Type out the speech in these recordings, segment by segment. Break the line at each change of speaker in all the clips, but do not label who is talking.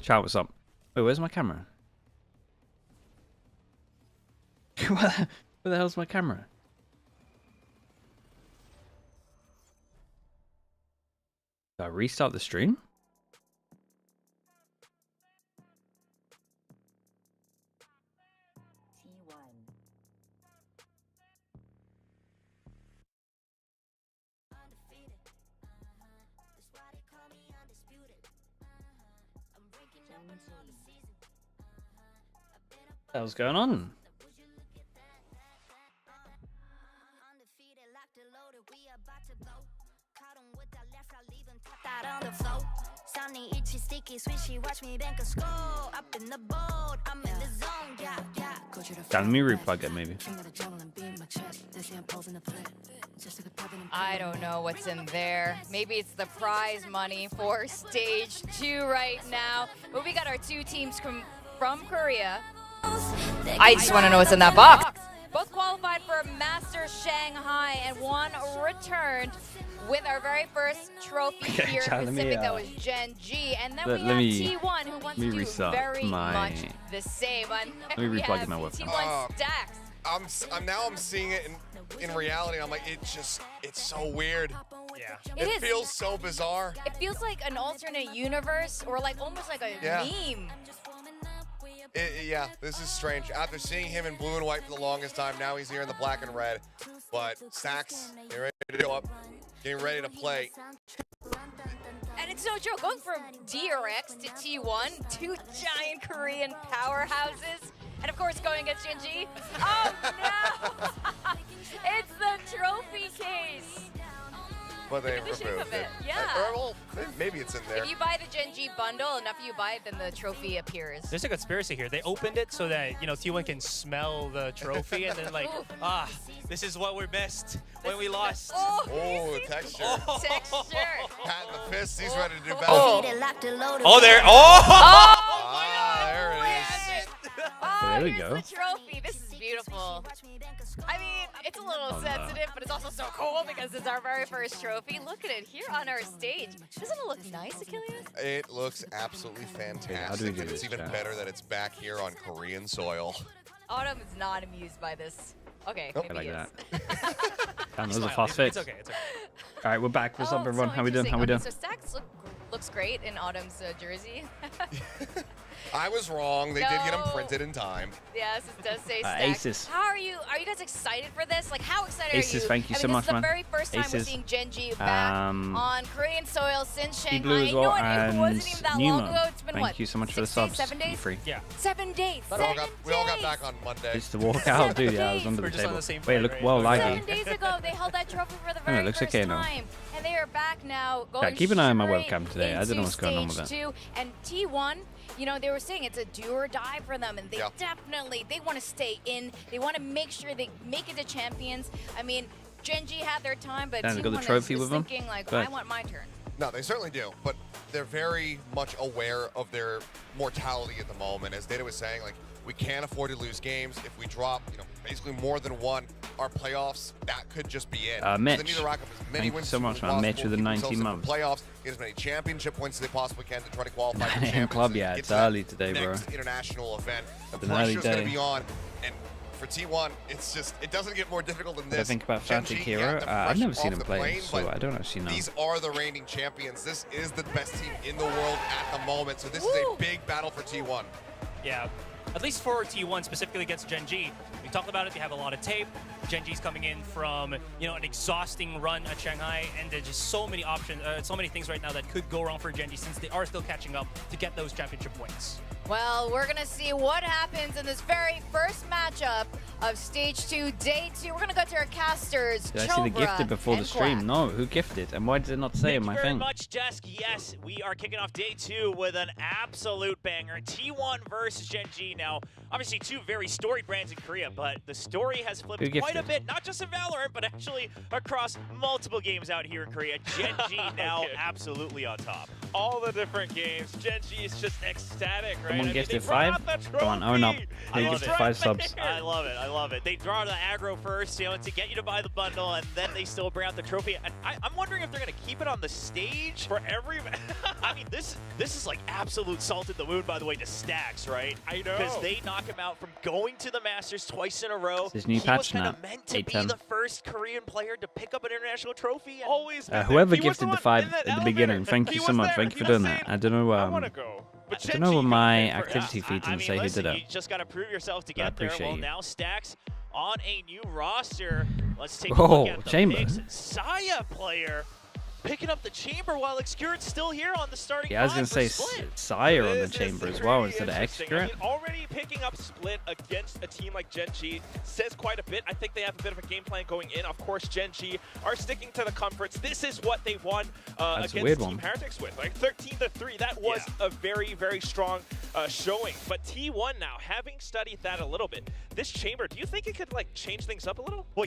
Chat, what's up? Wait, where's my camera? Where the hell's my camera? Did I restart the stream?
T1.
What the hell's going on? Let me replug it maybe.
I don't know what's in there. Maybe it's the prize money for stage 2 right now. But we got our 2 teams from Korea. I just want to know what's in that box. Both qualified for Masters Shanghai and one returned with our very first trophy here in Pacific. That was GenG. And then we have T1 who wants to do very much the same.
Let me replug my webcam.
T1 stacks.
I'm seeing it in reality. I'm like, it's so weird.
Yeah.
It feels so bizarre.
It feels like an alternate universe or like almost like a meme.
Yeah, this is strange. After seeing him in blue and white for the longest time, now he's here in the black and red. But Stacks, getting ready to go up, getting ready to play.
And it's no joke, going from DRX to T1, 2 giant Korean powerhouses. And of course, going against GenG. Oh no! It's the trophy case.
But they
Look at the shape
removed
of it.
it.
Yeah.
Well, maybe it's in there.
If you buy the GenG bundle, enough you buy it, then the trophy appears.
There's a conspiracy here. They opened it so that, T1 can smell the trophy and then like, this is what we missed when we lost.
Oh, texture.
Texture.
Pat in the fist. He's ready to do battle.
Oh, there. Oh my God.
There it is.
There we
Here's
go.
the trophy. This is beautiful. I mean, it's a little sensitive, but it's also so cool because it's our very first trophy. Look at it here on our stage. Doesn't it look nice, Achilles?
It looks absolutely fantastic.
How do we do
It's
this,
even
chat?
better that it's back here on Korean soil.
Autumn is not amused by this. Okay,
Nope.
maybe
Like
he is.
that. Damn, that was a
Smile.
fast fix.
It's okay. It's okay.
All right, we're back. What's up,
Oh,
everyone?
so
How we doing? How we doing?
interesting. Okay, so Stacks looks great in Autumn's jersey.
I was wrong. They did get them
No.
printed in time.
Yes, it does say Stacks.
Aces.
How are you? Are you guys excited for this? Like, how excited
Aces,
are you?
thank you
I
so
mean,
much,
this is
man.
the very first time we're
Aces.
seeing GenG back on Korean soil since Shanghai.
Blue as well,
You know what?
and
It wasn't even that long ago. It's been
thank
what?
you so much for the
6 days,
subs.
7 days?
You're free.
Yeah.
7 days.
We all got back on Monday.
It's the walkout, dude. Yeah, I was
days.
under
We're
the
just on
table.
the same
Wait,
plane,
look
right?
well lively.
7 days ago, they held that trophy for the very
looks
first
okay now.
time. And they are back now, going
keep an eye on my
straight
webcam today. I don't know
into
what's going on with
stage
that.
2. And T1, they were saying it's a do or die for them, and they
Yeah.
definitely, they want to stay in. They want to make sure they make it to champions. I mean, GenG had their time, but
And they got the
T1
trophy
is
with them?
thinking, like,
Good.
I want my turn.
No, they certainly do, but they're very much aware of their mortality at the moment. As Data was saying, like, we can't afford to lose games. If we drop, basically more than one, our playoffs, that could just be it.
Mitch,
They need to rack up as many
thank you
wins
so
as
much, man.
possible,
Mitch with the
keep
19
themselves in
months.
the playoffs, get as many championship points as they possibly can to try to qualify for
9 AM
champions.
club,
and
yeah,
get
it's
to that
early today, bro.
next international event. The
It's an early
pressure's going
day.
to be on, and for T1, it doesn't get more difficult than this.
I think about
GenG,
Fnatic
yeah,
Hero.
they're
I've
fresh
never seen
off
him
the
play,
plane,
so
but
I don't actually know.
These are the reigning champions. This is the best team in the world at the moment, so this is a big battle for T1.
Yeah. At least for T1, specifically against GenG. We talked about it, they have a lot of tape. GenG's coming in from, an exhausting run at Shanghai, and there's just so many options, so many things right now that could go wrong for GenG since they are still catching up to get those championship wins.
Well, we're going to see what happens in this very first matchup of Stage 2, Day 2. We're going to go to our casters,
Did I see the gifted before the stream? No, who gifted? And why did it not say in my
Thank you very
thing?
much, Jesk. Yes, we are kicking off day 2 with an absolute banger. T1 versus GenG. Now,
obviously two very storied brands in Korea, but the story has flipped
Who
quite a
gifted?
bit, not just in Valorant, but actually across multiple games out here in Korea. GenG now
Okay.
absolutely on top.
All the different games. GenG is just ecstatic, right?
Someone
I mean,
gifted
they brought
5?
out the
Come on, own up.
trophy.
They
love
gifted
it.
5 subs.
I love it. I love it. They draw the aggro first, you know, to get you to buy the bundle, and then they still bring out the trophy. And I'm wondering if they're going to keep it on the stage.
For every...
I mean, this is like absolute salt in the wound, by the way, to Stacks, right?
I know.
Because they knock him out from going to the Masters twice in a row.
This is new
He
patch
was kind
now,
of meant to be
8-10.
the first Korean player to pick up an international trophy. And
Always. been there.
Whoever
He was
gifted the
one
5
in that
at the
elevator.
beginning, thank
He
you
was
so much.
there.
Thank you
He
for doing
was
that.
saying,
I don't know.
I want to go. But
I don't know what
GenG
my
got it for
activity
us.
feed
I
didn't
mean,
say who
listen,
did it.
you just got to prove yourself to
But I
get there.
appreciate
Well,
you.
now Stacks on a new roster. Let's take a
Whoa,
look at the
Chamber.
picks. Saya player picking up the Chamber while Excurit's still here on the starting
Yeah, I was
line
gonna
for
say
Split.
Sire on the
This is
chamber as well
pretty
instead of
interesting. I
Excurant.
mean, already picking up Split against a team like GenG says quite a bit. I think they have a bit of a game plan going in. Of course, GenG are sticking to the comforts. This is what they won
That's a
against
weird
Team
one.
Heretics with. Like 13-3, that was a very, very strong showing. But T1 now, having studied that a little bit, this chamber, do you think it could like change things up a little?
Well,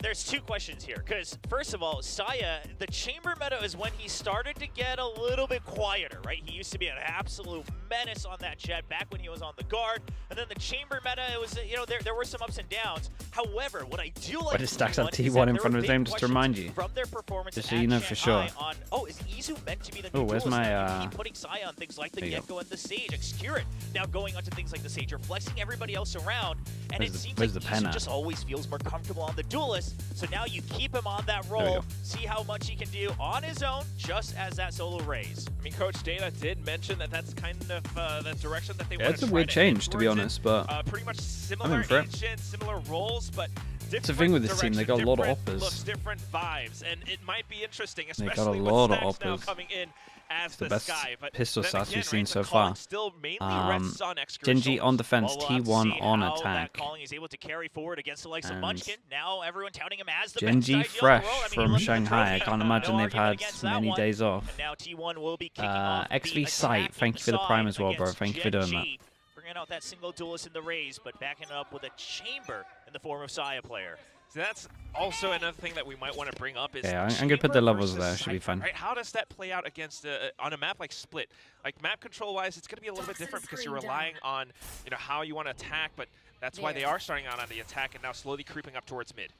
there's two questions here. Because, first of all, Saya, the chamber meta is when he started to get a little bit quieter, right? He used to be an absolute menace on that jet back when he was on the guard. And then the chamber meta, it was, you know, there were some ups and downs. However, what I do like
Why does Stacks have
is
T1
that
in
there
front
were
of his
big
name just to remind you?
From their performance
Just so
at
you know for
Shanghai
sure.
on, is Izu meant to be the
Oh,
new
where's
duelist?
my,
Now you keep putting Saya on things like the
there you go.
get-go and the Sage, Excurit. Now going onto things like the Sage, you're flexing everybody else around. And
Where's
it
the-
seems
where's
like
the pen
Izu
at?
just always feels more comfortable on the duelist. So now you keep him on that
we
role,
go.
see how much he can do on his own, just as that solo raise.
I mean, Coach Data did mention that that's kind of the direction that they want
It's
to
a
try
weird
to
change, to be
towards it.
honest, but
Pretty much
I'm
similar
in for it.
agents, similar roles, but different
the thing with this team, they got a lot of
direction,
uppers.
Looks, different vibes, and it might be interesting,
They got a
especially
lot
with
of
Stacks now
uppers.
coming in as
the
the
best
Sky. But
pistol
then
shots
again,
we've seen
right,
so
the calling
far.
still mainly rests on Excurit's
GenG
shoulders.
on defense,
Well, we'll have to
T1
see
on
how
attack.
that calling is able to carry forward against the likes of
And
Munchkin. Now everyone touting him as the
GenG
best IGL in the
fresh
world. I mean, he
from
lifted the
Shanghai. I
trophy.
can't
No
imagine they've
argument
had
against that
many
one.
days off.
And now T1 will be kicking off
XV
the
Sight,
attacking
thank you for the prime
side
as well, bro.
against
Thank you for doing that.
GenG, bringing out that single duelist in the raise, but backing up with a chamber in the form of Saya player.
So that's also another thing that we might want to bring up is
Yeah, I'm gonna put the
Chamber
levels
versus
there, should be
Cypher,
fun.
Right? How does that play out against on a map like Split? Like map control wise, it's going to be a little bit different because you're relying on how you want to attack, but that's why they are starting out on the attack and now slowly creeping up towards mid.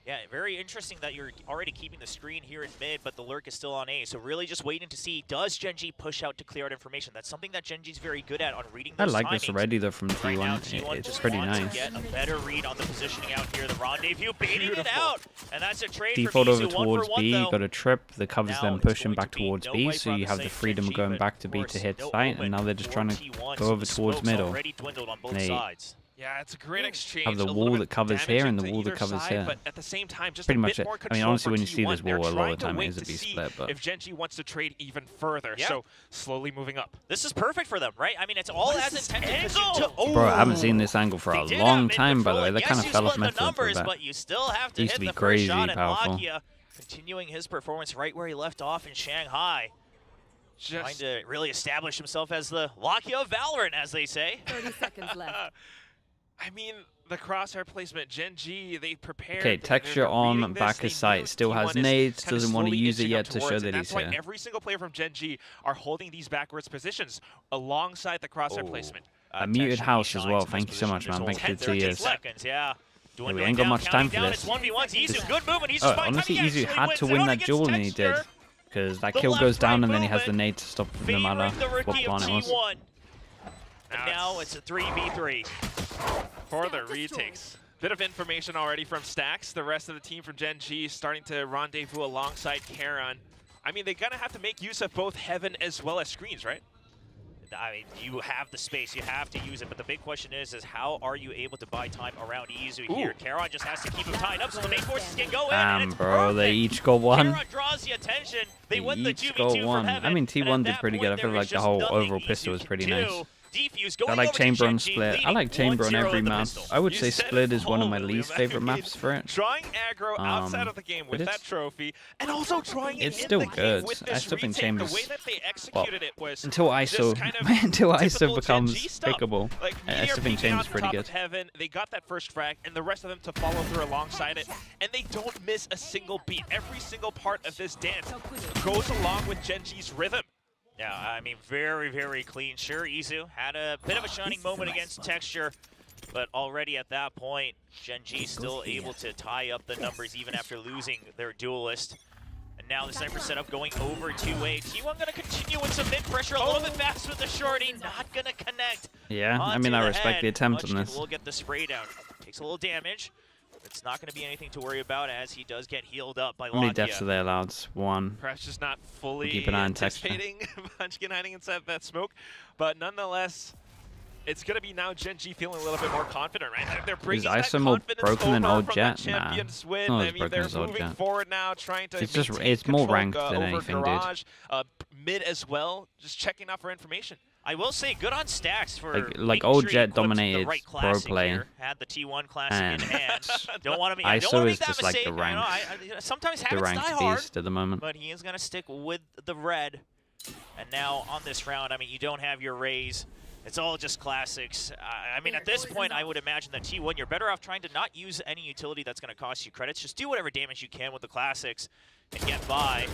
Yeah, very interesting that you're already keeping the screen here in mid, but the lurk is still on A. So really just waiting to see, does GenG push out to clear out information? That's something that GenG's very good at on reading
I
those
like
timings.
this already though from
Right now,
T1.
T1
It's
just
pretty
wants
nice.
to get a better read on the positioning out here. The rendezvous baiting it
Beautiful.
out, and that's a trade
Default
from
over
Izu, 1
towards
for 1
B,
though.
got a trip, the covers
Now
then
it's
pushing
going
back
to be
towards
no
B,
wipe
so
on
you
the
have the
site
freedom
GenG,
going
but
back to
of
B
course,
to hit
no
site,
open
and now they're just
for
trying to
T1,
go
so
over
the
towards
smoke's
middle.
already dwindled on both
They-
sides.
Yeah, it's a great exchange.
Have the
a little
wall
bit
that covers here and the
damaging to
wall that
either
covers
side,
here.
But at the same time, just
Pretty
a
much
bit
it.
more
I mean,
control
honestly,
for
when you see
T1.
this
They're
wall a lot
trying
of the
to
time, it
wait
is a
to
B
see
split, but
if GenG wants to trade even further,
Yeah.
so slowly moving up.
This is perfect for them, right? I mean, it's all as intended. 'Cause you took-
bro, I haven't seen this angle for
They
a
did
long
have
time, by the way.
mid-control.
They kind
Yes,
of
you
fell off
split the
mid for a
numbers,
bit.
but you still have to
Used
hit
to be
the first
crazy
shot, and
powerful.
Lakia continuing his performance right where he left off in Shanghai. Trying
Just
to really establish himself as the Lakia of Valorant, as they say.
30 seconds left.
I mean, the crosshair placement, GenG, they prepared.
Okay, texture on back of sight, still has nades, doesn't want to use it yet to show that
That's
he's
why
here.
every single player from GenG are holding these backwards positions alongside the crosshair
Oh.
placement.
A muted
Attention,
house
he
as
shines
well.
in
Thank you
this
so much,
position.
man.
There's
Thank you for
10
the years.
seconds, yeah.
we ain't got much time for this.
It's 1v1s. Izu, good move, and he's
Oh,
just fine.
honestly,
He
Izu
actually
had
wins
to
it
win
out
that
against
duel, and he did.
Texture.
Because that
The
kill goes down,
left-right
and then he has the
movement
nade to stop no matter
Favoring the
what
rookie of
plan it was.
T1. And now it's a 3v3.
For the retakes. Bit of information already from Stacks. The rest of the team from GenG starting to rendezvous alongside Karon. I mean, they're going to have to make use of both Heaven as well as screens, right?
I mean, you have the space, you have to use it, but the big question is how are you able to buy time around Izu here? Karon just has to keep him tied up so the main forces can go in, and
Damn,
it's
bro, they
perfect.
each got one.
Karon draws the attention. They win the
each
2v2
got
from
one.
Heaven.
I mean,
and
T1
at
did
that
pretty
point,
good. I feel
there
like
is
the
just
whole
nothing
overall
Izu
pistol was
can
pretty
do.
nice.
Defuse going
I like
over
Chamber
to
on
GenG,
Split. I
leading
like Chamber on
1-0
every
in the
map.
pistol.
I would
You
say
said
Split
it
is one of my
all,
least
William.
favorite maps for it.
Drawing aggro outside of the game with
but
that trophy, and also drawing it
it's
in
still
the game
good.
with
I
this
still think
retake.
Chambers,
The way that they executed it was
until
just
ISO,
kind of
until ISO
typical
becomes
GenG stuff.
pickable,
Like,
I
Meteor
still think
peeking
Chambers
out
pretty
top
good.
of heaven, they got that first frag, and the rest of them to follow through alongside it, and they don't miss a single beat. Every single part of this dance goes along with GenG's rhythm.
Yeah, I mean, very, very clean. Sure, Izu had a bit of a shining moment against Texture, but already at that point, GenG still able to tie up the numbers even after losing their duelist. And now the sniper setup going over 2A. T1 going to continue with some mid pressure a little bit fast with the shorty, not going to connect.
Yeah, I
onto
mean, I
the
respect
head.
the attempt on
Munchkin
this.
will get the spray down. Takes a little damage. It's not going to be anything to worry about as he does get healed up by
How many
Lakia.
deaths are they allowed? One.
Perhaps just not fully
Keep an eye on Texture.
anticipating Munchkin hiding inside that smoke, but nonetheless, it's going to be now GenG feeling a little bit more confident, right? They're bringing that
ISO more
confidence
broken than
over
old
from
Jet?
that Champions
Nah,
win.
not as
I mean,
broken
they're
as old
moving
Jet.
forward now, trying to
It's just-
maintain
it's more
control,
ranked than
over
anything, dude.
Garage, mid as well, just checking out for information.
I will say, good on Stacks for
Like
making
old
sure he
Jet
equipped the
dominated
right
pro
classic
play.
here. Had the T1 classic
And
in hand. Don't want to
ISO
make
is
that
just like
mistake.
the ranked,
Sometimes
the
habits die
ranked
hard,
beast at the moment.
but he is going to stick with the red. And now on this round, I mean, you don't have your Rays. It's all just classics. I mean, at this point, I would imagine that T1, you're better off trying to not use any utility that's going to cost you credits. Just do whatever damage you can with the classics and get by.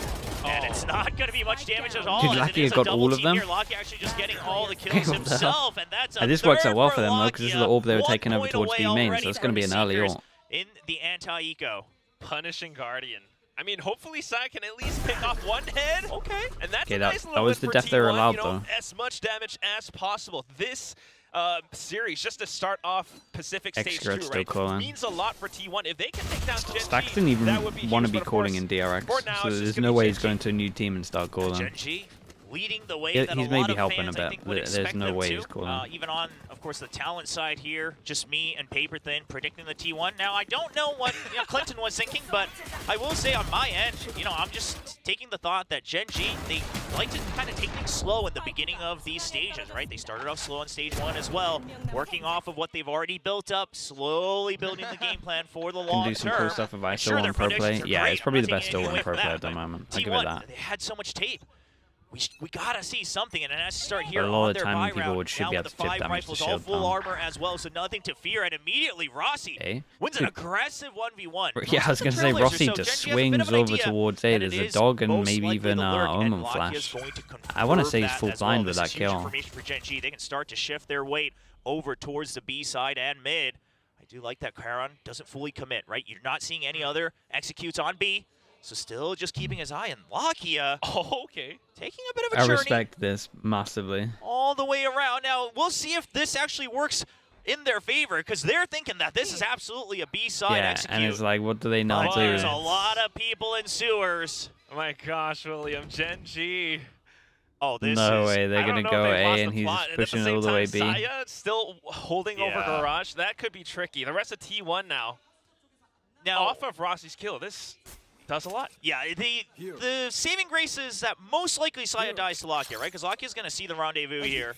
And it's not going to be much damage at all.
Dude,
as it
Lakia
is a
got
double
all of
team
them?
Here. Lakia actually just getting all the kills
What the hell?
himself, and that's a
And this works out
third
well
for
for them, though, because this is the
Lakia.
orb they were
1
taking over
point
towards
away
B main,
already
so it's
from
going to be
the
an early
Seekers
ult.
in the anti-eco.
Punishing Guardian. I mean, hopefully Sai can at least pick off one head.
Okay.
And that's
Okay,
a
that-
nice
that
little
was
win
the
for
death they were
T1,
allowed,
you know,
though.
as much damage as possible. This series, just to start off Pacific Stage
Extra
2,
still
right,
calling.
means a lot for T1. If they can take down GenG,
Stacks didn't even
that would be
want to
huge,
be
but of
calling
course,
in DRX,
for now,
so
it's just
there's
gonna
no
be
way he's
GenG.
going to a new team and start calling.
GenG leading the way
Yeah,
that
he's
a
maybe
lot of
helping
fans,
a
I
bit.
think, would
There's
expect
no
them
way
to.
he's calling.
Even on, of course, the talent side here, just me and Paper Thin predicting the T1. Now, I don't know what Clinton was thinking, but I will say on my end, I'm just taking the thought that GenG, they like to kind of take things slow in the beginning of these stages, right? They started off slow on stage 1 as well, working off of what they've already built up, slowly building the game plan for the long
Can do some
term.
cool stuff with ISO
Sure,
on
their
pro play.
predictions are
Yeah,
great.
it's probably
I'm
the
not
best
taking
still
anything
on pro
away
play
from
at the
that,
moment.
but
I'll give it
T1,
that.
they had so much tape. We gotta see something, and it has to start here
A lot
on
of
their
time
buy
people
round.
should
Now
be
with
able to
the
chip
5
damage to
rifles, all
shield
full
down.
armor as well, so nothing to fear. And immediately Rossi
Okay.
wins an aggressive 1v1.
Yeah, I was going to say, Rossi just swings over towards A. There's a dog and maybe even Omen Flash. I want to say he's full blind with that kill.
For GenG. They can start to shift their weight over towards the B side and mid. I do like that Charon doesn't fully commit, right? You're not seeing any other executes on B. So still just keeping his eye on Lakia.
Oh, okay.
Taking a bit of a
I
journey
respect this massively.
all the way around. Now, we'll see if this actually works in their favor, because they're thinking that this is absolutely a B-side
Yeah,
execute.
and it's like, what do they not
But
do?
there's a lot of people in sewers.
Oh my gosh, William. GenG.
Oh, this
No
is...
way, they're
I don't
going to
know
go
if they've
A
lost
and
the
he's
plot,
just
and at
pushing
the
it all
same
the way
time,
B.
Saya still holding over
Yeah.
Garage. That could be tricky. The rest of T1 now,
Now,
off of Rossi's kill, this does a lot.
yeah, the saving grace is that most likely Saya dies to Lakia, right? Because Lakia's going to see the rendezvous here.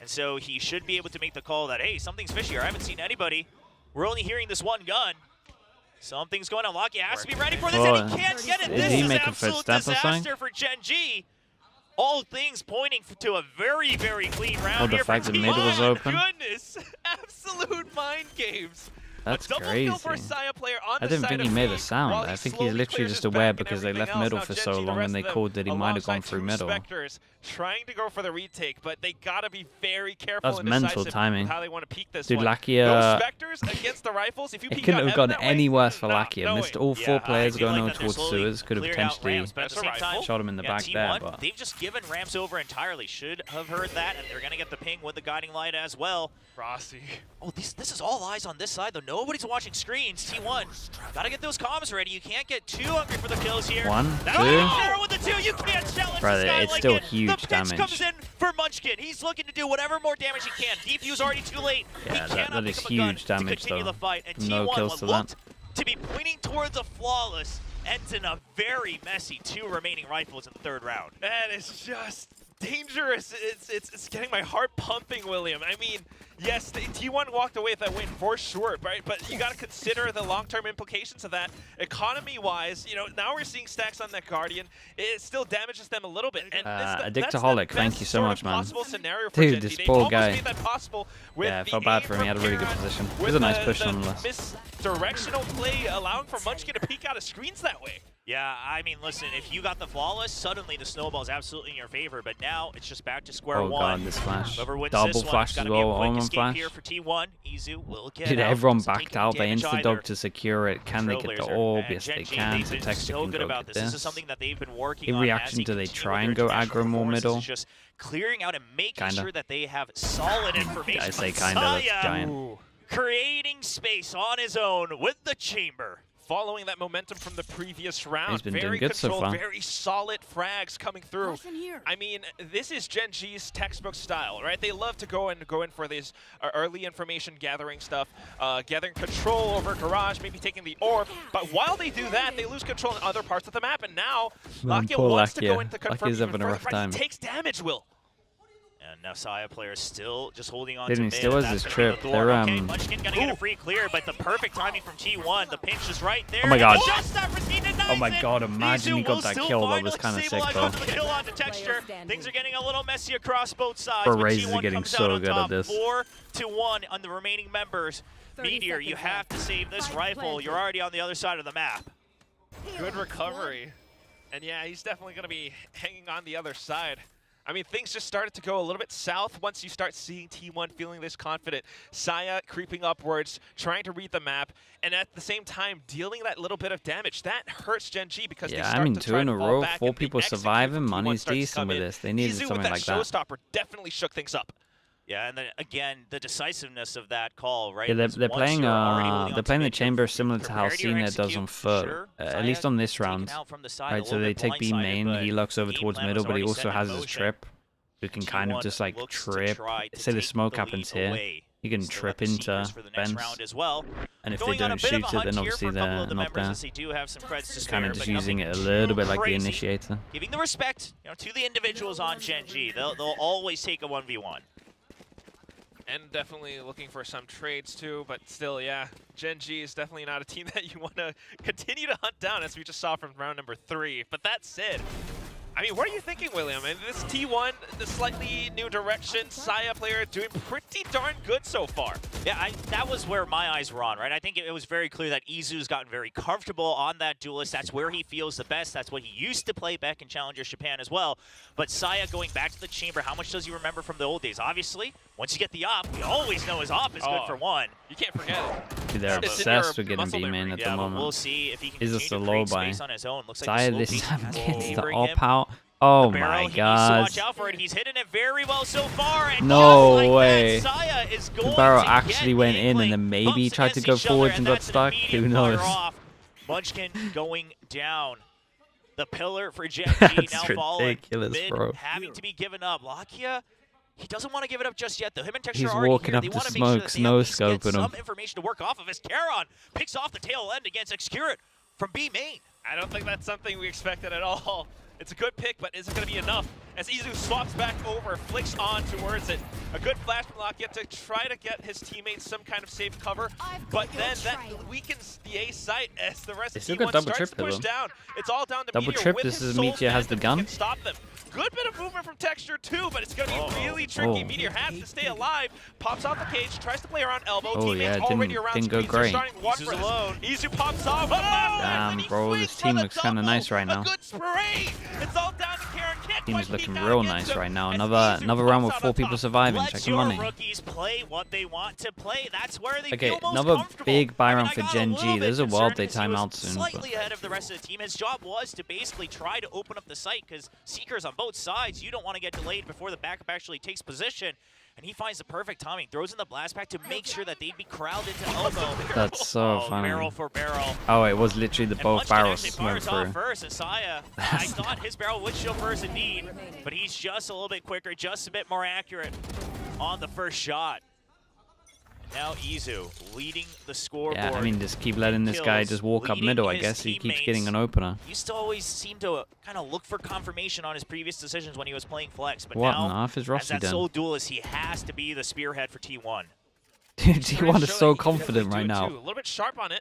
And so he should be able to make the call that, hey, something's fishy here. I haven't seen anybody. We're only hearing this one gun. Something's going on. Lakia has to be ready for this, and he can't get it.
Did
This
he
is
make a
absolute
footstep or something?
disaster for GenG. All things pointing to a very, very clean round
Oh, the
here
fact
for
that
T1.
mid was open?
Goodness, absolute mind games.
That's
a double
crazy.
kill for a Saya player on
I
the
didn't
side
think he
of
made
B,
a sound.
while
I
he
think he's
slowly
literally
clears
just
his
aware
back and
because they
everything
left
else.
middle
Now
for
GenG,
so
the
long
rest
and they
of them,
called that he might have gone
alongside
through
two
middle.
Spectres, trying to go for the retake, but they gotta be very careful
That's
and
mental
decisive
timing.
with how they want to peek this
Dude,
one.
Lakia,
Those Spectres against the rifles, if you
It
peek
couldn't
out
have
Heaven
gone
that way,
any worse for
no,
Lakia.
no
Missed
way.
all four
Yeah,
players
I do
going
like
over
that they're
towards
slowly
sewers. Could have
clearing out
potentially
ramps, but at the
That's a
same time,
rifle.
shot him in the back
T1,
there. But
they've just given ramps over entirely. Should have heard that, and they're going to get the ping with the guiding light as well.
Rossi.
Oh, this is all eyes on this side, though. Nobody's watching screens. T1, got to get those comms ready. You can't get too hungry for the kills here.
One,
That'll
two.
get there with the 2. You can't challenge
Brother,
this guy
it's
like
still
it.
huge
the pitch
damage.
comes in for Munchkin. He's looking to do whatever more damage he can. Defuse already too late.
Yeah,
he
that
cannot
is
pick up a gun
huge damage,
to continue
though.
the fight. And
No
T1
kills to
looked
that.
to be pointing towards a flawless ends in a very messy 2 remaining rifles in the 3rd round.
That is just dangerous. It's getting my heart pumping, William. I mean, yes, the T1 walked away with that win for sure, right? But you got to consider the long-term implications of that. Economy-wise, you know, now we're seeing stacks on that Guardian. It still damages them a little bit. And
Addictaholic, thank you so much, man.
Dude,
this poor guy.
Yeah,
I felt bad for him. He had a really good position. It was a nice push nonetheless.
Misdirectional play, allowing for Munchkin to peek out of screens that way.
Yeah, I mean, listen, if you got the flawless, suddenly the snowball is absolutely in your favor. But now it's just back to square one.
Oh god, this flash.
Whoever wins
Double
this
flash
one,
as well,
all
on flash.
Here for T1. Izu will get
Dude,
out.
everyone
Doesn't
backed
take
out. They
any damage
insta-dog
either.
to secure it. Can they get the orb? Yes, they can. So
They've been
Texture
so
can
good
go
about
get
this. This is
this.
something that they've been working
In
on.
reaction, do they try and go aggro more middle?
Just clearing out and making
Kinda.
sure that they have solid information.
I say kinda, that's giant.
Ooh. Creating space on his own with the chamber.
Following that momentum from the previous round,
He's been
very
doing good so
controlled,
far.
very solid frags coming through. I mean, this is GenG's textbook style, right? They love to go in for these early information gathering stuff, gathering control over Garage, maybe taking the orb. But while they do that, they lose control in other parts of the map. And now, Lakia
poor
wants to
Lakia.
go into confirm
Lakia's having a rough time.
He takes damage, Will. And now Saya player still just holding on
Dude,
to
he
mid.
still has
That's
his
gonna be
trip.
the door.
They're,
Okay, Munchkin gonna get a free clear, but the perfect timing from T1. The pinch is right there.
Oh my god.
Just that receipt denies
Oh my
it.
god, imagine he
Izu
got
will
that
still
kill. That was
finally
kind of sick,
stabilize
though.
onto the kill onto Texture. Things are getting a little messy across both sides.
Bro,
but
Razors
T1
are getting
comes
so
out on
good at
top,
this.
4-1 on the remaining members. Meteor, you have to save this rifle. You're already on the other side of the map.
Good recovery. And yeah, he's definitely going to be hanging on the other side. I mean, things just started to go a little bit south once you start seeing T1 feeling this confident. Saya creeping upwards, trying to read the map, and at the same time dealing that little bit of damage. That hurts GenG because they start
I mean,
to
2
try
in
to
a
fall
row,
back
4
and they
people
execute
surviving.
when T1
Money's
starts to
decent
come
with
in.
this. They needed
Izu
something
with
like
that
that.
showstopper definitely shook things up.
Yeah, and then again, the decisiveness of that call, right?
Yeah, they're
Once
playing
you're already holding on to
the
mid,
chamber
you're
similar to how
prepared to
Cena does
execute,
on foot,
sure.
at least on this
Taken
round.
out from the side, a
Right, so
little
they
bit
take B
blindsided,
main,
but
he looks over
game
towards
plan
middle,
was
but he
already
also
set in
has his
motion.
trip. You can kind of
T1
just like
looks to
trip.
try to
Say the
take
smoke
the
happens
lead
here.
away.
You can
Still
trip
have the
into
Seekers for the next
Benz.
round as well.
And if they
Going on a
don't
bit of
shoot
a
it,
hunt
then
here
obviously
for a couple
they're
of the
not
members
there.
as they do have some creds to
Just
spare,
kind of just
but
using
nothing
it a little bit like the
crazy.
initiator.
Giving the respect, to the individuals on GenG. They'll always take a 1v1.
And definitely looking for some trades too, but still, yeah, GenG is definitely not a team that you want to continue to hunt down, as we just saw from round number 3. But that said, I mean, what are you thinking, William? And this T1, the slightly new direction, Saya player doing pretty darn good so far.
Yeah, that was where my eyes were on, right? I think it was very clear that Izu's gotten very comfortable on that duelist. That's where he feels the best. That's what he used to play back in Challenger Japan as well. But Saya going back to the chamber, how much does he remember from the old days? Obviously, once you get the op, we always know his op is good for one.
You can't forget it.
Dude, they're
It's in
obsessed
your
with getting
muscle
B main
memory.
at the
Yeah, but
moment.
we'll see if he can
Is
continue
this
to
a
create
low
space
buy?
on his own. Looks like
Saya,
the
this
slow
time
pace
gets the
favoring
all
him.
power. Oh
The barrel,
my
he needs to
god.
watch out for it. He's hitting it very well so far. And
No
just like
way.
That, Saya is going
The barrel
to
actually
get
went in and
link.
then maybe
Bumps
tried to
against
go
each
forwards
other,
and got
that's an
stuck.
immediate
Who knows?
fire off. Munchkin going down. The pillar for GenG
That's
now falling.
ridiculous,
Mid
bro.
having to be given up. Lakia, he doesn't want to give it up just yet, though. Him and Texture
He's
are already
walking
here.
up
They
to
want to make sure
smoke,
that they at least get
no-scoping him.
some information to work off of as Charon picks off the tail end against Excurit from B main.
I don't think that's something we expected at all. It's a good pick, but is it going to be enough? As Izu swaps back over, flicks on towards it. A good flash from Lakia to try to get his teammates some kind of safe cover, but then that weakens the A site as the rest of
still
the
got
T1
double
starts
trip
to push
though.
down. It's all down to
Double
Meteor
trip,
with
this
his
is
soul
Meteor has
stand
the
that
gun.
can stop them. Good bit of movement from Texture too, but it's going to be really tricky. Meteor has to stay alive, pops out the cage, tries to play around elbow.
Oh,
Teammates
yeah, it
already
didn't-
around
didn't go
screens. They're
great.
starting one
Izu's
for this.
alone.
Izu pops off. Oh,
Damn,
and he
bro,
swings
this
for
team
the
looks kinda
double.
nice right now.
A good spray. It's all down to Karen. Can't
Team's
quite
looking
peek out
real
against
nice
him
right now.
as
Another
Izu
round with
pops
4
out
people
on top.
surviving.
Let
Check
your
your money.
rookies play what they want to play. That's where they
Okay,
feel most
another
comfortable.
big buy
I mean,
round
I
for
got
GenG.
little bit
There's a
concerned
world they
'cause he
time
was
out soon.
Slightly
But
ahead of the rest of the team. His job was to basically try to open up the site because Seekers on both sides. You don't want to get delayed before the backup actually takes position. And he finds the perfect timing, throws in the blast pack to make sure that they'd be corralled into elbow.
that's so funny.
Barrel for barrel.
Oh, it was literally the
And
both
Munchkin
barrels
actually
smoked
fires off
through.
first, and Saya, I thought his barrel would show first indeed, but he's just a little bit quicker, just a bit more accurate on the first shot. Now Izu leading the scoreboard.
Yeah, I mean, just keep letting this guy just walk up middle, I guess. He keeps getting an opener.
He used to always seem to kind of look for confirmation on his previous decisions when he was playing flex. But
What
now,
on earth is Rossi
as that
done?
sole duelist, he has to be the spearhead for T1.
Dude, T1 is so confident right now.
A little bit sharp on it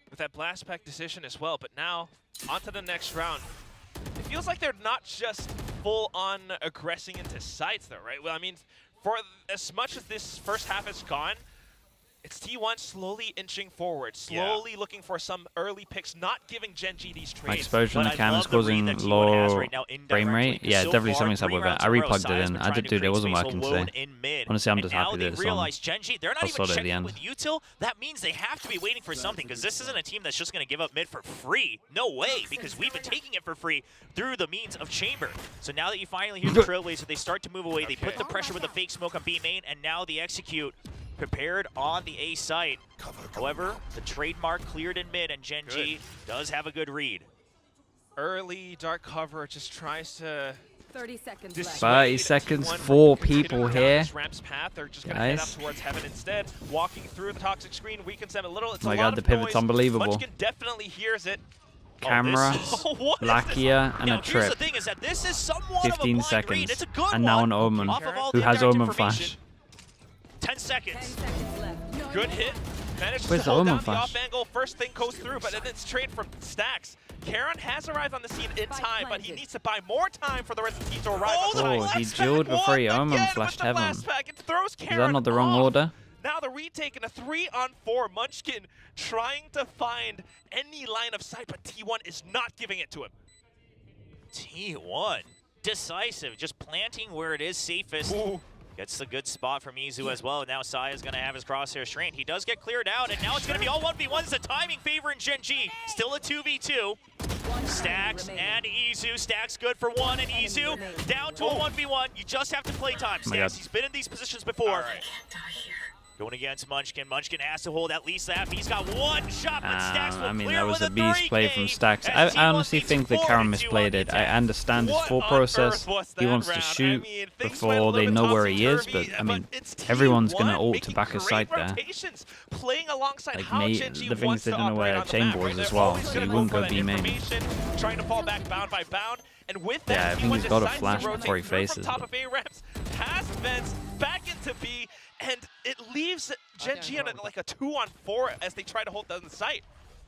with that blast pack decision as well. But now, on to the next round. It feels like they're not just full-on aggressing into sites, though, right? Well, I mean, for as much as this first half has gone, it's T1 slowly inching forward, slowly looking for some early picks, not giving GenG these trades.
My exposure on the cam is causing low frame rate. Yeah, definitely something's up with it. I replugged it in. I did, dude, it wasn't working today. Honestly, I'm just happy that it's on.
GenG, they're not even checking with util. That means they have to be waiting for something, because this isn't a team that's just going to give up mid for free. No way, because we've been taking it for free through the means of Chamber. So now that you finally hear the Trailblazer, they start to move away. They put the pressure with the fake smoke on B main, and now the execute prepared on the A site. However, the trademark cleared in mid, and GenG does have a good read.
Early dark cover just tries to
30 seconds left.
30 seconds, 4 people here.
Ramp's path. They're just going to head up towards Heaven instead. Walking through the toxic screen weakens them a little. It's
oh my god, the pivot's unbelievable.
Munchkin definitely hears it.
Camera, Lakia, and a trip. 15
seconds.
And now an Omen, who has Omen Flash.
10 seconds.
Left.
Good hit. Managed
Where's
to hold down the
Flash?
off angle. First thing goes through, but then it's trade from Stacks. Karon has arrived on the scene in time, but he needs to buy more time for the rest of the team to arrive.
Oh, he dueled before he Omen flashed Heaven. Is that not the wrong order?
Now the retake in a 3-on-4. Munchkin trying to find any line of sight, but T1 is not giving it to him.
T1, decisive, just planting where it is safest.
Ooh.
Gets the good spot from Izu as well. Now Saya's going to have his crosshair strained. He does get cleared out, and now it's going to be all 1v1s. The timing favoring GenG. Still a 2v2. Stacks and Izu. Stacks good for one, and Izu down to a 1v1. You just have to play time. Stacks, he's been in these positions before. Going against Munchkin. Munchkin has to hold at least that. He's got one shot, but Stacks will
I mean,
clear
that was
with
a beast play from Stacks. I honestly think that Karon misplayed it. I understand his full process. He wants to shoot before they know where he is, but I mean, everyone's going to ult to back a site there. Like, the things they don't know where Chamber was as well, so you wouldn't go B main.
Trying to fall back bound by bound. And with that,
yeah, I think he's got a flash before he faces.
Top of A ramps, past Vents, back into B, and it leaves GenG on like a 2-on-4 as they try to hold down the site.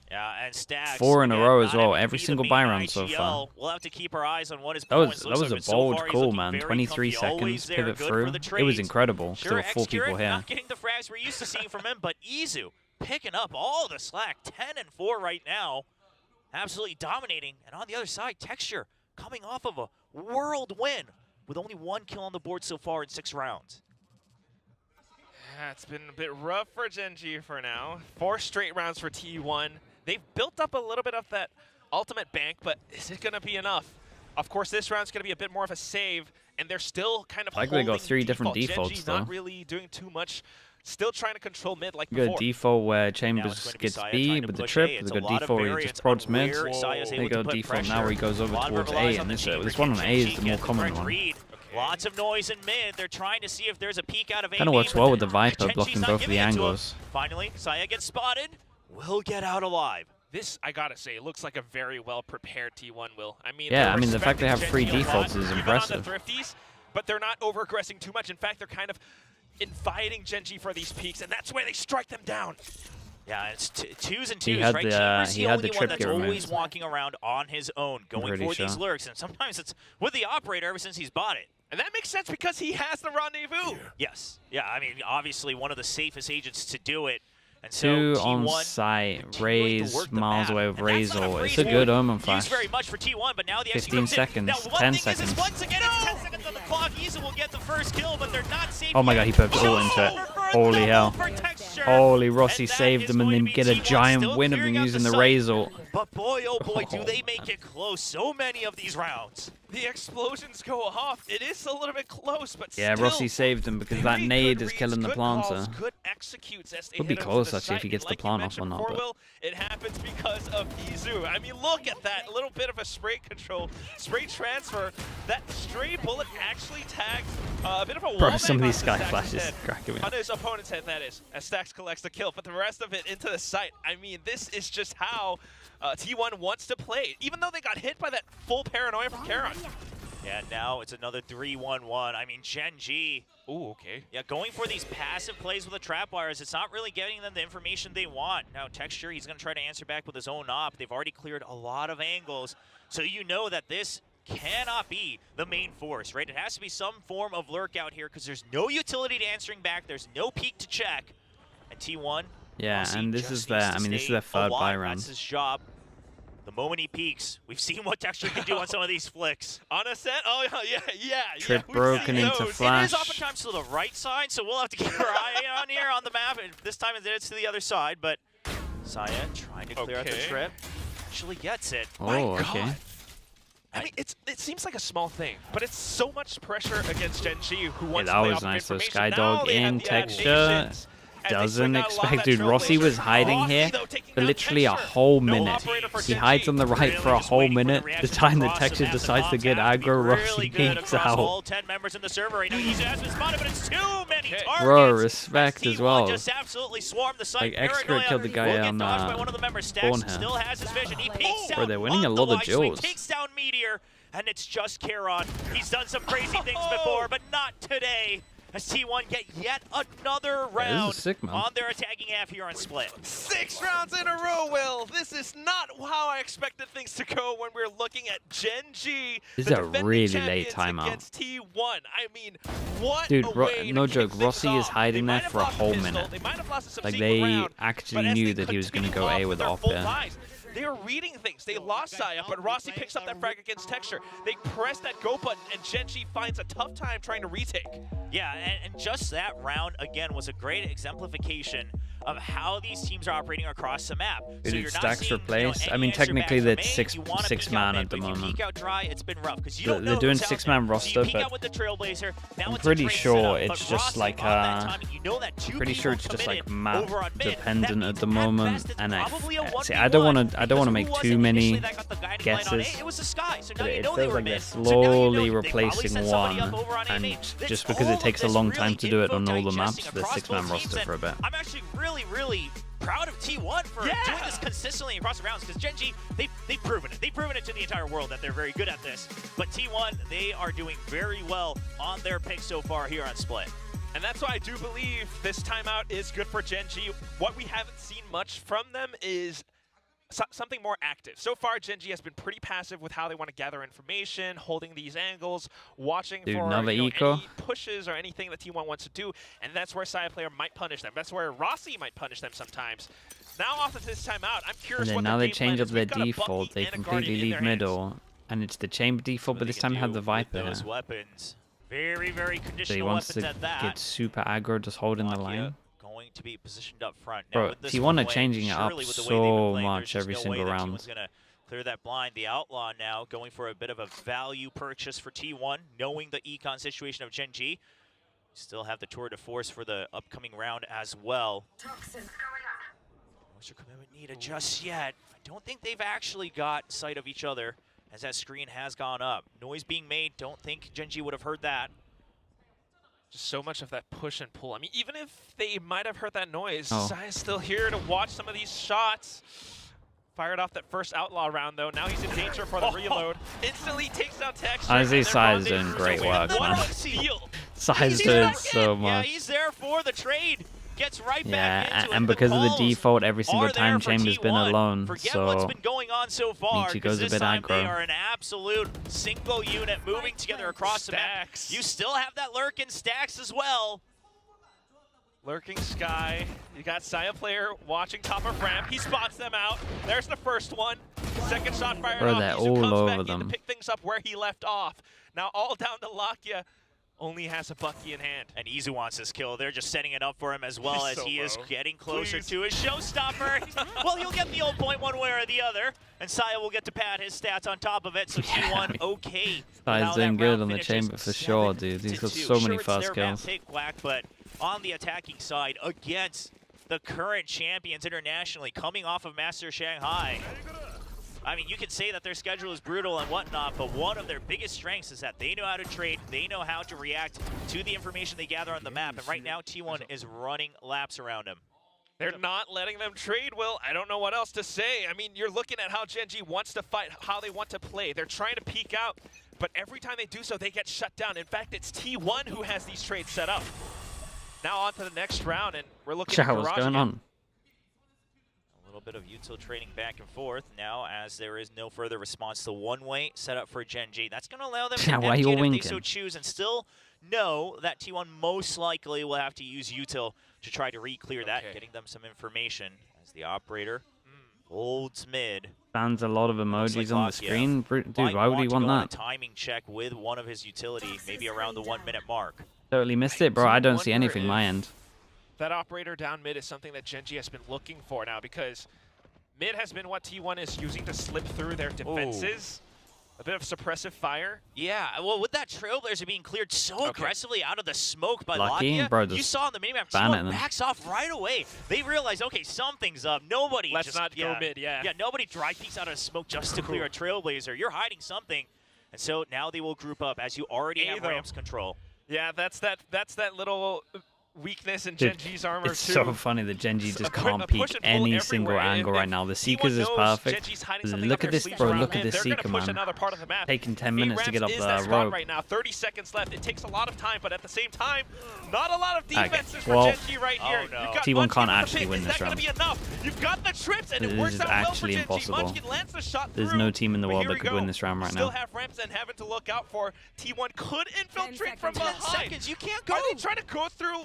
Yeah, and Stacks
4 in a row as well. Every single buy round so far.
We'll have to keep our eyes on what his
that was a bold call, man. 23 seconds, pivot through. It was incredible. Still 4 people here.
Not getting the frags we're used to seeing from him, but Izu picking up all the slack. 10 and 4 right now. Absolutely dominating. And on the other side, Texture coming off of a world win with only 1 kill on the board so far in 6 rounds.
Yeah, it's been a bit rough for GenG for now. 4 straight rounds for T1. They've built up a little bit of that ultimate bank, but is it going to be enough? Of course, this round's going to be a bit more of a save, and they're still kind of
holding they got 3 different defaults,
GenG's
though.
Not really doing too much. Still trying to control mid like
before. Good default where Chambers gets B with the trip. There's a good default where he just prods mid. They go default now where he goes over towards A, and this one on A is the more common one.
Lots of noise in mid. They're trying to see if there's a peek out of A.
Kind of works well with the Viper blocking both of the angles.
Finally, Saya gets spotted. Will get out alive.
This, I gotta say, looks like a very well prepared T1 will. I mean,
yeah, I mean the fact they have 3 defaults is impressive.
The thrifties, but they're not over aggressing too much. In fact, they're kind of inviting GenG for these peaks, and that's where they strike them down.
Yeah, it's 2s and 2s, right? Chamber's the only one that's always walking around on his own, going for these lurks, and sometimes it's with the operator ever since he's bought it.
And that makes sense because he has the rendezvous.
Yes. Yeah, I mean, obviously one of the safest agents to do it. And
so 2
T1
on site, Raze miles away with Razor. It's a good Omen flash.
Very much for T1, but now the
15 seconds, 10 seconds.
Once again, it's 10 seconds on the clock. Izu will get the first kill, but they're not safe.
Oh my god, he put all into it. Holy hell. Holy, Rossi saved them and then get a giant win of them using the Razor.
But boy, oh boy, do they make it close. So many of these rounds.
the explosions go off. It is a little bit close, but
Yeah,
still,
Rossi saved him because
they
that
made
nade
good
is
reads,
killing the
good
planter.
calls, good executes as they
Would be
hit him to
close,
the
actually, if he
site.
gets
And
the
like you
plant off or
mentioned
not,
before,
but-
Will, it happens because of Izu. I mean, look at that little bit of a spray control, spray transfer. That stray bullet actually tags a bit of a wall
Bro, some of
bang
these
onto
sky
Stax'
flashes
head.
cracking me
On
up.
his opponent's head, that is, as Stax collects the kill, but the rest of it into the site. I mean, this is just how T1 wants to play, even though they got hit by that full paranoia from Karon.
Yeah, now it's another 3-1-1. I mean, GenG.
Ooh, okay.
Yeah, going for these passive plays with the trap wires, it's not really getting them the information they want. Now, Texture, he's going to try to answer back with his own op. They've already cleared a lot of angles, so you know that this cannot be the main force, right? It has to be some form of lurk out here because there's no utility to answering back. There's no peek to check. And T1,
Yeah,
Rossi
and this
just
is
needs
their,
to
I mean, this is
stay
their third buy
alive.
round.
That's his job. The moment he peeks, we've seen what Texture can do on some of these flicks.
On a set? Oh, yeah.
Trip
we've
broken
seen
into
those.
flash.
It is oftentimes to the right side, so we'll have to keep our eye on here on the map. And this time it's to the other side, but Saya trying to clear out the
Okay.
trip. Actually gets it.
Oh, okay.
God. I mean, it seems like a small thing, but it's so much pressure against GenG, who wants
that
to play
was
off of
nice, though.
information.
Skydog
Now they have
in
the
Texture.
animations, and they
Doesn't
swing out a lot of
expect,
that
dude. Rossi was
trailblazer.
hiding
Rossi,
here
though, taking
for
down
literally a
Texture.
whole
No
minute.
operator for
He
GenG.
hides on the right
Really
for a
just
whole
waiting for the
minute. The
reaction
time the
across
Texture
map. The
decides to
bombs
get
have to be
aggro,
really
Rossi
good
peeks
across
out.
all 10 members in the server right now. Easy has been spotted, but it's too many targets.
Bro, respect
As
as
T1
well.
just absolutely swarmed the site.
Like, Expert
Paranoia
killed the guy
will get
on,
dodged by one of the members. Stax
Born here.
still has his vision. He peeks
Bro,
down
they're winning
on
a
the
lot of
wide swing,
duels.
takes down Meteor, and it's just Karon. He's done some crazy things before, but not today. As T1 get yet another round
sick, man.
on their attacking half here on Split.
6 rounds in a row, Will. This is not how I expected things to go when we're looking at GenG.
This
the
is a
defending
really late
champions
timeout.
against T1. I mean, what
Dude,
a way
no
to
joke,
kick
Rossi
things
is
off.
hiding
They
there
might have
for a
lost
whole
pistol,
minute.
They might have lost a
Like,
subsequent
they
round,
actually
but as
knew
they
that he was gonna
continue
go A
off
with
their
op
full
here.
buys, they are reading things. They lost Saya, but Rossi picks up that frag against Texture. They press that go button, and GenG finds a tough time trying to retake.
Yeah, and just that round, again, was a great exemplification of how these teams are operating across the map.
Did
so
it
you're not
Stax
seeing,
replace?
any
I mean,
answer back
technically
from
that's
A.
six
You wanna
man
pick out
at
mid,
the
but if you
moment.
peek out dry, it's been rough because you
They're
don't know
doing
who's out
6-man
there.
roster,
so you peek
but
out with the Trailblazer. Now
I'm
it's a
pretty
trade
sure
setup,
it's
but
just
Rossi
like,
on that timing, you know that two
pretty sure it's
people
just like
committed
map
over on mid.
dependent
That
at the
means at
moment,
best it's
and
probably a
see,
1v1,
I don't want to
because
make
who was
too
it
many
initially that got the guiding light on A?
guesses.
It was the Sky, so now
But
you
it
know they
feels
were
like they're
mid. So now you know
slowly
they probably
replacing
sent somebody
one,
up over on A
and
main. That's
just because it
all
takes a
of
long
this
time to do it on all the
info
maps,
digesting
the
across
6-man
both
roster
teams,
for a bit.
I'm actually really proud of T1 for doing this consistently across the rounds because GenG, they've proven it. They've proven it to the entire world that they're very good at this. But T1, they are doing very well on their pick so far here on Split.
And that's why I do believe this timeout is good for GenG. What we haven't seen much from them is something more active. So far, GenG has been pretty passive with how they want to gather information, holding these angles, watching
Dude,
for
another eco.
any pushes or anything that T1 wants to do, and that's where Saya player might punish them. That's where Rossi might punish them sometimes. Now off of this timeout, I'm curious
And then
what
now
their
they
game plan
change up
is.
their
We've got a
default.
Bucky
They
and a Guardian
completely
in
leave
their hands.
middle, and it's the chamber default, but this time have the Viper
Those
here.
weapons. Very
So he
conditional
wants
weapons
to
at that.
get super aggro, just holding the
Lakia
line.
going to be positioned up front. Now,
Bro,
with this
T1
one
are
away,
changing it up
surely with the way they've been
so
playing,
much
there's
every
just
single
no way that
round.
T1's gonna clear that blind. The Outlaw now going for a bit of a value purchase for T1, knowing the econ situation of GenG. Still have the tour de force for the upcoming round as well. Moisture commitment needed just yet. I don't think they've actually got sight of each other as that screen has gone up. Noise being made. Don't think GenG would have heard that.
Just so much of that push and pull. I mean, even if they might have heard that noise,
Oh.
Saya's still here to watch some of these shots. Fired off that first Outlaw round, though. Now he's in danger for the reload. Instantly takes down Texture.
Honestly,
and then
Saya's
Rendezvous
doing great
away.
work,
What
man.
a steal.
Size
He's
doing
back
so
in. Yeah,
much.
he's there for the trade. Gets right back
Yeah,
into it.
and because of the
calls
default, every single
are there
time
for
Chamber's been
T1.
alone,
Forget what's
so
been going on so far,
means he
because
goes a
this
bit
time they
aggro.
are an absolute single unit moving together across the map.
Stacks.
You still have that lurk in Stacks as well.
Lurking Sky. You got Saya player watching top of ramp. He spots them out. There's the first one. Second shot fired
Bro,
off.
they're
Izu
all
comes
over
back in
them.
to pick things up where he left off. Now all down to Lakia. only has a Bucky in hand.
And Izu wants this kill. They're just setting it up for him as well as
so
he is
low.
getting closer
Please.
to his showstopper. Well, he'll get the old point one way or the other. And Saya will get to pad his stats on top of it. So T1 okay.
He's doing good on the chamber for sure, dude. He's got so many fast kills.
Pick, Quack, but on the attacking side against the current champions internationally coming off of Master Shanghai. I mean, you can say that their schedule is brutal and whatnot, but one of their biggest strengths is that they know how to trade, they know how to react to the information they gather on the map, and right now T1 is running laps around him.
They're not letting them trade, Will. I don't know what else to say. I mean, you're looking at how GenG wants to fight, how they want to play. They're trying to peek out, but every time they do so, they get shut down. In fact, it's T1 who has these trades set up. Now on to the next round, and we're looking at
What's going on?
A little bit of util trading back and forth now as there is no further response to one-way set up for GenG. That's going to allow them to navigate if they so choose and still know that T1 most likely will have to use util to try to re-clear that, getting them some information as the operator holds mid.
Bans a lot of emojis on the screen. Dude, why would he want that?
Timing check with one of his utility, maybe around the 1 minute mark.
Totally missed it, bro. I don't see anything my end.
That operator down mid is something that GenG has been looking for now, because mid has been what T1 is using to slip through their defenses. A bit of suppressive fire.
Yeah, well, with that Trailblazer being cleared so aggressively out of the smoke by
Lucky,
Lakia,
bro,
you saw on the minimap, T1 backs off right away. They realize, okay, something's up. Nobody
Let's not go mid,
Yeah, nobody dry peeks out of the smoke just to clear a Trailblazer. You're hiding something. And so now they will group up as you already have ramps control.
Yeah, that's that little weakness in GenG's armor
it's
too.
So funny that GenG just can't peek any single angle right now. The Seekers is perfect. Look at this, bro. Look at this Seeker, man. Taking 10 minutes to get up the rope.
Right now, 30 seconds left. It takes a lot of time, but at the same time, not a lot of defenses for
well,
GenG right here.
T1 can't actually win this round.
You've got the trips, and it
This
works
is
out well for
actually
GenG.
impossible.
Munchkin lands the shot
There's
through,
no team in the
but
world
here
that
we
could win this round right
Still
now.
have ramps and having to look out for. T1 could infiltrate from
10
behind.
seconds, you can't go.
Are they trying to go through?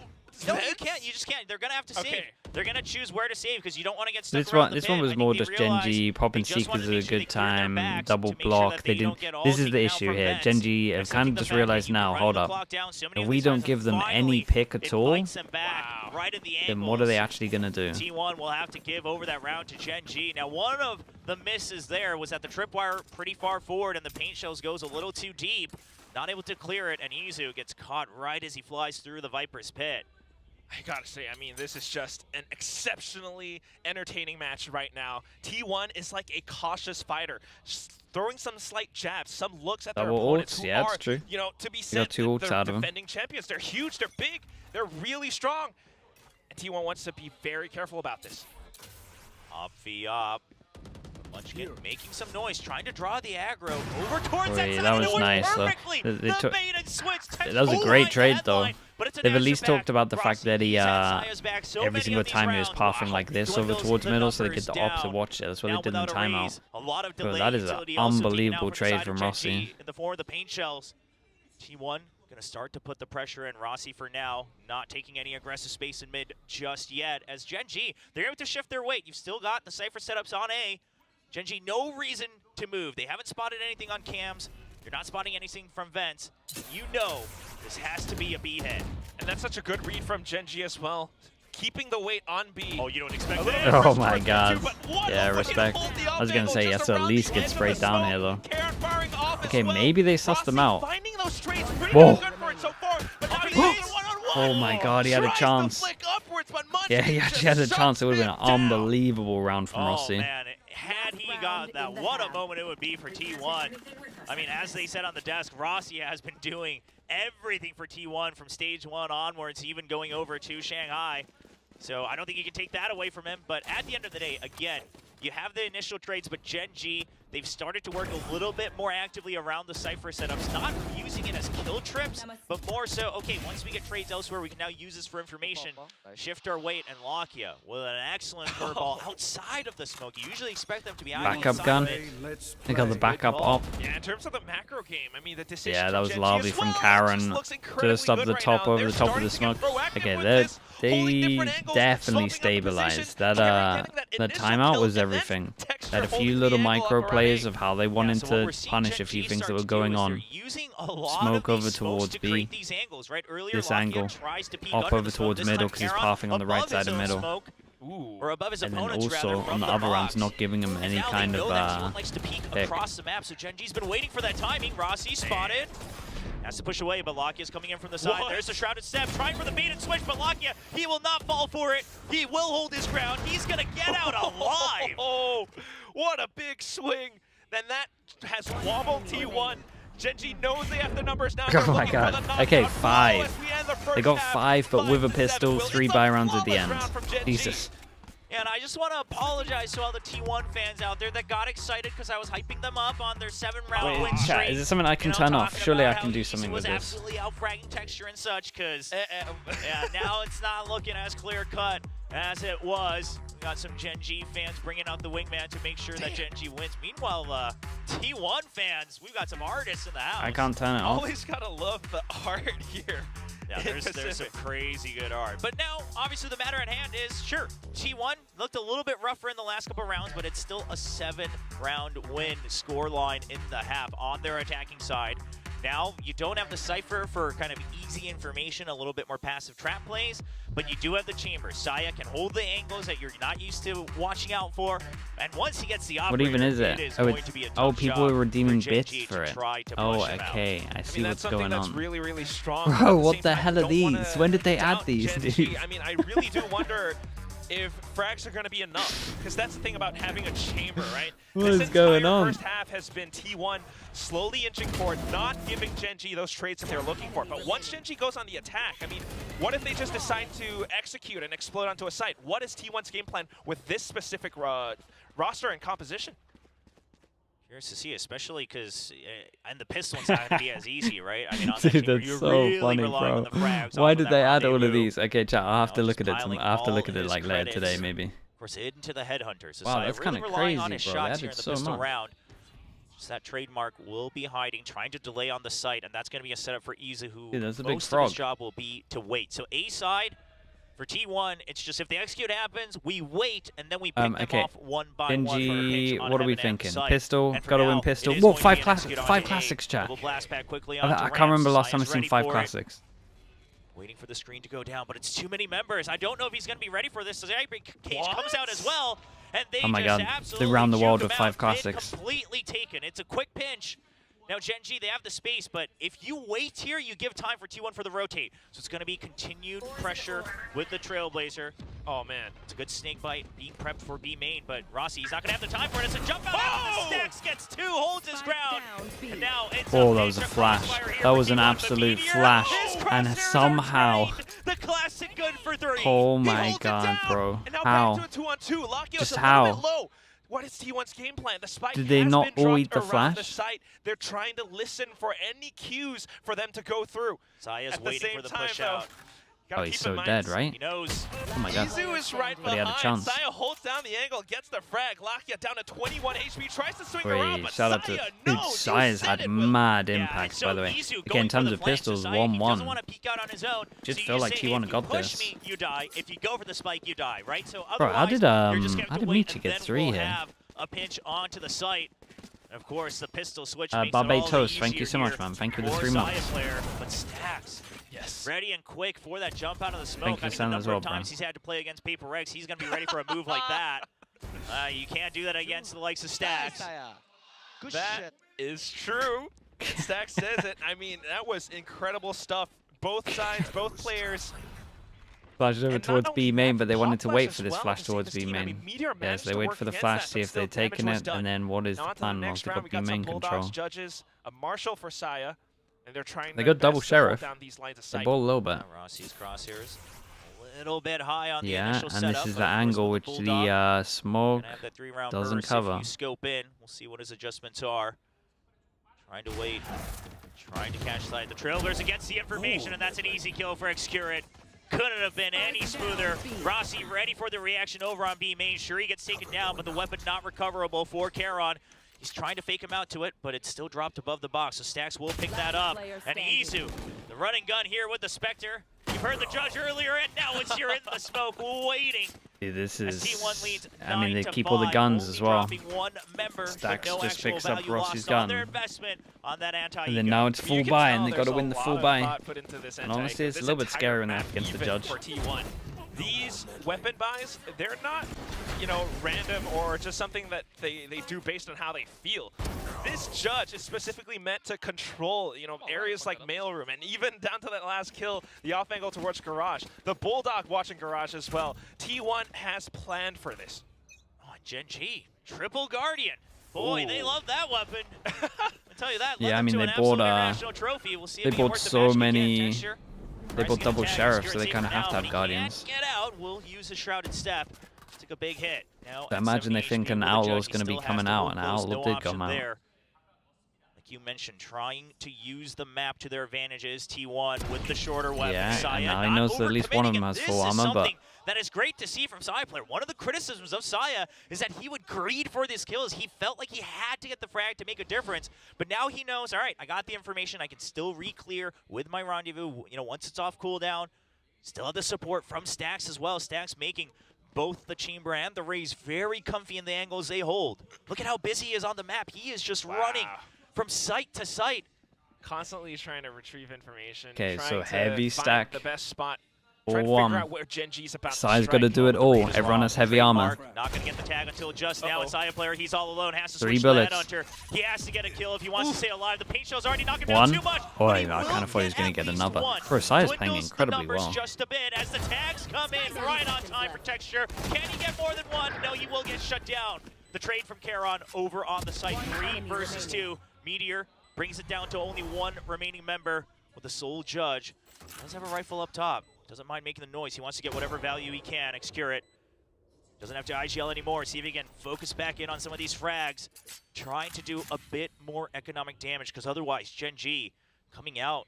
No, you can't. You just can't. They're gonna have to save. They're gonna choose where to save because you don't want to get stuck
This
around
one,
the
this
pit.
one was
I
more
think
just
they realized
GenG popping
they just
Seekers
wanted
at
to
a good
make sure they cleared their
time,
backs
double
to make sure
block.
that
They
they
didn't.
don't get all
This is the
taken out
issue
from
here.
vents.
GenG
They're
have
setting
kind of
the
just
back,
realized
you can
now.
run
Hold
the
up.
clock down. So many
If
of
we
these
don't
guys
give them
finally,
any pick
it
at all,
bites them back right in the
then what are they actually gonna do?
T1 will have to give over that round to GenG. Now, one of the misses there was that the tripwire pretty far forward and the paint shells goes a little too deep. Not able to clear it, and Izu gets caught right as he flies through the Viper's pit.
I gotta say, I mean, this is just an exceptionally entertaining match right now. T1 is like a cautious fighter, just throwing some slight jabs, some looks at their
Double
opponents
ults,
who
yeah,
are,
it's true.
you know, to be
They
said,
got 2 ults
they're
out of 'em.
defending champions. They're huge, they're big, they're really strong. And T1 wants to be very careful about this.
Up v up. Munchkin making some noise, trying to draw the aggro over towards that side.
That was nice, though. That was a great trade, though. They've at least talked about the fact that he, every single time he was pathing like this over towards middle, so they get the op to watch it. That's what they did in the timeout. Bro, that is an unbelievable trade from Rossi.
In the form of the paint shells, T1 going to start to put the pressure in. Rossi for now, not taking any aggressive space in mid just yet. As GenG, they're able to shift their weight. You've still got the Cypher setups on A. GenG, no reason to move. They haven't spotted anything on cams. You're not spotting anything from vents. You know this has to be a B head.
And that's such a good read from GenG as well. Keeping the weight on B.
Oh, you don't expect it?
Oh my god. Yeah, respect. I was gonna say, he has to at least get sprayed down here, though. Okay, maybe they sussed them out. Whoa. Oh my god, he had a chance. Yeah, he actually had a chance. It would have been an unbelievable round from Rossi.
Oh man, had he got that, what a moment it would be for T1. I mean, as they said on the desk, Rossi has been doing everything for T1 from stage 1 onwards, even going over to Shanghai. So I don't think you can take that away from him. But at the end of the day, again, you have the initial trades, but GenG, they've started to work a little bit more actively around the Cypher setups, not using it as kill trips, but more so, okay, once we get trades elsewhere, we can now use this for information, shift our weight, and Lakia with an excellent curveball outside of the smoke. You usually expect them to be out
Backup gun. They got the backup op.
Yeah, in terms of the macro game, I mean, the decision
Yeah, that was
GenG
lovely
as
from
well,
Karen
just looks
to
incredibly
stop
good
the
right
top
now.
over
They're
the top of the
starting to
smoke.
get proactive
Okay,
with
they
this, holding different angles,
definitely
swapping up the
stabilized.
position,
That
getting that
the
initial
timeout
kill,
was
and then
everything.
texture
They had a few little micro plays of how they wanted to punish a few things that were going on. Smoke over towards B. This angle. Up over towards middle because he's pathing on the right side of middle.
Or above his
And then
opponents,
also
rather, from
on the
the
other rounds,
box.
not giving him any
Now
kind
they know
of
that T1 likes to peek
pick.
across the map, so GenG's been waiting for that timing. Rossi spotted. Has to push away, but Lakia's coming in from the side. There's a shrouded step, trying for the bait and switch, but Lakia, he will not fall for it. He will hold his ground. He's gonna get out alive.
Oh, what a big swing. Then that has wobbled T1. GenG knows they have the numbers now.
Oh my god. Okay, 5. They got 5, but with a pistol, 3 buy rounds at the end. Jesus.
And I just want to apologize to all the T1 fans out there that got excited because I was hyping them up on their 7-round win streak.
Chat, is it something I can turn off? Surely I can do something with this.
Absolutely out-fragging texture and such, because yeah, now it's not looking as clear-cut as it was. We got some GenG fans bringing out the wingman to make sure that GenG wins. Meanwhile, T1 fans, we've got some artists in the house.
I can't turn it off.
Always gotta love the art here.
Yeah, there's some crazy good art. But now, obviously, the matter at hand is, sure, T1 looked a little bit rougher in the last couple rounds, but it's still a 7-round win score line in the half on their attacking side. Now, you don't have the Cypher for kind of easy information, a little bit more passive trap plays, but you do have the Chamber. Saya can hold the angles that you're not used to watching out for, and once he gets the operator,
What even is it? People are redeeming bits for it. Oh, okay. I see what's going
That's
on.
really, really strong.
Bro, what the hell are these? When did they add these, dude?
I mean, I really do wonder if frags are going to be enough, because that's the thing about having a chamber, right?
What is going on?
This entire first half has been T1 slowly inching forward, not giving GenG those traits that they're looking for. But once GenG goes on the attack, I mean, what if they just decide to execute and explode onto a site? What is T1's game plan with this specific roster and composition?
Curious to see, especially because and the pistol's not going to be as easy, right? I mean, on
Dude,
that chamber,
that's
you're
so
really
funny,
relying on
bro.
the frags
Why
off
did
of
they
that
add all of
rendezvous.
these? Okay, chat, I'll have to look at it.
Piling
I'll have to
all
look at it
his
like later
credits.
today, maybe.
Of course, into the headhunters. So
Wow,
Saya
that's
really
kinda
relying on
crazy,
his
bro. They
shots here in
added
the
so
pistol
much.
round. Just that trademark will be hiding, trying to delay on the site, and that's going to be a setup for Izu, who
Dude, that's a big
most of
frog.
his job will be to wait. So A side, for T1, it's just if the execute happens, we wait, and then we pick them
Okay.
off one by one for a
GenG,
pinch on
what are we
Heaven M
thinking?
site.
Pistol,
And for
gotta
now,
win
it
pistol.
is
Whoa,
going to
5
be an
classics,
execute
5
on A.
classics, chat.
Double blast back quickly
I
onto
can't
Rams.
remember last time I've
Saya's
seen
ready
5
for it.
classics.
Waiting for the screen to go down, but it's too many members. I don't know if he's going to be ready for this. The Cage comes out as well, and they
Oh my
just
god,
absolutely
they round the
juke
world
him
with
out.
5
Mid
classics.
completely taken. It's a quick pinch. Now, GenG, they have the space, but if you wait here, you give time for T1 for the rotate. So it's going to be continued pressure with the Trailblazer.
Oh, man.
It's a good snake bite, being prepped for B main, but Rossi, he's not going to have the time for it. It's a jump out after the stacks, gets 2, holds his ground. And now it's
Oh, that was a flash. That was an absolute flash. And somehow...
the classic gun for 3.
Oh
He
my
holds it
god,
down.
bro.
And now
How?
back to a 2-on-2. Lakia's
Just
a
how?
little bit low. What is T1's game plan? The spike
Did they
has
not
been
all
dropped
eat the
around the
flash?
site. They're trying to listen for any cues for them to go through.
Saya's
At the
waiting
same
for the
time,
push
though,
out.
gotta
Oh, he's
keep
so
in mind,
dead, right?
He knows.
Oh my god.
Izu is right
But he had a
behind.
chance.
Saya holds down the angle, gets the frag. Lakia down to 21 HP, tries to swing
Wait,
around, but
shout out to...
Saya
Dude,
knows.
Saya's
You said
had
it, Will.
mad
Yeah,
impact,
so
by the way.
Izu
Okay,
going
in
for
terms
the
of
flank,
pistols,
so Saya, he doesn't
1-1.
want to peek out on his own.
Just
so
feel
you
like
say,
T1
if
got
you push
this.
me, you die. If you go for the spike, you die, right? So
Bro, how
otherwise,
did,
you're just gonna
how
have to
did
wait,
Michi
and
get
then
3
we'll
here?
have a pinch onto the site. And of course, the pistol switch makes it
Barbe
all
Toast,
the
thank you
easier
so much,
here
man. Thank you for the
for
3
Saya
months.
player, but Stacks.
Yes.
Ready and quick for that jump out of the smoke.
Thank you,
I mean,
Sam,
the
as
number
well,
of
bro.
times he's had to play against Paper X, he's going to be ready for a move like that. You can't do that against the likes of Stacks.
That is true. Stack says it. I mean, that was incredible stuff. Both sides, both players.
Flash over
And not
towards
only
B main,
that,
but they
top
wanted to
flash
wait
as
for this
well
flash
to save
towards
this
B
team. I
main.
mean, Meteor
Yes,
managed
they
to
wait
work
for the
against
flash,
that,
see
but
if
still
they've
damage
taken
was
it,
done.
and then what is
Now
the
on to
plan
the
once
next
they
round,
got
we
B
got some
main
Bulldogs
control.
judges, a Marshall for Saya, and they're trying
They
their
got double
best to hold
sheriff.
down these lines of
They
sight.
ball a little bit.
Rossi's crosshairs a little bit high on the
Yeah,
initial
and
setup.
this is
but
the
of course
angle
with
which
Bulldog,
the smoke
gonna have that 3-round
doesn't
burst
cover.
If you scope in, we'll see what his adjustments are. Trying to wait, trying to catch sight. The Trailblazers gets the information, and that's an easy kill for Excurate. Couldn't have been any smoother. Rossi ready for the reaction over on B main. Sure, he gets taken down, but the weapon not recoverable for Charon. He's trying to fake him out to it, but it's still dropped above the box, so Stax will pick that up. And Izu, the running gun here with the Spectre. You heard the judge earlier, and now it's here in the smoke, waiting.
This is,
T1 leads
I mean, they
9-5,
keep all the guns
only
as well.
dropping one member,
Stax
no
just
actual
picks up
value
Ross's
lost on
gun.
their investment on that
And then now it's full
You can
buy,
tell
and they got to
there's
win the
a
full
lot of
buy.
thought put into this
And
anti,
honestly, it's a
this
little bit
entire
scary when they
map,
have against the
even
judge.
For T1. These weapon buys, they're not, you know, random or just something that they do based on how they feel. This judge is specifically meant to control, you know, areas like mailroom, and even down to that last kill, the off angle towards Garage. The Bulldog watching Garage as well. T1 has planned for this.
Oh, GenG, triple Guardian. Boy, they love that weapon. I'll tell you that.
Yeah,
led
I mean,
them to
they
an
bought,
absolute international trophy. We'll see if
they
he can
bought
work the
so
magic
many-
again. Texture,
They bought
pricing
double
attack,
sheriff, so
secure
they
safe
kind of
for
have to
now,
have
but he
guardians.
can't get out. We'll use a shrouded step. Took a big hit. Now
I
at
imagine they
70
think
HP
an
with the
Outlaw's
judge, he
gonna be
still has
coming
to
out,
work
and
close,
Outlaw
no
did
option
come out.
there. Like you mentioned, trying to use the map to their advantages. T1 with the shorter weapon.
Yeah, and
Saya
now he
not
knows that at least one of them
overcommitting,
has
and
full
this is
armor, but-
something that is great to see from Saya player. One of the criticisms of Saya is that he would greed for these kills. He felt like he had to get the frag to make a difference, but now he knows, all right, I got the information. I can still re-clear with my rendezvous, you know, once it's off cooldown. Still have the support from Stax as well. Stax making both the Chamber and the Raze very comfy in the angles they hold. Look at how busy he is on the map. He is just running from site to site.
Constantly trying to retrieve information.
Okay,
trying
so
to
heavy
find
stack.
the best spot.
All
Trying to figure
one.
out where GenG's about
Sai's
to
got to
strike.
do it all.
Raze
Everyone
raw.
has heavy armor.
Trademark, not going to get the tag until just now. And Saya player, he's all alone. Has to
3
switch to the
bullets.
Headhunter. He has to get a kill if he wants to stay alive. The paint shell's already knocking him
One.
down too much.
Boy,
but he
I
will
kinda thought he was gonna
at
get
least
another.
one.
Bro, Saya's playing
Dwindles the
incredibly
numbers
well.
just a bit as the tags come in right on time for Texture. Can he get more than one? No, he will get shut down. The trade from Charon over on the site. 3 versus 2. Meteor brings it down to only 1 remaining member with the sole judge. Does have a rifle up top. Doesn't mind making the noise. He wants to get whatever value he can. Excure it. Doesn't have to IGL anymore. See if he can focus back in on some of these frags. Trying to do a bit more economic damage, because otherwise GenG coming out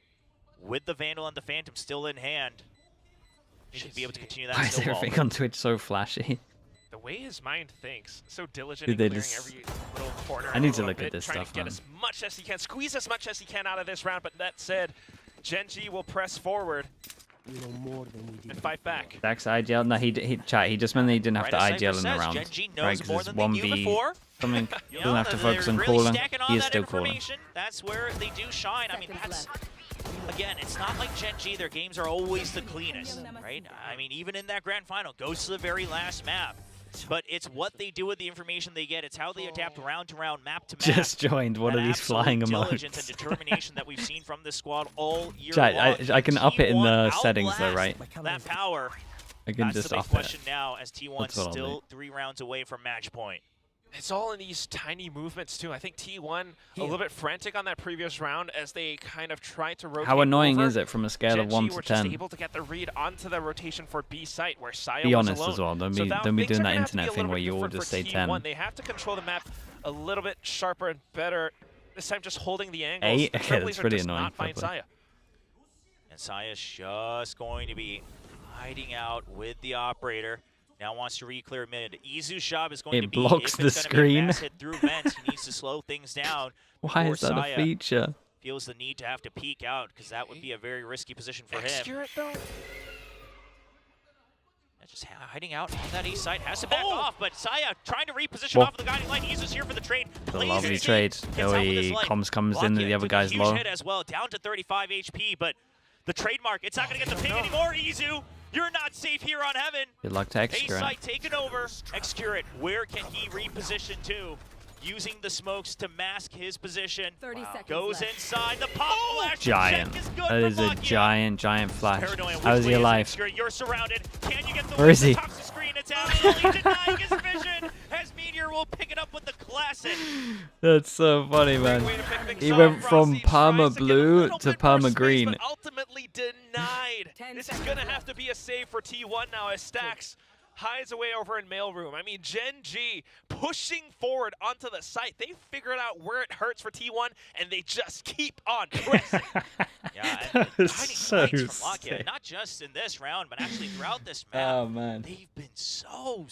with the Vandal and the Phantom still in hand. He should be able to continue that
Why is
snowball.
everything on Twitch so flashy?
The way his mind thinks, so diligent
Dude,
in
they
clearing
just-
every little corner.
I need
a
to
little
look at
bit,
this
trying
stuff,
to get
man.
as much as he can, squeeze as much as he can out of this round. But that said, GenG will press forward and fight back.
Dax IGL? No, he just meant that he didn't have to
Right as
IGL
Cypher
in the
says,
round.
GenG knows
Right,
more
because it's
than they knew
1v
before.
something. He
You
doesn't
know,
have to focus
they're
on
really
calling.
stacking on
He is
that
still calling.
information. That's where they do shine. I mean, that's again, it's not like GenG. Their games are always the cleanest, right? I mean, even in that grand final, goes to the very last map. But it's what they do with the information they get. It's how they adapt round to round, map to map.
Just joined one
That
of these
absolute
flying
diligence
emotes.
and determination that we've seen from this squad all year
Chat,
long.
I can up it in the
T1
settings though,
outlast
right?
That power.
I can
That's
just
the big
up
question
it.
now, as T1
That's what I'll
still
do.
3 rounds away from match point.
It's all in these tiny movements too. I think T1 a little bit frantic on that previous round as they kind of tried to rotate.
How annoying
over.
is it from a scale of
GenG
1 to
were just
10?
able to get the read onto the rotation for B site where Saya
Be
was
honest
alone.
as well. Don't
So
be
now
doing
things are
that
gonna have to be
internet
a
thing
little
where
bit
you all
different
just
for
say
T1.
10.
They have to control the map a little bit sharper and better. This time just holding the angles.
8?
The
Okay,
Triples
that's
are
pretty
just
annoying,
not find
probably.
Saya.
And Saya's just going to be hiding out with the operator. Now wants to re-clear mid. Izu's job is going
It
to be,
blocks
if
the
it's gonna be a
screen.
mass hit through vents, he needs to slow things down.
Why
before
is that
Saya
a feature?
feels the need to have to peek out, because that would be a very risky position for him.
Excure it though.
Just hiding out on that east side. Has to back off, but Saya trying to reposition
Whoa.
off of the guiding light. Izu's here for the trade.
It's a
Plays
lovely
it,
trade.
gets out with his life.
Comms comes
Block
in,
it,
the other
took a
guy's
huge
low.
hit as well, down to 35 HP, but the trademark, it's not going to get the ping anymore, Izu. You're not safe here on Heaven.
Good luck to
A
Excurrent.
site taken over. Excurrent, where can he reposition to? Using the smokes to mask his position.
30 seconds
Goes
left.
inside. The pop flash
Giant.
check is good
That is
for
a
Makia.
giant flash.
Paranoia,
How is
which
he
way
alive?
Excurrent? You're surrounded. Can you get the
Where is he?
top of the screen? It's absolutely denying his vision. As Meteor will pick it up with the classic.
That's so funny, man.
Way to pick things
He
off.
went from
Rossi tries
Parma
to get a
blue
little
to
bit more
Parma
space,
green.
but ultimately denied.
10
This is
seconds
going to
left.
have to be a save for T1 now as Stax hides away over in mailroom. I mean, GenG pushing forward onto the site. They figured out where it hurts for T1, and they just keep on pressing.
Yeah,
That
and
was
hiding
so
lights from Lakia,
sick.
not just in this round, but actually throughout this map.
Oh, man.
They've been so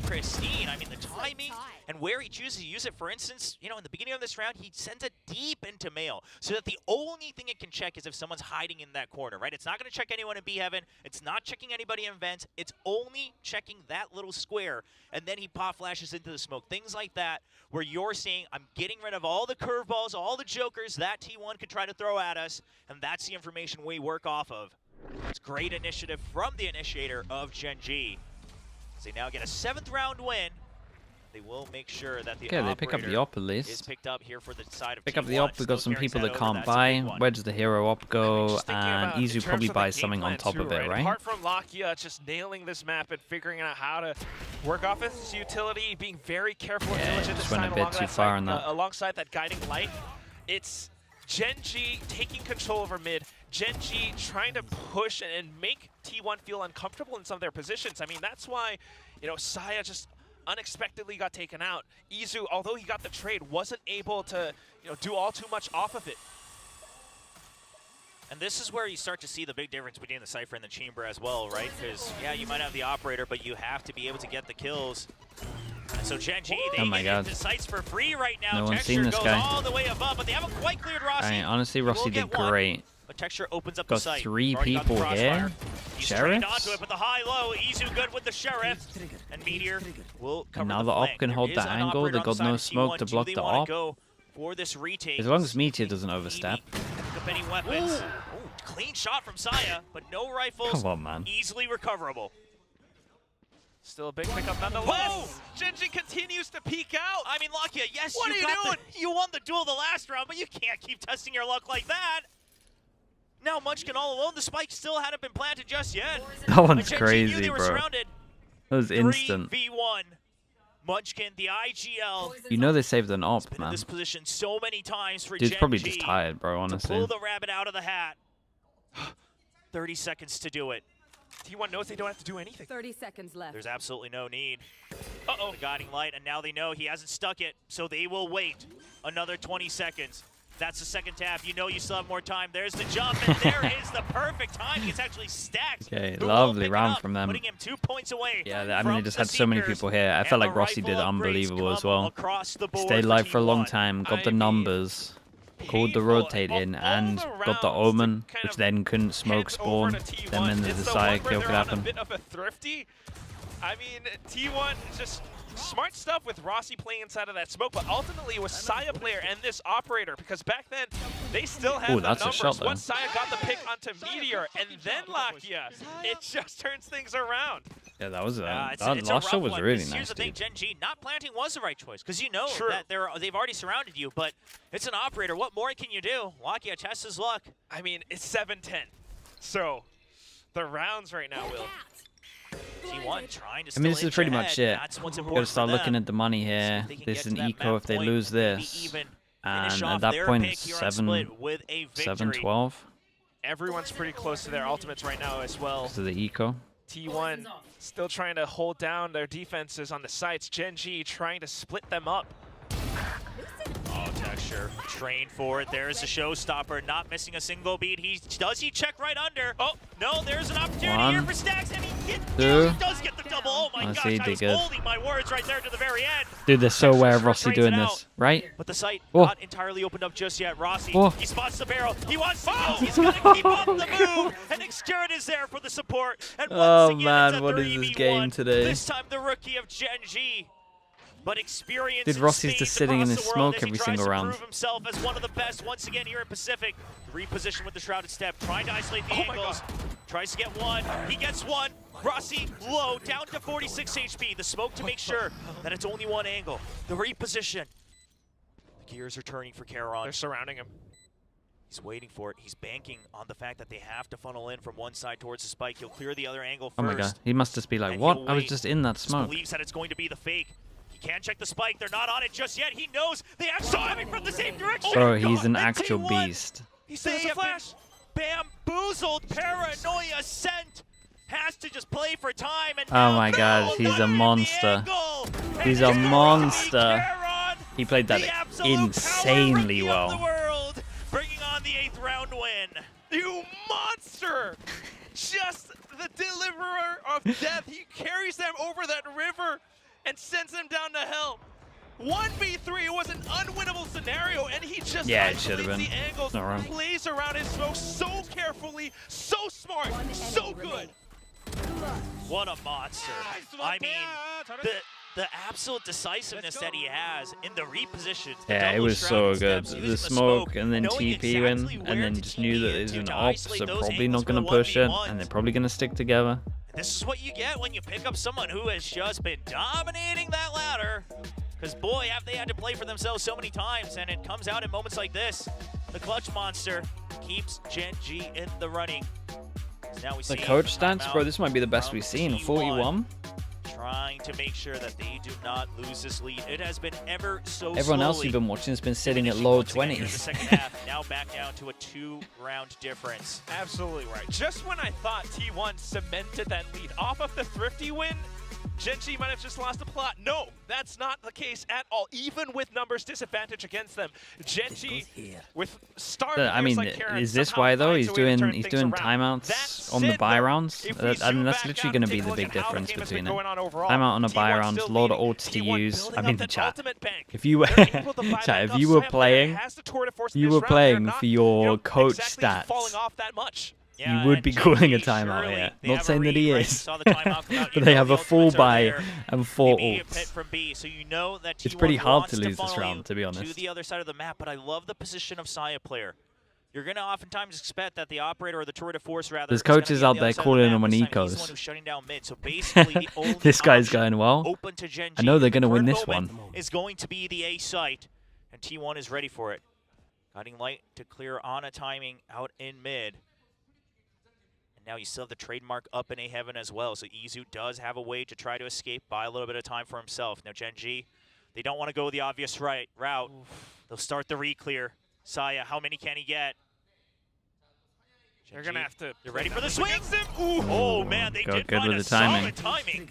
pristine. I mean, the timing and where he chooses to use it. For instance, you know, in the beginning of this round, he sends it deep into mail, so that the only thing it can check is if someone's hiding in that corner, right? It's not going to check anyone in B Heaven. It's not checking anybody in vents. It's only checking that little square, and then he pop flashes into the smoke. Things like that, where you're saying, I'm getting rid of all the curveballs, all the jokers that T1 could try to throw at us, and that's the information we work off of. It's great initiative from the initiator of GenG. As they now get a 7th round win, they will make sure that the
Okay, they pick up the op at
is
least.
picked up here for the side of
Pick
T1.
up the op. We've got
Still
some
carries
people that
over.
can't
That's a
buy.
big one.
Where does the hero op go?
Just thinking
And
about in
Izu
terms
probably
of the
buys
game
something on
plan
top
too,
of it, right?
Apart from Lakia just nailing this map and figuring out how to work off its utility, being very careful and
Yeah,
diligent
just
this
went a
time
bit
along
too
that
far
side,
on that.
alongside that guiding light. It's GenG taking control over mid, GenG trying to push and make T1 feel uncomfortable in some of their positions. I mean, that's why, you know, Saya just unexpectedly got taken out. Izu, although he got the trade, wasn't able to, you know, do all too much off of it.
And this is where you start to see the big difference between the Cypher and the Chamber as well, right? Because, yeah, you might have the operator, but you have to be able to get the kills. And so GenG, they
Oh my
get
God.
into sites for free right now.
No one's
Texture
seen this
goes
guy.
all the way above, but they haven't quite cleared Rossi.
I mean, honestly,
They will
Rossi
get
did
one,
great.
But Texture opens up
Got
the site.
3
Already got the
people
crossfire.
here.
He's trained
Sheriffs?
onto it, but the high-low. Izu good with the Sheriff. And Meteor will cover
now
the
the op
flank.
can
There
hold
is
that
an
angle.
operator
They
on
got
the
no
side of
smoke
T1.
to
Do
block
they
the
wanna
op.
go for this retake?
As long as Meteor doesn't overstep.
Pick up any weapons. Ooh, clean shot from Saya, but no rifles.
Come on, man.
Easily recoverable.
Still a big pickup nonetheless. GenG continues to peek out.
I mean, Lakia, yes,
What are you
got
doing?
you won the duel the last round, but you can't keep testing your luck like that. Now Munchkin all alone. The spike still hadn't been planted just yet.
That
But
one's
GenG knew
crazy,
they were
bro.
surrounded.
That was instant.
3v1. Munchkin, the IGL.
You know they saved an op,
Been in
man.
this position so many times for
Dude's
GenG
probably just tired, bro,
to
honestly.
pull the rabbit out of the hat. 30 seconds to do it.
T1 knows they don't have to do anything.
30 seconds left.
There's absolutely no need. Uh-oh. The guiding light, and now they know he hasn't stuck it, so they will wait another 20 seconds. That's the second tap. You know you still have more time. There's the jump, and there is the perfect time. It's actually stacked.
Okay,
Who will
lovely
pick it
round
up,
from them.
Putting him 2 points away.
Yeah, I mean,
from
they just
the
had so many
Seekers.
people here. I
And
felt
the
like Rossi did
rifle upgrades
unbelievable as
come
well.
across the board
Stayed
for
live for a long
T1.
time, got the
I mean,
numbers, called the rotate in, and got the omen, which then couldn't smoke spawn. Them in the side kill could happen.
A bit of a thrifty. I mean, T1 just smart stuff with Rossi playing inside of that smoke, but ultimately it was Saya player and this operator, because back then they still had
Ooh,
the
that's a
numbers.
shot, though.
Once Saya got the pick onto Meteor and then Lakia, it just turns things around.
Yeah, that was
It's
that
a
last shot
rough
was
one,
really
'cause Here's
nice,
the thing,
dude.
GenG, not planting was the right choice, because you know
True.
that they've already surrounded you, but it's an operator. What more can you do? Lakia tests his luck.
I mean, it's 7-10. So the rounds right now, Will.
T1 trying to
I mean, this
still
is pretty
inch
much
ahead.
it.
That's what's
Got to
important
start
for
looking
them.
at the money
See
here.
if they can
This
get
is
to
an
that
eco
map
if they
point,
lose
maybe
this.
even finish
And
off
at that
their
point,
pick
it's
here on Split with a victory.
7-12
Everyone's pretty close to their ultimates right now as well.
to the eco.
T1 still trying to hold down their defenses on the sites. GenG trying to split them up.
Oh, Texture, trained for it. There's the showstopper, not missing a single beat. Does he check right under? Oh, no, there's an opportunity here for Stacks, and he does get the double. Oh my
Honestly,
gosh, I
they
was
good.
holding my words right there to the very end.
Dude, they're so aware of
Texture
Rossi
trains
doing
it
this, right?
But the site
Oh.
not entirely opened up just yet. Rossi,
Oh.
he spots the barrel. He wants to go. He's going to keep up the move. And Xcurit is there for the support. And once
Oh,
again,
man,
it's a
what is this
3v1.
game today?
This time the rookie of GenG. But experience
Dude,
and
Rossi's
speed
just sitting in
across
his
the world
smoke
as he
every
tries
single
to
round.
prove himself as one of the best once again here at Pacific. Reposition with the Shrouded Step, trying to isolate the angles. Tries to get one. He gets one. Rossi low, down to 46 HP. The smoke to make sure that it's only one angle. The reposition. The gears are turning for Caron.
They're surrounding him.
He's waiting for it. He's banking on the fact that they have to funnel in from one side towards the spike. He'll clear the other angle first.
Oh my god, he must just be like,
And
what?
he'll
I was
wait.
just in that
Just
smoke.
believes that it's going to be the fake. He can't check the spike. They're not on it just yet. He knows they have coming from the same direction.
Bro, he's an
And
actual
T1,
beast.
He still
They
has a
have
flash.
been bamboozled. Paranoia sent. has to just play for time. And
Oh my God, he's a monster. He's a monster. He played that insanely well.
Bringing on the 8th round win. You monster! Just the deliverer of death. He carries them over that river and sends them down to hell. 1v3 was an unwinnable scenario, and he just
it should have been.
the angles,
Not wrong.
plays around his smoke so carefully, so smart, so good. What a monster. I mean, the absolute decisiveness that he has in the repositions.
Yeah, it was so good. The smoke and then TP in, and then just knew that there's an op, so probably not going to push it, and they're probably going to stick together.
This is what you get when you pick up someone who has just been dominating that ladder. Because boy, have they had to play for themselves so many times, and it comes out in moments like this. The clutch monster keeps GenG in the running. Now we
The
see
coach stats, bro, this might be the best
from
we've seen.
T1.
41.
Trying to make sure that they do not lose this lead. It has been ever so
Everyone else
slowly
you've been watching has been sitting at
finishing
low
once again here in the
20s.
second half, now back down to a 2-round difference.
Absolutely right. Just when I thought T1 cemented that lead off of the Thrifty win, GenG might have just lost the plot. No, that's not the case at all. Even with numbers disadvantage against them, GenG with star
I mean,
players like Karon
is this
somehow
why though?
finds
He's
a way to
doing
turn things
timeouts
That
on the
said,
buy
though,
rounds.
if we
I
zoom
mean, that's
back
literally
out
going to
and
be
take
the
a
big
look at how the
difference
game has
between
been
it.
going on overall,
Timeout on the buy
T1
rounds,
still
load of
leading.
ults to
T1
use.
building
I
up
mean,
that
chat.
ultimate bank.
If you were,
They're able to buy
chat,
back
if
up.
you were
Saya
playing,
has the tour de force in
you
this
were
round.
playing
They're
for
not,
your coach
exactly
stats.
falling off that much.
Yeah,
You would
and
be calling a
GenG,
timeout
surely
here.
they
Not
have a
saying that
read,
he
right?
is.
Saw the timeout come out, you
But they
know
have
the
a full
ultimates are
buy
there.
and 4
Maybe a pit
ults.
from B, so you know that
It's
T1
pretty hard
wants
to lose this
funnel
round,
you
to be honest.
to the other side of the map, but I love the position of Saya player. You're going to oftentimes expect that the operator or the tour de force rather.
There's
is gonna
coaches
be on
out
the
there
other side of
calling
the
him
map.
on
This time he's the
ecos.
one who's shutting down mid. So basically, the only
This guy's
option
going well.
open to GenG
I know they're
in the
going to win
current
this
moment
one.
is going to be the A site, and T1 is ready for it. Guiding light to clear on a timing out in mid. And now you still have the trademark up in A heaven as well. So Izu does have a way to try to escape, buy a little bit of time for himself. Now GenG, they don't want to go the obvious route. They'll start the re-clear. Saya, how many can he get?
They're gonna have to.
You're ready for the
play
swing?
against him. Ooh.
Oh man, they
Go
did
good
find
with
a
the timing.
solid timing.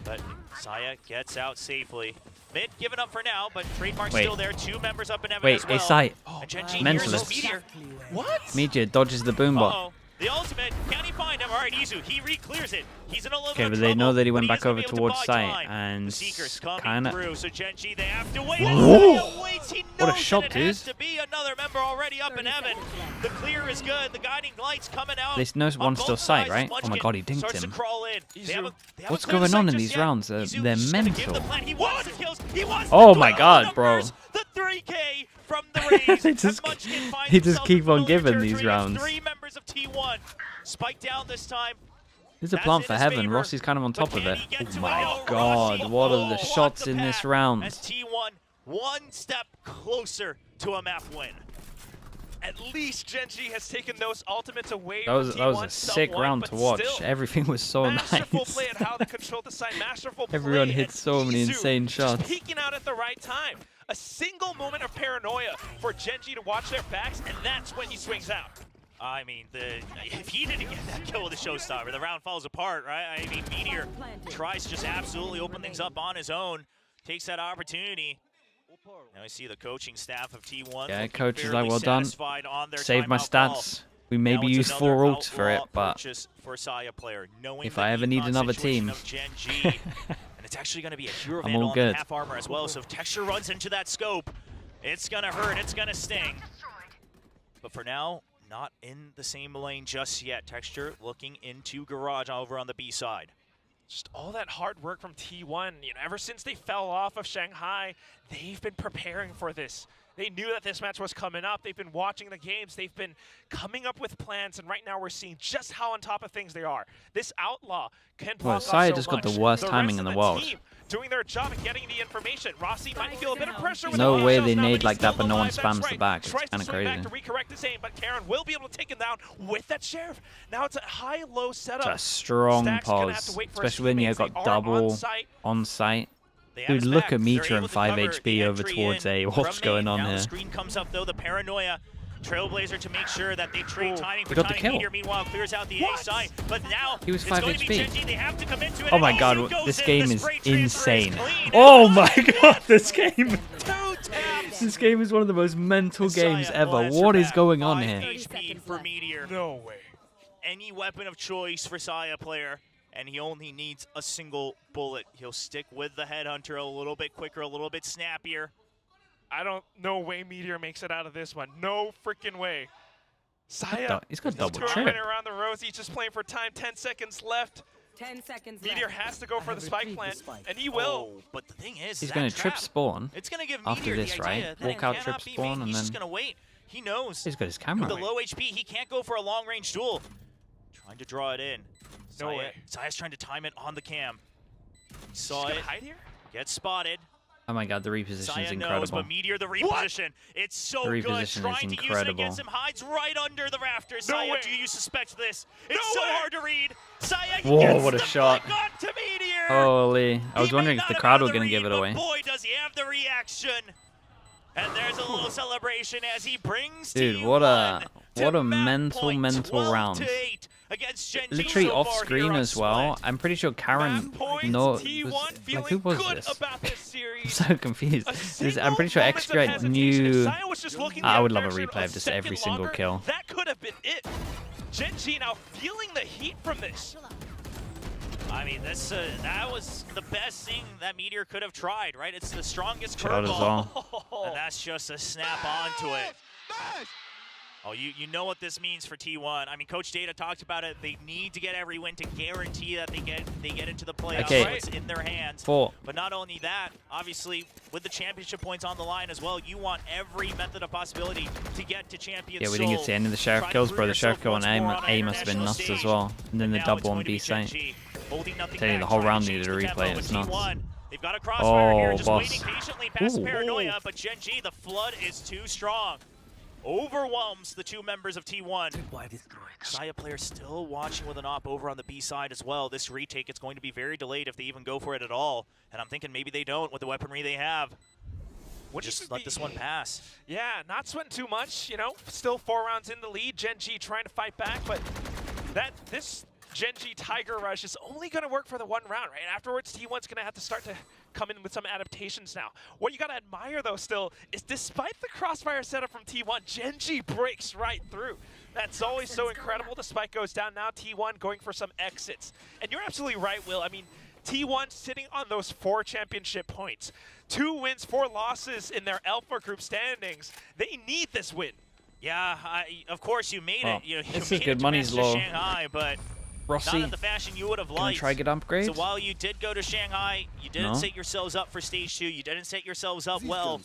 But Saya gets out safely. Mid given up for now, but trademark's
Wait.
still there. 2 members up in heaven
Wait,
as well.
A site.
And GenG
Mentalist.
hears this meteor. What?
Meteor dodges the boombot.
Uh-oh. The ultimate, can he find him? All right, Izu, he re-clears it. He's in a little
Okay,
bit
but
of
they
trouble,
know that he
but
went
is
back
gonna
over
be able to
towards
buy
site,
time.
and
The Seeker's coming
kinda.
through, so GenG, they have to wait.
Whoa!
Waits. He
What a
knows
shot,
that it has
dude.
to be another member already up in heaven. The clear is good. The guiding light's coming out.
They know
on
one's
both
still sight,
sides.
right? Oh my
Munchkin
God, he dinked
starts
him.
To crawl in. They haven't
What's
cleared the
going
sight
on in
just
these
yet.
rounds? They're
Izu
they're
just gotta give the
mental.
plan. He wants the kills. He wants
Oh
the
my
double
God, bro.
numbers. The 3K from the Rays.
They just-
And Munchkin finds
he just
himself
keep
in
on
familiar
giving these
territory of
rounds.
3 members of T1. Spike down this time.
There's a
That's
plant
in
for
his
heaven.
favor,
Rossi's kind of on
but
top of
can
it.
he get
Oh
to
my
it? No,
God,
Rossi,
what are the
what
shots
the
in this
path
round?
As T1 one step closer to a map win.
At least GenG has taken those ultimates away
That was
from
a
T1
sick
somewhat,
round
but
to watch.
still,
Everything was so
masterful
nice.
play at how they controlled the side. Masterful play.
Everyone hit
and
so many
Izu
insane
just
shots.
peeking out at the right time. A single moment of paranoia for GenG to watch their backs, and that's when he swings out.
I mean, if he didn't get that kill with the showstopper, the round falls apart, right? I mean, Meteor tries to just absolutely open things up on his own, takes that opportunity. Now we see the coaching staff of T1.
Yeah,
looking
coach is like,
fairly
well done.
satisfied on their
Save my
timeout call.
stats. We
Now
maybe
it's
use
another
4 ults for it,
outlaw
but
purchase for Saya player, knowing
if
the
I ever need
econ
another
situation
team,
of GenG, and it's actually going to be a hero
I'm
vandal
all
on the
good.
half armor as well. So if Texture runs into that scope, it's going to hurt. It's going to sting. But for now, not in the same lane just yet. Texture looking into Garage over on the B side.
Just all that hard work from T1, you know, ever since they fell off of Shanghai, they've been preparing for this. They knew that this match was coming up. They've been watching the games. They've been coming up with plans, and right now we're seeing just how on top of things they are. This outlaw can block off
Saya
so
just got
much.
the worst
rest
timing in
of
the world.
team doing their job and getting the information. Rossi might feel a bit of pressure with
No
the
way
shells
they
now,
nade
but
like
he's
that,
still
but no one
alive. That's
spams the
right.
back. It's
Tries to
kinda
swing back
crazy.
to recorrect his aim, but Karon will be able to take him down with that sheriff. Now it's a high-low setup.
It's a strong
Stack's gonna have
pause,
to wait for his
especially when you've
teammates.
got
They are
double
on-site.
on site.
They have
Dude,
his
look
back.
at
They're
Meteor
able
and
to
5
cover
HP
the
over
entry
towards
in
A. What's
from
going
main.
on
now
here?
The screen comes up though, the paranoia. Trailblazer to make sure that they trade timing for
got the
timing.
kill.
Meteor, meanwhile, clears out the A side, but now
He was
it's
5
going to be
HP.
GenG. They have to come into it.
Oh
and
my god,
Izu goes
this
in.
game
The
is
spray transfer
insane.
clean.
Oh my god, this game.
2 taps.
This game is one of the most mental games
Saya
ever.
will answer
What is
back.
going on
5
here?
HP for Meteor.
No way.
Any weapon of choice for Saya player, and he only needs a single bullet. He'll stick with the Headhunter a little bit quicker, a little bit snappier.
I don't no way Meteor makes it out of this one. No freaking way. Saya,
He's got
just
double
going
trip.
around the rows. He's just playing for time. 10 seconds left.
10 seconds
Meteor
left.
has to go for the spike plant, and he will.
Oh, but the thing is,
He's
that
going to trip
trap,
spawn.
It's going to give
after
Meteor
this,
the
right?
idea that
Walk
it
out,
cannot
trip
be
spawn,
made.
and
He's just
then-
going to wait. He knows.
He's got his
With
camera
the
right.
low HP, he can't go for a long-range duel. Trying to draw it in.
No way.
Saya's trying to time it on the cam.
He's
Saw
gonna
it.
hide here?
Gets spotted.
Oh my god, the reposition
Saya
is
knows,
incredible.
but Meteor, the reposition. It's so
The
good.
reposition is
Trying to use it
incredible.
against him. Hides right under the rafters.
No
Saya,
way.
do you suspect this? It's
No
so
way.
hard to read. Saya
Whoa,
gets
what a
the
shot.
flick onto Meteor.
Holy. I was
He
wondering
may
if the
not
crowd
have
were
the
going to give
read,
it away.
But boy, does he have the reaction. And there's a little celebration as he brings
Dude,
T1
what a
to
mental,
map point, 12
round.
to 8 against GenG
Literally
so
off
far
screen
here on
as well.
Split.
I'm pretty sure Karen
Map points,
knows.
T1
Like,
feeling
who was
good
this?
about this
I'm
series.
so confused. I'm pretty sure
Single
X-Great
moments of hesitation. If
knew.
Saya was just looking
I
the
would
other
love a
direction
replay of just
second
every single
longer,
kill.
That could have been it. GenG now feeling the heat from this.
I mean, that was the best thing that Meteor could have tried, right? It's the strongest
Shot as
curveball.
well.
And that's just a snap onto it. Oh, you know what this means for T1. I mean, Coach Data talked about it. They need to get every win to guarantee that they get into the playoffs.
Okay.
So it's in their hands.
4.
But not only that, obviously, with the championship points on the line as well, you want every method of possibility to get to champion.
Yeah, we didn't get to the end of the sheriff
Try to
kills,
prove
bro. The
yourself
sheriff kill on
once more on
A
an
must have been
international
nuts as
stage.
well. And then the
Now
double
it's
on
going to
B
be
site.
GenG, holding nothing
Tell you,
back,
the whole
trying to
round
change
needed a
the tempo,
replay.
but
It's nuts.
T1, they've got a crossfire here, just
boss.
waiting patiently past
Ooh.
Paranoia, but GenG, the flood is too strong. Overwhelms the 2 members of T1. Saya player still watching with an op over on the B side as well. This retake, it's going to be very delayed if they even go for it at all. And I'm thinking maybe they don't with the weaponry they have. Just let this one pass.
Yeah, not sweating too much, you know. Still 4 rounds in the lead. GenG trying to fight back, but this GenG Tiger Rush is only going to work for the 1 round, right? Afterwards, T1's going to have to start to come in with some adaptations now. What you got to admire, though, still, is despite the crossfire setup from T1, GenG breaks right through. That's always so incredible. The spike goes down now. T1 going for some exits. And you're absolutely right, Will. I mean, T1 sitting on those 4 championship points. 2 wins, 4 losses in their Alpha group standings. They need this win.
Yeah, of course you made it. You know, you
this
made
is
it
good.
to
Money's
Master
low.
Shanghai, but
Rossi,
not in the fashion you would have
gonna
liked.
try get upgrade?
So while you did go to Shanghai, you didn't
No.
set yourselves up for stage 2. You didn't set yourselves up well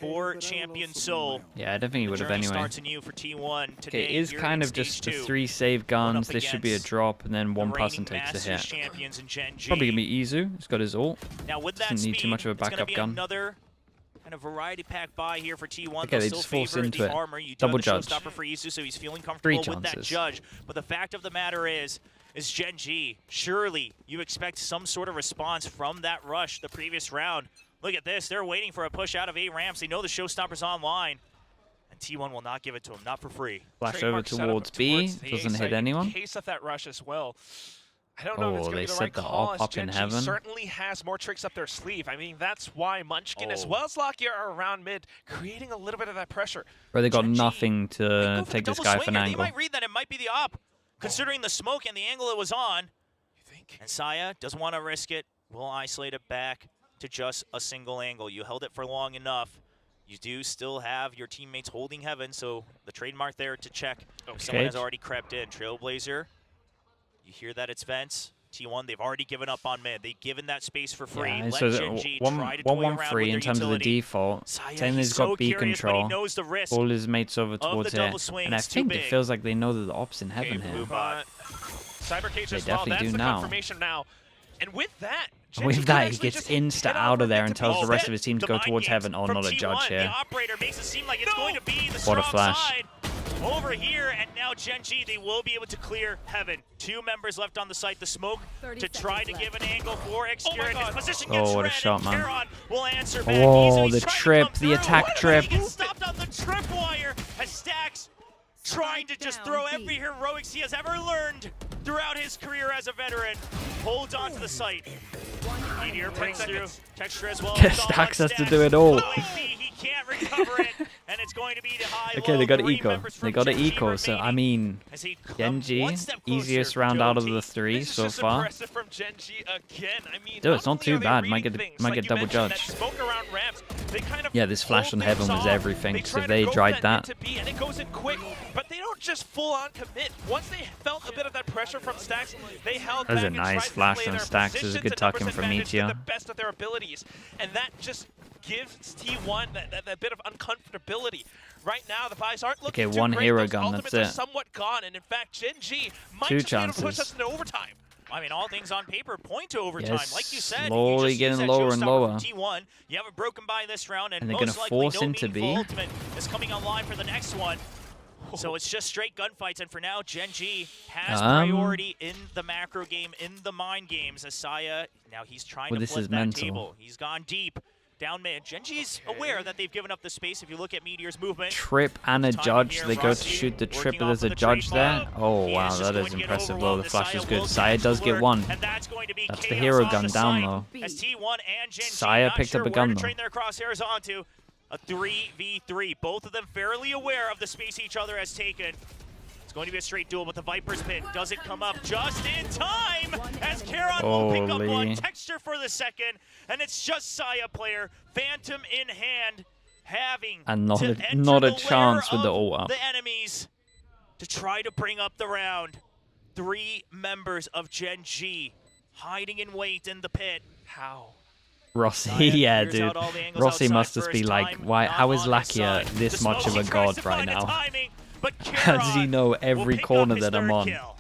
for Champion Soul.
Yeah, I don't think he
The
would have
journey
anyway.
starts anew for T1 today.
Okay, it is
here
kind
in
of just the
stage 2.
3 save guns.
up
This should be a
against
drop, and then one
the
person
reigning
takes the
Masters
hit.
champions in GenG.
Probably gonna be Izu. He's got his ult.
Now with that
Doesn't need
speed,
too much of a
it's gonna
backup
be
gun.
another kind of variety pack buy here for T1.
Okay,
They'll
they
still
just force
favor
into
the
it.
armor. You do
Double
have the
judge.
showstopper for Izu, so he's feeling comfortable
3
with that
chances.
judge. But the fact of the matter is GenG, surely you expect some sort of response from that rush the previous round. Look at this. They're waiting for a push out of A ramps. They know the showstopper's online. And T1 will not give it to him, not for free.
Flash over
Trademark setup
towards B.
the
Doesn't
A
hit
site
anyone.
In case of that rush as well. I don't know if it's
Oh,
going
they
to be the
set
right
the
call,
op
as
up in
GenG
heaven.
certainly has more tricks up their sleeve. I mean, that's why Munchkin as
Oh.
well as Lockyer are around mid, creating a little bit of that pressure.
Bro, they got
GenG
nothing
might
to
go for
take
the
this
double
guy
swing
for an
here.
angle.
They might read that it might be the op, considering the smoke and the angle it was on.
You think?
And Saya doesn't want to risk it. Will isolate it back to just a single angle. You held it for long enough. You do still have your teammates holding heaven, so the trademark there to check if someone has
Cage.
already crept in. Trailblazer, you hear that it's Vents. T1, they've already given up on mid. They've given that space for free.
Yeah,
Let
so
GenG try to toy around
1-1-3
with
in
their
terms of the
utility.
default.
Saya,
Taylor's
he's so
got B
curious, but he
control.
knows the risk.
All his mates over
the
towards
double
here.
swing
And I
is too
think it
big.
feels like they know that the op's in heaven
Okay,
here.
move on.
Cybercage
They
as well.
definitely
That's
do
the
now.
confirmation now. And with that,
And with
GenG
that,
can
he
actually
gets
just
insta
head
out
over
of there
mid
and
to
tells
pull
the rest
it.
of his team to
The
go
mind
towards
games
heaven. Oh,
from
not a
T1.
judge here.
The operator makes it seem like it's going to be the
What a
strong
flash.
side. Over here, and now GenG, they will be able to clear heaven. 2 members left on the site. The smoke
30
to try to
seconds
give an angle for Exterior.
God.
His position
Oh,
gets
what a
red,
shot,
and
man.
Caron will answer back.
Oh,
He's
the
trying to
trip,
come
the
through.
attack
But
trip.
He gets stopped on the trip wire. Has stacked trying to just throw every heroics he has ever learned throughout his career as a veteran. Holds on to the site. Meteor breaks through. Texture as well.
Stax has to do it all.
He can't recover it, and it's going to be the high.
Okay, they got to eco. They got to eco. So I mean, GenG, easiest round out of the 3 so far.
From GenG again. I mean,
Dude, it's not too bad. Might
like
get double judged.
Kind of
Yeah, this flash on heaven was everything. So they
tried
dried that.
And it goes in quick, but they don't just full on commit. Once they felt a bit of that pressure from Stax, they held
That was
back
a
and tried
nice
to
flash
play
on
their
Stax. It was a good
positions and
tuck in from
numbers advantage to
Meteor.
the best of their abilities, and that just gives T1 that bit of uncomfortability. Right now, the Pies aren't looking
Okay,
too
one
great.
hero
Those
gun,
ultimates
that's
are
it.
somewhat gone, and in fact, GenG might
2
just be able to push
chances.
us into overtime.
I mean, all things on paper point to overtime.
Yes,
Like you said,
slowly
you just
getting
use that
lower and
showstopper
lower.
from T1. You have it broken by this round, and
And they're
most
gonna
likely
force
no
into
meaningful
B.
ultimate is coming online for the next one. So it's just straight gunfights, and for now, GenG has priority in the macro game, in the mind games. Asaya, now he's trying to
this
flip
is
that
mental.
table. He's gone deep. Down mid. GenG's aware that they've given up the space. If you look at Meteor's movement.
Trip and a
Timing
judge.
here,
They go to
Rossi
shoot the trip,
working
but there's
off
a
of the
judge
trade
there.
mode.
Oh
He
wow,
is just
that
going
is
to get
impressive though.
overwhelmed.
The flash is
Asaya
good.
will
Saya
catch
does get
alert,
one.
and that's going to be
That's the
chaos
hero
on
gun
the
down
site.
though.
As T1 and GenG
Saya
not
picked
sure
up a
where
gun
to
though.
train their crosshairs onto. A 3v3. Both of them fairly aware of the space each other has taken. It's going to be a straight duel, but the Viper's pit doesn't come up just in time as Karon will pick up one.
Holy.
Texture for the second, and it's just Saya player, Phantom in hand, having
And not
to
a-
enter
not a
the
chance
lair
with the
of
ult up.
the enemies to try to bring up the round. 3 members of GenG hiding in wait in the pit.
How?
Rossi,
Saya
yeah,
figures
dude.
out all the angles
Rossi
outside
must
for
just
his
be like,
time,
why?
not
How is
on his
Lakia
side.
this
The
much of
smoke,
a
he tries
god
to
right
find the
now?
timing, but
How does he
Karon
know
will
every
pick up
corner
his
that I'm
third
on?
kill.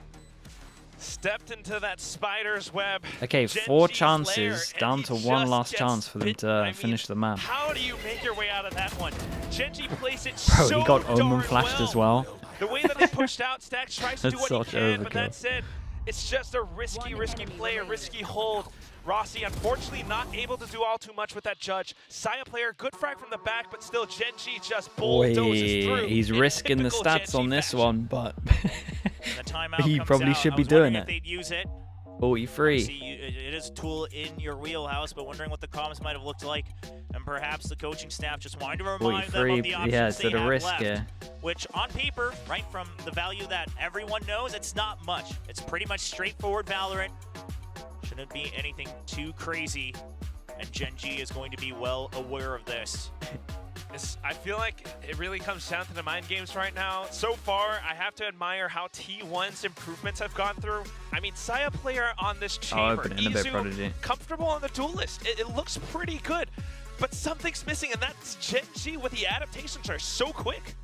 Stepped into that spider's web.
Okay,
GenG's
4
lair,
chances,
and
down
he
to 1
just
last
gets
chance for them
bit.
to
I mean,
finish the map.
How do you make your way out of that one? GenG plays it
Bro,
so
he got Omen
darn
flashed as well.
The way that they pushed out, Stax tries to do
That's
what
such
he can, but
overkill.
that's it. It's just a risky play, a risky hold. Rossi, unfortunately, not able to do all too much with that judge. Saya player, good frag from the back, but still, GenG just bulldozes through.
He's
in
risking the
typical
stats
GenG
on this
fashion.
one, but
The timeout
he
comes
probably
out.
should
I
be
was
doing
wondering
it.
if they'd use it.
43.
See, it is a tool in your wheelhouse, but wondering what the comms might have looked like, and perhaps the coaching staff just wanted to remind them
43,
of the options
yeah, it's
they
at a
have
risk,
left.
yeah.
Which, on paper, right from the value that everyone knows, it's not much. It's pretty much straightforward Valorant. Shouldn't be anything too crazy, and GenG is going to be well aware of this.
I feel like it really comes down to the mind games right now. So far, I have to admire how T1's improvements have gone through. I mean, Saya player on this chamber,
open it in a bit,
Izu,
Prodigy.
comfortable on the duelist. It looks pretty good, but something's missing, and that's GenG with the adaptations are so quick.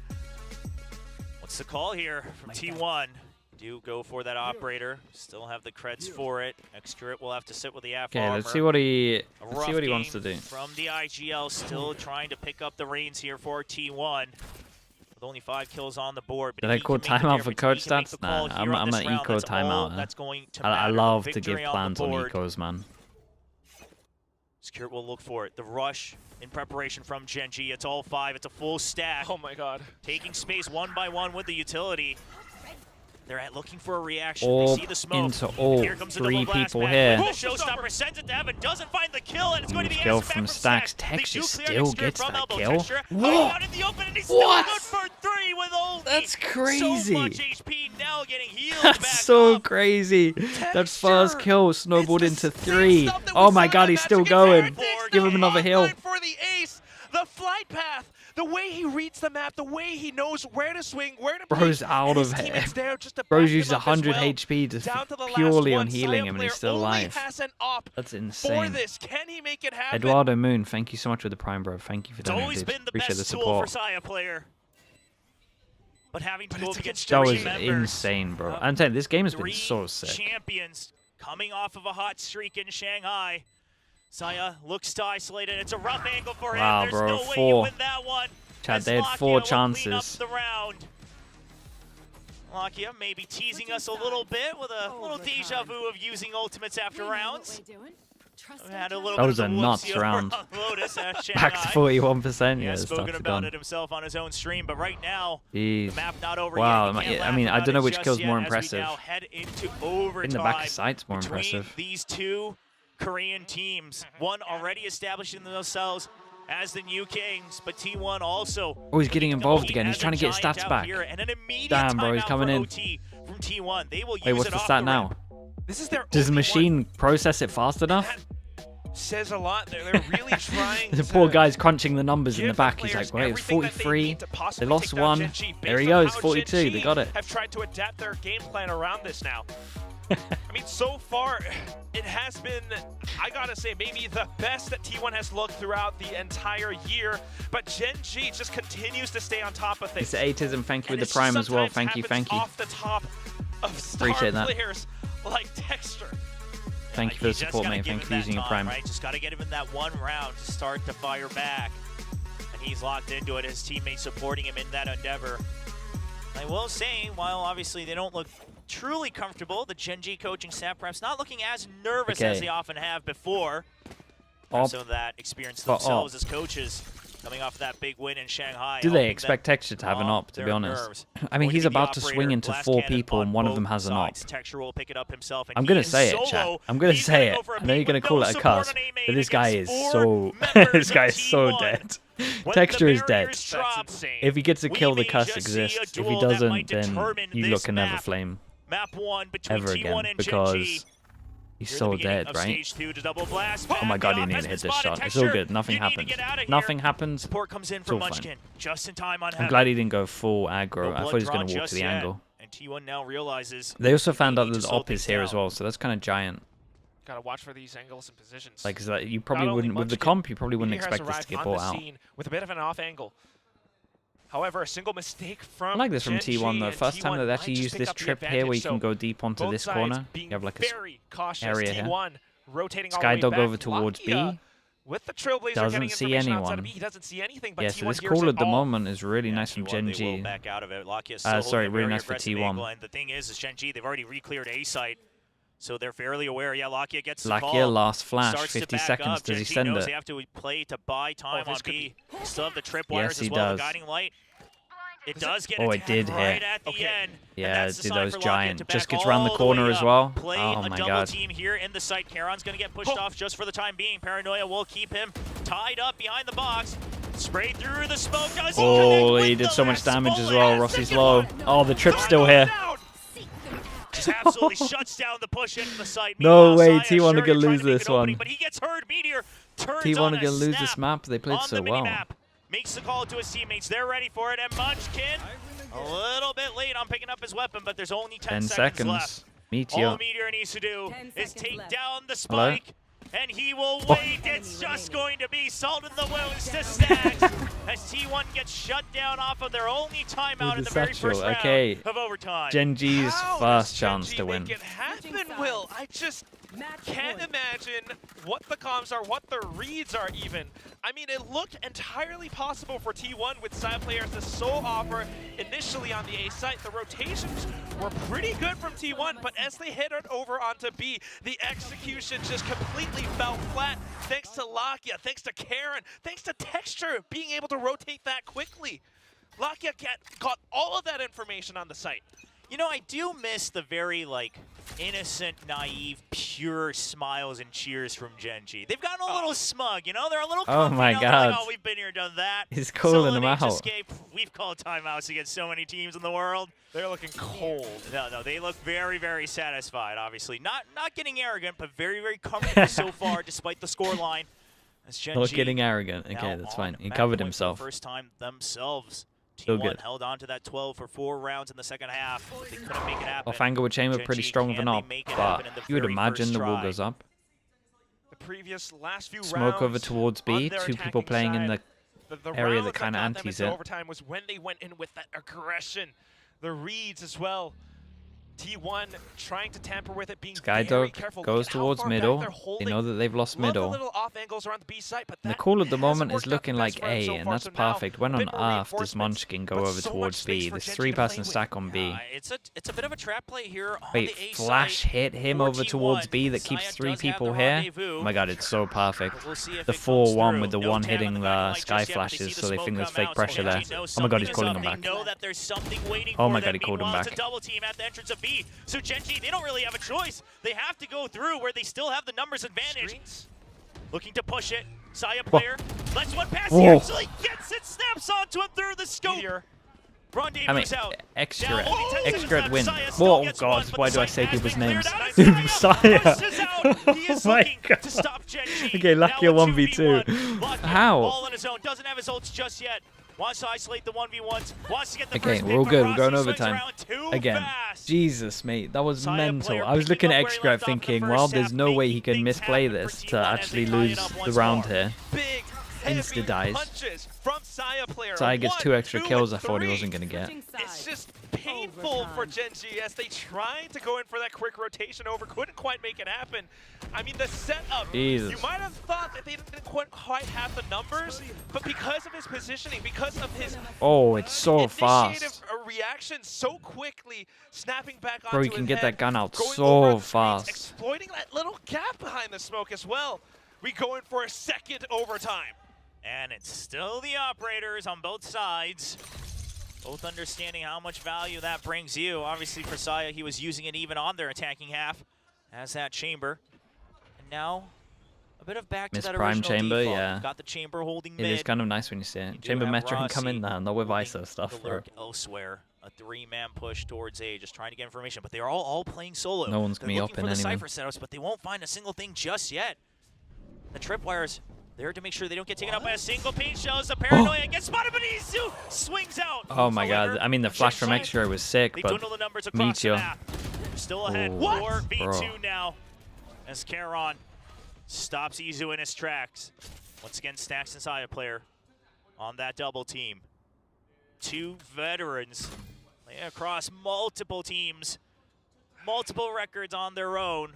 What's the call here from T1? Do go for that operator. Still have the creds for it. Extra will have to sit with the AF
Okay,
armor.
let's see what he
A rough
wants to
game
do.
From the IGL, still trying to pick up the reins here for T1. With only 5 kills on the board. But
Did
if
I
he
call
can make the
timeout for
difference,
coach
he can make
stats?
the call
Nah,
here
I'm
on this
an
round.
eco
That's all
timeout.
that's going to
I
matter.
love to
Victory
give
on the
plans on
board.
ecos, man.
Secure will look for it. The rush in preparation from GenG. It's all 5. It's a full stack.
Oh my god.
Taking space one by one with the utility. They're looking for a reaction.
All
They see the smoke.
into all
Here comes the
3
double blast
people
back.
here.
The showstopper sends it to Evan, doesn't find the kill, and it's going to be
Huge kill
answered
from
back
Stax.
They
Texture
do clear
still
Exterior
gets
from
that
elbow.
kill.
Texture
What?
out in the open, and he's
What?
still good for 3 with Oldie.
That's crazy.
So much HP now getting healed
That's
back
so
up.
crazy. That first kill snowballed
It's the
into
same
3.
stuff that we
Oh
saw
my
in
god,
the
he's still
Magic
going.
Advantage.
Give him
The
another heal.
hotline for the ace, the flight path, the way he reads the map, the way he knows where to swing, where to
Bro's
peek,
out
and
of
his teammates
it.
there just to
Bro's
back him
used
up as
100
well.
HP
Down
just
to the last
purely on
one.
healing
Saya
him, and he's
player
still
only
alive.
has an op
That's
for
insane.
this. Can he make it happen?
Eduardo Moon, thank you so much for the prime, bro. Thank you for
It's
donating,
always
dude.
been the
Appreciate the
best tool for
support.
Saya player. But having to go
it's
against
That
3
was
members.
insane, bro. I'm telling you, this game has been
3
so sick.
champions coming off of a hot streak in Shanghai. Saya looks to isolate it. It's a rough angle for him.
Wow,
There's
bro,
no way you
4.
win that one.
Chad,
As
they had
Lakia
4
will clean up
chances.
the round. Lakia maybe teasing us a little bit with a little deja vu of using ultimates after rounds. Had a little
That
bit
was
of
a
the
nuts
whoopsie over
round.
on Lotus at
Back to
Shanghai.
41%.
He
Yeah,
has
it's
spoken
tough to
about
done.
it himself on his own stream, but right now,
Jeez.
the map not over
Wow,
yet. He can't
I
laugh
mean, I
about
don't know
it
which
just
kill's
yet
more
as we
impressive.
now head into
In the back
overtime
of sight's more
between
impressive.
these two Korean teams. One already establishing themselves as the new kings, but T1 also.
Oh, he's getting involved again. He's
as a
trying to get his
giant
stats
out
back.
here, and an immediate
Damn, bro, he's
timeout
coming
for
in.
OT from T1. They will use
Wait, what's
it
the
off
stat
the
now?
rip.
This is their
Does the
only
machine process it fast enough?
That says a lot. They're really trying
The
to
poor guy's crunching the numbers in the
give
back. He's
players
like, wait, it was
everything that they
43.
need to possibly
They lost
take down
one.
GenG
There he
based on
goes,
how
42. They
GenG
got it.
have tried to adapt their game plan around this now. I mean, so far, it has been, I gotta say, maybe the best that T1 has looked throughout the entire year, but GenG just continues to stay on top of things.
It's Atism. Thank you
And
with
it
the prime
just
as well.
sometimes
Thank you,
happens
thank you.
off the top of star
Appreciate that.
players like Texture.
Thank you for the support, mate. Thank you for using your prime.
Right? Just got to get him in that one round to start to fire back. And he's locked into it, his teammates supporting him in that endeavor. I will say, while obviously they don't look truly comfortable, the GenG coaching staff perhaps not looking as nervous as they often have before.
Op.
Some of that experience
For
themselves
op.
as coaches coming off that big win in Shanghai.
Do they
helping
expect
them
Texture to have an
calm
op, to be
their
honest?
nerves.
I mean,
Going
he's
to be the
about to swing
operator,
into
last
4
cannon
people,
on
and one of
both
them has an op.
sides. Texture will pick it up himself, and
I'm
he
going to
is
say it,
solo.
chat. I'm going to
He's
say
gonna
it.
go for a
I know you're
beat
going to
with
call
no
it a
support
cuss,
on A main
but this guy
against
is
4
so...
members
this
of
guy is so
T1.
dead.
When
Texture
the
is dead.
barriers drop,
That's insane.
If he gets a
we
kill, the
may
cuss
just see a
exists. If he
duel that
doesn't,
might
then
determine
you
this
lot can never
map.
flame
Map 1 between
ever
T1
again,
and
because
GenG.
he's
Near the
so
beginning
dead,
of
right?
Stage 2 to double blast.
Oh my god, you need to hit this shot. It's all good. Nothing happens. Nothing happens.
Support comes in
It's
from
all fine.
Munchkin. Just in time on
I'm
Heaven.
glad he didn't go full
No
aggro. I
blood
thought he was going
drawn
to walk
just
to the
yet.
angle.
And T1 now realizes
They also found out
need
that
to
the
slow
op is
things
here as
down.
well, so that's kind of giant.
Gotta watch for these angles and positions.
Like, so that you probably
only
wouldn't, with the
Munchkin,
comp, you probably wouldn't
Meteor has
expect this to get
arrived
bought
on
out.
the scene with a bit of an off angle. However, a single mistake from
I like this from
GenG,
T1 though.
and
First time
T1
they
might
actually
just
used
pick
this
up the
trip here
advantage.
where you can
So
go deep onto
both
this
sides
corner.
being
You have like a
very cautious.
area here.
T1 rotating all the way
Skydog
back.
over towards
Lakia,
B.
with the Trailblazer
Doesn't
getting
see
information outside
anyone.
of B, he doesn't see anything, but
Yeah,
T1
so this
hears
call
it
at the
all.
moment is really nice from
T1, they will
GenG.
back out of it. Lakia still
Sorry,
holding a
really
very
nice for
aggressive
T1.
angle, and the thing is GenG, they've already re-cleared A site, so they're fairly aware. Yeah, Lakia gets the call.
Lakia, last flash,
Starts to
50
back
seconds.
up.
Does he
GenG
send
knows
it?
they have to play to buy time on
this could
B. Still have the tripwires
Yes, he
as well,
does.
the guiding light. It does get
Oh,
a
it did
tag right
hit.
at the
Okay.
end.
Yeah,
and that's the
dude,
sign
that was
for Lakia
giant.
to
Just
back
gets around the
all
corner
way
as
up.
well.
Play
Oh
a
my
double
god.
team here in the site. Charon's going to get pushed off just for the time being. Paranoia will keep him tied up behind the box. Sprayed through the smoke. Does he
Oh,
connect
he
with
did
the
so much
last
damage as
bullet?
well.
And a
Rossi's
second
low.
one.
Oh, the trip's still here.
Just absolutely shuts down the push into the site.
No
Meanwhile,
way,
Saya,
T1 are
sure,
gonna
you're trying
lose
to make
this
an opening,
one.
But he gets hurt. Meteor turns
T1
on
are
a
gonna lose this
snap
map. They played
on
so
the
well.
mini-map. Makes the call to his teammates. They're ready for it. And Munchkin, a little bit late on picking up his weapon, but there's only 10 seconds left.
Meteor.
All Meteor needs to do
10
is
seconds
take
left.
down the
Hello?
spike, and he will wait. It's just going to be salt in the wounds to Stacks as T1 gets shut down off of their only timeout in the very
Satchel,
first round
okay.
of overtime.
GenG's
How
first
does
chance
GenG
to win.
Make it happen, Will. I just can't imagine what the comms are, what the reads are even. I mean, it looked entirely possible for T1 with side players to sole offer initially on the A site. The rotations were pretty good from T1, but as they hit it over onto B, the execution just completely fell flat. Thanks to Lakia, thanks to Karen, thanks to Texture being able to rotate that quickly. Lakia got all of that information on the site.
You know, I do miss the very, like, innocent, naive, pure smiles and cheers from GenG. They've gotten a little smug, you know? They're a little
Oh
comfy
my
now. They're like,
God.
oh, we've been here, done that.
He's calling
Solo
them
Ninja
out.
Escape. We've called timeouts against so many teams in the world.
They're looking cold.
No, they look very, very satisfied, obviously. Not getting arrogant, but very, very comfortable so far, despite the scoreline. As GenG
Not getting arrogant.
now
Okay, that's
on
fine. He
match
covered
point for
himself.
the first time themselves.
Still
T1
good.
held on to that 12 for 4 rounds in the second half. They couldn't make it happen.
Off angle with Chamber, pretty
GenG,
strong of
can
an
they
op,
make it
but
happen in the
you would
very
imagine
first
the wall
try?
goes up.
The previous last few
Smoke over
rounds
towards
on
B.
their
2 people
attacking
playing in
side,
the
the
area
rounds
that kind of
got them
antis
into
it.
overtime was when they went in with that aggression, the reads as well. T1 trying to tamper with it, being
Skydog
very careful.
goes
Look at how
towards
far back
middle.
they're
They
holding.
know that they've lost
Love the
middle.
little off angles around the B site, but
The
that
call at the
hasn't
moment is
worked out
looking
the best
like
for him
A,
so
and
far.
that's
So now,
perfect. When on
bit more
Earth does
reinforcements,
Munchkin go
but
over
so
towards
much space
B?
for
There's
GenG
3
to
person
play with.
stack on B.
It's a bit of a trap play here on
Wait,
the A
flash
side.
hit him
for
over towards
T1.
B that
Saya
keeps
does
3
have
people
the
here.
rendezvous.
Oh my god, it's so perfect.
We'll see if
The
it comes
4-1
through.
with the
No
one
tap on
hitting
the guideline
sky
just yet, but they
flashes,
see
so
the
they
smoke
think there's
come
fake
out,
pressure
so
there.
GenG knows
Oh my god, he's
something
calling
is
him
up.
back.
They know that there's something waiting
Oh
for
my
them.
god, he called him
Meanwhile, it's
back.
a double team at the entrance of B. So GenG, they don't really have a choice. They have to go through where they still have the numbers advantage.
Screens.
Looking to push it. Saya player. Lets one pass.
Whoa.
He actually gets it. Snaps onto him through the scope.
Meteor.
Rendezvous
I mean,
out.
extra,
Now, only 10 seconds
extra
left.
win.
Saya still
Whoa,
gets
god,
one, but
why
the
do I
site
say
has
people's
been
names?
cleared out.
Dude,
Saya
Saya.
pushes out. He is
Oh my
looking
god.
to stop GenG.
Okay,
Now
lucky
a
a 1v2.
2v1. Locked in,
How?
all on his own. Doesn't have his ults just yet. Wants to isolate the 1v1s. Wants to get the
Okay,
first
we're all
pick,
good.
but
We're going
Rossi swings
overtime.
around too
Again,
fast.
Jesus, mate, that was
Saya
mental.
player
I was looking
picking
at
up where he
extra
left off in the
thinking,
first
well,
half,
there's no way he
making
can
things
misplay
happen for
this
T1
to
as
actually
they line
lose
up
the
once
round
more.
here.
Big,
Insta
heavy
dies.
punches from Saya player.
Saya gets 2 extra
1, 2,
kills I
and
thought he
3.
wasn't going to get.
Switching
It's
sides.
just painful for GenG as they tried to go in for that quick rotation over, couldn't quite make it happen. I mean, the setup,
Jesus.
you might have thought that they didn't quite have the numbers, but because of his positioning, because of his
Oh, it's so
initiative
fast.
reaction so quickly, snapping back onto
Bro, you
his
can get
head,
that gun out
going
so
over on the screens,
fast.
exploiting that little gap behind the smoke as well. We go in for a second overtime.
And it's still the operators on both sides. Both understanding how much value that brings you. Obviously for Saya, he was using it even on their attacking half as that chamber. And now, a bit of back to
Miss
that
Prime
original
chamber,
default.
yeah.
Got the chamber holding
It
mid.
is kind of nice when you see
You
it.
do
Chamber
have
Metro can come in
Rossi
there, no with
holding
ISO stuff,
the
bro.
lurk elsewhere. A 3-man push towards A, just trying to get information. But they are all playing solo.
No one's
They're
gonna be
looking
up
for
in
the
anyway.
Cypher setups, but they won't find a single thing just yet. The tripwires there to make sure they don't get taken out by a single paint shell. As the paranoia gets spotted, but Isu swings out.
Oh my
However,
god, I mean the flash from
GenG,
extra was sick,
they
but
dwindle the numbers across
Meteor.
the map. Still ahead,
Ooh,
4v2
bro.
now. As Karon stops Izu in his tracks. Once again, Stacks and Saya player on that double team. 2 veterans playing across multiple teams, multiple records on their own.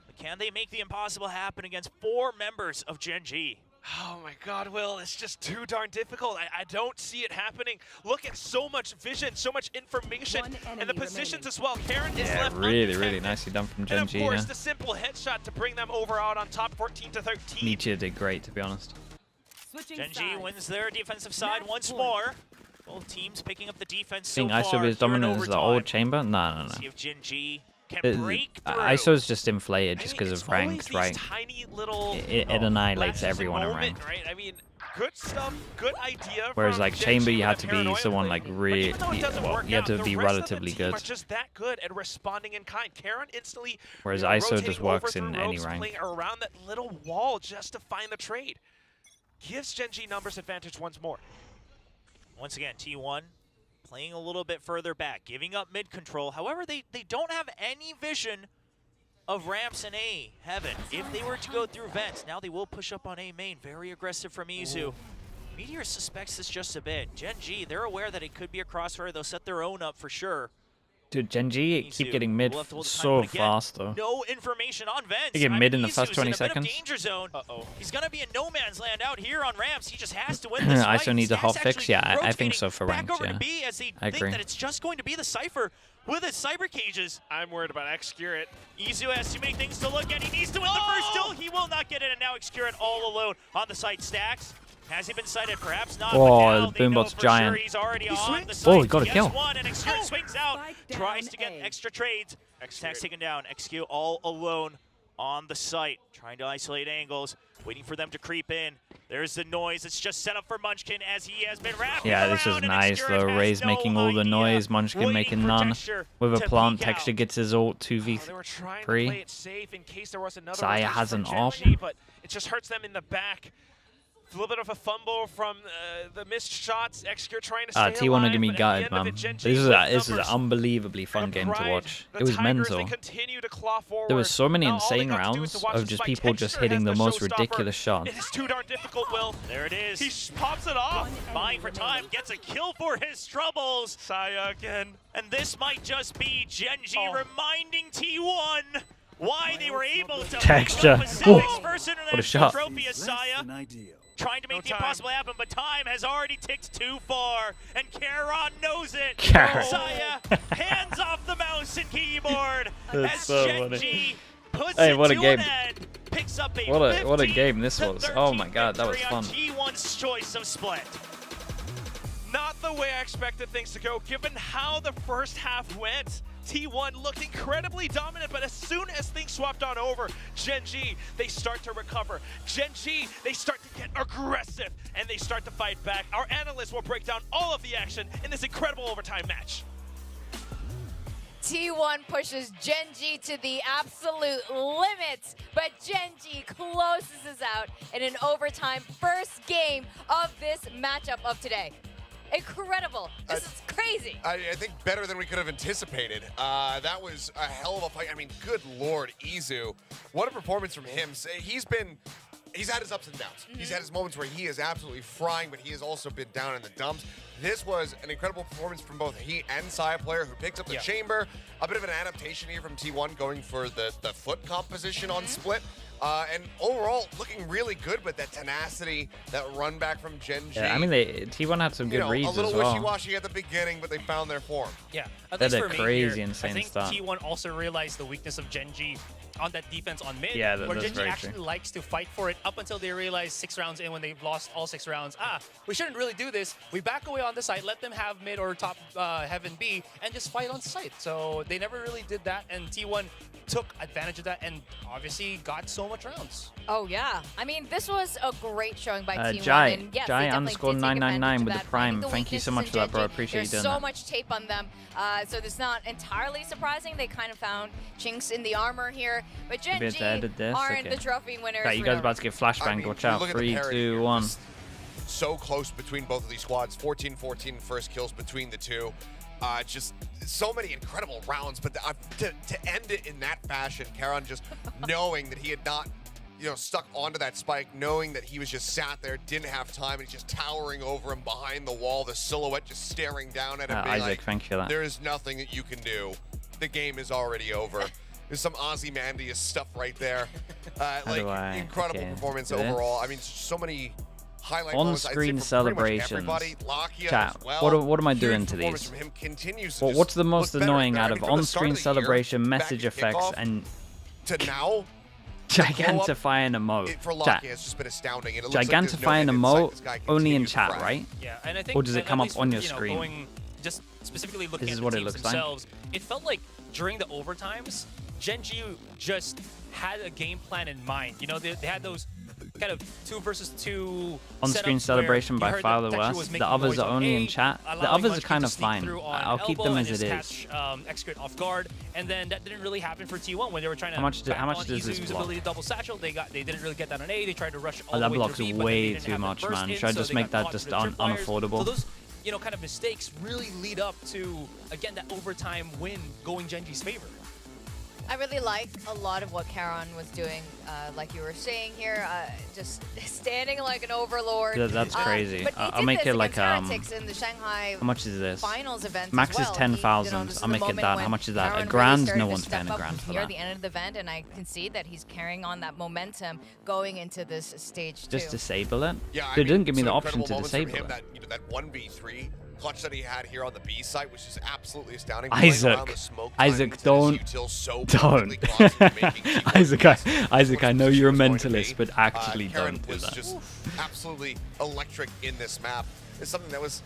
But can they make the impossible happen against 4 members of GenG?
Oh my god, Will, it's just too darn difficult. I don't see it happening. Look at so much vision, so much information,
One
and the
enemy
positions
remaining.
as well. Karen is
yeah,
left
really
undetected.
nicely done from
And of
GenG.
course,
Yeah.
the simple headshot to bring them over out on top 14 to 13.
Meteor did great, to be honest.
Switching
GenG
sides.
wins their defensive side
Match
once
point.
more. Both teams picking up the defense so
Think
far.
ISO is
here in
dominant as the
overtime.
old chamber? No.
See if GenG can break through.
ISO's just inflated just
I mean,
because
it's
of
always
ranked,
these
right?
Tiny little
It annihilates
flashes of
everyone in
moment,
ranked.
right? I mean, good stuff, good idea.
Whereas
from
like
GenG
chamber, you
with
had
a
to be
paranoia
someone
play.
like
But
really,
even though it doesn't
well,
work
you had
out,
to
the
be
rest of the
relatively
team
good.
Are just that good at responding in kind. Karen instantly.
Whereas
you know,
ISO just
rotating
works
over
in
through
any
ropes,
rank.
playing around that little wall just to find the trade. Gives GenG numbers advantage once more.
Once again, T1 playing a little bit further back, giving up mid control. However, they don't have any vision of ramps in A heaven. If they were to go through vents, now they will push up on A main. Very aggressive from Izu. Meteor suspects this just a bit. GenG, they're aware that it could be a crossfire. They'll set their own up for sure.
Dude, GenG keep
Izu
getting mid
will have to hold the time,
so
but again,
fast though.
No information on vents.
They get
I
mid
mean,
in the first
Izu's
20
in a bit of
seconds.
danger zone.
Uh-oh.
He's gonna be in no man's land out here on ramps. He just has to win this fight.
ISO needs a hot
Stacks
fix.
actually
Yeah, I think
rotating
so for
back
ranked.
over
Yeah.
to B as they
I
think
agree.
that it's just going to be the Cypher with his cyber cages.
I'm worried about Xcurate.
Izu has too many things to look at. He needs to win the first kill. He will not get it, and now Xcurate all alone on the site. Stacks. Has he been sighted? Perhaps not.
Oh,
but now
the
they know
Boombot's
for
giant.
Sure he's already on the
swings.
site.
Oh, he got a
Gets
kill.
one, and Xcurate swings out.
Spike
Tries
down
to get
A.
extra trades. Stacks taken down. XQ all alone on the site. Trying to isolate angles. Waiting for them to creep in. There's the noise. It's just set up for Munchkin as he has been wrapping
Yeah, this is
around, and
nice
Xcurate
though.
has
Ray's
no
making all the
idea.
noise, Munchkin
Waiting
making
for
none.
Texture
With a
to
plant,
peek
Texture
out.
gets his ult
They were
2v3.
trying to play it safe in case there was another
Saya
rotation
has
from
an op.
GenG, but it just hurts them in the back. A little bit of a fumble from the missed shots. Execute trying to stay
T1
alive,
are gonna be
but at the
gutted,
end of
man.
it, GenG
This is
with
an
numbers
unbelievably fun
and
game to
pride.
watch.
The
It was
Tigers, they
mental.
continue to claw forward.
There was so many
Now all they
insane
got to do is
rounds
to watch
of
this
just
fight.
people just
Texture
hitting
has
the most
showstopper.
ridiculous shots.
It is too darn difficult, Will.
There it is.
He pops it off.
Buying for time, gets a kill for his troubles.
Saya again.
And this might just be GenG
Oh.
reminding T1 why they were able to
Texture.
pick up Pacific's
Whoa.
first
What a
international
shot.
trophy as Saya. Trying to make
No
the
time.
impossible happen, but time has already ticked too far, and Karon knows it.
Karon.
Saya, hands off the mouse and keyboard
That's
as
so
GenG puts
Hey,
it
what a
to
game.
an end. Picks up a
What a game this
15
was.
to
Oh my
13
god, that was
victory on
fun.
T1's choice of split.
Not the way I expected things to go, given how the first half went. T1 looked incredibly dominant, but as soon as things swapped on over, GenG, they start to recover. GenG, they start to get aggressive, and they start to fight back. Our analysts will break down all of the action in this incredible overtime match.
T1 pushes GenG to the absolute limits, but GenG closes us out in an overtime first game of this matchup of today. Incredible. This is crazy.
I think better than we could have anticipated. That was a hell of a fight. I mean, good Lord, Izu. What a performance from him. He's had his ups and downs. He's had his moments where he is absolutely frying, but he has also been down in the dumps. This was an incredible performance from both he and Saya player who picked up the chamber. A bit of an adaptation here from T1 going for the foot composition on split. And overall, looking really good, but that tenacity, that run back from GenG.
Yeah, I mean, T1 had some good reads
a little
as well.
wishy-washy at the beginning, but they found their form.
Yeah, at
They
least
had
for
a
me
crazy,
here,
insane
I think
start.
T1 also realized the weakness of GenG on that defense on mid,
Yeah,
where
that's
GenG
very
actually
true.
likes to fight for it up until they realize 6 rounds in when they've lost all 6 rounds. We shouldn't really do this. We back away on the side, let them have mid or top heaven B, and just fight on site. So they never really did that, and T1 took advantage of that and obviously got so much rounds.
Oh, yeah. I mean, this was a great showing by T1.
Jai,
And yes,
Jai
they definitely
underscore
did take advantage
999
of
with the
that.
prime.
I think
Thank you so
weaknesses
much
in
for that, bro. I
GenG,
appreciate you
there's
doing
so
that.
much tape on them, so it's not entirely surprising. They kind of found chinks in the armor here. But
Maybe it's edited
GenG
this?
aren't
Okay.
the trophy winners.
Right, you
for
guys
no
about to get flashbang.
mean,
Watch
you
out.
look at the
3,
parity
2,
here,
1.
just so close between both of these squads. 14-14 first kills between the two. Just so many incredible rounds, but to end it in that fashion, Karon just knowing that he had not, stuck onto that spike, knowing that he was just sat there, didn't have time, and he's just towering over him behind the wall, the silhouette just staring down at him, being
Isaac,
like,
thank you for that.
there is nothing that you can do. The game is already over. There's some Ozymandias stuff right there. Incredible
okay,
performance
do this?
overall. I mean, so many highlight moments, I'd say,
On-screen
for pretty much
celebrations.
everybody. Lakia
Chat,
as well.
what am I
Huge
doing to
performance
these?
from him, continues to
Well,
just
what's the most
look better and
annoying
better.
out
I
of
mean, from the start
on-screen
of the year,
celebration,
back
message
at
effects,
kickoff,
and
to now,
gigantifying emote?
it, for Lakia,
Chat,
has just been astounding. And it looks like there's no
gigantifying
end in sight.
emote
This guy
only in
continues to
chat,
thrive.
right?
Yeah, and I think
Or does it
at
come up
least
on
with,
your screen?
Going, just specifically looking
This
at
is
the
what it
teams
looks like.
themselves, it felt like during the overtimes, GenG just had a game plan in mind. They had those kind of 2 versus 2
On-screen
setups
celebration
where
by
you heard
Far
that
the
Texture
West.
was
The
making
others
noise
are
on
only
A,
in chat. The
allowing
others are
Munchkin
kind
to
of
sneak
fine.
through on
I'll keep
elbow
them
and
as it
just
is.
catch, Execute off guard, and then that didn't really happen for T1 when they were trying to
How much
back on
does this
Izu's
block?
ability to double satchel. They didn't really get that on A. They tried to rush all
Oh,
the
that
way
blocks
through B, but then they
way
didn't
too
have the
much,
burst
man.
in,
Should I
so
just
they
make
got
that
caught
just
with the tripwires.
unaffordable?
So those kind of mistakes really lead up to, again, that overtime win going GenG's favor.
I really like a lot of what Karon was doing, like you were saying here, just standing like an overlord.
Yeah, that's crazy.
But he
I'll
did
make
this
it like
against Heretics in the Shanghai
how much is this?
finals event.
Max
as
is
well.
10,000.
This is
I'll
the
make it
moment
that.
when
How much is that?
Karon
A grand?
really started
No
to
one's
step
paying a
up
grand for
near
that.
the end of the event, and I can see that he's carrying on that momentum going into this stage
Just
2.
disable it?
Yeah,
They didn't give me
some
the option
incredible
to
moments from
disable
him,
it.
that 1v3 clutch that he had here on the B site, which is absolutely astounding.
Isaac,
Playing around the smoke
Isaac,
timing to this
don't.
util so
Don't.
perfectly constantly making T1
Isaac, I know you're a
was going to be.
mentalist, but actually
Karon
don't do
was
that.
just absolutely electric in this map. It's something that was,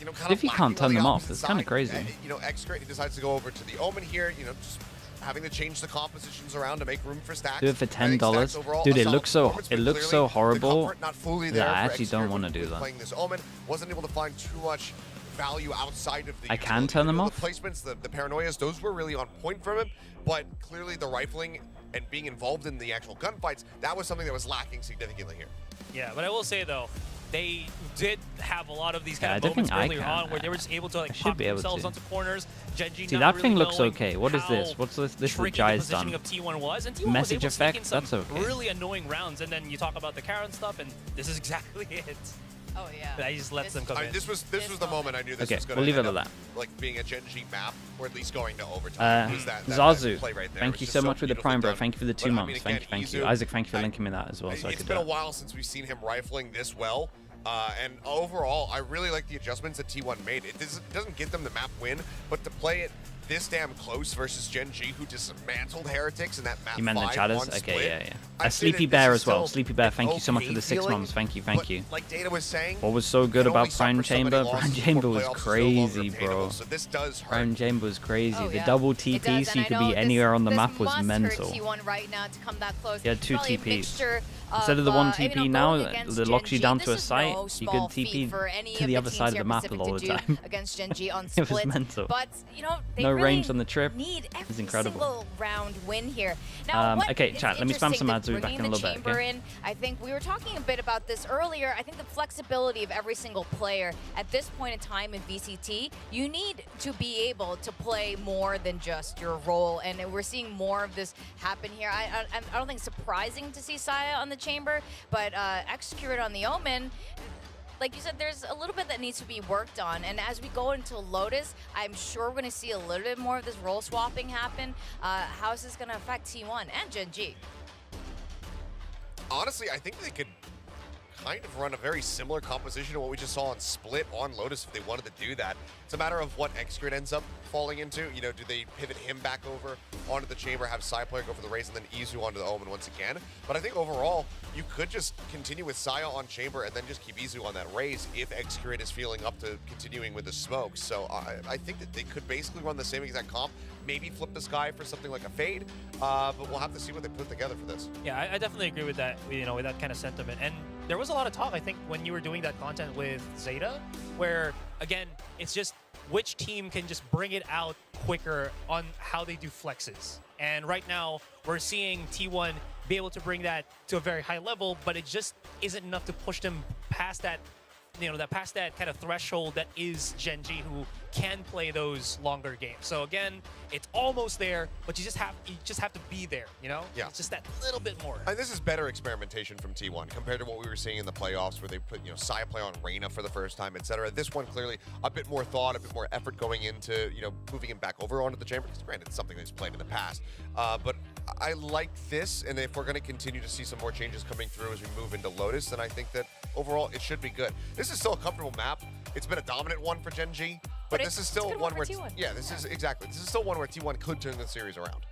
kind
If
of
you can't
lacking
turn
on the
them off,
opposite
that's kinda
side.
crazy.
X-Great, he decides to go over to the Omen here, just having to change the compositions around to make room for stacks.
Do it for
I think
$10.
Stacks overall,
Dude,
a
it
solid
looks so
performance,
it
but
looks
clearly
so
the
horrible.
comfort not fully
Yeah,
there
I
for
actually
X-Great
don't want to
with
do that.
Playing this Omen, wasn't able to find too much value outside of the
I can
utility.
turn them
The
off?
placements, the paranoias, those were really on point from him, but clearly the rifling and being involved in the actual gunfights, that was something that was lacking significantly here.
Yeah, but I will say though, they did have a lot of these
Yeah,
kind
I
of
don't
moments
think I
earlier
can.
on where they were just able to like
should
pop
be able
themselves
to.
onto corners. GenG
See,
not
that thing
really
looks
knowing
okay. What is this?
how
What's this? This is
tricky
Jai's
the positioning
done.
of T1 was, and T1
Message
was able
effect,
to sneak in
that's
some
okay.
really annoying rounds, and then you talk about the Karen stuff, and this is exactly it.
Oh yeah.
I just let them come in.
This was the moment I knew this
Okay,
was going
we'll
to
leave it
end
at
up, like being a GenG map, or at least going to overtime. It was that
Zazu,
play right there.
thank
It was
you
just
so much for the
beautifully
Prime, bro.
done.
Thank you for the 2
But, I
months.
mean,
Thank
again,
you.
Izu,
Isaac, thank you for linking me that as well. So I
It's
could
been a while since we've seen him rifling this well. And overall, I really like the adjustments that T1 made. It doesn't get them the map win, but to play it this damn close versus GenG, who dismantled Heretics in that map
You meant the
5
chatters?
on
Okay,
Split,
yeah.
I'd
A
say
Sleepy
that
Bear
this is
as well.
still
Sleepy Bear,
an
thank you so much for
okay
the 6
feeling,
months. Thank you,
but
thank you.
like Data was saying,
What was so
you
good
can only
about Prime
suffer so many
Chamber?
losses
Prime
before
Chamber was
playoffs are no longer
crazy,
obtainable,
bro.
So this does hurt.
Prime Chamber was crazy.
Oh,
The
yeah.
double
It
TP
does,
so
and
you
I
could
know
be anywhere on the
this
map was
must
mental.
hurt T1 right now to come that close.
You had 2
Probably a
TPs.
mixture
Instead of the one
you
TP
know,
now
going against
that locks you
GenG,
down
this
to a
is
site,
no
you
small
could
feat
TP
for any
to the
of
other
teams
side of
here
the map
Pacific
all
to
the
do
time.
against GenG on
It was
Split.
mental.
But you know, they
No
really
range on the trip.
need every
incredible.
single round win here. Now, what
okay,
is
chat, let me spam
interesting
some
that
ads. We'll be back
bringing
in a
the
little bit,
chamber
okay?
in, I think we were talking a bit about this earlier. I think the flexibility of every single player at this point in time in VCT, you need to be able to play more than just your role, and we're seeing more of this happen here. I don't think it's surprising to see Saya on the chamber, but Execute on the Omen, like you said, there's a little bit that needs to be worked on. And as we go into Lotus, I'm sure we're going to see a little bit more of this role swapping happen. How is this going to affect T1 and GenG?
Honestly, I think they could kind of run a very similar composition to what we just saw on Split on Lotus if they wanted to do that. It's a matter of what Xgrid ends up falling into. You know, do they pivot him back over onto the chamber, have Sai player go for the Raze, and then Izu onto the Omen once again? But I think overall, you could just continue with Saya on chamber and then just keep Izu on that Raze if Xgrid is feeling up to continuing with the smokes. So I think that they could basically run the same exact comp, maybe flip the Sky for something like a Fade, but we'll have to see what they put together for this.
Yeah, I definitely agree with that, you know, with that kind of sentiment. And there was a lot of talk, I think, when you were doing that content with Zeta, where, again, it's just which team can just bring it out quicker on how they do flexes. And right now, we're seeing T1 be able to bring that to a very high level, but it just isn't enough to push them past that, you know, past that kind of threshold that is GenG, who can play those longer games. So again, it's almost there, but you just have to be there, you know?
Yeah.
It's just that little bit more.
And this is better experimentation from T1 compared to what we were seeing in the playoffs where they put, you know, Saya play on Reyna for the first time, etc. This one clearly a bit more thought, a bit more effort going into, you know, moving him back over onto the chamber. Because granted, it's something that he's played in the past. But I like this, and if we're going to continue to see some more changes coming through as we move into Lotus, then I think that overall it should be good. This is still a comfortable map. It's been a dominant one for GenG, but this is still one where this is exactly. This is still one where T1 could turn the series around.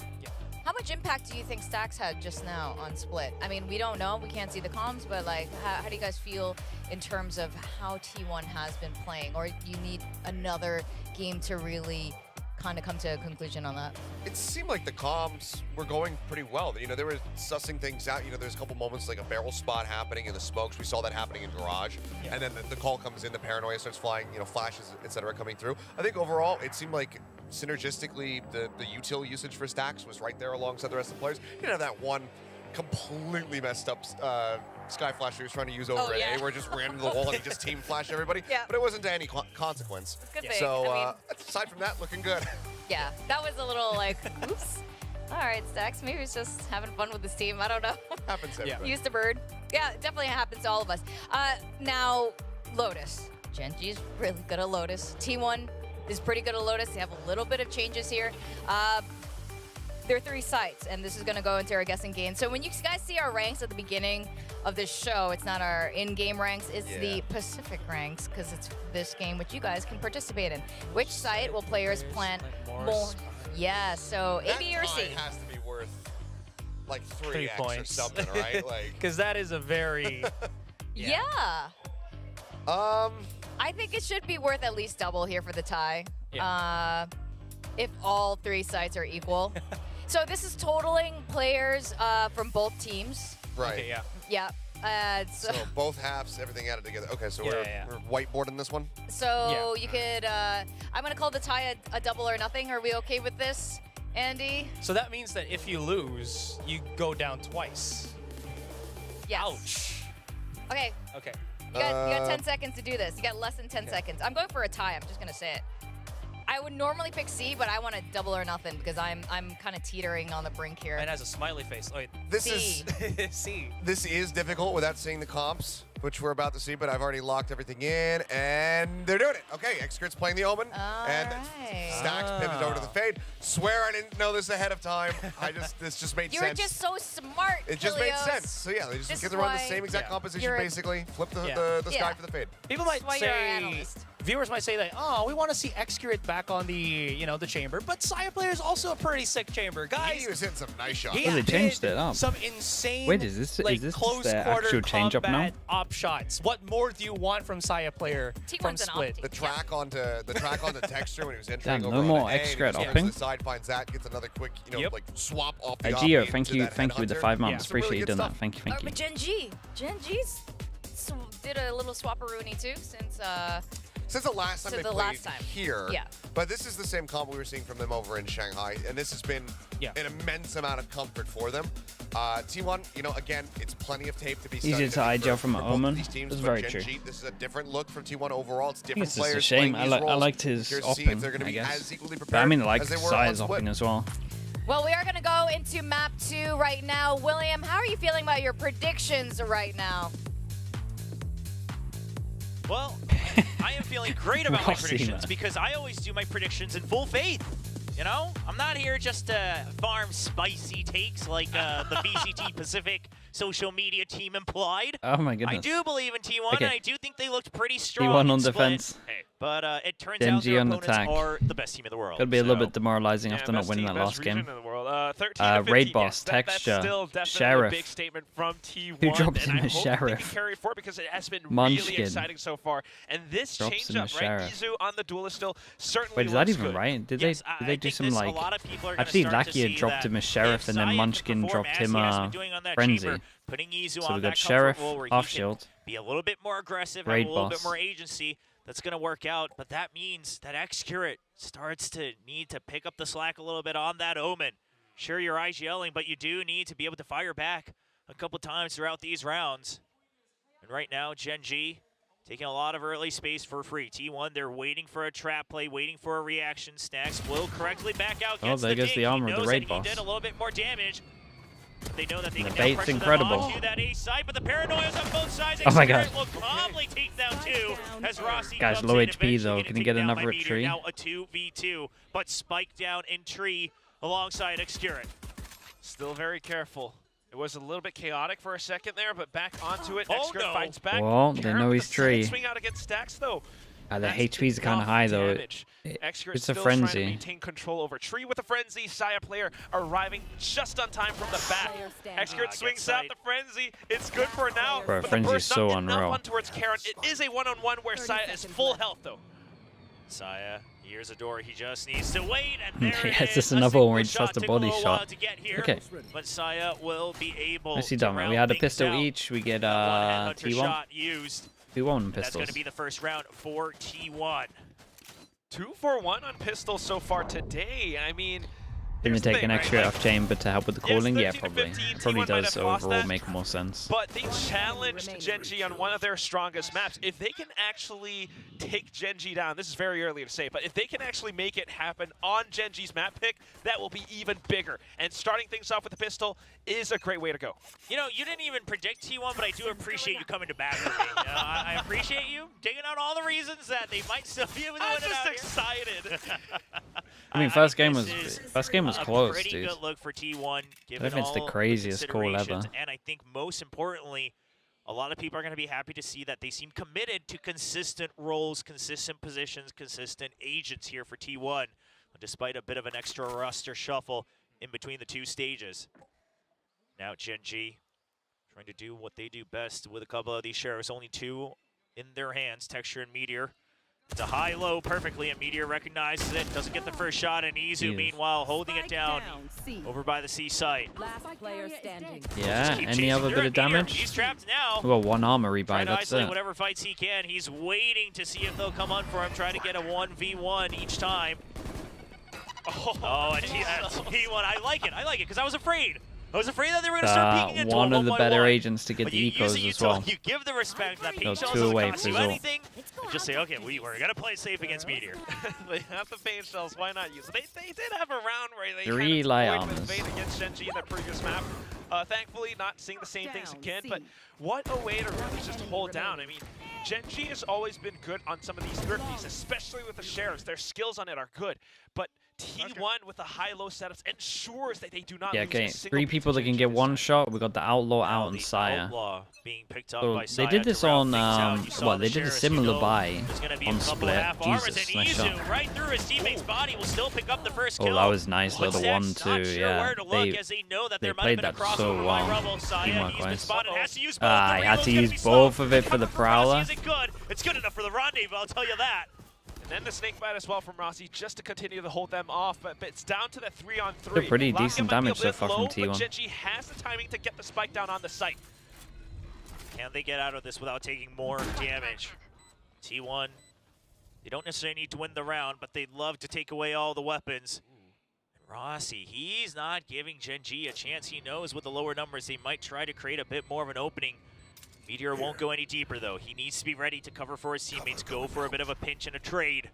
How much impact do you think Stacks had just now on Split? I mean, we don't know. We can't see the comms, but like, how do you guys feel in terms of how T1 has been playing? Or you need another game to really kind of come to a conclusion on that?
It seemed like the comms were going pretty well. You know, they were sussing things out. You know, there's a couple moments like a barrel spot happening in the smokes. We saw that happening in Garage.
Yeah.
And then the call comes in, the paranoia starts flying, you know, flashes, etc. coming through. I think overall, it seemed like synergistically, the util usage for Stacks was right there alongside the rest of the players. You didn't have that one completely messed up Sky Flash he was trying to use over at A, where it just ran into the wall and he just team flashed everybody.
Yeah.
But it wasn't to any consequence.
Good thing.
So
I mean,
aside from that, looking good.
yeah, that was a little like, oops. All right, Stacks, maybe he's just having fun with his team. I don't know.
Happens to everybody.
Used a bird. Yeah, it definitely happens to all of us. Now, Lotus. GenG's really good at Lotus. T1 is pretty good at Lotus. They have a little bit of changes here. There are 3 sites, and this is going to go into our guessing game. So when you guys see our ranks at the beginning of this show, it's not our in-game ranks, it's the Pacific ranks, because it's this game which you guys can participate in. Which site will players plant more? Yeah, so A, B, or C?
That has to be worth like
3
3x or
points.
something, right? Like,
Because that is a very...
Yeah. I think it should be worth at least double here for the tie.
Yeah.
If all 3 sites are equal. So this is totaling players from both teams.
right.
Okay, yeah.
Yeah.
So both halves, everything added together. Okay, so
Yeah,
we're whiteboarding this one.
So you could, I'm going to call the tie a double or nothing. Are we okay with this? Andy?
So that means that if you lose, you go down twice.
Yes.
Ouch.
Okay,
Okay.
you got 10 seconds to do this. You got less than 10 seconds. I'm going for a tie. I'm just going to say it. I would normally pick C, but I want to double or nothing because I'm kind of teetering on the brink here.
And has a smiley face. Oh, wait.
This
C.
is
C.
this is difficult without seeing the comps, which we're about to see, but I've already locked everything in, and they're doing it. Okay, Xcrit's playing the Omen, and
right.
Stacks pivoted over to the Fade. Swear I didn't know this ahead of time. This just made
You
sense.
were just so smart,
It just made
Kilios.
sense. So yeah, they just
This
get
is
to run the
why
same exact composition,
you're a-
basically. Flip the
Yeah.
sky
Yeah.
for the Fade.
People might
why you're our
say,
analyst.
viewers might say that, oh, we want to see Xcrit back on the, the chamber, but Saya player is also a pretty sick chamber, guys.
He was hitting some nice shots.
He
Oh, they changed
did
it up.
Some insane,
Wait, is this
close
their
quarter
actual change up now?
combat op shots. What more do you want from Saya player from
T1's an
Split?
opti.
The track onto texture when he was entering
Damn,
over
no
on
more
A, and he
Xcrit
goes
opping.
to the side, finds that, gets another quick,
Yep.
like swap off the
Gio,
offbeat
thank
to
you
that
with the
headhunter.
5 months.
It's really
Appreciate you
good
doing that.
stuff.
Thank you.
But GenG. GenG's did a little swapperoonie too
Since the last time
So
they
the
played
last time.
here,
Yeah.
but this is the same comp we were seeing from them over in Shanghai, and this has been
Yeah.
an immense amount of comfort for them. T1, again, it's plenty of tape to be
Easier
studied
to eye gel from
for
an
both of
Omen.
these teams,
That's
but
very
GenG,
true.
this is a different look from T1 overall. It's different
It's just a
players
shame.
playing these
I
roles.
liked his
Curious to see if
opping,
they're going to
I
be
guess.
as equally
But
prepared
I mean, I like
as they were
Sia's
on Split.
opping as well.
Well, we are going to go into map 2 right now. William, how are you feeling about your predictions right now?
Well, I am feeling great about my
We'll see,
predictions
man.
because I always do my predictions in full faith. I'm not here just to farm spicy takes like the VCT Pacific social media team implied.
Oh my
I
goodness.
do believe in T1,
Okay.
and I do think they looked pretty strong.
T1
in
on
Split.
defense.
But it turns out
GenG
their
on
opponents
attack.
are the best team in the world.
Could be a little
so-
bit demoralizing after not
best
winning
team,
that
best
last
region
game.
in the world. 13 to
Raid
15,
boss,
yes. That's
texture,
still definitely
Sheriff.
a big statement from T1.
Who dropped
and
in
I
the
hope they
Sheriff?
can carry it forward because it has been
Munchkin.
really exciting so far. And this
Drops in the
change-up, right?
Sheriff.
Izu on the duelist still certainly
Wait, is that
looks
even
good.
right? Did
Yes,
they do
think
some
this,
like?
a lot of people are gonna
Actually,
start to
Lakia
see
dropped
that
him as Sheriff,
if
and then
Saya can
Munchkin
perform
dropped
as
him
he has been doing on that
Frenzy.
chamber, putting Izu
So
on
we
that
got Sheriff,
comfort role where he
off
can
shield.
be a little bit more aggressive, have
Raid
a little
boss.
bit more agency. That's going to work out, but that means that Xcrit starts to need to pick up the slack a little bit on that Omen. Sure, you're IGLing, but you do need to be able to fire back a couple times throughout these rounds. And right now, GenG taking a lot of early space for free. T1, they're waiting for a trap play, waiting for a reaction. Stacks will correctly back out.
Oh,
Gets
there goes
ding.
the armor
He
of the
knows
raid
that
boss.
He did a little bit more damage. They know that they
The
can
bait's
now pressure
incredible.
them onto that A side, but the paranoia's on both sides.
Oh my
Xcrit
God.
will calmly take down two as Rossi
Guys,
comes
low
in,
HP
eventually
though.
getting
Can he get
taken down
another
by
at
Meteor.
tree?
Now a 2v2, but spiked down in tree alongside Xcrit.
Still very careful. It was a little bit chaotic for a second there, but back onto it.
Oh,
Xcrit
no.
fights back.
Well, they
Karen
know
with
he's
the second
tree.
Swing out against Stacks though.
The
That's
HP's kind of
enough
high though.
damage. Xcrit
It's a
still trying to
frenzy.
maintain control over tree with a frenzy. Saya player arriving just on time from the back.
Player standing.
Xcrit swings out the frenzy. It's good for now.
Bro,
but the
frenzy's
burst
so
not
unreal.
enough on towards Karen. It is a one-on-one where
30
Saya is
seconds
full
left.
health though.
Saya hears a door. He just needs to wait, and there
Yeah,
it
it's
is.
just
A
another one where he
single
just has to
shot. Took a
body
little
shot.
while to get here,
Okay.
but Saya will be able
Nicely
to
done, man. We
round
had a
things
pistol
out.
each. We get
That one headhunter
T1.
shot used.
T1
That's going
pistols.
to be the first round for T1.
2 for 1 on pistol so far today. I mean,
Didn't
here's the
take
thing,
an
right?
extra
Like,
off chamber to help with the
yes,
calling? Yeah,
13 to
probably.
15,
Probably
T1 might
does
have lost
overall
that.
make more sense.
But they challenged GenG on one of their strongest maps. If they can actually take GenG down, this is very early to say, but if they can actually make it happen on GenG's map pick, that will be even bigger. And starting things off with the pistol is a great way to go.
You know, you didn't even predict T1, but I do appreciate you coming to bat for me. I appreciate you digging out all the reasons that they might still be able to
I'm
win it
just
out here.
excited.
I mean, first
think
game
this
was
is
close,
a pretty
dude.
good look for T1, given
think it's the
all
craziest call ever.
considerations. And I think most importantly, a lot of people are going to be happy to see that they seem committed to consistent roles, consistent positions, consistent agents here for T1, despite a bit of an extra roster shuffle in between the two stages. Now GenG trying to do what they do best with a couple of these sheriffs. Only two in their hands, Texture and Meteor. It's a high-low perfectly, and Meteor recognizes it, doesn't get the first shot, and Izu,
Jeez.
meanwhile, holding it
Spike
down
C.
over by the C site.
Last player standing.
Yeah,
Just keep
any
chasing
other
through
bit
it.
of
Meteor,
damage?
He's trapped now.
Well, one armor rebuy,
Trying to
that's
isolate
it.
whatever fights he can. He's waiting to see if they'll come on for him, trying to get a 1v1 each time. Oh, and T1, I like it, because I was afraid. I was afraid that they were going to start peeking into
one
a
of the
by
better
one.
agents to get
But
the
you use
ecos
it,
as well.
You give the respect that Paint
Go
Shells
two
doesn't
away
cost
for
you
Zol.
anything. And just say, okay, we're going to play safe against Meteor.
They have the Paint Shells, why not use it? They did have a round where they
3
kind of
Lionas.
toyed with Fate against GenG in the previous map. Thankfully, not seeing the same things again, but what a way to really just hold down. I mean, GenG has always been good on some of these thrifties, especially with the shares. Their skills on it are good, but T1 with the high-low setups ensures that they do not
Yeah,
lose
okay.
a single
3
piece
people
of
that can
GenG
get
this
one
time.
shot. We got the Outlaw
Now
out and
the
Saya.
Outlaw being picked up
So
by
they
Saya
did
to
this
round
on,
things out. You saw
well,
the
they did a
Sheriffs
similar
go.
buy
There's gonna be
on
a couple
Split.
half armors,
Jesus,
and
nice shot.
Izu right through his teammate's body will still pick up the first
Oh,
kill.
that was nice,
But
little
Stacks
1-2,
not sure
yeah.
where to look as they know that
They
there might have
played
been a
that
crossover
so
by
well,
Rebel. Saya,
teamwork
he's been
wise.
spotted, has to use both.
Ah,
The
he had
reload's
to
gonna
use
be slow.
both of it for the
Coming from Rossi
Prowler.
isn't good. It's good enough for the rendezvous, I'll tell you that.
And then the snake bite as well from Rossi just to continue to hold them off, but it's down to the 3-on-3.
They're pretty
Lakia
decent
might be a
damage so
bit
far
low,
from
but
T1.
GenG has the timing to get the spike down on the site.
Can they get out of this without taking more damage? T1, they don't necessarily need to win the round, but they'd love to take away all the weapons. And Rossi, he's not giving GenG a chance. He knows with the lower numbers, they might try to create a bit more of an opening. Meteor won't go any deeper, though. He needs to be ready to cover for his teammates, go for a bit of a pinch and a trade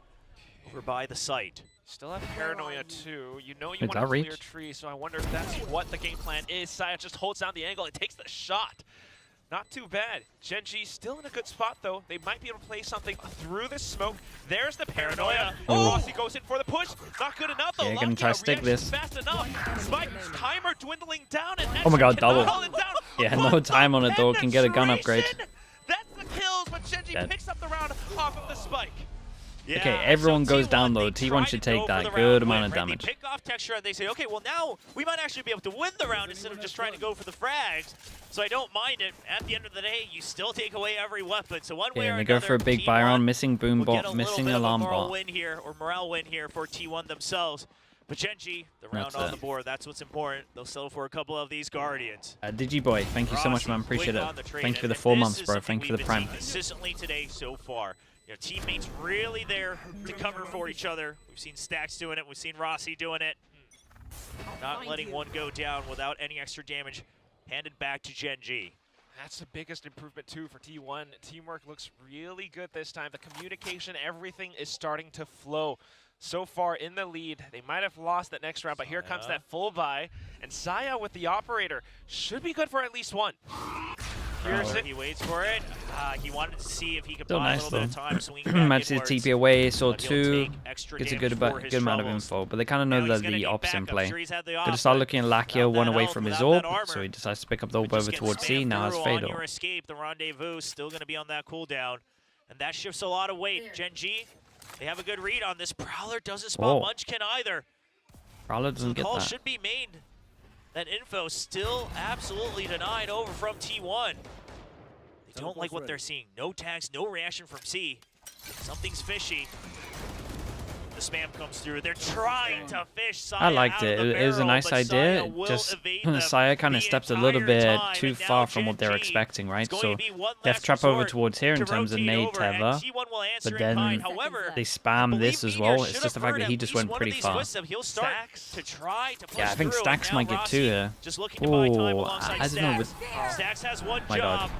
over by the site.
Still have Paranoia too. You know you
Did
want to
that
clear
reach?
tree, so I wonder if that's what the game plan is. Saya just holds down the angle and takes the shot. Not too bad. GenG still in a good spot though. They might be able to play something through the smoke. There's the Paranoia. Oh, Rossi goes in for the push. Not good enough though.
Yeah, gonna try to stick this.
Fast enough. Spike timer dwindling down and
Oh my God,
cannot
double.
hold it down.
Yeah, no time on it though. Can get a gun upgrade.
Penetration! That's the kills, but GenG
Dead.
picks up the round off of the spike.
Yeah,
Okay, everyone
so
goes
T1,
down though.
they
T1
try
should
to go
take
for
that
the
good
round
amount
win,
of
right?
damage.
They pick off Texture and they say, okay, well now we might actually be able to win the round instead of just trying to go for the frags. So I don't mind it. At the end of the day, you still take away every weapon. So one way
Yeah,
or
and they
another,
go for a big
T1
Byron, missing boom
will get
bot,
a
missing
little bit
alarm
of a moral
bot.
win here, or morale win here for T1 themselves. But GenG, the round
That's
on
it.
the board, that's what's important. They'll settle for a couple of these Guardians.
Digiboy, thank you so much,
Rossi
man. Appreciate
quick
it.
on the trade,
Thank you for the
and
4
this
months,
is
bro.
something
Thank you for
we've
the
been seeing
prime.
consistently today so far. You know, teammates really there to cover for each other. We've seen Stacks doing it. We've seen Rossi doing it. Not letting one go down without any extra damage handed back to GenG.
That's the biggest improvement too for T1. Teamwork looks really good this time. The communication, everything is starting to flow. So far in the lead, they might have lost that next round, but here comes that full buy. And Saya with the operator should be good for at least one. Here's it.
He waits for it. He wanted to see if he could
Still
buy
nice
a little bit
though.
of time so he can
Managed to TP away, saw
but he'll
2.
take extra
Gets a
damage
good,
for his
good amount of
troubles.
info, but they kind of
Now
know
he's
that
gonna
the
need
ops in
backup.
play.
Sure, he's had the
Gonna
op,
start
but
looking at Lakia,
without
one
that
away
health,
from his
without that
orb,
armor,
so he decides to pick up the orb
But just
over
getting
towards C.
spammed
Now has
through on
Fatal.
your escape, the rendezvous still going to be on that cooldown, and that shifts a lot of weight. GenG, they have a good read on this. Prowler doesn't spot
Whoa.
Munchkin either.
Prowler
So
doesn't
the
get
call
that.
should be made. That info still absolutely denied over from T1. They don't like what they're seeing. No tags, no reaction from C. Something's fishy. The spam comes through. They're trying to fish Saya
I liked
out
it.
of the
It was a
barrel,
nice
but Saya
idea.
will
Just
evade them
Saya kind of
the
stepped a little
entire
bit
time,
too
and now
far from what they're
GenG
expecting, right?
is going
So
to be one
Death
last
Trap over
resort
towards here in
to
terms of
rotate
nade
over, and
tether,
T1 will answer
but
in kind.
then
However,
they
I
spam
believe
this as
Meteor
well.
should
It's just the
have
fact that
heard
he
at
just
least
went
one of
pretty
these
far.
footsteps. He'll start to try to push
Yeah, I think
through,
Stacks
and now
might get 2
Rossi
here.
just looking to buy time
Ooh,
alongside
I don't know.
Stacks. Stacks has one
My
job.
God.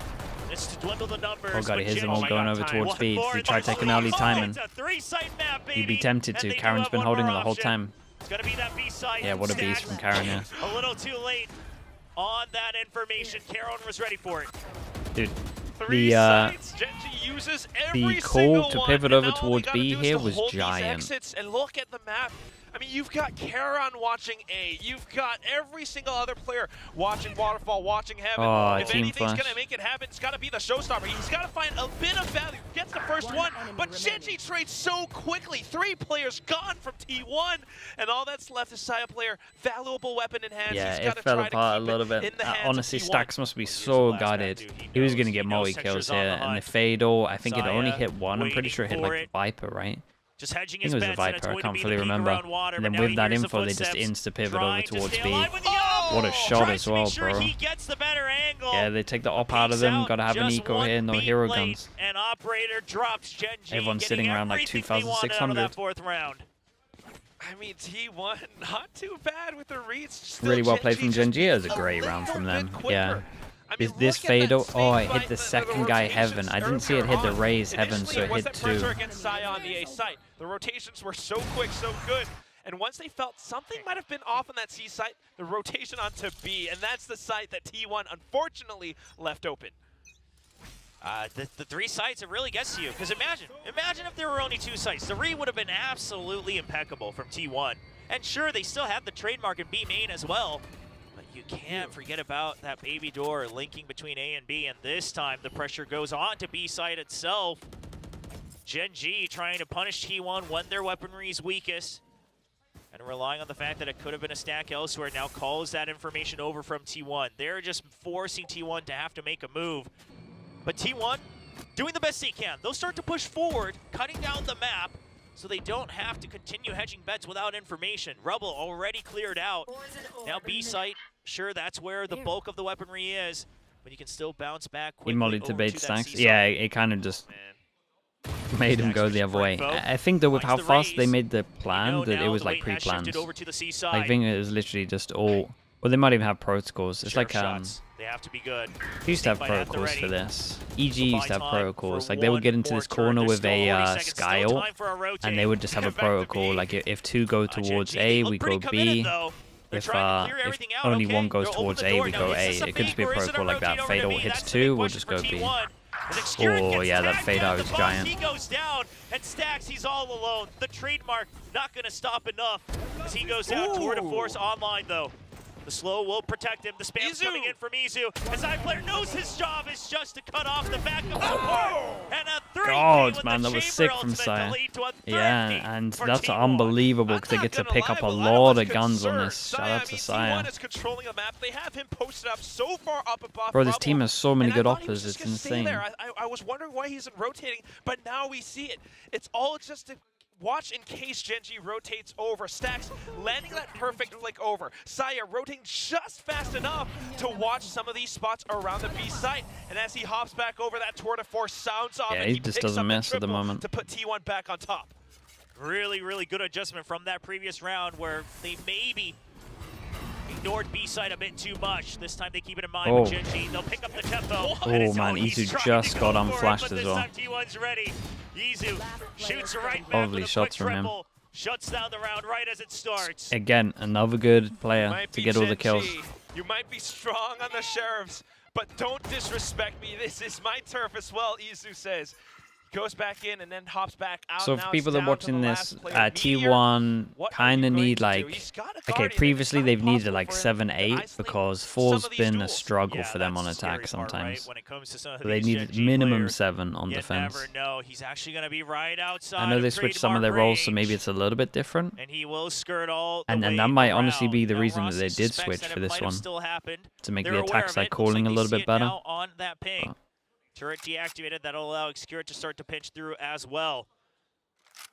It's to dwindle the numbers.
Oh god, he
but
hits them
GenG
all going over towards
one
B.
more
He tried
than
taking early
three.
timing.
It's a 3-site map,
You'd be
baby,
tempted
and
to.
they do
Karen's
have
been
one
holding it
more
the whole
option.
time.
It's gonna be that B site.
Yeah, what a beast
Stacks.
from Karen, yeah.
A little too late on that information. Karen was ready for it.
Dude,
Three
the
sites. GenG uses every
call
single
to
one,
pivot
and
over
now all they
towards
gotta
B
do is
here
to
was
hold these
giant.
exits and look at the map. I mean, you've got Karan watching A. You've got every single other player watching Waterfall, watching Heaven.
Oh,
if
team
anything's
flash.
going to make it happen, it's got to be the showstopper. He's got to find a bit of value. Gets the first one, but GenG trades so quickly. 3 players gone from T1, and all that's left is Saya player. Valuable weapon in hand.
yeah,
He's
it
gotta
fell
try to
apart a
keep
little
it
bit.
in the hands of
Honestly,
T1.
Stacks must be
Here's the
so
last
guarded.
map, dude.
He was
knows-
going to get
he knows
multi-kills
Texture's on
here,
the
and the
hunt.
Fatal, I think it only
Saya
hit 1. I'm pretty
waiting
sure it hit
for
like
it.
Viper, right?
Just hedging
I
his
think it was a
bets, and it's
Viper, I
going to
can't
be
fully
the peek
remember.
around water,
And
but
then
now
with that
here's the
info, they just
footsteps,
insta-pivot over
trying to
towards
stay
B.
alive with the up.
What a shot
Tries
as
to make
well,
sure
bro.
He gets the better angle.
Yeah, they take the op out of
Peeks
them.
out,
Gotta have an
just
eco
one
here, no
beat
hero
late,
guns.
And operator drops GenG.
Everyone's
getting
sitting around like
everything they wanted out of
2,600.
that 4th round.
I mean, T1 not too bad with the reads. Still
Really well played from
just
GenG. It was a
being
great
little
round from
bit
them.
quicker.
Yeah.
I mean,
This
look at that
Fado, oh, it
snake
hit the
bite,
second guy Heaven. I didn't see it hit the
on.
raise Heaven, so
Initially,
it
was
hit
that
2.
pressure against Saya on the A site. The rotations were so quick, so good. And once they felt something might have been off on that C site, the rotation onto B, and that's the site that T1 unfortunately left open.
The 3 sites, it really gets to you. Because imagine if there were only 2 sites. The read would have been absolutely impeccable from T1. And sure, they still have the trademark in B main as well. But you can't forget about that baby door linking between A and B. And this time, the pressure goes on to B site itself. GenG trying to punish T1 when their weaponry is weakest. And relying on the fact that it could have been a stack elsewhere now calls that information over from T1. They're just forcing T1 to have to make a move. But T1 doing the best they can. They'll start to push forward, cutting down the map, so they don't have to continue hedging bets without information. Rubble already cleared out. Now B site, sure, that's where the bulk of the weaponry is, but you can still bounce back quickly.
He mollied to
over
bait
that
stacks.
C
Yeah,
site.
it kind of just
Man.
made him
Stacks
go
pushing
the other
for
way.
info.
I think though with how
Finds the
fast they
raise.
made the
We
plan,
know
that it
now
was
the
like
weight has shifted
pre-planned.
over to the C side.
I think it was literally just all. Well, they might even have protocols. It's
Sheriff
like
shots. They have to be good.
they used to have
Snake bite at the
protocols for
ready.
this. EG
So
used to have
buy time
protocols.
for
Like they would
one
get into
more
this
turn.
corner
There's
with
still
a
40 seconds, still
sky ult,
time for a rotate.
and they would just have a
Back to
protocol.
B.
Like if 2 go towards
GenG,
A,
they look
we
pretty
go
committed,
B.
though. They're
If
trying to clear everything out,
only
okay.
one goes
They'll
towards
open the
A,
door.
we
Now,
go
is
A.
this a
It could just be a
fake or is it a
protocol like that.
rotate over to
Fado
B?
hits
That's the big
2, we'll
question
just
for
go B.
T1. As Excurid
Oh,
gets
yeah, that
tagged
fade
down
out
the
is
boss,
giant.
He goes down, and Stacks, he's all alone. The trademark not going to stop enough as he goes down. Tour de Force online, though. The slow will protect him. The spam's coming in from Izu. As iPlayer knows his job is just to cut off the back of the support. And a 3
God, man, that was sick from Saya. Yeah, and that's unbelievable because they get to pick up a lot of guns on this. Shout out to Saya.
T1 is controlling the map. They have him posted up so far up above
Bro, this
Rubble.
team has so many
And I
good
thought he was
offers,
just
it's
gonna stay
insane.
there. I was wondering why he isn't rotating, but now we see it. It's all just to watch in case GenG rotates over. Stacks landing that perfect flick over. Saya rotating just fast enough to watch some of these spots around the B site. And as he hops back over, that tour de force sounds off,
Yeah,
and
he
he
just
picks
doesn't
up the
miss at the
triple
moment.
to put T1 back on top.
Really, really good adjustment from that previous round where they maybe ignored B-side a bit too much. This time they keep it in mind with GenG. They'll pick up the tempo.
Oh, man, Izu just got unflashed as well.
This time T1's ready. Izu shoots right back
Lovely
with a
shots
quick
from him.
triple. Shuts down the round right as it starts.
Again, another good player
Might
to
be
get all the
GenG.
kills.
You might be strong on the Sheriffs, but don't disrespect me. This is my turf as well, Izu says. Goes back in and then hops back out.
So
Now
for
it's
people that are
down to
watching
the
this,
last player. Meteor,
T1
what are
kind
you
of
going
need
to do?
like,
He's got a
okay,
Guardian.
previously
It's
they've
not
needed like
possible for
7,
him to
8
isolate
because
some
4's
of these
been a
duels.
struggle
Yeah,
for them on
that's the
attack
scary part, right?
sometimes.
When it comes to some of
So they
these
needed
GenG
minimum
players,
7 on
you
defense.
never know. He's actually going to be right outside.
I know they
of
switched some of their
trademark
roles, so maybe
range,
it's a little bit different.
and he will skirt all the
And
way
that might honestly
around.
be the
Now,
reason that
Ross
they did
suspects
switch
that
for
it
this
might have
one,
still happened.
to make
They're
the
aware
attack
of
side
it. Looks
calling
like
a
they
little
see
bit
it
better.
now on that ping. Turret deactivated. That'll allow Excurid to start to pinch through as well.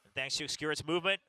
And thanks to Excurid's movement,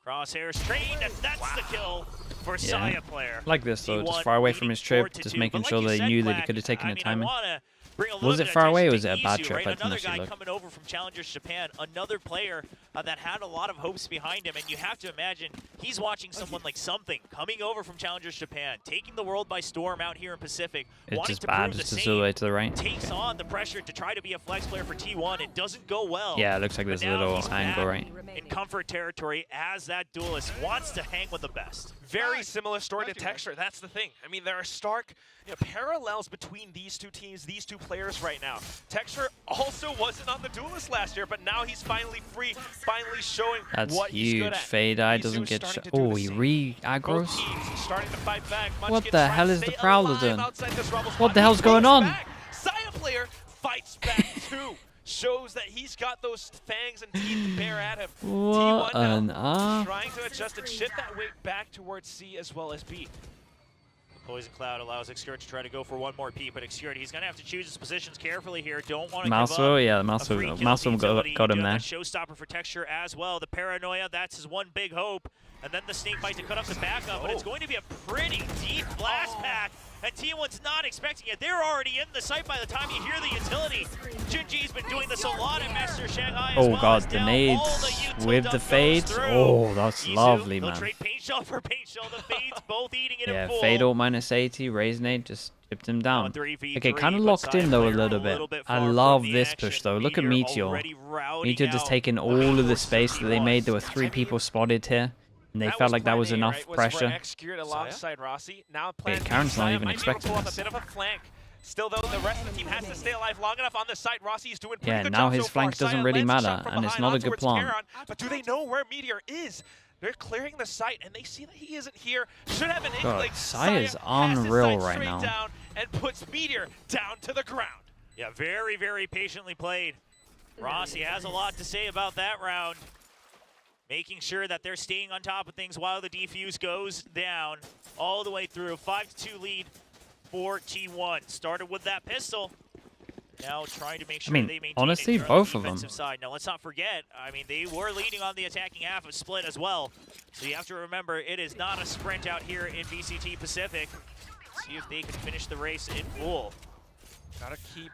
Crosshairs trained, and that's the kill for Saya player.
Like this though, just
T1
far away from
leading
his trip,
4-2.
just
But
making
like
sure
you
they
said,
knew that he
Quack,
could have taken
I
the
mean,
timing.
I wanna bring a
Was
little
it
bit of
far away, or
attention
was
to
it a bad
Izu,
trip?
right?
I didn't
Another
actually
guy
look.
coming over from Challengers Japan, another player that had a lot of hopes behind him, and you have to imagine he's watching someone like Something coming over from Challengers Japan, taking the world by storm out here in Pacific,
It's
wanting
just
to
bad,
prove
just
the
all the way
same,
to the right.
takes on the pressure to try to be a flex player for T1. It doesn't go well.
Yeah, it looks like
But
there's a
now
little
he's
angle
back
right.
in comfort territory as that duelist wants to hang with the best.
Very similar story to Texture. That's the thing. I mean, there are stark parallels between these two teams, these two players right now. Texture also wasn't on the duelist last year, but now he's finally free, finally showing
That's
what he's
huge.
good at.
Fade Eye
Izu's
doesn't get
starting
shot.
to do
Oh,
the
he
same.
re-aggroes?
Both teams starting to fight back.
What
Munchkin
the
trying
hell
to
is the
stay
Prowler
alive
doing?
outside this Rebel
What
spot.
the hell's
He
going
goes
on?
back. Saya player fights back too. Shows that he's got those fangs and teeth to bear at him.
What
T1
an
now trying to adjust and shift that weight back towards C as well as B.
Poison Cloud allows Excurid to try to go for one more peep, but Excurid, he's going to have to choose his positions carefully here. Don't want to give
Mousel,
up
yeah,
a free kill
Mousel
utility.
got him
Doing
there.
a showstopper for Texture as well. The Paranoia, that's his one big hope. And then the Snake Bite to cut off the backup, but it's going to be a pretty deep blast pack. And T1's not expecting it. They're already in the site by the time you hear the utility. GenG's been doing this a lot at Master Shanghai as
Oh
well.
god,
as
the
now
nades.
all the
with the fades. Oh, that's lovely,
They'll
man.
trade paint shell for paint shell. The fades both eating it
Yeah,
in full.
Fatal minus 80, Raisonade just chipped him down.
3v3,
Okay, kind of
but
locked in though a
Saya
little
player
bit.
far
I
from
love
the
this
action.
push though. Look at Meteor.
already routing
Meteor just
out
taking all of the
for
space that they
T1.
made. There were 3 people spotted here, and they felt like that was
plan A,
enough
right? Was for
pressure.
X geared alongside Rossi. Now plan B,
Karen's not
Saya
even
might be able to
expecting
pull off
this.
a bit of a flank. Still though, the rest of the team has to stay alive long enough on this side. Rossi's doing pretty
Yeah,
good
now
job
his
so far.
flank doesn't
Saya
really
lands a shot
matter,
from
and it's
behind
not a
on
good
towards
plan.
Karan, but do they know where Meteor is? They're clearing the site, and they see that he isn't here. Should have an inkling.
Saya's
Saya
on
has his
real
sights
right
straight
now.
down and puts Meteor down to the ground.
Yeah, very, very patiently played. Rossi has a lot to say about that round. Making sure that they're staying on top of things while the defuse goes down all the way through. 5-2 lead for T1. Started with that pistol. Now trying to make sure they maintain
honestly,
it on
both
the
of them.
defensive side. Now let's not forget, I mean, they were leading on the attacking half of Split as well. So you have to remember, it is not a sprint out here in VCT Pacific. See if they can finish the race in full.
Gotta keep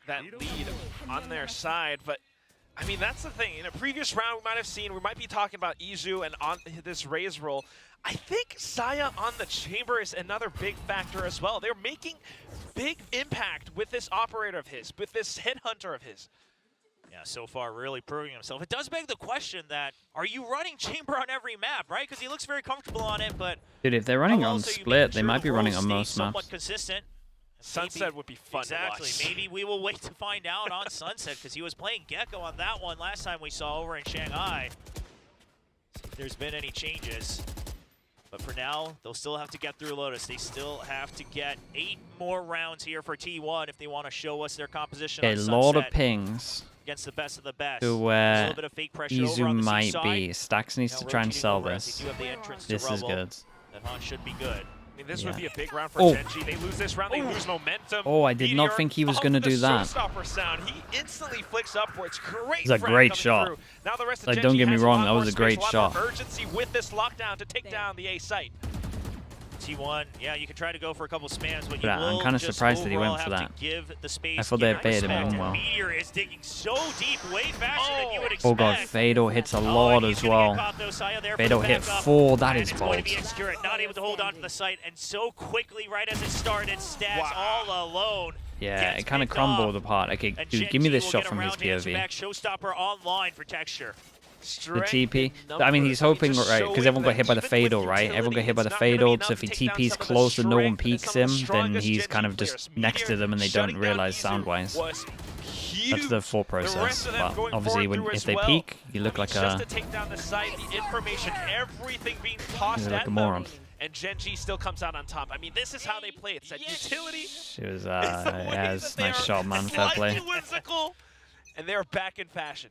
that lead on their side, but I mean, that's the thing. In a previous round, we might be talking about Izu and on this Raze roll. I think Saya on the chamber is another big factor as well. They're making big impact with this operator of his, with this headhunter of his.
Yeah, so far really proving himself. It does beg the question that, are you running chamber on every map, right? Because he looks very comfortable on it, but...
Dude, if they're running
how
on
else are you
Split,
making
they
sure
might
the
be running
roles
on
stay
most
somewhat
maps.
consistent?
Sunset would be fun to watch.
Exactly. Maybe we will wait to find out on Sunset because he was playing Gecko on that one last time we saw over in Shanghai. See if there's been any changes. But for now, they'll still have to get through Lotus. They still have to get 8 more rounds here for T1 if they want to show us their composition
A
on Sunset
lot of pings
against the best of the best.
to
There's a
where
little bit of fake pressure over on
Izu
the
might
C-side.
be. Stax needs
Now
to try and
rotating
sell
over as they
this.
do have the entrance to
This is
Rubble.
good.
That hunt should be good.
I mean, this would
Yeah.
be a big round for
Oh.
GenG. They lose this round, they lose momentum.
Oh, I did not
Meteor
think he was
off
gonna
the
do that.
showstopper sound. He instantly flicks upwards. Great
It's a
frag
great
coming
shot.
through. Now the rest of
Like,
GenG
don't get me
has a
wrong,
lot
that
more
was a
space,
great
lot
shot.
more urgency with this lockdown to take down the A site.
T1, yeah, you can try to go for a couple spams, but you
But I'm
will
kinda
just
surprised that he went
overall
for
have
that.
to give the space,
I thought
give
they
it
baited him
respect.
in well.
Meteor is digging so deep, way faster than you would expect.
Oh god, Fatal hits a lot
he's
as
gonna
well.
get caught, though. Saya there for
Fatal
the
hit
backup,
4, that
and
is
it's going to
bold.
be Excurrent, not able to hold on to the site, and so quickly, right as it started, Stats all alone.
Yeah,
gets
it kind of
picked off.
crumbled apart. Okay,
And
dude, give me
GenG
this
will
shot
get a
from his
round to answer
POV.
back. Showstopper online for Texture.
The TP. I mean, he's hoping, right, because everyone got hit by the Fatal, right? Everyone got hit by the Fatal, so if he TP's close and no one peeks him, then he's kind of just next to them and they don't realize sound-wise. That's the full process. But obviously, if they peek, you look like
just
a...
to take down the site, the information, everything being
You
tossed
look
at
like a
them,
moron.
and GenG still comes out on top. I mean, this is how they play. It's that utility.
She was,
It's the way
yeah,
that
it's
they
nice
are
shot, man. Fair play.
slightly whimsical, and they're back in fashion.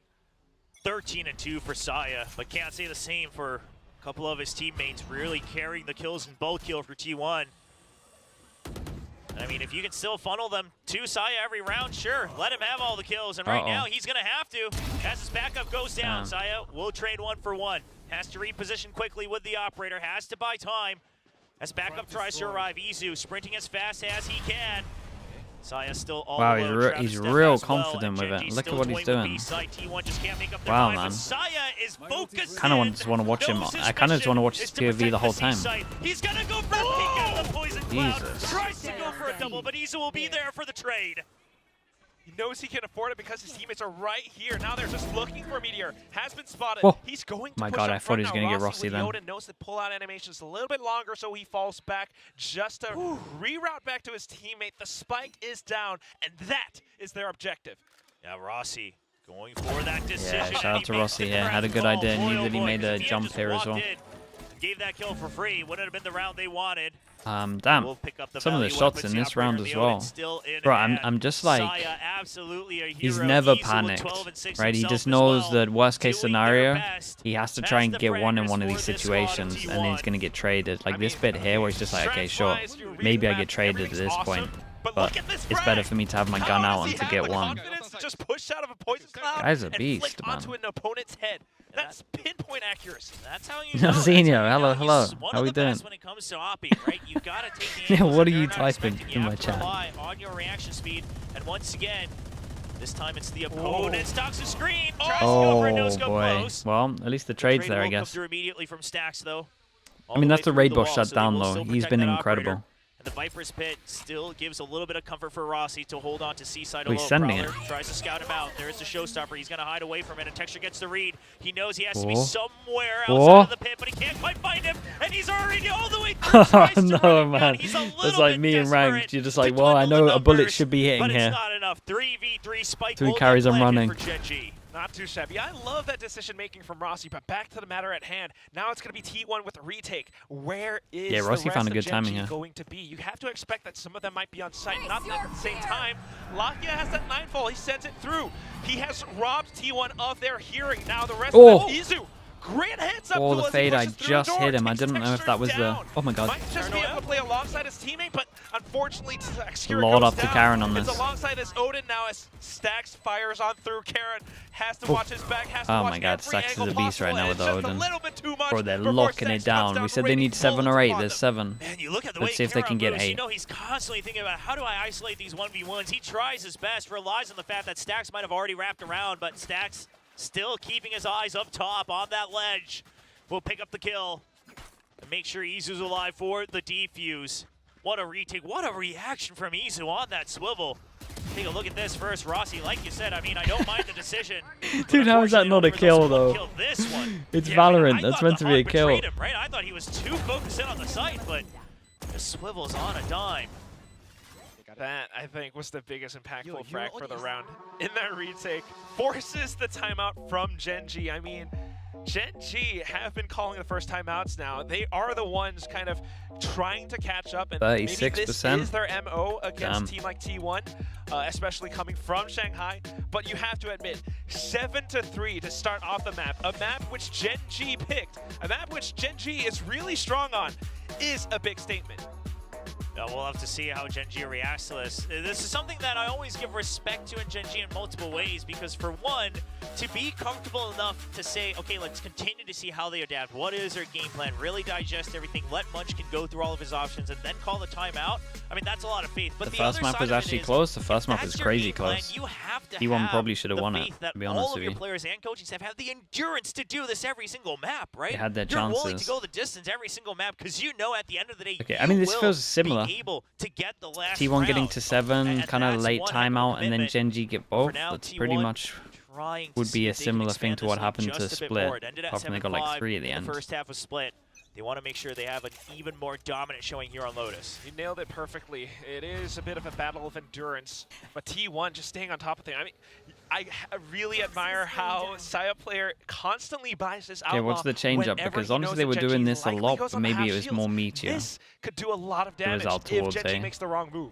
13-2 for Saya, but can't say the same for a couple of his teammates, really carrying the kills in both kills for T1. I mean, if you can still funnel them to Saya every round, sure, let him have all the kills. And right now, he's going to have to. As his backup goes down, Saya will trade 1 for 1. Has to reposition quickly with the operator, has to buy time. As backup tries to arrive, Izu sprinting as fast as he can. Saya still all
Wow,
alone,
he's
Travis
real
Steph as well,
confident
and
with it.
GenG's
Look at
still
what he's
toying with
doing.
B-side. T1 just can't make up their
Wow,
mind, but
man.
Saya is focused
Kind of
in.
just want to watch him.
No
I kind of just want to watch his
suspicion is to
POV the whole
protect
time.
C-side. He's gonna go for a peek out of the poison cloud.
Jesus.
Tries to go for a double, but Izu will be there for the trade.
He knows he can afford it because his teammates are right here. Now they're just looking for Meteor. Has been spotted.
Whoa.
He's going to
My
push
God,
up
I thought
front
he was
now.
gonna get
Rossi
Rossi
with
then.
Yoda knows the pull-out animation is a little bit longer, so he falls back just to reroute back to his teammate. The spike is down, and that is their objective.
Yeah, Rossi going for that decision.
Yeah, shout
and
out
he
to
makes
Rossi
the
here. Had a
correct
good
call.
idea.
Boy,
Knew
oh
that he
boy,
made
because
a
if he had
jump
just
here as
walked
well.
in, gave that kill for free. Wouldn't have been the round they wanted.
Damn.
We'll pick up the
Some of the
value
shots
weapons.
in
The
this round
operator,
as
the
well.
Odin's still in
Bro,
hand.
I'm just like,
Saya, absolutely a
he's
hero.
never
Izu with
panicked,
12 and 6
right? He
himself
just
as
knows
well,
that worst case
doing their
scenario,
best.
he has to
That's
try and
the
get one in
fraggers
one of
for
these
this squad of
situations, and then he's
T1.
going to get traded. Like
I
this
mean,
bit here where he's just like, okay, sure,
strats-wise, your
maybe I
read
get
map,
traded at
everything's
this
awesome,
point,
but
but
look at this
it's
frag.
better for me to have my
How
gun
does
out
he
and to
have
get
the
one.
confidence to just push out of a poison cloud
Guy's a
and
beast,
flick
man.
onto an opponent's head? That's pinpoint accuracy.
That's how you know.
Senior,
That's how you
hello,
know he's
hello.
one
How
of
we
the best
doing?
when it comes to opping, right? You gotta take the
Yeah,
angles
what
that
are you
they're not
typing
expecting.
in
You
my
have to
chat?
rely on your reaction speed. And once again, This time it's the opponent. Stocks the screen. Tries to go for a
Oh
no-scope
boy.
close.
Well, at least the trade's there, I
Will come
guess.
through immediately from Stacks, though.
I mean, that's the raid boss
wall,
shut
so they
down,
will
though.
still
He's
protect
been
that
incredible.
operator. And the Viper's Pit still gives a little bit of comfort for Rossi to hold on to Seaside
Oh, he's
alone.
sending
Prowler
it.
tries to scout him out. There's the showstopper. He's going to hide away from it, and Texture gets the read. He knows he has to be somewhere outside of the pit, but he can't quite find him, and he's already all the way through.
No, man. It's like me in ranked. You're just like, well, I know a bullet should be hitting
but
here.
it's not enough. 3v3 spike.
3 carries I'm running.
For GenG.
Not too shabby. I love that decision making from Rossi, but back to the matter at hand. Now it's going to be T1 with a retake. Where is
Yeah, Rossi
the rest
found a
of
good timing
GenG
here.
going to be? You have to expect that some of them might be on site. Not at the same time. Lakia has that 9-fall. He sends it through. He has robbed T1 of their hearing. Now the rest of them, Izu. Great heads up.
Oh, the
as he
fade, I
pushes through
just
the door,
hit him. I
takes
didn't know if that was the...
down.
Oh my god.
Might just be able to play alongside his teammate, but unfortunately, Skira
Load
goes
up to
down.
Karen on this.
It's alongside his Odin now as Stacks fires on through. Karen has to watch his back, has to
Oh
watch
my god,
every
Stacks is
angle
a beast right
possible,
now
and
with
it's just
Odin.
a little bit too much
Bro, they're
before
locking
Stacks
it down.
cuts
We
the
said they
rating
need 7 or
bullets
8.
upon
There's
them.
7.
Man, you look at the
Let's
way
see if they
Karen
can get
moves, you
8.
know he's constantly thinking about how do I isolate these 1v1s. He tries his best, relies on the fact that Stacks might have already wrapped around, but Stacks still keeping his eyes up top on that ledge. Will pick up the kill and make sure Izu's alive for the defuse. What a retake. What a reaction from Izu on that swivel. Take a look at this first. Rossi, like you said, I mean, I don't mind the decision.
Dude, how is that not a kill, though?
Kill this one.
It's
Yeah,
Valorant.
I
That's
thought
meant
the
to be a
Hawk
kill.
betrayed him, right? I thought he was too focused in on the site, but the swivel's on a dime.
That, I think, was the biggest impactful frag for the round. In that retake, forces the timeout from GenG. I mean, GenG have been calling the first timeouts now. They are the ones kind of trying to catch up, and maybe this
36%.
is their MO against
Damn.
a team like T1, especially coming from Shanghai. But you have to admit, 7-3 to start off the map, a map which GenG picked, a map which GenG is really strong on, is a big statement.
We'll have to see how GenG reacts to this. This is something that I always give respect to in GenG in multiple ways, because for one, to be comfortable enough to say, okay, let's continue to see how they adapt. What is their game plan? Really digest everything. Let Munchkin go through all of his options and then call the timeout. I mean, that's a lot of faith. But
The
the
first
other
map
side
was
of it
actually
is,
close. The first
if
map
that's
was
your
crazy
game plan,
close.
you have to
T1
have
probably should have
the
won it,
faith that
to be honest
all of
with
your
you.
players and coaching staff have the endurance to do this every single map, right?
They had their
You're willing to
chances.
go the distance every single map because you know at the end of the day,
Okay,
you
I mean, this
will
feels similar.
be able to get the last
T1 getting
round.
to 7,
And
kind of
that's
late
one heck of a
timeout, and then
commitment.
GenG get
For
both.
now,
That's
T1
pretty much
trying to
would
see
be a
if they can
similar thing
expand
to
this
what
lead
happened
just
to
a bit
Split.
more. It ended at
Apart from they got like
7-5.
3 at the end.
The first half was Split. They want to make sure they have an even more dominant showing here on Lotus.
You nailed it perfectly. It is a bit of a battle of endurance, but T1 just staying on top of things. I mean, I really admire how Saya player constantly buys this outlaw.
Okay, what's the change up?
whenever
Because
he
honestly,
knows
they
that
were
GenG
doing this a
likely
lot,
goes
but
on the
maybe
half
it was
shields.
more meteor.
This could do a lot of
It was
damage
out
if
towards
GenG
A.
makes the wrong move.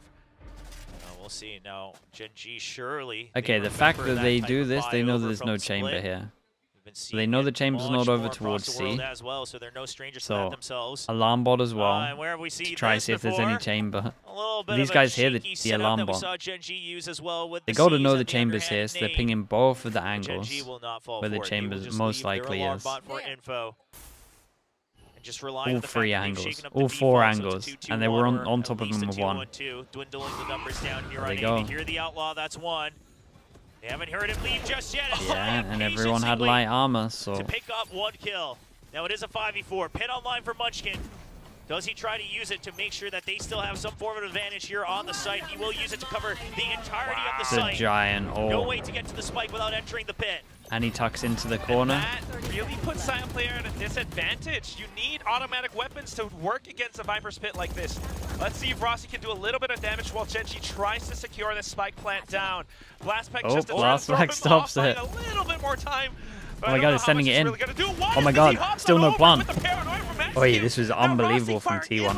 We'll see. Now, GenG surely.
Okay, the fact that they do this, they know that there's no chamber here. They know the chamber's not over towards C.
As well, so they're no strangers to
So,
that themselves.
alarm bot as well.
And where have we seen
To try
this
see if there's any
before?
chamber.
A little bit
These
of
guys
a
hear the
cheeky setup
alarm
that we
bomb.
saw GenG use as well with
They
the
got to
C's
know
at
the chamber's
underhand
here, so they're
nade.
pinging both of the
But
angles.
GenG will not fall
where the
for it. They will
chambers
just
most
leave their
likely
alarm
is.
bot for info. And just rely
All
on the fact
3
that they've
angles,
shaken up
all
the
4
default, so
angles,
it's a
and they were
2-2-1 or
on
at
top of
least
them
a
with 1.
2-1-2, dwindling the numbers down here
There
on
they
A.
go.
They hear the outlaw, that's 1. They haven't heard him leave just yet.
Yeah, and everyone had
Patiently
light armor, so
to pick up 1 kill. Now it is a 5v4. Pit online for Munchkin. Does he try to use it to make sure that they still have some form of advantage here on the site? He will use it to cover the entirety of the
the
site.
giant.
No
Oh,
way to get to the spike without entering the pit.
and he tucks into the corner.
That really puts Saya player at a disadvantage. You need automatic weapons to work against a Viper's Pit like this. Let's see if Rossi can do a little bit of damage while GenG tries to secure this spike plant down. Blastpack
Oh,
just
Blastpack stops it.
A little bit more time.
Oh my god, he's sending it in. Oh my god, still no plan. Oh yeah, this was unbelievable from T1.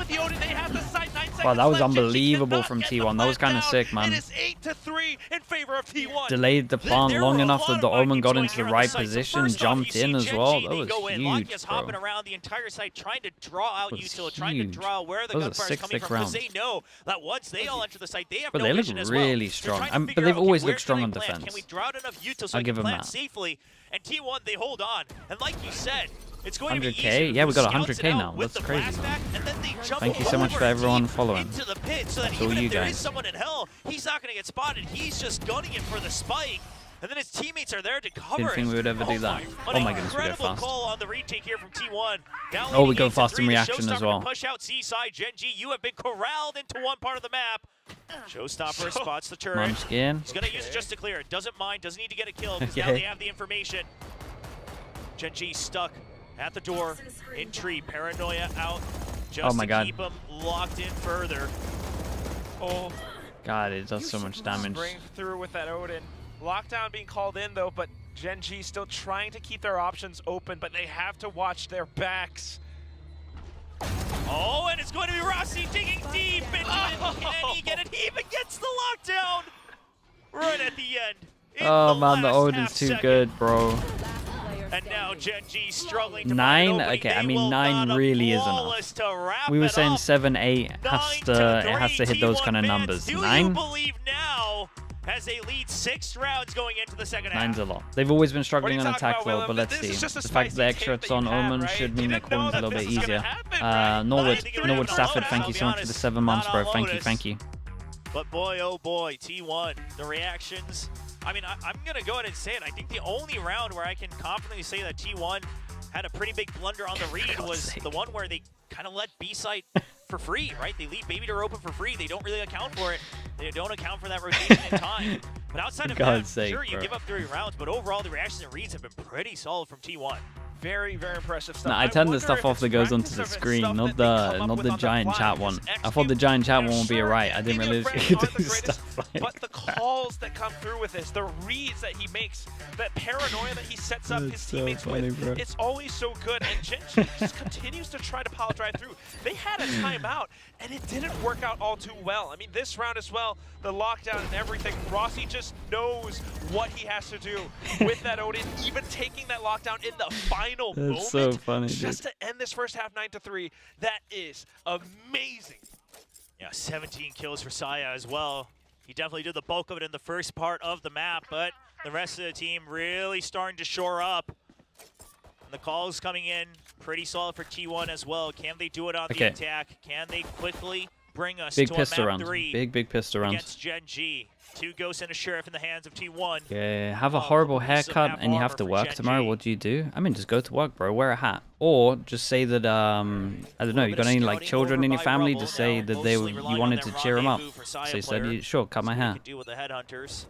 Wow, that was unbelievable from T1. That was kind of sick, man.
It is 8-3 in favor of T1.
Delayed the plant
There
long
were a
enough
lot
that
of
the Omen
Vikings
got
going
into
here
the
on
right
site. So
position,
first off,
jumped
you see
in as
GenG,
well.
they
That was
go in.
huge,
Lakia's
bro.
hopping around the entire site, trying to draw out
That was
Util, trying to
huge.
draw where the
Those are
gunfire's coming
6-6
from, because
rounds.
they know that once they all enter the site, they have
But
no
they look
vision as well.
really
They're
strong.
trying to
But
figure
they've
out,
always
okay,
looked strong
where
on
do they plant?
defense.
Can we draw out enough Util so
I'll
we
give
can
them
plant
that.
safely? And T1, they hold on. And like you said, It's going to be
100K?
easier
Yeah, we got
scouts it
100K
out
now.
with
That's
the
crazy.
flashback, and then they jump
Thank you so much
over
for everyone
deep
following.
into the pit, so that
That's all
even
you
if there
guys.
is someone in hell, he's not going to get spotted. He's just gunning it for the spike. And then his teammates are there to cover
Didn't think
him.
we would ever do that. Oh my goodness, we go
Incredible
fast.
call on the retake here from T1. Now
Oh, we
leading
go
8-3,
fast in
the
reaction as
Showstopper
well.
to push out Seaside. GenG, you have been corralled into one part of the map. Showstopper spots the turret.
Munchkin.
He's going to use it just to clear it. Doesn't mind, doesn't need to get a kill because now
Okay.
they have the information. GenG stuck at the door in tree. Paranoia out just
Oh my
to
God.
keep him locked in further.
Oh,
God, it does so much damage.
Bring through with that Odin. Lockdown being called in though, but GenG still trying to keep their options open, but they have to watch their backs.
Oh, and it's going to be Rossi digging deep, and can he get it? He even gets the lockdown right at the end. in
Oh
the
man, the
last
Odin's
half
too
second.
good, bro.
And now GenG struggling to
9?
find an opening.
Okay, I
They
mean,
will
9
not
really is
flawless
enough.
to wrap
We were
it
saying
up.
7, 8 has
9-3,
it has to hit those
T1
kind of
fans.
numbers.
Do you
9?
believe now as they lead 6 rounds going into the second
9's
half?
a lot. They've always been
What are
struggling
you
on
talking
attack
about,
flow,
Willem?
but let's
This is
see.
just a
The fact that the
spicy
extra
tape
it's
that
on
you had,
Omen
right?
should
You
mean
didn't
that Corn's
know
a little
that
bit
this was gonna
easier.
happen, right?
Norwood,
I think it
Norwood
was
Stafford,
Alona,
thank
I'll
you
be
so much for the
honest.
7 months,
Not
bro.
on
Thank you,
Lotus.
thank you.
But boy, oh boy, T1, the reactions. I mean, I'm going to go ahead and say it. I think the only round where I can confidently say that T1 had a pretty big blunder on the read was
sake.
the one where they kind of let B-site for free, right? They leave Baby Door open for free. They don't really account for it. They don't account for that rotation in time. But outside of
God's
that,
sake,
sure, you
bro.
give up 3 rounds, but overall, the reactions and reads have been pretty solid from T1.
Very, very impressive stuff.
No, I turned the
wonder
stuff
if
off
it's
that goes onto
practice
the
or if it's
screen,
stuff
not
that they come up
the
with on
giant
fly,
chat
because
one. I thought the
XQ,
giant chat
they're
one would be
sure
alright. I didn't
maybe
realize
the
you
frames
could
aren't
do
the greatest,
stuff like
but the calls that come through with this, the reads that he makes, that paranoia that he sets up
That's
his
so
teammates
funny,
with,
bro.
it's always so good. And GenG just continues to try to power drive through. They had a timeout, and it didn't work out all too well. I mean, this round as well, the lockdown and everything, Rossi just knows what he has to do with that Odin, even taking that lockdown in the final moment.
That's so funny,
just
dude.
to end this first half 9-3, that is amazing.
Yeah, 17 kills for Saya as well. He definitely did the bulk of it in the first part of the map, but the rest of the team really starting to shore up. And the calls coming in pretty solid for T1 as well. Can they do it on the
Okay.
attack? Can they quickly bring us
Big
to
pistol
a map
rounds.
3
Big pistol rounds.
against GenG? 2 Ghosts and a Sheriff in the hands of T1.
Yeah, have a
Oh,
horrible
some
haircut
half
and you have
armor
to
for
work
GenG.
tomorrow. What do you do? I mean, just go to work, bro. Wear a hat, or just say that I don't know. You
bit
got
of
any like
scouting
children
over
in your
by
family?
Rubble,
Just say
now
that they
mostly
you
relying on
wanted
that
to cheer them up.
rendezvous for
So
Saya
you said,
player.
sure, cut my
See what we
hair.
can do with the headhunters.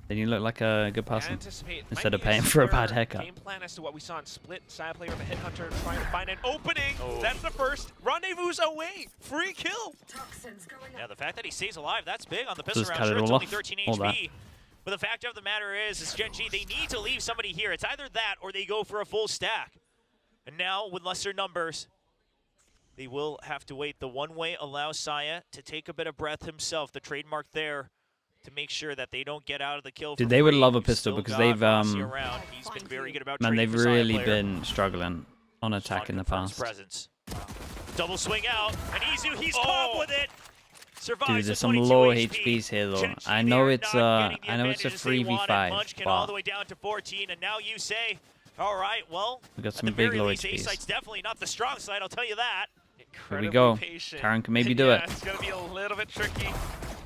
Then you look like a good person.
Anticipate
Instead
might
of
be a
paying for a bad
similar
haircut.
Game plan as to what we saw in Split. Side player with a hit hunter trying to find an opening.
Oh.
That's the first. Rendezvous away. Free kill.
Yeah, the fact that he stays alive, that's big on the
Just
pistol round.
cut it
Sure, it's
all
only
off.
13
All
HP. But the fact of the matter is GenG, they need to leave somebody here. It's either that or they go for a full stack. And now, with lesser numbers, they will have to wait. The one-way allows Saya to take a bit of breath himself, the trademark there, to make sure that they don't get out of the kill.
Dude,
for
they would
free.
love a
We've
pistol
still
because
got
they've
Rossi around. He's been very good about
man,
trading
they've
for Saya
really
player.
been struggling on attack in the
Confirms
past.
presence. Double swing out, and Izu, he's caught with it. Survives
Dude,
with
there's some
22
low
HP.
HPs here though.
GenG,
I
they
know
are
it's
not getting the
I know it's a
advantages they wanted.
3v5,
Munchkin all the
but
way down to 14, and now you say, all right, well,
we got
at
some
the
big
very
low
least,
HPs.
A-site's definitely not the strong side, I'll tell you that.
Here we
Incredibly
go.
patient.
Karen can maybe do
Yeah,
it.
it's going to be a little bit tricky.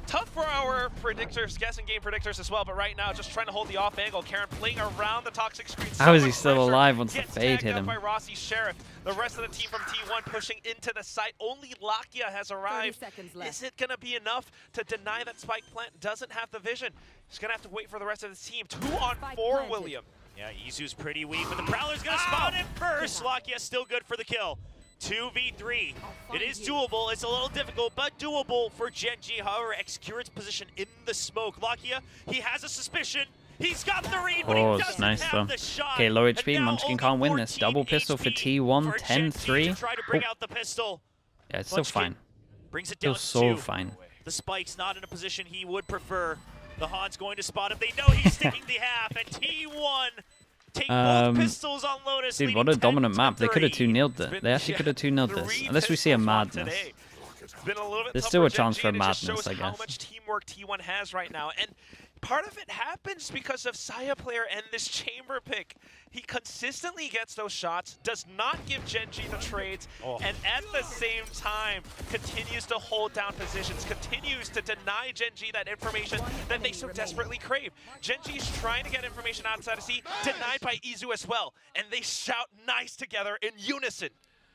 Tough for our predictors, guessing game predictors as well, but right now just trying to hold the off angle. Karen playing around the toxic screen.
How is
So
he
much
still
pressure.
alive once the
Gets
fade
tagged
hit
up
him?
by Rossi Sheriff. The rest of the team from T1 pushing into the site. Only Lakia has
30
arrived.
seconds left.
Is it going to be enough to deny that Spike Plant doesn't have the vision? He's going to have to wait for the rest of the team. 2 on
Spike
4,
planted.
William.
Yeah, Izu's pretty weak, but the Prowler's gonna spawn him first. Lakia still good for the kill. 2v3. It is doable. It's a little difficult, but doable for GenG. However, Excurit's position in the smoke. Lakia, he has a suspicion. He's got the read, but
Oh,
he
it's
doesn't
nice
have
though.
the shot.
Okay, low
And
HP.
now
Munchkin
only
can't win this.
14
Double pistol for
HP
T1.
for
10-3.
GenG to try to bring
Oh.
out the pistol.
Yeah, it's still
Munchkin
fine.
brings it
Still
down to
so
2.
fine.
The Spike's not in a position he would prefer. The Han's going to spot him. They know he's sticking the half, and T1 take both pistols on Lotus.
Dude, what a dominant map. They could have 2-0'd it. They actually could have 2-0'd this. Unless we see a madness.
Been a little bit
There's
tough
still
for
a chance
GenG,
for
and it just
madness,
shows
I
how
guess.
much teamwork T1 has right now. And part of it happens because of Saya player and this chamber pick. He consistently gets those shots, does not give GenG the trades, and at the same time continues to hold down positions, continues to deny GenG that information that they so desperately crave. GenG's trying to get information outside of C, denied by Izu as well, and they shout nice together in unison.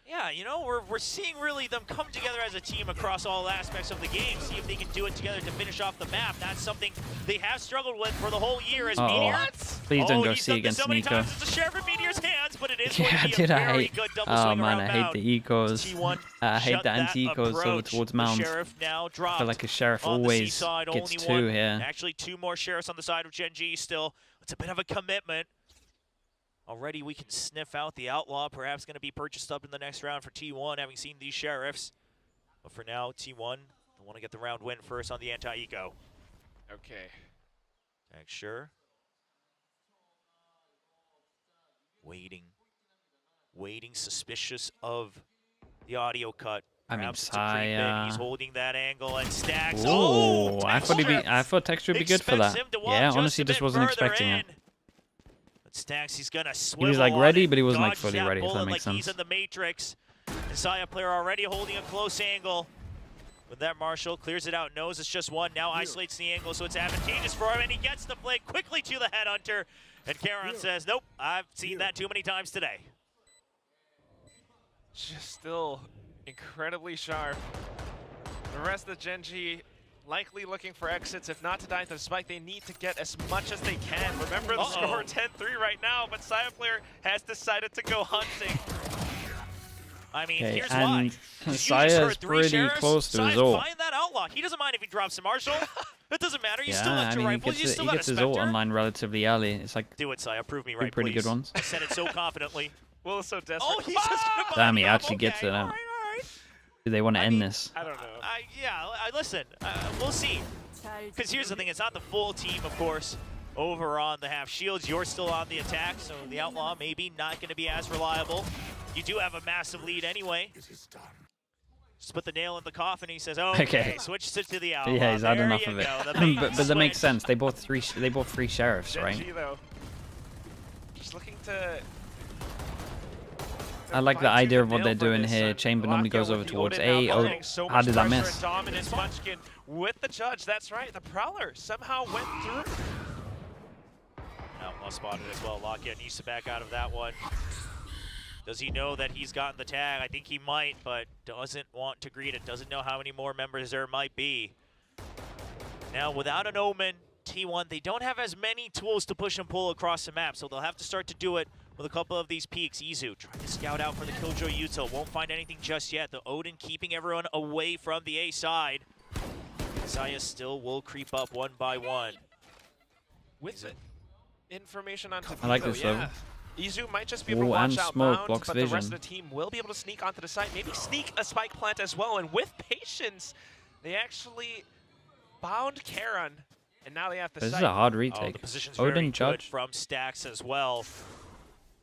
Yeah, you know, we're seeing really them come together as a team across all aspects of the game, see if they can do it together to finish off the map. That's something they have struggled with for the whole year as Meteor.
Please don't go
he's
C
done this
against
so many
Nico.
times. It's a sheriff in Meteor's hands, but it is
Yeah,
going to be a
dude, I
very
hate.
good double
Oh
swing
man,
around
I hate
Mound.
the ecos.
T1
I hate
shut
the
that
anti-ecos over
approach.
towards
The
Mound.
sheriff now
I
dropped
feel like a sheriff
on the
always
C-side,
gets
only
2
one.
here.
Actually, 2 more sheriffs on the side of GenG still. It's a bit of a commitment. Already we can sniff out the Outlaw, perhaps going to be purchased up in the next round for T1, having seen these sheriffs. But for now, T1, they want to get the round win first on the anti-eco.
Okay.
Thanks, sure. Waiting, suspicious of the audio cut.
I mean,
Perhaps it's a creep in. He's
Saya.
holding that angle and stacks.
Oh, I
Texture
thought Texture would be good for
expects
that.
him to walk
Yeah,
just
honestly,
a
just
bit
wasn't
further
expecting it.
in. But Stacks, he's gonna
He
swivel
was like
on
ready,
it,
but he wasn't like
dodge
fully
that
ready. If
bullet
that makes
like he's
sense.
in the Matrix. The Saya player already holding a close angle. With that, Marshall clears it out, knows it's just one, now isolates the angle, so it's advantageous for him, and he gets the flick quickly to the headhunter. And Karon says, nope, I've seen that too many times today.
Just still incredibly sharp. The rest of the GenG likely looking for exits, if not to die to the spike. They need to get as much as they can. Remember the score 10-3 right now, but Saya player has decided to go hunting.
I mean,
Okay,
here's why.
and
You just
Saya's
heard 3
pretty
sheriffs.
close to his
Saya's
ult.
find that Outlaw. He doesn't mind if he drops a Marshall. It doesn't matter. You
Yeah,
still
I
left your
mean,
rifles. You still
he
got a
gets his ult
Spectre.
online relatively early. It's like
Do it, Saya. Prove me right,
pretty
please.
good ones.
I said it so confidently.
Will is so desperate.
Oh, he's just gonna
Damn,
bind
he
him up.
actually gets
Okay,
it out.
all right.
do they want to
I
end
mean,
this?
I don't know.
Listen, we'll see. Because here's the thing, it's not the full team, of course, over on the half shields. You're still on the attack, so the Outlaw maybe not going to be as reliable. You do have a massive lead anyway. Just put the nail in the coffin. He says, okay, switch it to the Outlaw.
Yeah, he's had
There
enough
you
of it.
go, the bait
but that makes
switch.
sense. They bought three sheriffs, right?
GenG though, just looking to.
I like the idea of what they're doing here. Chamber normally goes over towards A. Oh, how did that miss?
Dominance Munchkin with the judge. That's right. The Prowler somehow went through.
Outlaw spotted as well. Lockett needs to back out of that one. Does he know that he's gotten the tag? I think he might, but doesn't want to greet it. Doesn't know how many more members there might be. Now, without an Omen, T1, they don't have as many tools to push and pull across the map, so they'll have to start to do it with a couple of these peaks. Izu trying to scout out for the Killjoy util. Won't find anything just yet. The Odin keeping everyone away from the A side. Saya still will creep up one by one.
With it. Information on
I like this level.
Izu might just be able to
Ooh,
watch
and
out
smoke
Mound,
blocks
but the rest
vision.
of the team will be able to sneak onto the site, maybe sneak a spike plant as well, and with patience, they actually bound Karon, and now they have to
This is
site.
a hard
Oh,
retake.
the position's very
Odin
good
judge.
from Stacks as well,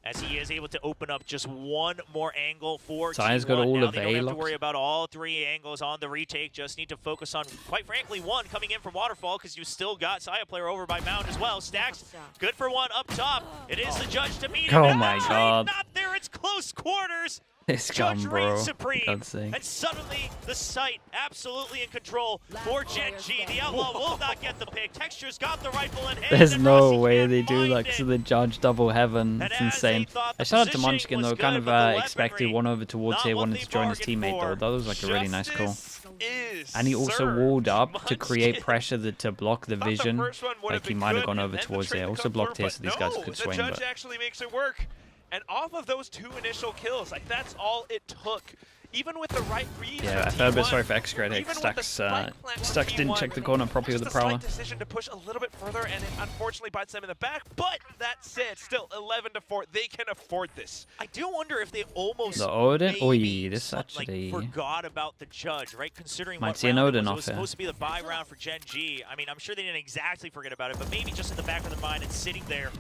as he is able to open up just one more angle for
Saya's
T1.
got all
now
of
they
the
don't have to
A-locks.
worry about all 3 angles on the retake. Just need to focus on, quite frankly, one coming in from Waterfall, because you still got Saya player over by Mound as well. Stacks, good for one up top. It is the judge to meet him.
Oh
and
my
the trade
God.
Not there. It's close quarters.
This
Judge
gun, bro.
reigns supreme,
God's sake.
and suddenly the site absolutely in control for GenG. The Outlaw will not get the pick. Texture's got the rifle in hand.
There's
and
no
Rossi
way
can't
they do
find
that
it.
because of the judge double heaven.
And
It's
as they
insane.
thought the
I shout out to
positioning
Munchkin
was
though,
good,
kind
but the
of expected
weaponry,
one over towards
not
here,
what
wanted
they
to join his
bargained
teammate though.
for.
That was like a really nice call.
Justice is
And he also
served.
walled up to create
Munchkin.
pressure to block the
Thought the
vision.
first one would
Like he
been
might have
good,
gone
and
over
then the
towards
trade
there.
would
Also
come
blocked
through,
here so these guys
but
could
no,
swing.
The judge
But
actually makes it work. And off of those 2 initial kills, like that's all it took. Even with the right reads
yeah, I
from
felt a bit
T1,
sorry for X-Grade.
even with the
Stacks,
spike plant from
Stacks didn't
T1,
check the corner properly with
just
the
a
Prowler.
slight decision to push a little bit further, and it unfortunately bites them in the back. But that said, still 11-4, they can afford this.
I do wonder if they almost
The Odin?
maybe
Oi, this actually...
forgot about the judge, right? Considering
Might
what
see an
round
Odin
it
off
was
here.
supposed to be the bye round for GenG. I mean, I'm sure they didn't exactly forget about it, but maybe just in the back of their mind and sitting there.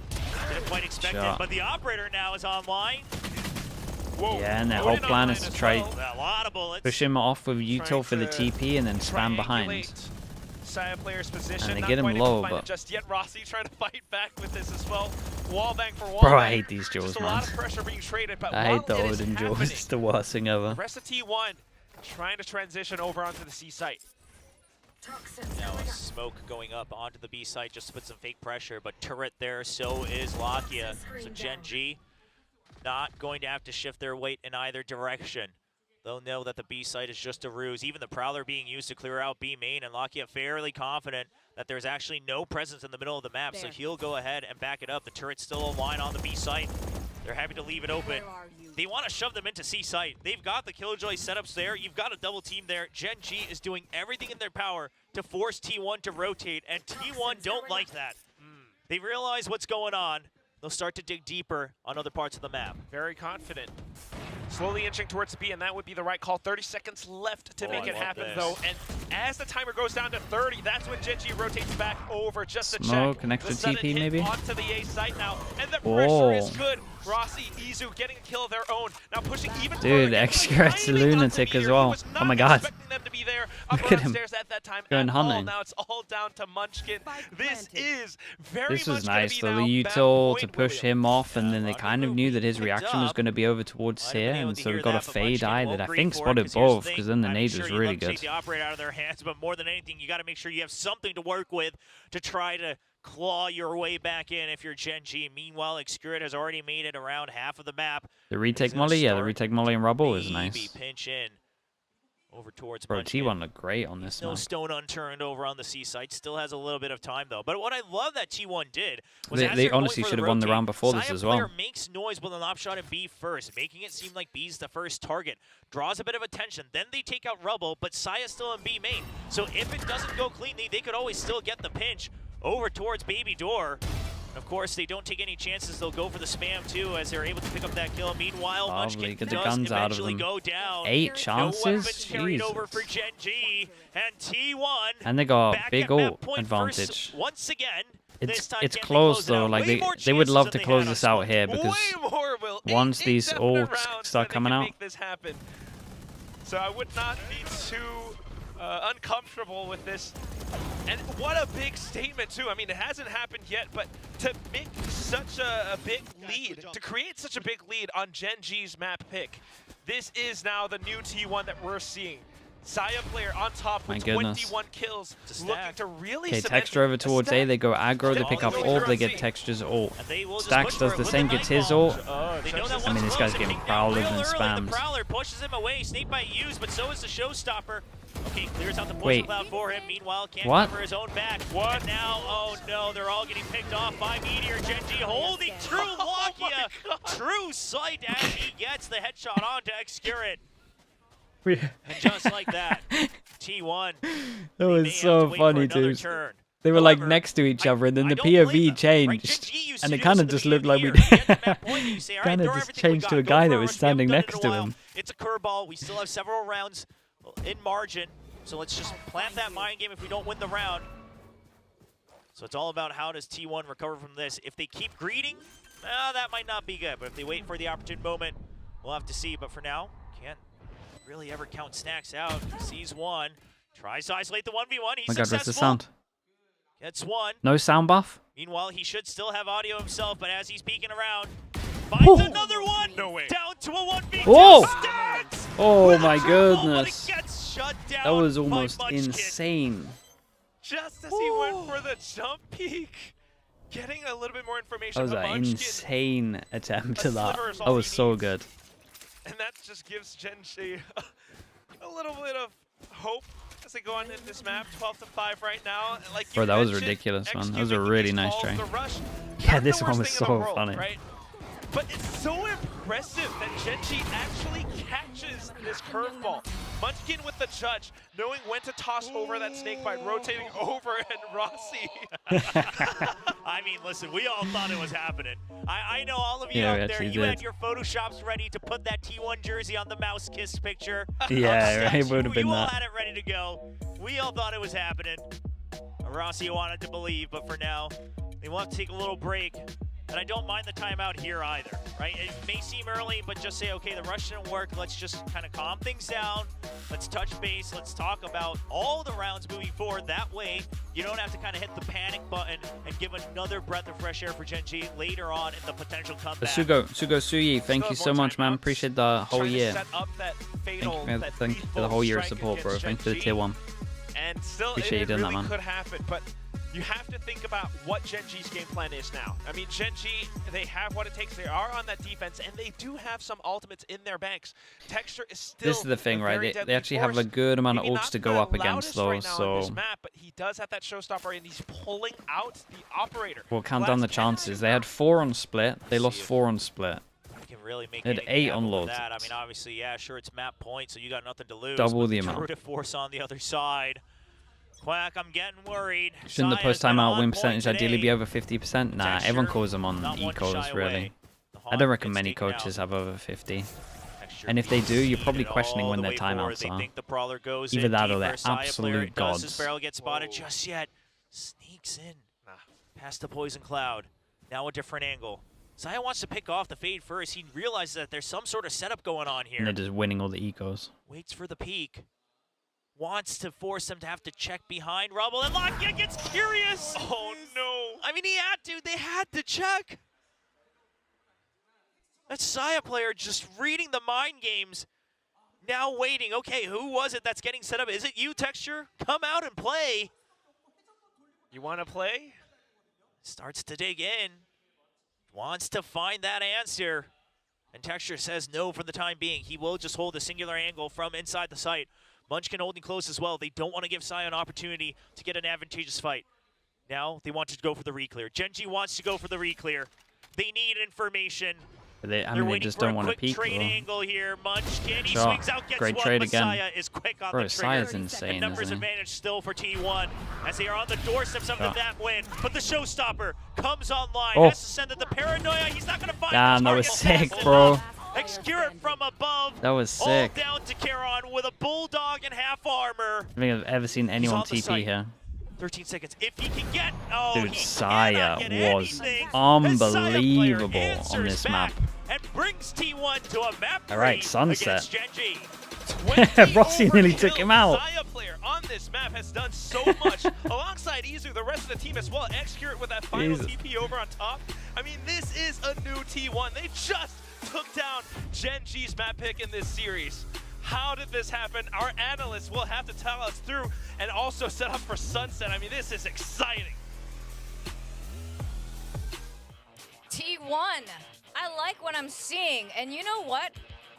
Didn't quite expect it.
Sure.
But the operator now is online.
Whoa.
Yeah, and their
Odin
whole plan
online
is to
as
try
A lot of bullets.
push him off with util for the
to
TP and then spam behind.
triangulate Saya player's position.
And they
Not
get him
quite able to
low,
find it
but
just yet. Rossi trying to fight back with this as well. Wall bang for wall
bro,
bang.
I hate these jaws,
Just a
man.
lot of pressure being traded, but
I
while
hate the
it is
Odin jaws.
happening,
It's the worst thing ever.
the rest of T1 trying to transition over onto the C site.
Now a smoke going up onto the B site just to put some fake pressure, but turret there, so is Lakia. So GenG not going to have to shift their weight in either direction. They'll know that the B site is just a ruse. Even the Prowler being used to clear out B main, and Lakia fairly confident that there's actually no presence in the middle of the map, so he'll go ahead and back it up. The turret's still aligned on the B site. They're happy to leave it open. They want to shove them into C site. They've got the Killjoy setups there. You've got a double team there. GenG is doing everything in their power to force T1 to rotate, and T1 don't like that. They realize what's going on. They'll start to dig deeper on other parts of the map.
Very confident. Slowly inching towards the B, and that would be the right call. 30 seconds left to make it happen, though. And as the timer goes down to 30, that's when GenG rotates back over just to
Smoke,
check.
an extra
The sudden
TP
hit
maybe?
onto the A site now, and the pressure is good. Rossi, Izu getting a kill of their own. Now pushing even further.
Dude, Excrat's a lunatic as well. Oh my god. Look at him.
At that time
Going
at all.
hunting.
Now it's all down to Munchkin. This is very
This was
much gonna
nice
be
though.
now
The
back
util
point
to push
William.
him off, and then they kind of knew that his reaction was going to be over towards
Might have been
Seer,
able
and
to
so
hear
we got a
that, but
fade
Munchkin
eye
won't
that I
agree
think
for it,
spotted
'cause here's the
both,
thing,
because then the
I'm
nade
sure
was
you'd
really
love to take
good.
the operator out of their hands, but more than anything, you got to make sure you have something to work with to try to claw your way back in if you're GenG. Meanwhile, Excurit has already made it around half of the map.
The retake
He's gonna
molly, yeah, the
start
retake molly and rubble is
maybe
nice.
pinch in over towards
Bro,
Munchkin.
T1 looked great on this
No
map.
stone unturned over on the C site. Still has a little bit of time though. But what I love that T1 did was
They
as they're going
honestly
for
should
the
have won the
rotate,
round before this
Saya
as well.
player makes noise with an op shot in B first, making it seem like B's the first target. Draws a bit of attention. Then they take out Rubble, but Saya's still in B main. So if it doesn't go cleanly, they could always still get the pinch over towards Baby Door. Of course, they don't take any chances. They'll go for the spam too, as they're able to pick up that kill. Meanwhile,
Lovely,
Munchkin
get the
does
guns out of
eventually
them.
go down.
8
No weapons
chances?
carried over for
Jesus.
GenG, and T1
And they got
back
big
at map
ult
point
advantage.
first once again. This
It's
time,
it's
can they
close
close it
though,
out?
like
Way more
they would
chances
love
than
to
they
close
had on
this out
Smoke.
here, because
Way more, Will.
once
Eight
these
definite
ults
rounds
start
that they
coming
can
out-
make this happen. So I would not be too uncomfortable with this. And what a big statement too. I mean, it hasn't happened yet, but to make such a big lead, to create such a big lead on GenG's map pick, this is now the new T1 that we're seeing. Saya player on top with
My goodness.
21 kills, looking to really
Okay,
cement
Texture over
a
towards A,
stack.
they go aggro, they pick up
All
ult, they
going
get
through
Texture's ult.
And they will just
Stacks
push
does
for
the
it with
same,
the
gets his
Nightfall.
ult.
They know that
I mean,
one's
this
close.
guy's
They
getting
pick down
prowled
real
and
early. The
spammed.
Prowler pushes him away. Snake bite used, but so is the Showstopper. Okay, clears out the push
Wait.
cloud for him. Meanwhile, can't
What?
cover his own back. What? And now, oh no, they're all getting picked off by Meteor. GenG holding true Lakia. True sight as he gets the headshot onto Excurit. And just like that, T1.
That
they
was
may have
so
to wait for
funny,
another
dude.
turn.
They were like
However,
next to each other, and then
I
the
don't blame them,
POV
right?
changed,
GenG used
and
to
it
do
kind
this
of
at the
just
beginning
looked like we
of the year. Get to that point, and you say, all right,
kind of
throw
just
everything we
changed to
got.
a
Go
guy
for
that
a
was
rush. We haven't
standing
done it in
next
a
to
while.
him.
It's a curveball. We still have several rounds in margin, so let's just plant that mind game if we don't win the round. So it's all about how does T1 recover from this. If they keep greeting, that might not be good. But if they wait for the opportune moment, we'll have to see. But for now, can't really ever count Snacks out. Sees one, tries to isolate the 1v1. He's
Oh my god, where's the
successful.
sound?
Gets one.
No sound buff?
Meanwhile, he should still have audio himself, but as he's peeking around, finds another one.
No way.
Down to a 1v2.
Oh!
Stacks
Oh
with
my
a triple, but it
goodness.
gets shut down
That was
by
almost
Munchkin.
insane.
Just as he went for the jump peek, getting a little bit more information
That was
from
an
Munchkin,
insane attempt to that.
sliver is all
That was
he
so
needs.
good.
and that just gives GenG a little bit of hope as they go on in this map. 12-5 right now. Like
Bro,
you
that was
mentioned,
ridiculous, man.
XQ
That was a
making
really
these
nice
calls,
try.
the rush,
Yeah,
not
this
the
one
worst
was
thing in the
so
world,
funny.
Right? But it's so impressive that GenG actually catches this curveball. Munchkin with the judge, knowing when to toss over that snake bite, rotating over, and Rossi.
I mean, listen, we all thought it was happening. I know all of you
Yeah, we
out there,
actually
you had
did.
your Photoshops ready to put that T1 jersey on the mouse kiss picture.
Yeah,
on
it
stage.
would have been
You all
that.
had it ready to go. We all thought it was happening. Rossi wanted to believe, but for now, they want to take a little break. And I don't mind the timeout here either, right? It may seem early, but just say, okay, the rush didn't work. Let's just kind of calm things down. Let's touch base. Let's talk about all the rounds moving forward. That way, you don't have to kind of hit the panic button and give another breath of fresh air for GenG later on in the potential comeback.
Sugo Suyi, thank you so much, man. Appreciate the whole year. Thank you for the whole year of support, bro. Thanks for the tier 1.
And still,
Appreciate you doing
really
that, man.
could happen, but you have to think about what GenG's game plan is now. I mean, GenG, they have what it takes. They are on that defense, and they do have some ultimates in their banks. Texture is still
This is the thing, right? They actually have a good amount of
Maybe
ults
not
to go
the
up against
loudest
those,
right now on this
so
map, but he does have that showstopper, and he's pulling out the operator.
we'll count down the chances. They had 4 on split. They lost 4 on split.
Can really make
They had
anything
8
happen
on
with
Lords.
that. I mean, obviously, yeah, sure, it's map point, so you got nothing to lose.
Double
but
the amount.
True to force on the other side. Quack, I'm getting worried.
Shouldn't the
Saya's
post timeout
been
win
on
percentage
point
ideally be
today.
over 50%? Nah,
Texture,
everyone calls them on
not one
ecos,
shy
really.
away. The
I
Hawk
don't reckon
gets
many
taken out.
coaches have over 50.
Texture
And if they do, you're
feed
probably
it
questioning
all
when
the
their
way forward.
timeouts
They
are.
think the brawler goes
Either
in
that or
deep
they're
for Saya player.
absolute
Does his
gods.
barrel get spotted just yet? Sneaks in past the poison cloud. Now a different angle. Saya wants to pick off the fade first. He realizes that there's some sort of setup going on here.
And they're just winning all the ecos.
Waits for the peak. Wants to force them to have to check behind Rubble, and Lockya gets curious!
Oh, no.
I mean, he had to. They had to check. That Saya player just reading the mind games. Now waiting. Okay, who was it that's getting set up? Is it you, Texture? Come out and play.
You want to play?
Starts to dig in. Wants to find that answer. And Texture says no for the time being. He will just hold a singular angle from inside the site. Munchkin holding close as well. They don't want to give Saya an opportunity to get an advantageous fight. Now they want to go for the re-clear. GenG wants to go for the re-clear. They need information.
But they, I
They're
mean, they
waiting
just
for
don't
a
want to
quick
peek.
trade
Bro.
angle here. Munchkin, he
Shot.
swings out, gets
Great
one,
trade
but
again.
Saya is quick on
Bro,
the trigger.
Saya's insane,
And numbers
isn't he?
advantage still for T1 as they are on the doorsteps of the map win. But the showstopper comes online.
Oh.
Has to send it the paranoia. He's not going to find
Damn,
the
that was
target
sick,
fast
bro.
enough. Execute from above.
That was sick.
All down to Karon with a bulldog and half armor.
I don't think I've ever seen anyone
on the
TP
site.
here.
13 seconds. If he can get, oh,
Dude,
he
Saya
cannot get
was
anything.
unbelievable
The Saya player
on
answers
this
back
map.
and brings T1 to a map
All right,
3
Sunset.
against GenG.
20
Rossi nearly took
overkill.
him out.
Saya player on this map has done so much alongside Izu, the rest of the team as well. Execute with that final
Jesus.
TP over on top. I mean, this is a new T1. They just took down GenG's map pick in this series. How did this happen? Our analysts will have to tell us through and also set up for Sunset. I mean, this is exciting.
T1. I like what I'm seeing. And you know what?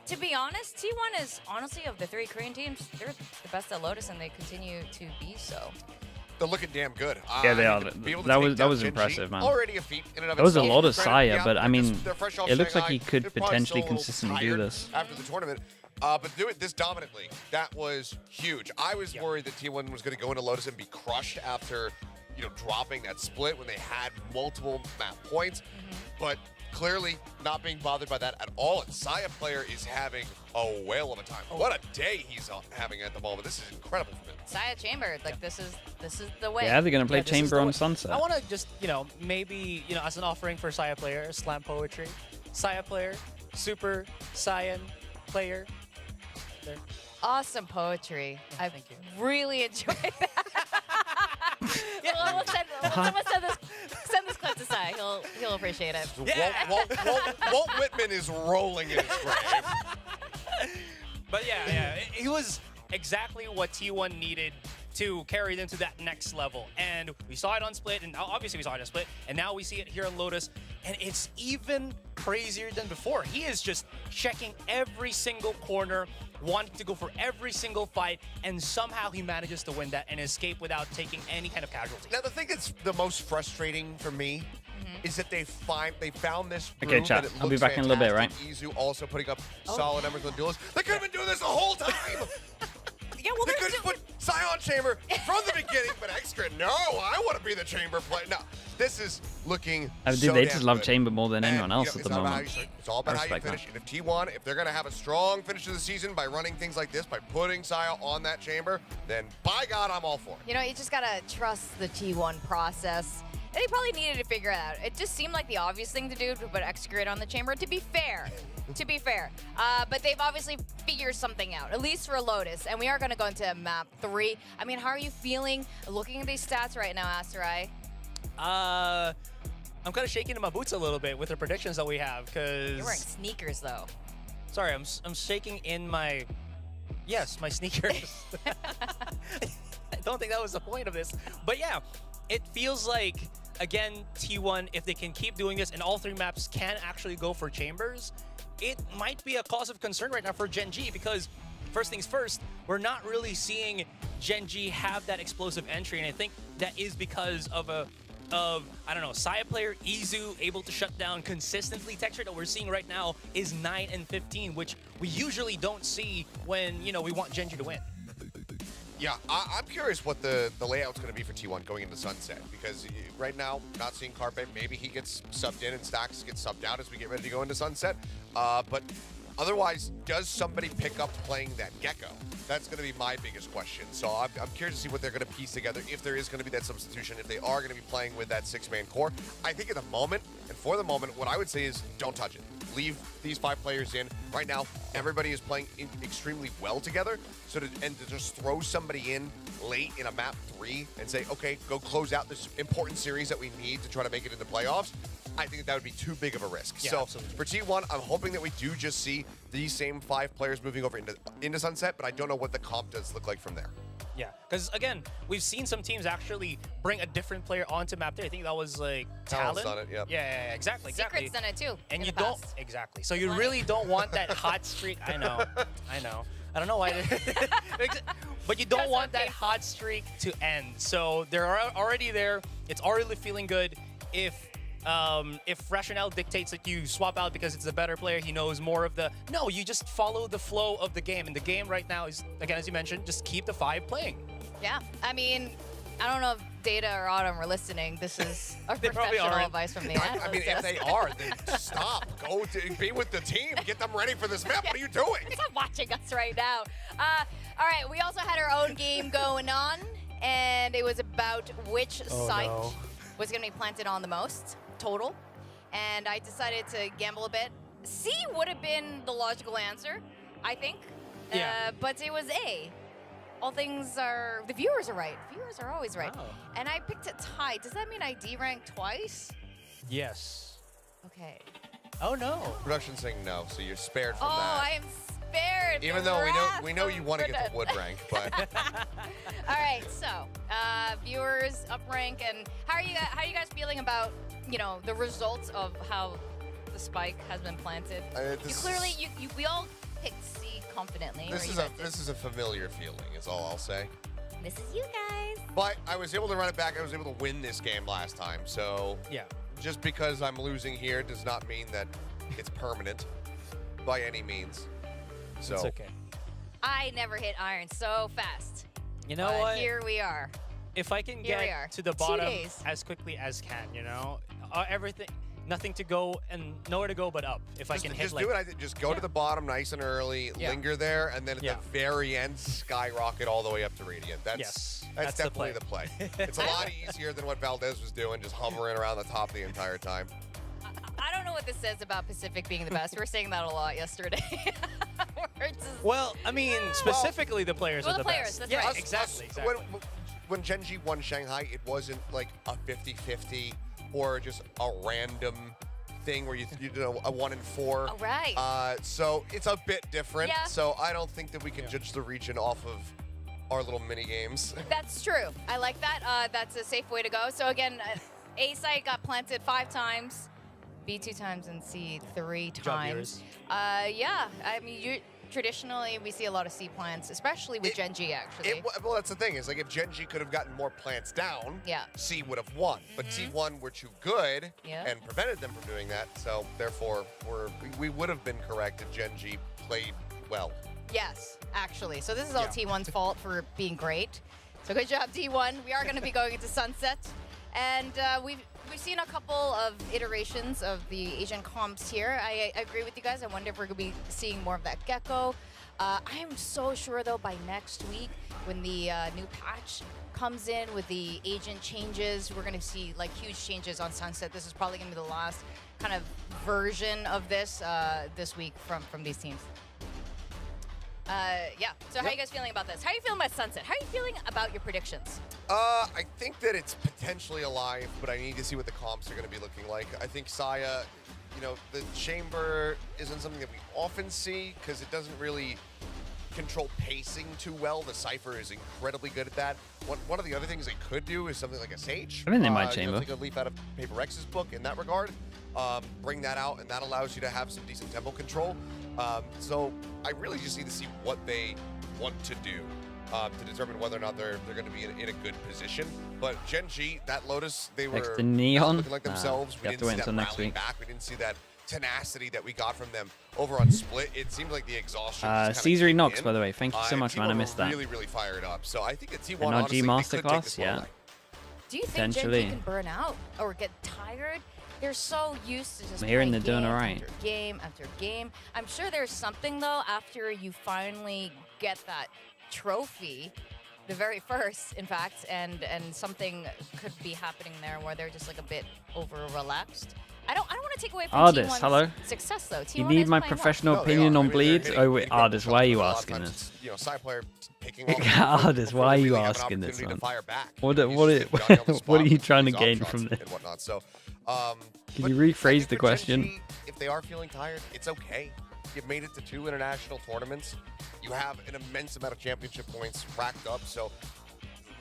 To be honest, T1 is honestly of the 3 Korean teams, they're the best at Lotus and they continue to be so.
They're looking damn good.
Yeah, they
I
are.
mean, to be able to
That
take
was
down GenG,
impressive, man.
Already a feat in and of
That was a
itself.
lot of
Granted,
Saya,
yeah,
but I
they're
mean,
just- they're fresh off
it looks like
Shanghai.
he could
They're probably
potentially
still a little
consistently do
tired
this.
after the tournament. But do it this dominantly. That was huge. I was worried that T1 was going to go into Lotus and be crushed after, dropping that split when they had multiple map points. But clearly not being bothered by that at all. And Saya player is having a whale of a time. What a day he's having at the moment. This is incredible for him.
Saya Chamber, like this is the way.
Yeah, they're going to play
Yeah, this is
Chamber
the
on
way.
Sunset.
I want to just, maybe, as an offering for Saya player, slam poetry. Saya player, super Saiyan player. There.
Awesome poetry. I
thank you.
really enjoyed that. We'll send this clip to Sai. He'll appreciate it.
Walt Whitman is rolling in his grave.
But yeah, he was exactly what T1 needed to carry them to that next level. And we saw it on Split, and obviously we saw it on Split, and now we see it here on Lotus, and it's even crazier than before. He is just checking every single corner, wanting to go for every single fight, and somehow he manages to win that and escape without taking any kind of casualty.
Now, the thing that's the most frustrating for me is that they found this
Okay,
room
chat.
that it
I'll be
looks
back in a little bit, right?
fantastic. Izu also putting up solid numbers on duelists. They could have been doing this the whole time.
Yeah, well,
They could have put Scion Chamber from the beginning, but extra. No, I want to be the Chamber player. No, this is looking
Dude,
so
they
damn
just love
good.
Chamber more than anyone
And,
else at
it's
the
all about how
moment.
you start. It's all about
I
how you
respect
finish. And if T1, if they're going to have a strong finish to the season by running things like this, by putting Saya on that Chamber, then by God, I'm all for it.
You just gotta trust the T1 process. They probably needed to figure it out. It just seemed like the obvious thing to do to put Execute on the chamber, to be fair. But they've obviously figured something out, at least for Lotus. And we are going to go into map 3. I mean, how are you feeling looking at these stats right now, Asterai?
I'm kind of shaking in my boots a little bit with the predictions that we have, because...
You're wearing sneakers, though.
Sorry, I'm shaking in my... Yes, my sneakers. I don't think that was the point of this. But yeah, it feels like, again, T1, if they can keep doing this and all 3 maps can actually go for chambers, it might be a cause of concern right now for GenG, because first things first, we're not really seeing GenG have that explosive entry, and I think that is because of I don't know, Saya player Izu able to shut down consistently. Texture that we're seeing right now is 9 and 15, which we usually don't see when, you know, we want GenG to win.
Yeah, I'm curious what the layout's going to be for T1 going into Sunset, because right now, not seeing Carpe. Maybe he gets subbed in and Stacks gets subbed out as we get ready to go into Sunset. But otherwise, does somebody pick up playing that Gecko? That's going to be my biggest question. So I'm curious to see what they're going to piece together, if there is going to be that substitution, if they are going to be playing with that 6-man core. I think at the moment, and for the moment, what I would say is don't touch it. Leave these 5 players in. Right now, everybody is playing extremely well together. So to just throw somebody in late in a map 3 and say, okay, go close out this important series that we need to try to make it into playoffs, I think that would be too big of a risk.
Yeah,
so
absolutely.
for T1, I'm hoping that we do just see these same 5 players moving over into Sunset, but I don't know what the comp does look like from there.
Yeah, because again, we've seen some teams actually bring a different player onto map 3. I think that was like
Talon's
Talon.
done it, yep.
Yeah, exactly.
Secret's done it, too,
And
in
you
the
don't,
past.
exactly. So you
Plenty.
really don't want that hot streak. I know. I don't know why. But you don't
That's
want that
okay.
hot streak to end. So they're already there. It's already feeling good. If Rationale dictates that you swap out because it's a better player, he knows more of the... No, you just follow the flow of the game. And the game right now is, again, as you mentioned, just keep the 5 playing.
Yeah, I mean, I don't know if Data or Autumn were listening. This is our
They probably
professional
aren't.
advice from the
I mean, if
analyst.
they are, then stop. Go to be with the team. Get them ready for this map. What are you doing?
Stop watching us right now. All right, we also had our own game going on, and it was about which site was going to be planted on the most total. And I decided to gamble a bit. C would have been the logical answer, I think.
Yeah.
But it was A. All things are... The viewers are right. Viewers are always right.
Wow.
And I picked a tie. Does that mean I D-ranked twice?
Yes.
Okay.
Oh, no.
Production saying no, so you're spared from
Oh,
that.
I am spared.
Even
the
though
wrath
we know you
of
want to get the
Britain.
wood rank, but
All right, so viewers up rank, and how are you guys feeling about, you know, the results of how the spike has been planted? You clearly we all picked C confidently. or
this
you
is
guys did.
this is a familiar feeling. Is all I'll say.
This is you guys.
But I was able to run it back. I was able to win this game last time. So
Yeah.
just because I'm losing here does not mean that it's permanent by any means. So
It's okay.
I never hit iron so fast.
You know
But
what?
here we are.
If I can
Here we
get
are.
to the
2
bottom
days.
as quickly as can, you know, everything, nothing to go and nowhere to go but up. If I can hit
just
like,
do it. I think just go to the bottom nice and early,
Yeah.
linger there, and then at
Yeah.
the very end, skyrocket all the way up to Radiant. That's
Yes,
that's
that's the
definitely the play. It's a lot easier than what Valdez was doing, just hovering around the top the entire time.
I don't know what this says about Pacific being the best. We were saying that a lot yesterday. We're just-
well, I mean, specifically the players
Well,
are
the
the
players,
best.
that's
Yeah,
right.
exactly, exactly.
When GenG won Shanghai, it wasn't like a 50-50 or just a random thing where you know a 1 in 4.
Oh, right.
So it's a bit different.
Yeah.
So I don't think that we can judge the region off of our little mini games.
That's true. I like that. That's a safe way to go. So again, A site got planted 5 times, B 2 times, and C 3
job,
times. Yeah, I mean, traditionally we see a lot of C plants, especially with GenG actually.
Well, that's the thing. Is like if GenG could have gotten more plants down,
Yeah.
C would have won. But T1 were too good
Yeah.
and prevented them from doing that. So therefore, we would have been correct if GenG played well.
Yes, actually. So this is all
Yeah.
T1's fault for being great. So good job, T1. We are going to be going into Sunset. And we've seen a couple of iterations of the Asian comps here. I agree with you guys. I wonder if we're going to be seeing more of that Gecko. I'm so sure though by next week when the new patch comes in with the agent changes, we're gonna see like huge changes on Sunset. This is probably gonna be the last kind of version of this this week from these teams. Yeah. So how are you guys feeling about this? How are you feeling about Sunset? How are you feeling about your predictions?
I think that it's potentially alive, but I need to see what the comps are going to be looking like. I think Saya, you know, the chamber isn't something that we often see because it doesn't really control pacing too well. The Cypher is incredibly good at that. One of the other things they could do is something like a Sage.
I mean, they might
You know,
chamber.
take a leaf out of PRX's book in that regard. Bring that out, and that allows you to have some decent tempo control. So I really just need to see what they want to do to determine whether or not they're going to be in a good position. But GenG, that Lotus, they were
Next to
not
Neon.
looking like themselves.
You
We
have to
didn't
wait
see that
until next
rally
week.
back. We didn't see that tenacity that we got from them over on Split. It seemed like the exhaustion. just kinda
Caesar
kicked
Knox,
in.
by the way. Thank you so
And
much, man. I
T1
missed that.
Really, really fired up. So I think that T1
NRG
honestly, they could take
Masterclass,
this one
yeah.
away.
Do you think
Potentially.
GenG can burn out or get tired? They're so used to just
I'm hearing
playing
they're doing
game
alright.
after game after game. I'm sure there's something though after you finally get that trophy, the very first, in fact, and something could be happening there where they're just like a bit over relaxed. I don't want to take away from
Ardis,
T1's
hello?
success though. T1
You need
is
my
playing well.
professional
No, they
opinion
are. I
on
mean, they're
bleeds?
hitting
Oh, wait,
incredible
Ardis, why are you
shots. A lot of
asking
times
this?
it's, you know, side player picking off
Ardis, why are you
really have an
asking this,
opportunity to
man?
fire back.
What-
You
what
just
it-
get Johnny on the spot
what are you
with
trying to
these
gain
op
from
shots
this?
and whatnot. So,
Can
but
you
I
rephrase
think
the
for
question?
GenG, if they are feeling tired, it's okay. You've made it to 2 international tournaments. You have an immense amount of championship points racked up. So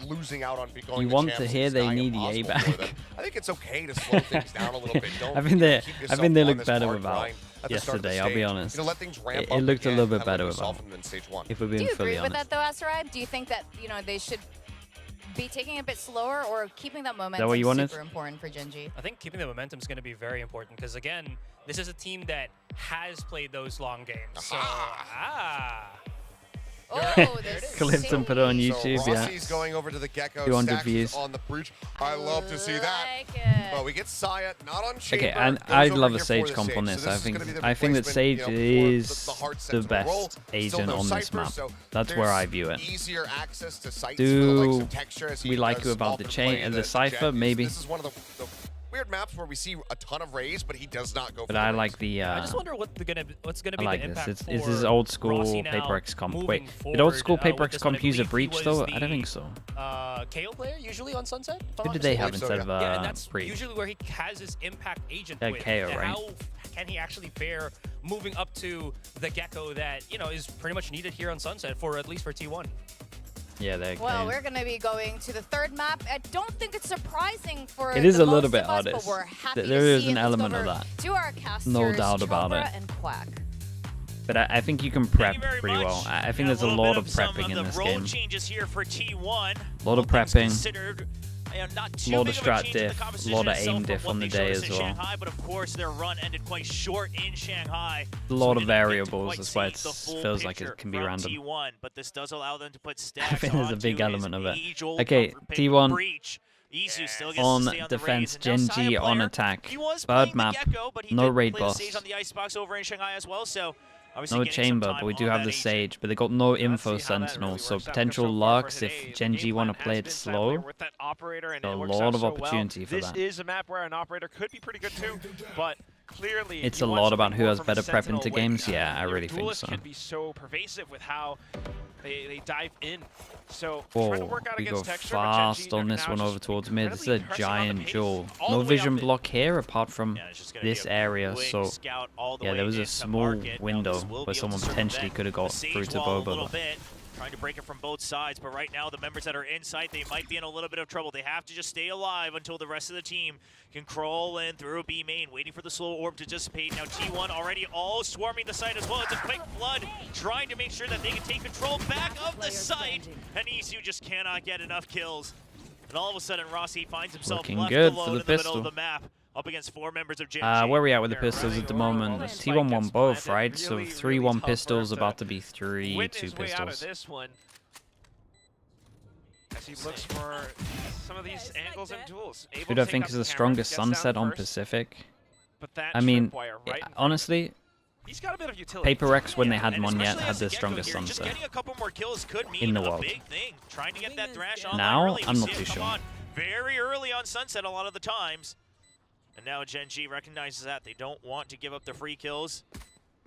losing out on going
You
to
want to
champs
hear
is
they
nigh
need
impossible
EA
for
back?
them. I think it's okay to slow things down a little bit. Don't
I think they-
keep
I
yourself
think they
on
look
this
better
hard
without
grind at the start of the
yesterday, I'll be
stage.
honest.
You know, let things ramp
It
up
looked a
again,
little bit
kinda
better
like we saw
without.
from them in stage 1.
If we're
Do
being
you
fully
agree with
honest.
that though, Asteroid? Do you think that they should be taking it a bit slower or keeping that momentum
what you wanted?
super important for GenG?
I think keeping the momentum is going to be very important because, again, this is a team that has played those long games. So,
Oh, this
Clips and put it on
shade.
YouTube,
so
yeah.
Rossi's going over to the Gecko.
200
Stacks
views.
on the breach. I love to see that.
Like it.
But we get Saya, not on Chamber.
Okay, and
goes
I'd
over
love a
here
Sage
for the
comp on
Sage.
this.
So
I
is
think
gonna be the
I think that
replacement,
Sage
you know,
is
for hard
the
sentinel role.
best
Still
agent
no
on this
Cypher,
map.
so
That's where
there's
I view it.
Easier access to sites for the likes
Do
of Texture as he
we like
does
you about
often
the
play
chain and the Cypher?
Jet.
Maybe.
This is one of the weird maps where we see a ton of rays, but he does not go for
But
the
I
rays.
like the.
I just wonder what's gonna
I
be
like
the
this.
impact
It's
for
this old school
Rossi now
PaperX comp.
moving
Wait, did
forward,
old school
with
PaperX
this one. I
comp use a
believe he
breach
was
though? I
the,
don't think so.
KO player usually on Sunset. if I'm
Who
not
did they have
mistaken.
instead of
Yeah, and that's
breach?
usually where he has his impact agent
Yeah,
with.
KO,
And
right?
How can he actually bear moving up to the Gecko that is pretty much needed here on Sunset for at least for T1?
Yeah, they're
Well,
okay.
we're going to be going to the third map. I don't think it's surprising for
It is
the
a little
most
bit
of us, but
artist.
we're happy
There
to
is
see
an
it. Let's
element
go
of
over
that.
To our casters,
No doubt about
Chobra
it.
and Quack.
But I think you can
Thank
prep
you very
pretty
much.
well. I think
Got
there's a
little
lot
bit
of
some
prepping in
the
this
role
game.
changes here for T1.
Lot of
All things
prepping.
considered, not too
Lot
big
of
of a
strat
change in the
diff,
composition
lot of
itself
aim
from
diff
what
on
they
the
showed
day
us
as
in
well.
Shanghai, but of course their run ended quite short in Shanghai.
A lot
so
of
we didn't get to
variables,
quite
that's why
see the
it
full
feels like
picture
it can be
from
random.
T1, but this does allow them to put stacks
I think there's a
onto
big
his
element of it.
age-old
Okay,
comfort pick,
T1
Breach. Izu still gets
on
to stay on the
defense,
Rays, and now
GenG
Saya
on
player,
attack.
he was
Bird
playing the
map,
Gecko, but he
no
did
raid
play the
boss.
stage on the Icebox over in Shanghai as well, so obviously
No
getting some
chamber,
time
but we do
on
have
that
the
agent.
Sage, but they got no
Let's
info
see how that
sentinel,
really
so
works out,
potential
'cause so far
lurks
for
if
today,
GenG
game
want
plan
to play
has
it
been
slow.
familiar with that operator, and
A
it works
lot
out
of
so
opportunity
well.
for
this
that.
is a map where an operator could be pretty good too, but clearly
It's
you
a
want
lot about
something
who
more
has
from
better
a
prep
Sentinel
into
when,
games. Yeah, I
your
really think
duelists
so.
can be so pervasive with how they dive in. So
Whoa,
trying to work out
we go
against Texture,
fast
but GenG,
on
they're
this
now
one
just
over towards mid. This is a
incredibly pressing on the
giant
pace
jewel.
all
No
the way
vision
up in.
block here apart from
Yeah, it's just gonna be
this
a
area,
quick
so
scout all the
yeah,
way
there was a
into
small
market. Now,
window
this will
where
be able to
someone
circumvent
potentially could have got
the Sage
through to
wall a
Bobo.
little bit, trying to break it from both sides, but right now the members that are inside, they might be in a little bit of trouble. They have to just stay alive until the rest of the team can crawl in through B main, waiting for the slow orb to dissipate. Now T1 already all swarming the site as well. It's a quick flood, trying to make sure that they can take control back of the site, and Isu just cannot get enough kills. And all of a sudden, Rossi finds himself
Looking
left
good
alone
for the
in the middle
pistol.
of the map, up against 4 members of GenG.
Where are we at with the
They're
pistols
running
at the
over while
moment?
the
T1
spike
won
gets
both,
planted.
right? So
Really,
3-1
really tough for him
pistols,
to
about to be
win
3-2
his way out of
pistols.
this one as he looks for some of these angles and duels. Able
Who
to
do I
take
think
out
is
the
the
camera,
strongest
gets down
Sunset on
first,
Pacific?
but that
I mean,
tripwire right in front of him.
honestly,
He's got a bit of utility.
Paper X, when they
Yeah,
hadn't
and
won yet,
especially
had
as
the
a get-go
strongest
here, just
sunset.
getting a couple more kills could mean
in the
a
world.
big thing. Trying to get that thrash on
Now,
there early.
I'm
We
not
see
too
it come
sure.
on very early on sunset a lot of the times. And now GenG recognizes that. They don't want to give up the free kills.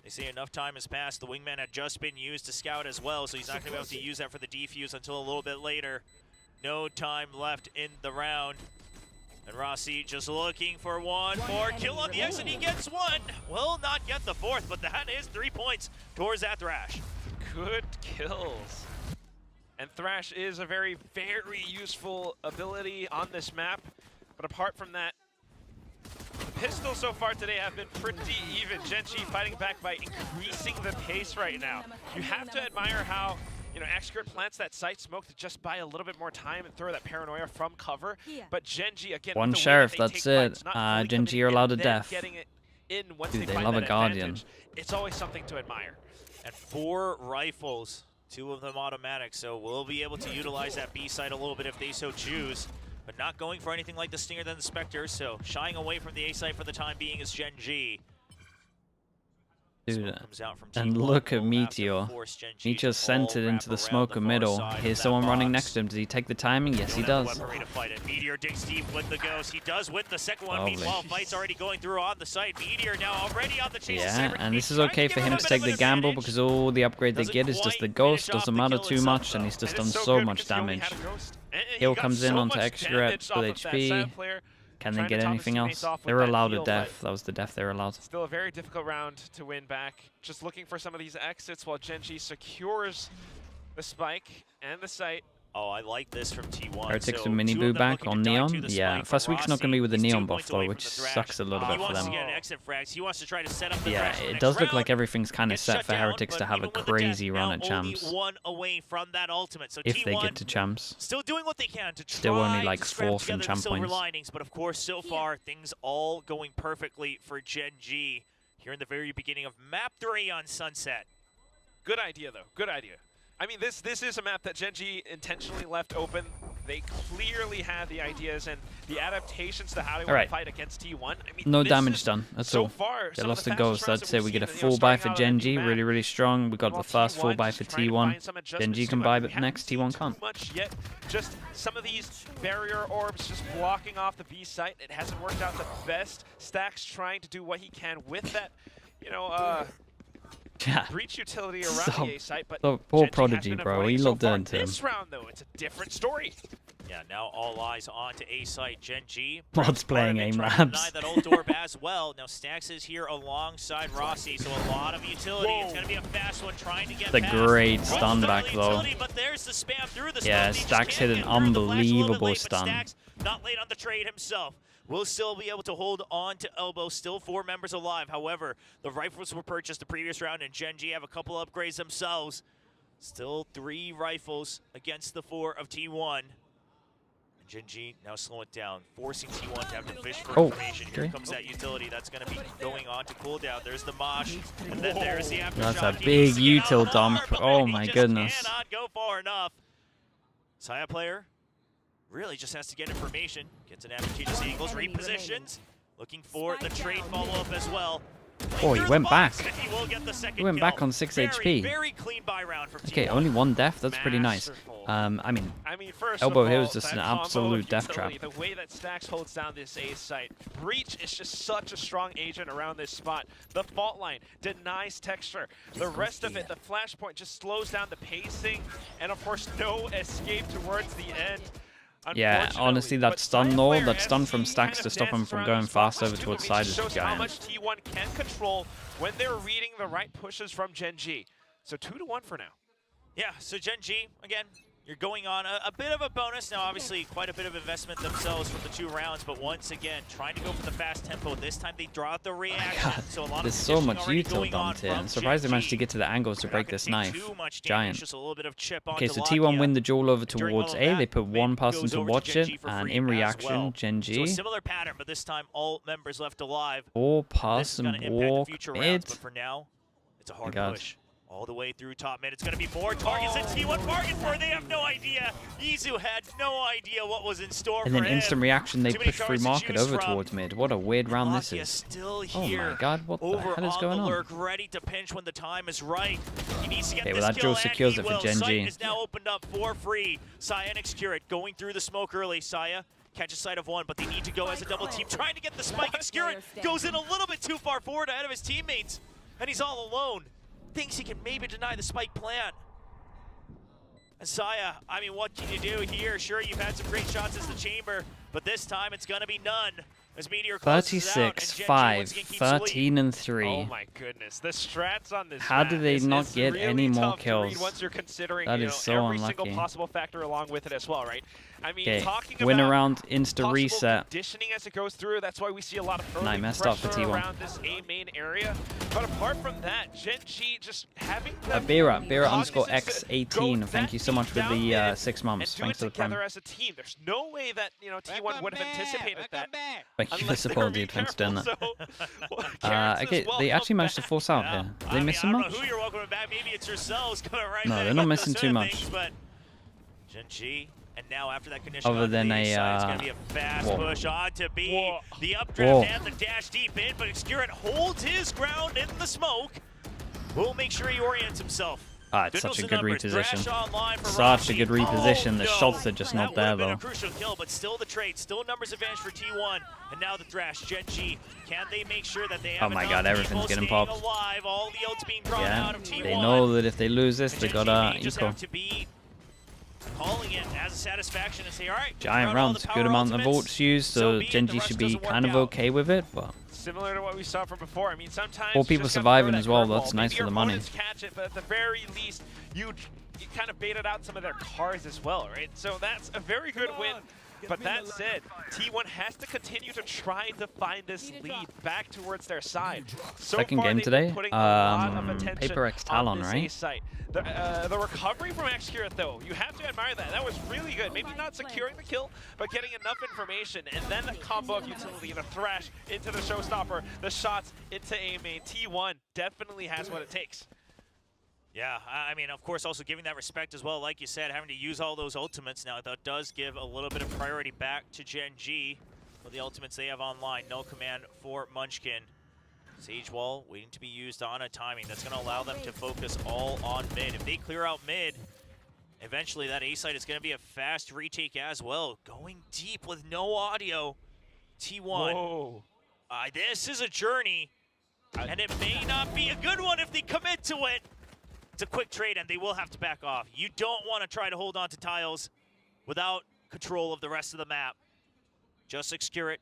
They say enough time has passed. The wingman had just been used to scout as well, so he's not going to be able to use that for the defuse until a little bit later. No time left in the round. And Rossi just looking for one more kill on the X, and he gets one. Will not get the fourth, but that is 3 points towards that thrash.
Good kills. And Thrash is a very useful ability on this map. But apart from that, the pistols so far today have been pretty even. GenG fighting back by increasing the pace right now. You have to admire how, you know, X-Grid plants that site smoke to just buy a little bit more time and throw that paranoia from cover. But GenG, again,
One
with the way
sheriff,
that they
that's
take
it.
fights, not fully
GenG
committing
are allowed
and
to
then
death.
getting it in once
Dude, they
find
love
that
a Guardian.
advantage. It's always something to admire.
And 4 rifles, 2 of them automatic, so we'll be able to utilize that B site a little bit if they so choose. But not going for anything like the Stinger than the Spectre, so shying away from the A site for the time being is GenG.
Dude,
Comes out from
and
T1,
look at
will have to
Meteor.
force GenG
Meteor
to
sent it
all
into the
wrap
smoke
around
of
the far
middle.
side of
Here's
that
someone running
box.
next to him. Does he take the timing? Yes, he
Don't have
does.
the weaponry to fight it. Meteor digs deep with the ghost. He does win the second one.
Lovely.
Meanwhile, fight's already going through on the site. Meteor now already on the chase.
Yeah, and this is okay for him to take the gamble because all the upgrade they get is just the ghost. Doesn't matter too much, and he's just done so much damage. Heal comes in onto extra reps with HP. Can they get anything else? They were allowed a death. That was the death they were allowed.
Still a very difficult round to win back. Just looking for some of these exits while GenG secures the spike and the site.
Oh, I like this from T1.
Heretics
so
with mini
2
boo
of them
back
looking
on
to dive
Neon.
to the
Yeah,
spike.
first
For
week's not going to be with the
Rossi, he's 2
Neon buff
points away
though,
from
which
the thrash.
sucks a little bit
He
for
wants to
them.
get an exit frags. He wants to try to set up the
Yeah,
thrash for the
it
next
does look
round.
like everything's kind of
Gets
set
shut
for
down,
Heretics
but
to have a
even with the
crazy
death,
run
now
at champs.
only 1 away from that ultimate. So
If they
T1
get to champs.
still doing what they can to try
Still only like
to scrap
4th in
together
champ
the silver
points.
linings, but of course, so far things all going perfectly for GenG here in the very beginning of Map 3 on Sunset.
Good idea, though. Good idea. I mean, this is a map that GenG intentionally left open. They clearly have the ideas and the adaptations to how they want to fight against T1. I mean,
No
this
damage
is
done at
so
all.
far
They
some of
lost
the
the
fastest
ghost.
rounds
I'd
that
say
we've
we get a
seen,
full buy
starting
for
out on a new
GenG.
map.
Really, really strong. We got the
While
first full
T1
buy
just
for
trying to
T1.
find some adjustments
GenG can
to it.
buy,
We
but
haven't
next
seen
T1
too
can't.
much yet. Just some of these barrier orbs just blocking off the B site. It hasn't worked out the best. Stax trying to do what he can with that, you know,
Yeah.
breach utility around
Stop.
the A site, but
The poor
GenG has
Prodigy,
been
bro.
avoiding
He
so
loved
far.
it to him.
This round, though, it's a different story.
Yeah, now all eyes on to A site. GenG.
Mod's playing
Trying
aim
to deny
labs.
that ult orb as well. Now Stax is here alongside Rossi, so a lot of utility.
Whoa.
It's going to be a fast one trying to get
The
past.
great
Rossi
stun
does
back
the
though.
utility, but there's the spam through the
Yeah,
smoke. He just
Stax
can't
hit an
get through the flash a little bit
unbelievable
late, but
stun.
Stax not late on the trade himself. Will still be able to hold on to elbow. Still 4 members alive. However, the rifles were purchased the previous round, and GenG have a couple upgrades themselves. Still 3 rifles against the 4 of T1. And GenG now slow it down, forcing T1 to have to fish for information. Here
okay.
comes that utility that's going to be going on to cooldown. There's the mosh, and then there's the aftershock.
That's a
He
big
needs to get out
util
of the
dump.
harbor,
Oh
he
my
just
goodness.
cannot go far enough. Saya player really just has to get information. Gets an advantageous angles, repositions. Looking for the trade follow-up as well.
Oh, he went back.
And he will get the second
He went
kill.
back on 6
Very,
HP.
Very clean buy round from
Okay,
T1.
only 1 death. That's pretty nice.
Masterful.
I mean,
First
Elbow
of
here
all,
is just
that
an
combo of
absolute death
utility,
trap.
The way that Stax holds down this A site. Breach is just such a strong agent around this spot. The fault line denies texture. The rest of it, the flashpoint just slows down the pacing. And of course, no escape towards the end.
yeah, honestly, that stun though, that stun from Stax to stop him from going fast over towards side is
shows how
giant.
much T1 can control when they're reading the right pushes from GenG. So 2-1 for now.
Yeah, so GenG, again, you're going on a bit of a bonus. Now, obviously, quite a bit of investment themselves from the 2 rounds, but once again, trying to go for the fast tempo. This time, they draw out the reaction. So a lot
There's
of
so much
conditioning
util
already going on
dumped here. I'm
from
surprised they managed to
GenG.
get to the angles to
They're
break
not
this
gonna take
knife.
too much damage,
Giant.
just a little bit of chip
Okay,
onto
so
Lakia.
T1 win the duel over
During all
towards
of
A.
that,
They put
Mid
1 person
goes
to
over
watch
GenG
it,
for
and
free
in
as
reaction,
well. So a
GenG.
similar pattern, but this time all members left alive.
Or
This
pass
is going
and
to impact
walk
the future rounds,
mid.
but for now, it's a hard
God.
push. All the way through top mid. It's going to be more targets than T1 bargained for. They have no idea. Yizu had no idea what was in store
And
for
then
him.
instant reaction, they
Too many
push through
cards to
market
choose
over
from.
towards mid. What a weird round this
Lakia
is.
still
Oh
here.
my god, what the
Over
hell is
on
going
the
on?
lurk, ready to pinch when the time is right. He needs to get
Okay,
this
well, that
kill,
Joe secures
and
it
he
for
will.
GenG.
Sight is now opened up for free. Saya and Excurate going through the smoke early. Saya catches sight of one, but they need to go as a double team, trying to get the spike. Excurate goes in a little bit too far forward ahead of his teammates, and he's all alone. Thinks he can maybe deny the spike plan. And Saya, I mean, what can you do here? Sure, you've had some great shots as the chamber, but this time it's going to be none. As Meteor closes out, and
36,
GenG
5,
once again keeps
13 and 3.
Oh my goodness, the strats on this
How
map
do they
is
not get
really
any more
tough to read
kills?
once you're considering
That
you
is
know,
so
every single
unlucky.
possible factor along with it as well, right? I mean,
Okay,
talking
win
about
around insta
possible
reset.
conditioning as it goes through, that's why we see a lot of early
Nah, messed up for
pressure
T1.
around this A main area. But apart from that, GenG just having that
Bera
cognizance
underscore
to
X18.
go
Thank you so
that
much for
deep
the
down mid
6 months.
and do
Thanks for
it
the prime.
together as a team. There's no way that T1 would have anticipated that.
Thank you for
unless they were
support,
being
dude. Thanks for doing that.
careful, so, Carrots as
Okay,
well,
they actually
welcome
managed to
back.
force out
Yeah.
here. Did
I
they
mean,
miss
I
so
don't
much?
know who you're welcoming back. Maybe it's yourselves coming right
No,
back
they're not
up
missing
to
too
the
much.
things, but GenG, and now after that condition
Other
on
than
the
a,
A side, it's going to be a fast
whoa.
push on to B.
Whoa.
The
Whoa.
updraft and the dash deep in, but Excurate holds his ground in the smoke. We'll make sure he orients himself.
Ah, it's such a good reposition. Such a good reposition. The shots are just not there,
That would
though.
have been a crucial kill, but still the trade, still numbers advantage for T1. And now the Thrash, GenG. Can they make sure that they have
Oh my
enough
god, everything's
people
getting
staying
popped.
alive, all the ults being drawn
Yeah,
out of T1.
they know that if they lose this,
And
they
GenG
gotta
may just
equal.
have to be calling it as a satisfaction and say, all right,
Giant
throughout all
rounds,
the
good
power
amount of
ultimates,
ults used,
so
so
be it, the
GenG
rush
should be
doesn't work
kind of
out.
okay with it, but
Similar to what we saw from before. I mean, sometimes
Well, people
you just gotta
surviving
throw
as
that
well,
curveball.
that's nice
Maybe
for
your
the money.
opponents catch it, but at the very least, you kind of baited out some of their cards as well, right? So that's a very good win. But that said, T1 has to continue to try to find this lead back towards their side. So
Second
far,
game
they've been
today,
putting a lot of
Paper
attention
X
on
Talon,
this
right?
A site. The recovery from Excurate, though, you have to admire that. That was really good. Maybe not securing the kill, but getting enough information. And then the combo of utility, the thrash into the showstopper, the shots into A main. T1 definitely has what it takes.
Yeah, I mean, of course, also giving that respect as well. Like you said, having to use all those ultimates now, that does give a little bit of priority back to GenG with the ultimates they have online. No command for Munchkin. Sage Wall waiting to be used on a timing. That's going to allow them to focus all on mid. If they clear out mid, eventually that A site is going to be a fast retake as well. Going deep with no audio. T1.
Whoa.
This is a journey, and it may not be a good one if they commit to it. It's a quick trade, and they will have to back off. You don't want to try to hold on to tiles without control of the rest of the map. Just Excurate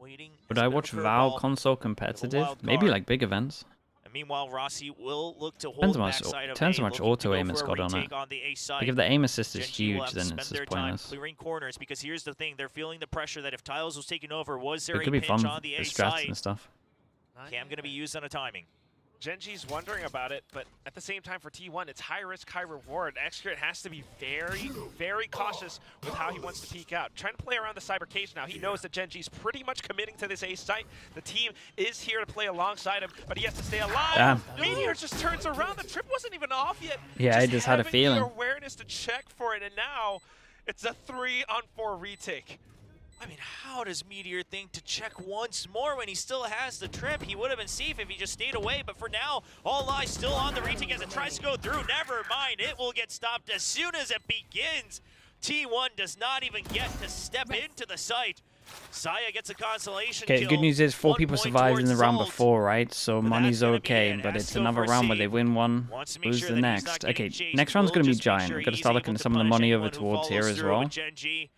waiting.
would I watch VOW console competitive? Maybe like big events.
And meanwhile, Rossi will look to hold
Depends
the
how much-
backside of
depends
A,
how much
looking to
auto
go
aim
for
it's
a
got on
retake
it.
on the A side.
Like if the aim assist is
GenG will
huge,
have to
then
spend
it's
their
just
time
pointless.
clearing corners, because here's the thing: they're feeling the pressure that if Tiles was taken over, was there
It
a
could be
pinch
fun
on the
for
A
strats
side?
and stuff.
Cam going to be used on a timing.
GenG's wondering about it, but at the same time for T1, it's high risk, high reward. Excurate has to be very, very cautious with how he wants to peek out. Trying to play around the cyber cage now. He knows that GenG's pretty much committing to this A site. The team is here to play alongside him, but he has to stay alive.
Damn.
Meteor just turns around. The trip wasn't even off yet.
Yeah, I just had a
having
feeling.
the awareness to check for it, and now it's a 3-on-4 retake.
I mean, how does Meteor think to check once more when he still has the trip? He would have been safe if he just stayed away, but for now, all eyes still on the retake as it tries to go through. Never mind, it will get stopped as soon as it begins. T1 does not even get to step into the site. Saya gets a consolation
Okay,
kill.
good news is 4
1
people
point
survived in the
towards
round
Salt.
before, right? So
But
money's
that's gonna be
okay,
it.
but
Has
it's
to go
another
for
round where
C.
they win one,
Wants to make
lose
sure
the
that he's
next.
not getting
Okay,
chased.
next round's
Will
gonna be
just make
giant.
sure
We've got to
he's
start
able
looking at
to
some of the
punish
money
anyone
over
who
towards here
follows
as
through
well.
with GenG.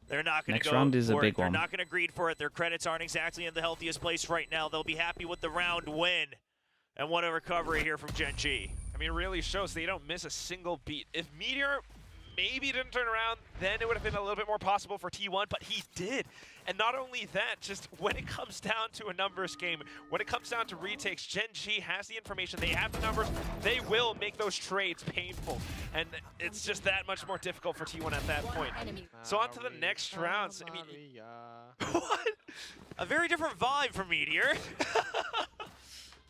They're not going to
Next
go
round is a
for
big
it. They're
one.
not going to greed for it. Their credits aren't exactly in the healthiest place right now. They'll be happy with the round win. And what a recovery here from GenG.
I mean, it really shows they don't miss a single beat. If Meteor maybe didn't turn around, then it would have been a little bit more possible for T1, but he did. And not only that, just when it comes down to a numbers game, when it comes down to retakes, GenG has the information, they have the numbers, they will make those trades painful. And it's just that much more difficult for T1 at that point. So on to the next rounds. I mean, what?
A very different vibe from Meteor.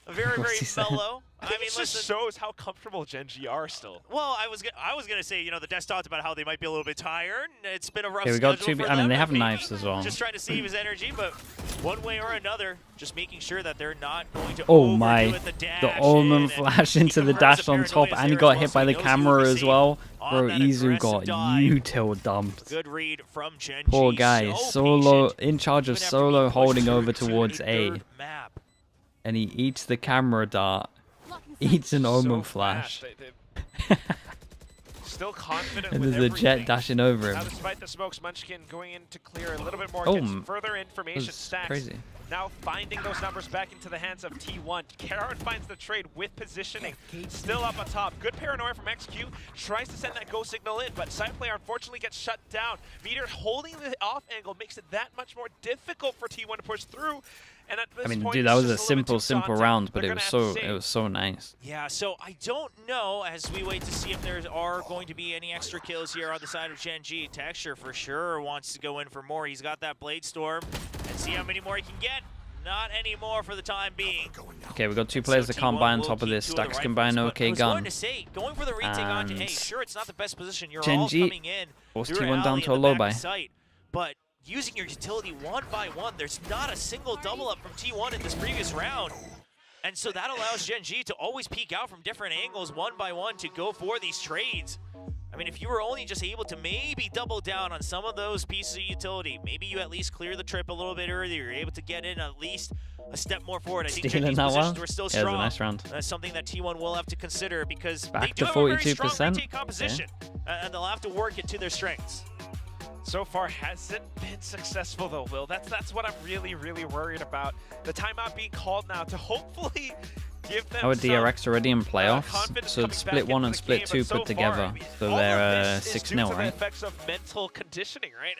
A very,
What's
very
he saying?
mellow. I mean,
This
listen,
just shows how comfortable GenG are still.
well, I was gonna say, you know, the devs talked about how they might be a little bit tired. It's been a rough
Okay, we got
schedule
two.
for
I mean,
them,
they
and
have
maybe
knives as well.
Just trying to save his energy, but one way or another, just making sure that they're not going to
Oh
overdo
my!
it, the dash
Omen
in, and
flash into the
even
dash
Versa
on top,
Paranoia's
and he
there
got
as well,
hit
so
by
he
the
knows
camera
he'll
as
receive
well.
on
Bro,
that
Izu
aggressive
got
dive.
util dumped.
Good read from GenG.
Poor guy,
so
solo
patient,
in charge of
even after being
solo,
pushed
holding
through
over
to
towards
a
A,
third map.
and he eats the camera dart, eats an Omen
So
flash,
fast. Still confident
and
with
there's a jet
everything.
dashing over
Now,
him.
despite the smokes, Munchkin going in to clear a little bit more,
Oh,
gets further information.
That's
Stacks
crazy.
now finding those numbers back into the hands of T1. Karon finds the trade with positioning, still up on top. Good paranoia from XQ, tries to send that go signal in, but side player unfortunately gets shut down. Meteor holding the off angle makes it that much more difficult for T1 to push through. And at this
I mean,
point,
dude,
it's
that was a
just little bit too
simple
daunting.
round, but
They're
it was
gonna have to
so
save.
so nice.
Yeah, so I don't know as we wait to see if there are going to be any extra kills here on the side of GenG. Texture for sure wants to go in for more. He's got that Blade Storm and see how many more he can get. Not anymore for the time being.
Okay, we got two players that can't buy on top of this. Stacks can buy an okay gun.
I was going to say, going for the retake onto A,
And
sure, it's not the best position. You're all
GenG
coming in
forced
through
T1 down
alley
to a
in the
low
back
buy.
of sight, but using your utility one by one, there's not a single double up from T1 in this previous round. And so that allows GenG to always peek out from different angles one by one to go for these trades. I mean, if you were only just able to maybe double down on some of those pieces of utility, maybe you at least clear the trip a little bit earlier. You're able to get in at least a step more forward. I think
Stealing
GenG's
that
positions
one?
were still
Yeah, it was a
strong.
nice round.
That's something that T1 will have to consider because
Back
they
to
do have a very strong
42%.
retake composition, and they'll have to work it to their strengths.
So far hasn't been successful though, Will. That's what I'm really worried about. The timeout being called now to hopefully give them
Our
some,
DRX already in playoffs,
confidence
so
coming
it's
back
split 1
into
and
the
split
game,
2
but so
put together,
far, I mean,
so
all of
they're
this is
6-0,
due to the
right?
effects of mental conditioning, right?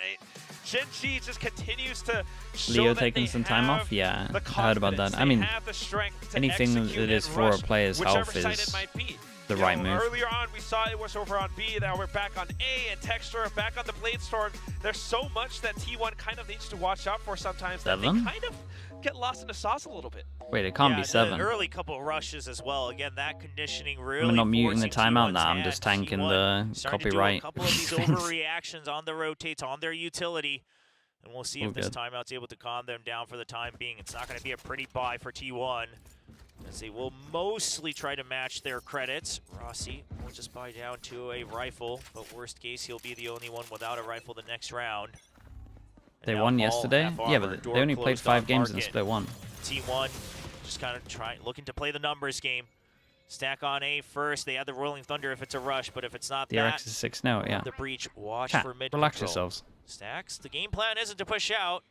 GenG just continues to show
Leo
that
taking
they
some time
have
off? Yeah,
the
I heard about
confidence,
that. I
they
mean,
have the strength to
anything
execute
that is
and
for a
rush
player's health
whichever side
is
it might be.
the
You
right
know,
move.
Earlier on, we saw it was over on B. Now we're back on A, and Texture back on the Blade Storm. There's so much that T1 kind of needs to watch out for sometimes that they
7?
kind of get lost in the sauce a little bit.
Wait, it can't
Yeah,
be 7.
The early couple of rushes as well. Again, that conditioning really
I'm not muting the
forcing
timeout
T1's
now, I'm
hand.
just tanking
T1
the
starting to do
copyright
a couple of these
things.
overreactions on the rotates, on their utility. And we'll see
All
if this
good.
timeout's able to calm them down for the time being. It's not going to be a pretty buy for T1, as they will mostly try to match their credits. Rossi will just buy down to a rifle, but worst case, he'll be the only one without a rifle the next round. And
They
now
won
Paul,
yesterday?
half
Yeah,
armor,
but
door
they only played
closed
5
on
games and
market.
split 1.
T1 just kind of looking to play the numbers game. Stack on A first. They have the Rolling Thunder if it's a rush, but if it's not
DRX
that,
is 6 now, yeah.
the breach, watch
Chat,
for mid
relax
control.
yourselves.
Stacks, the game plan isn't to push out.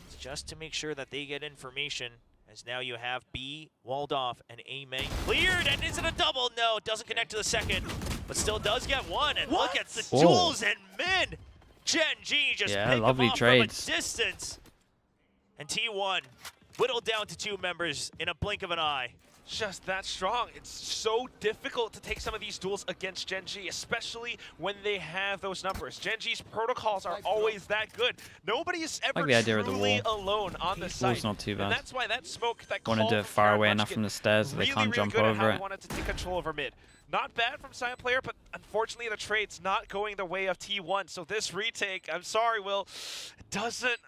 It's just to make sure that they get information, as now you have B walled off and A main cleared. And is it a double? No, it doesn't connect to the second, but still does get one. And look at the
Whoa.
duels and mid. GenG just
Yeah,
pick
lovely
them off
trades.
from a distance. And T1 whittled down to 2 members in a blink of an eye.
Just that strong. It's so difficult to take some of these duels against GenG, especially when they have those numbers. GenG's protocols are always that good. Nobody is ever
Like the idea of the
truly
wall.
alone on the
Wall's
site.
not too
And
bad.
that's why that smoke, that
Want to
call
do it
from
far
Karen
away enough
Munchkin,
from the stairs so they
really,
can't
really
jump
good at
over
how
it.
they wanted to take control over mid. Not bad from Silent Player, but unfortunately the trade's not going the way of T1. So this retake, I'm sorry, Will, doesn't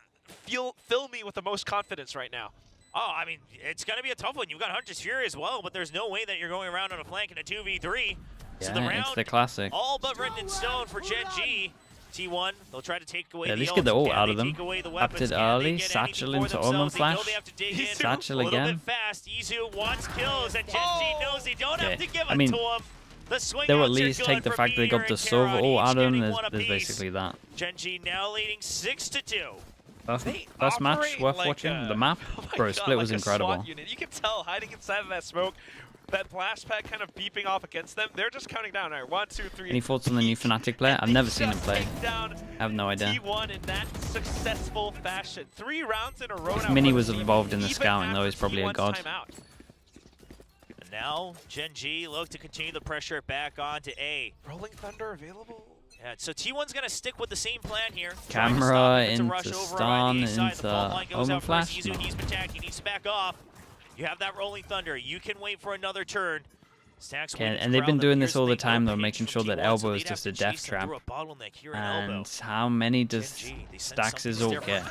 fill me with the most confidence right now.
Oh, I mean, it's going to be a tough one. You've got Hunter's Fury as well, but there's no way that you're going around on a flank in a 2v3. So the
Yeah,
round,
it's the classic.
all but written in stone for GenG. T1, they'll try to take away
Yeah, at
the
least get the ult
Can
out
they
of them.
take away the
Upped
weapons?
it
Can they
early,
get
satchel
anything for
into Omen
themselves? They know
flash.
they have to dig in
Satchel
a little
again.
bit fast. Izu wants kills, and GenG knows they don't have
Okay.
to give
I
it
mean,
to him. The swing
They'll at
outs are
least
good
take the
for
fact they
Meteor
got the
and
silver
Karon,
ult
each
out of them.
getting
There's
one apiece.
basically that.
GenG now leading 6-2.
First match
Operate
worth
like
watching.
a-
The map,
oh my
bro,
God,
split was
like a SWAT
incredible.
unit. You can tell hiding inside of that smoke, that blast pack kind of beeping off against them. They're just counting down. All right, 1, 2, 3.
Any thoughts on the new Fnatic player? I've never seen him play. I have no idea.
T1 in that successful fashion. 3 rounds in a row.
If
now
Mini
for
was
the team,
involved in the
even
scouting, though,
after
he's probably a
T1's
god.
timeout.
And now GenG look to continue the pressure back onto A.
Rolling Thunder available.
Yeah, so T1's going to stick with the same plan here.
Camera
Trying to stop it to rush
into
over
stun,
on the A side. The
into
fault line goes
Omen
out for
flash.
Izu. He's been tagged. He needs to back off. You have that Rolling Thunder. You can wait for another turn. Stacks
Okay, and they've been doing this all the time, though, making sure that elbow is just a death trap. And how many does Stacks' ult get?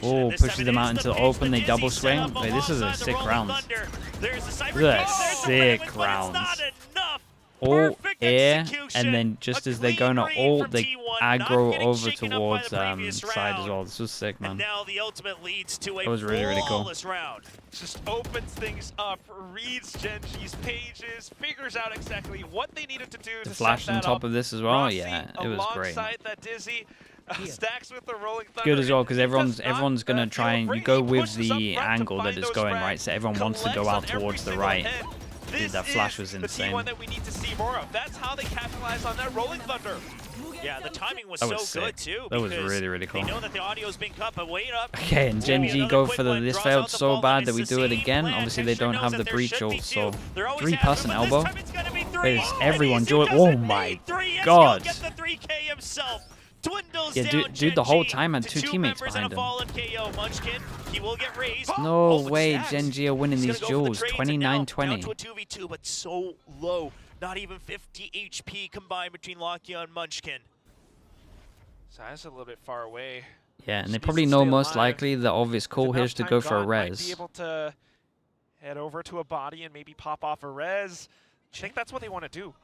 Oh, pushes them out into the open, they double swing. Wait, this is a sick round. This is a sick round. Ult, air, and then just as they're going to ult, they aggro over towards side as well. This was sick, man.
Now the ultimate leads to a
That was really, really cool.
round.
Just opens things up, reads GenG's pages, figures out exactly what they needed to do
The
to
flash
set
on
that
top
up.
of this as well,
Rossi
yeah, it was great.
alongside that Dizzy, Stacks with the Rolling Thunder.
Good as well, because
He does
everyone's
not,
gonna try and you
afraid.
go
He
with
pushes up
the
front to
angle that
find
it's
those
going
frags,
right, so everyone wants to go
collects
out
on every
towards the
single
right.
hit.
Dude,
This
that flash
is
was
the
insane.
T1 that we need to see more of. That's how they capitalize on that Rolling Thunder.
Yeah, the timing was
That
so
was
good
sick.
too.
That was
because
really, really cool.
They know that the audio's been cut, but wait up.
Okay, and GenG
Another
go
quick
for the
one,
this
draws
failed
out the
so
ball,
bad
and
that we
it's the
do it
same
again.
plan.
Obviously, they
Texture
don't
knows
have
that
the
there
breach
should be
ult, so
two. They're always
3
after,
pass and
but this
elbow.
time it's gonna be three.
Wait, is
Oh,
everyone
and
do it?
Izu
Oh
doesn't
my
need three, as
god.
he'll get the 3K himself. Dwindles
Yeah,
down
dude the whole
GenG
time had
to
2
two
teammates
members
behind
and a
him.
fallen KO. Munchkin, he will get raised.
No
Oh, but
way,
Stacks,
GenG are winning
he's
these
gonna go for the
duels.
trades, and now
29-20.
down to a 2v2, but so low. Not even 50 HP combined between Lakia and Munchkin.
So that's a little bit far away.
Yeah, and they
Just
probably
needs to
know
stay
most
alive.
likely the obvious call
Enough
here is to
time
go for a
gone, might be
res.
able to head over to a body and maybe pop off a res. I think that's what they want to do.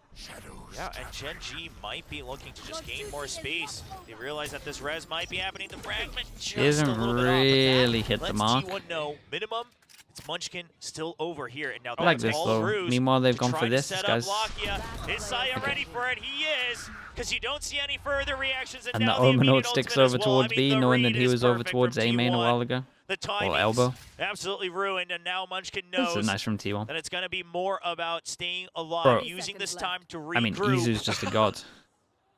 Yeah, and GenG might be looking to just gain more space. They realize that this res might be happening. The fragment just
hasn't
a little bit off, but
really
that
hit the
lets
mark.
T1 know minimum. It's Munchkin still over here, and now
I like
that's
this
all
though.
Ruse
Meanwhile, they've
to
gone
try
for
to
this.
set
This
up
guy's
Lakia. Is Saya ready for it? He is, because you don't see any further reactions.
and the
now
Omen
immediate
ult sticks
ultimate as
over
well.
towards
I mean,
B,
the
knowing that
read
he
is
was over
perfect
towards
from
A main a
T1.
while ago.
The
Or
timing's
elbow.
absolutely ruined, and now Munchkin
This
knows
is nice from T1.
that it's going to be more about staying alive,
Bro.
using this time to regroup.
I mean, Izu's just a god.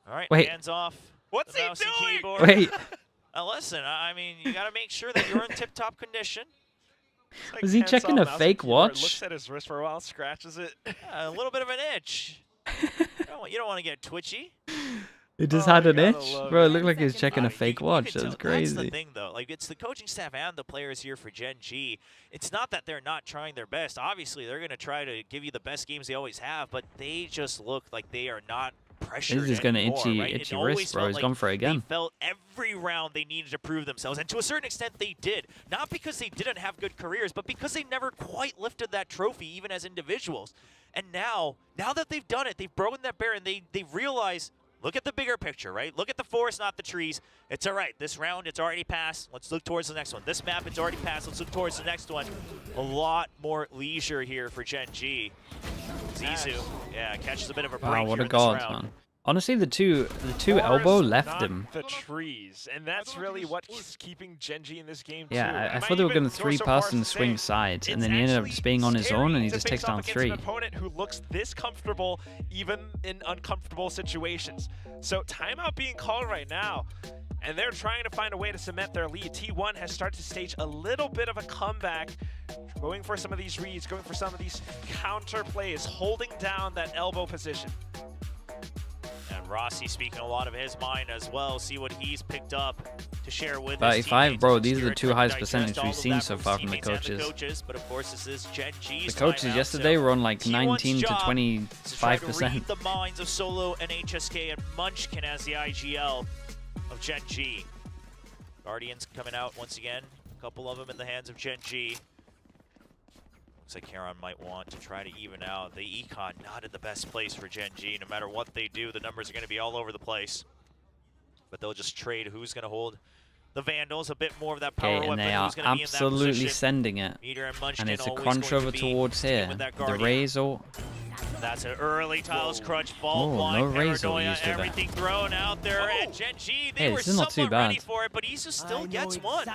All right,
Wait.
hands off.
What's
the
he
mouse and
doing?
keyboard.
Wait,
Listen, I mean, you got to make sure that you're in tip-top condition.
It's like
was he
hands
checking
off
a
mouse and
fake
keyboard,
watch?
Looks at his wrist for a while, scratches it.
A little bit of an itch. You don't want to get twitchy.
It just
Oh,
had
you
an
gotta
itch?
love
Bro, it
it.
looked like he was checking a
You
fake
can
watch.
tell.
That's
That's the
crazy.
thing, though. Like, it's the coaching staff and the players here for GenG. It's not that they're not trying their best. Obviously, they're going to try to give you the best games they always have, but they just look like they are not pressured
This is gonna
anymore,
itchy
right?
wrist,
It always
bro.
felt
He's
like
gone for it again.
They felt every round they needed to prove themselves, and to a certain extent they did. Not because they didn't have good careers, but because they never quite lifted that trophy, even as individuals. And now that they've done it, they've broken that barrier, and they realize, look at the bigger picture, right? Look at the forest, not the trees. It's all right. This round, it's already passed. Let's look towards the next one. This map, it's already passed. Let's look towards the next one. A lot more leisure here for GenG. Zizu, yeah, catches a bit of a break
Wow, what
here
a
in this
god,
round.
man. Honestly, the two
Forest,
elbow left
not
him.
the trees, and that's really what's keeping GenG in this game too.
Yeah, I
might
thought they were
even
going to
go
3
so far
pass
as
and
to
swing
say
sides, and
it's
then he ended up
actually
just being on his
scary
own, and he
to
just
face
takes down
off against
3.
An opponent who looks this comfortable, even in uncomfortable situations. So timeout being called right now, and they're trying to find a way to cement their lead. T1 has started to stage a little bit of a comeback, going for some of these reads, going for some of these counter plays, holding down that elbow position.
And Rossi speaking a lot of his mind as well. See what he's picked up to share with his
35,
teammates.
bro,
I'm
these are the
scared
2
to
highest
digest
percentage
all
we've
of
seen
that
so
from
far from the
teammates and
coaches.
But of course, this is GenG's
The coaches
timeout,
yesterday
so
were on like
T1's
19 to
job to try to
25%.
read the minds of Solo and HSK and Munchkin as the IGL of GenG. Guardians coming out once again. A couple of them in the hands of GenG. Looks like Karon might want to try to even out. The Econ not in the best place for GenG. No matter what they do, the numbers are going to be all over the place. But they'll just trade who's going to hold the Vandals, a bit more of that power
Okay,
weapon.
and they are
who's gonna be in that
absolutely
position.
sending it.
Meteor and Munchkin
And it's a
always
crunch
going to
over
be
towards
sticking
here.
with that
The
Guardian.
Raze ult.
That's an early Tiles crunch, ball
Oh,
blind,
no Razor
paranoia,
used with that.
everything thrown out there. And GenG, they
Hey,
were
this is not too
somewhat ready
bad.
for it, but Isu still gets one.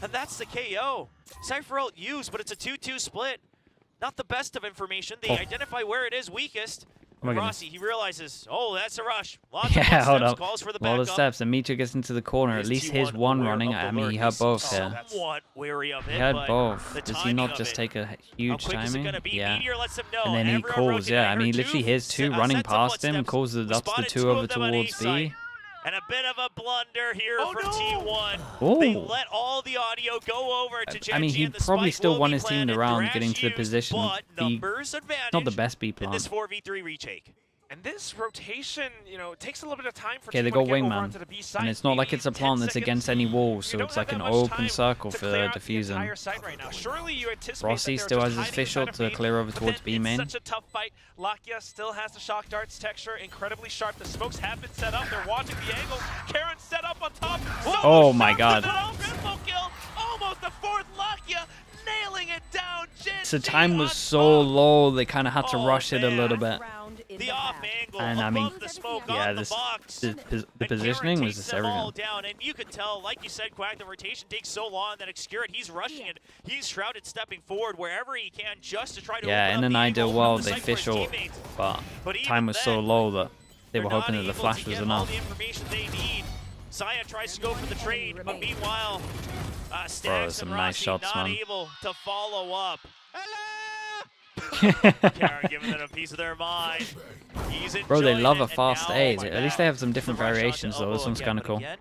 And that's the KO. Cypher ult used, but it's a 2-2 split. Not the best of information. They identify where it is weakest.
Oh my goodness.
Rossi, he realizes, oh, that's a rush. Lots of
Yeah, hold
footsteps,
up.
calls for the
A lot of
backup.
steps, and Meteor gets into the corner. At
Is
least
T1
here's one
aware
running.
of the
I mean, he
lurk?
had
He's
both here.
somewhat wary of it,
He had
but
both.
the
Does he
timing
not
of
just
it.
take a
How
huge
quick is it
timing?
gonna be?
Yeah.
Meteor lets him know.
And then he
Everyone
calls,
rotating
yeah. I
right
mean, he
here.
literally hears 2 running
Sets of
past him,
footsteps.
calls the
We
that's the
spotted
2
two
over
of them on
towards
each
B.
side. And a bit of a blunder here from T1.
Oh.
They let all the audio go over to GenG.
I mean, he
and the
probably
spike
still
will
won
be
his team
planted.
around,
Thrash
getting to the
used,
position.
but
He,
numbers advantage
not the best B
in this
plan.
4v3 retake.
And this rotation, you know, it takes a little bit of time for
Okay, they
T1
go
to get over
wingman,
onto the B side.
and it's not like
Maybe
it's a
10
plant that's
seconds.
against any wall, so
You don't
it's like
have
an
that much
open
time
circle
to
for
clear out the
diffusing.
entire site right now. Surely you anticipate
Rossi
that
still
they're
has
just
his
hiding
fish shot
inside
to
of main,
clear over
but
towards
then
B main.
It's such a tough fight. Lakia still has the shock darts. Texture incredibly sharp. The smokes have been set up. They're watching the angle. Karen set up on top.
Oh my God.
Triple kill. Almost a fourth Lakia. Nailing it down.
The time was so low, they kind of had to rush it a little bit.
Round in
The
the
off
half.
angle,
And I mean,
above the smoke,
yeah,
on
this
the box.
the positioning was just everything.
All down, and you could tell, like you said, Quack, the rotation takes so long that Obscured, he's rushing it. He's Shrouded stepping forward wherever he can just to try to
Yeah,
open
in
up
an
the
ideal
angle
world,
from the
they
site for his
fish out,
teammates.
but
But even
time was so
then,
low that they
they're
were
not
hoping that the
able
flash
to
was
get all
enough.
the information they need. Saya tries to go for the trade, but meanwhile, Stacks
some
and
nice
Rossi
shots,
not
man.
able to follow up. Karen giving them a piece of their mind. He's
Bro, they
enjoying
love
it,
a
and
fast
now,
A.
oh my
At least
God.
they have some different
The rush onto
variations though. This
elbow
one's
again,
kind of
but
cool.
again,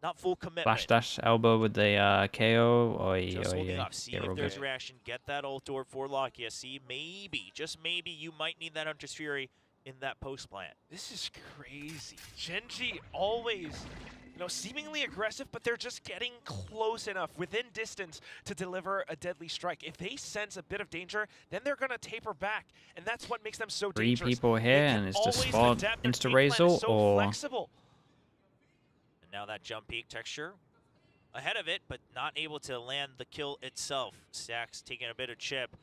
not full commitment.
Flash dash elbow with the KO. Oi,
Just
oi,
holding
oi.
off. See
Yeah,
if
real
there's
good.
reaction. Get that ult door for Lakia. See, maybe, just maybe, you might need that Hunter's Fury in that post plant.
This is crazy. GenG always, you know, seemingly aggressive, but they're just getting close enough within distance to deliver a deadly strike. If they sense a bit of danger, then they're going to taper back, and that's what makes them so
Three
dangerous.
people
They
here,
can
and it's just
always
spot
adapt. Their
insta
game plan is
Razor
so
or
flexible.
And now that jump peak texture ahead of it, but not able to land the kill itself. Stacks taking a bit of chip.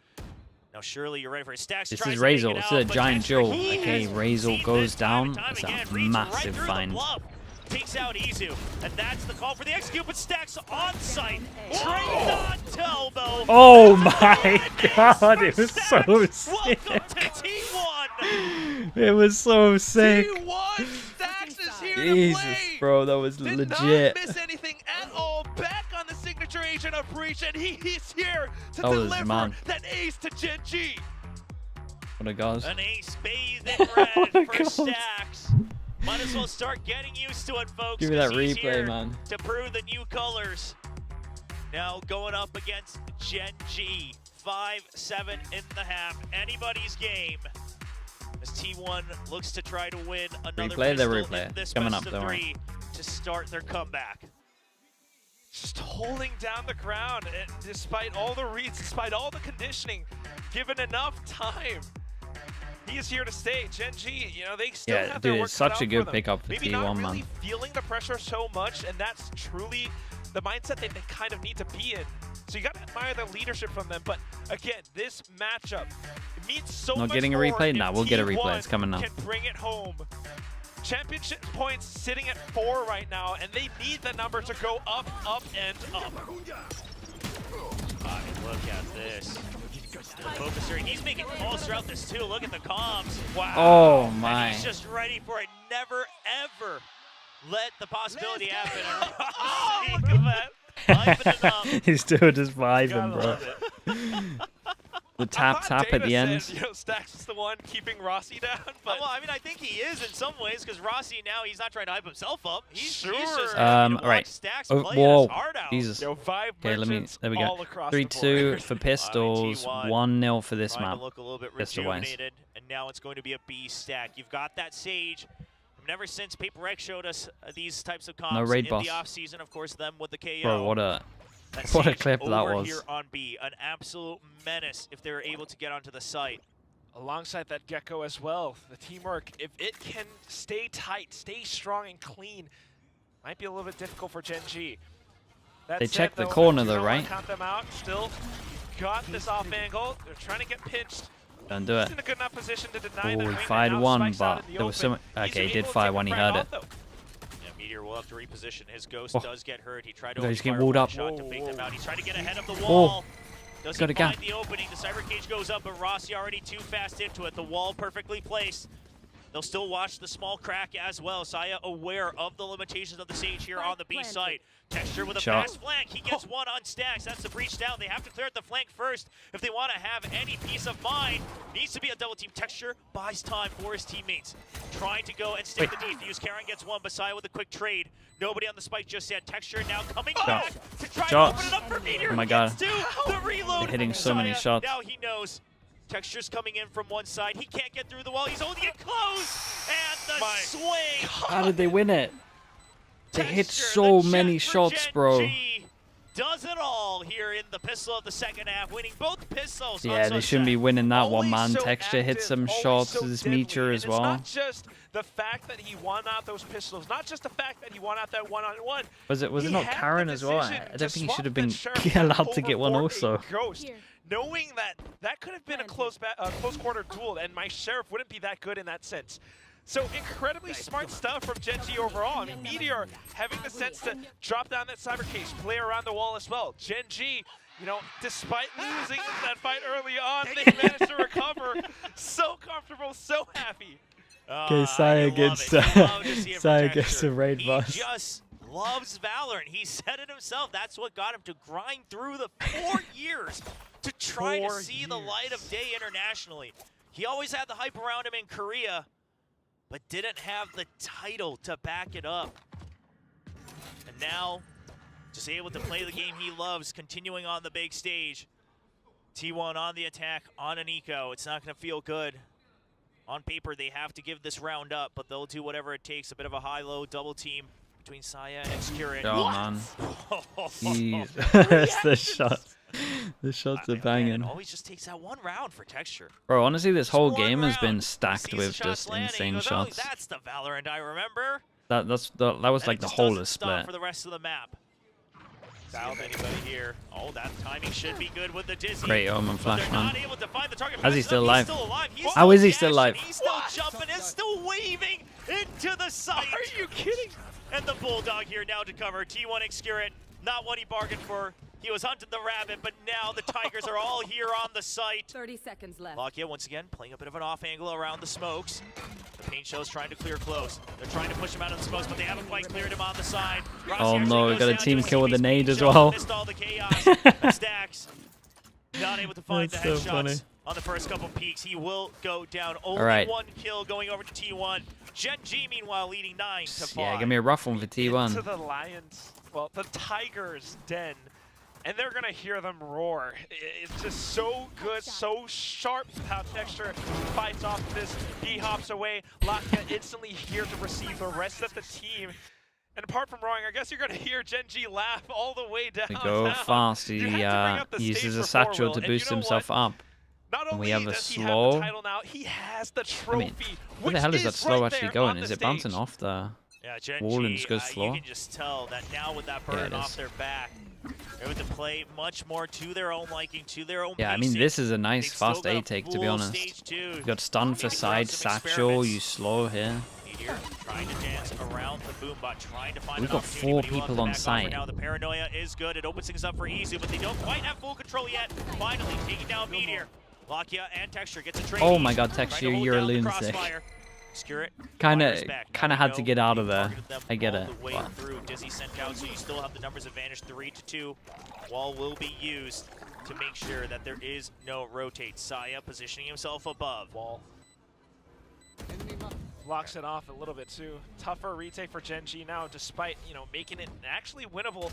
Now surely you're ready for it. Stacks
this
tries
is
to make
Razor.
it
It's
out,
a
but
giant
Texture,
jewel.
he
Okay,
has
Razor
seen
goes
this time and
down.
time
It's
again.
a
Reaches right
massive
through the
find.
bluff. Takes out Izu, and that's the call for the execute, but Stacks on site. Trained on elbow.
Oh my God! It was so sick.
Welcome to T1.
It was so sick.
T1 Stacks is here to
Jesus,
play.
bro, that was
Did
legit.
not miss anything at all. Back on the signature agent of Breach, and he's here to
That was
deliver
mad.
that ace to GenG.
What a gosh.
An ace bathed in red
my
for
God.
Stacks. Might as well start getting used to it, folks.
Give me that
'cause he's
replay,
here
man.
To prove the new colors. Now going up against GenG. 5-7 in the half. Anybody's game. As T1 looks to try to win another
Replay the
pistol
replay.
in this
Coming
best
up,
of
don't worry.
three to start their comeback.
Just holding down the ground, and despite all the reads, despite all the conditioning, given enough time. He is here to stay. GenG, you know, they still
Yeah,
have
dude,
their work
it's such
cut
a
out
good
for them.
pickup for
Maybe
T1,
not
man.
really feeling the pressure so much, and that's truly the mindset that they kind of need to be in. So you got to admire the leadership from them. But again, this matchup it means so
Not
much
getting a
more
replay?
if
Nah, we'll get a replay.
T1
It's coming now.
Can bring it home. Championship points sitting at 4 right now, and they need the number to go up, up, and up.
I mean, look at this. The focuser, he's making calls throughout this too. Look at the comms. Wow.
Oh
And
my.
he's just ready for it. Never, ever let the possibility happen.
Oh,
Think of that. Hyping it up.
He's still just vibing,
Gotta
bro.
love it.
The tap
thought
tap at the
Data
end.
said, you know, Stacks is the one keeping Rossi down, but
Well, I mean, I think he is in some ways because Rossi now he's not trying to hype himself up. He's
Sure.
just ready to watch
Right.
Stacks
Oh,
play
whoa.
his heart out.
Jesus.
yo, 5
Okay, let me.
merchants
There we
all
go.
across the
3-2
board.
for pistols.
T1
1-0 for this
Trying
map.
to look a little bit
Pistol-wise.
rejuvenated, and now it's going to be a B stack. You've got that Sage. Never since Paper X showed us these types of comps
raid
in
boss.
the offseason, of course, them with the KO.
Bro, what a
That
what a
Sage
clip that
over
was.
here on B, an absolute menace if they're able to get onto the site.
Alongside that Gecko as well, the teamwork, if it can stay tight, stay strong and clean, might be a little bit difficult for GenG. That
They
said,
checked the
though,
corner
you
though,
don't wanna
right?
Count them out. Still got this off angle. They're trying to get pinched.
Don't do it.
He's in a good enough position to deny
Oh,
that
he
wing,
fired
and now
one,
spikes out
but
in the
there was
open.
so
He's
okay, he
able
did
to
fire
take
when
the
he
frag
heard
off,
it.
though.
Yeah, Meteor will have to reposition. His Ghost
Oh.
does get hurt. He tried to
Guys, he's getting
fire
walled
one
up.
shot to bait them out. He's trying to get ahead of the
Oh.
wall. Does
Got
he
a gap.
find the opening? The Cyber Cage goes up, but Rossi already too fast into it. The wall perfectly placed. They'll still watch the small crack as well. Saya aware of the limitations of the stage here on the B site. Texture with a fast flank. He gets one on Stacks. That's the breach down. They have to clear out the flank first if they want to have any peace of mind. Needs to be a double team. Texture buys time for his teammates. Trying to go and stick the defuse. Karen gets one. Messiah with a quick trade. Nobody on the spike just yet. Texture now coming back to try to open it up for Meteor.
Oh my god.
The reload.
They're hitting so many shots.
Now he knows. Texture's coming in from one side. He can't get through the wall. He's holding it close. And the swing.
How did they win it? They hit so many shots, bro.
Does it all here in the pistol of the second half, winning both pistols.
Yeah, they shouldn't be winning that one, man. Texture hit some shots to this Meteor as well.
It's not just the fact that he won out those pistols, not just the fact that he won out that one-on-one.
Was it not Karen as well? I don't think he should have been allowed to get one also.
Knowing that that could have been a close quarter duel, and my Sheriff wouldn't be that good in that sense. So incredibly smart stuff from GenG overall. I mean, Meteor having the sense to drop down that cyber case, play around the wall as well. GenG, you know, despite losing that fight early on, they managed to recover. So comfortable, so happy.
Okay, Saya gets a raid boss.
He just loves Valorant. He said it himself. That's what got him to grind through the 4 years to try to see the light of day internationally. He always had the hype around him in Korea, but didn't have the title to back it up. And now, just able to play the game he loves, continuing on the big stage. T1 on the attack, on an eco. It's not going to feel good. On paper, they have to give this round up, but they'll do whatever it takes. A bit of a high-low double team between Saya and Skirit.
Oh, man. Jeez. The shots. The shots are banging.
It always just takes that one round for Texture.
Bro, honestly, this whole game has been stacked with just insane shots.
That's the Valorant I remember.
That was like the whole of Split.
For the rest of the map. Fouled anybody here. Oh, that timing should be good with the Dizzy.
Great Omen flash, man.
Is
he still alive?
How
is he still alive?
He's still jumping and still waving into the site.
Are you kidding?
And the Bulldog here now to cover. T1 Skirit, not what he bargained for. He was hunting the rabbit, but now the Tigers are all here on the site.
30 seconds left.
Lakia once again playing a bit of an off angle around the smokes. The paint show's trying to clear close. They're trying to push him out of the smokes, but they haven't quite cleared him on the side.
Oh no, we got a team kill with a nade as well.
Missed all the chaos. Stacks not able to find the headshots on the first couple peaks. He will go down. Only one kill going over to T1. GenG meanwhile leading 9-5.
Yeah, give me a rough one for T1.
Into the Lions, well, the Tigers' den. And they're gonna hear them roar. It's just so good, so sharp how Texture fights off this. He hops away. Lakia instantly here to receive the rest of the team. And apart from roaring, I guess you're gonna hear GenG laugh all the way down.
We go fast. He uses a satchel to boost himself up.
And
we have a slow.
He has the trophy.
I mean, where the hell is that slow actually going? Is it bouncing off the wall and just goes slow?
You can just tell that now with that burn off their back, they're able to play much more to their own liking, to their own
pacing. I mean, this is a nice fast A take, to be honest. You got stun for side, satchel, you slow here.
Trying to dance around the boombot, trying to find
We've got 4 people on site.
Now the paranoia is good. It opens things up for Izu, but they don't quite have full control yet. Finally taking down Meteor. Lakia and Texture gets a trade.
Oh my god, Texture, you're a lunatic. Kind of had to get out of there. I get it. Wow.
Dizzy sent out, so you still have the numbers advantage 3-2. Wall will be used to make sure that there is no rotate. Saya positioning himself above. Wall
blocks it off a little bit too. Tougher retake for GenG now, despite making it actually winnable.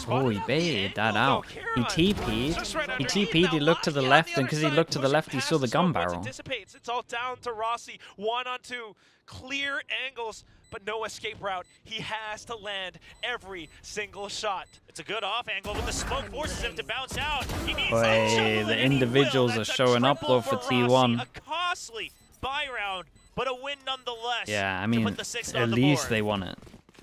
Oh, he baited that out. He TP'd. He looked to the left, and because he looked to the left, he saw the gun barrel.
It's all down to Rossi. 1-on-2, clear angles, but no escape route. He has to land every single shot.
It's a good off angle, but the smoke forces him to bounce out. He needs
the individuals are showing up though for T1.
A costly buy round, but a win nonetheless.
Yeah, I mean, at least they won it.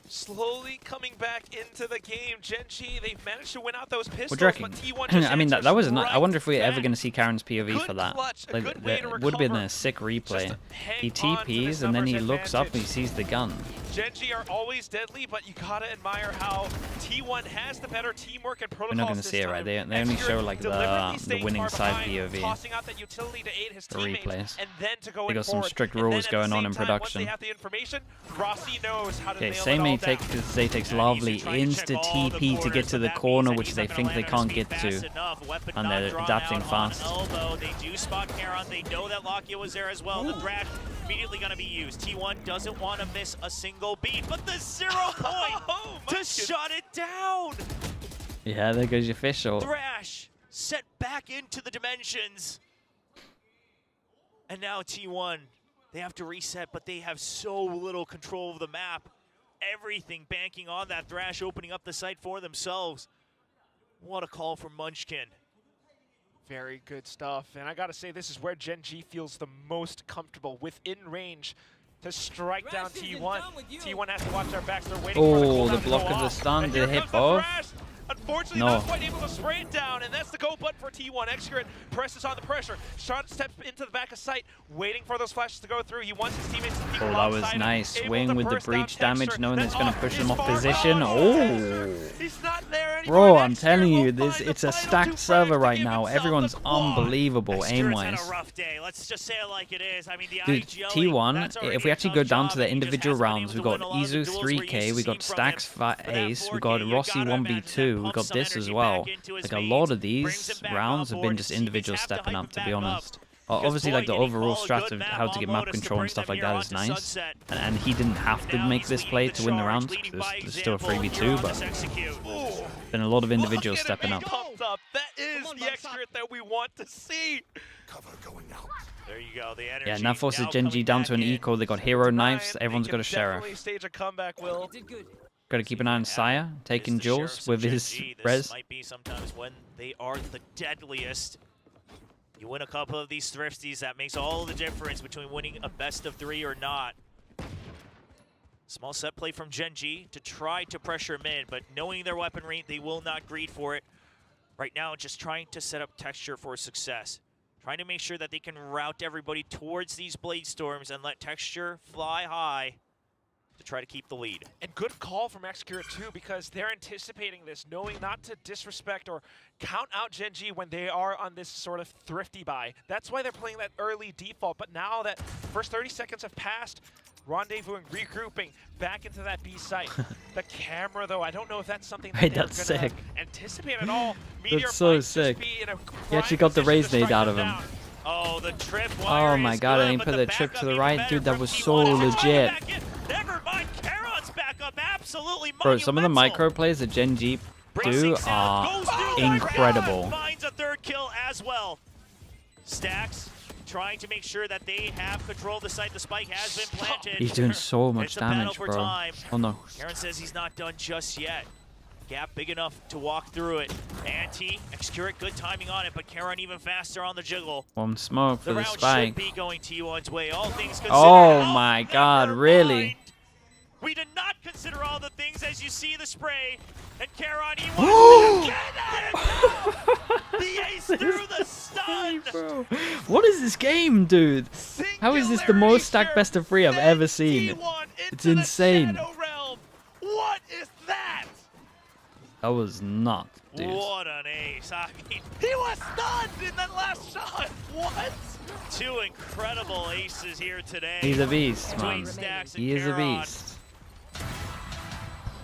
slowly coming back into the game. GenG, they've managed to win out those pistols,
What do you reckon?
but T1 just
I mean, that
answers
was not. I
right
wonder if we're ever
back.
going to see Karen's POV
Good
for that.
clutch, a
Like,
good way to
that would have been
recover.
a sick replay.
Just hang
He
on to this
TPs and then he
numbers
looks up and he
advantage.
sees the gun.
GenG are always deadly, but you gotta admire how T1 has the better teamwork and protocols.
We're not going to
this
see it, right?
time.
They only
Executor
show like
deliberately
the
staying
winning
far
side
behind,
POV.
tossing out that utility to aid his
The
teammates,
replays.
and then to go
They
in
got some
forward.
strict
And then
rules
at the
going on
same
in
time,
production.
Once they have the information, Rossi knows how to
Okay,
nail
Say
it all
may
down.
take because Say takes
Yeah,
lovely
he's trying to check
insta
all the
TP to get
corners,
to
but
the
that
corner,
means that
which
he's
they
not gonna
think they
land on
can't
his
get
feet
to.
fast enough. Weapon
And
not
they're
drawn
adapting
out on
fast.
elbow. They do spot Karon. They know that Lakia was there as well. The thrash immediately going to be used. T1 doesn't want to miss a single beat, but the 0 point to shut it down.
Yeah, there goes your official.
Thrash set back into the dimensions. And now T1, they have to reset, but they have so little control of the map. Everything banking on that Thrash opening up the site for themselves. What a call from Munchkin.
Very good stuff. And I gotta say, this is where GenG feels the most comfortable within range to strike down T1. T1 has to watch their backs. They're waiting for the
Oh,
cooldown
the
to
block
go
of the
off.
stun.
And
Did
here
it hit
comes the
both?
Thrash. Unfortunately,
No.
not quite able to spray it down, and that's the go button for T1. Executor presses on the pressure. Shot steps into the back of sight, waiting for those flashes to go through. He wants his teammates to keep
Oh, that was
alongside him,
nice.
able
Swing
to
with the
burst down
breach damage,
Texture.
knowing
Then
it's going to
off
push
his
him off
far
position.
right.
Oh!
He's not there anymore.
Bro, I'm
Executor
telling
will
you, this
find
it's
the
a
final
stacked
two
server
frags to
right
give
now.
himself
Everyone's
the quad.
unbelievable
Executor's had
aim-wise.
a rough day. Let's just say it like it is. I mean, the
Dude,
IGL,
T1,
that's already
if we
a
actually
tough
go down
job,
to the
and he just
individual
hasn't been
rounds,
able
we've
to win
got
a lot of the
Izu
duels we're used
3K,
to
we got
seeing from him.
Stax
But that
Ace, we
4K,
got
you
Rossi
gotta imagine
1v2, we
that
got
pumps some
this as
energy
well.
back into his
Like a
veins,
lot of
brings
these
him back
rounds
on
have been
board.
just
Teammates
individual
have to
stepping
hype
up,
him
to be
back up.
honest.
Because,
Obviously,
boy,
like the
did he
overall
call a
strat
good
of
map
how to
on
get map
Lotus to
control and
bring
stuff
them
like
here
that is
onto
nice.
Sunset.
And he didn't have to
Now
make
he's
this play
leading
to
the
win the
charge,
rounds,
leading
because
by
there's still a
example.
3v2,
Here on
but
this execute.
been a lot of individuals
Look at
stepping
him
up.
be pumped up. That is the Executor that we want to see.
There you go. The energy
Yeah, and that forces
now
GenG
coming
down
back
to an
in.
eco. They got hero knives.
They
Everyone's
can
got a sheriff.
definitely stage a comeback, Will.
Got to keep an eye on Saya, taking
It's the
Jules
sheriffs
with
of
his
GenG. This
res.
might be sometimes when they are the deadliest. You win a couple of these thrifties, that makes all the difference between winning a best of 3 or not. Small set play from GenG to try to pressure him in, but knowing their weaponry, they will not greed for it. Right now, just trying to set up Texture for success. Trying to make sure that they can route everybody towards these Blade Storms and let Texture fly high to try to keep the lead.
And good call from Executor too, because they're anticipating this, knowing not to disrespect or count out GenG when they are on this sort of thrifty buy. That's why they're playing that early default, but now that first 30 seconds have passed, rendezvousing, regrouping, back into that B site. The camera though, I don't know if that's something that
Hey,
they're
that's
gonna
sick.
anticipate at all. Meteor
so
might just
sick.
be in a
He actually
prime
got the
position
raise
to
nade
strike
out of
them
him.
down.
Oh, the trip
Oh my god, I didn't put the trip to the right. Dude, that was so legit.
Never mind, Karon's back up, absolutely
Bro, some of the
monumental.
micro plays that GenG
Bracing
do
sound,
are
goes through the
incredible.
crowd, finds a third kill as well. Stacks trying to make sure that they have control of the site. The spike has been planted.
He's doing so much
It's a battle
damage,
for
bro.
time.
Oh no.
Karon says he's not done just yet. Gap big enough to walk through it. Anti, Execure, good timing on it, but Karon even faster on the jiggle.
One smoke for
The
the
round should
spike.
be going T1's way. All things considered.
Oh my god,
never
really?
mind. We did not consider all the things as you see the spray. And Karon, he wants to get it! The ace through the stun!
Bro, what is this game, dude? How is this the most stacked best of 3 I've ever seen? It's insane.
What is that?
That was not, dude.
What an ace. I mean, he was stunned in that last shot. What? 2 incredible aces here today.
He's a beast,
between
man.
Stacks and
He is a
Karon.
beast.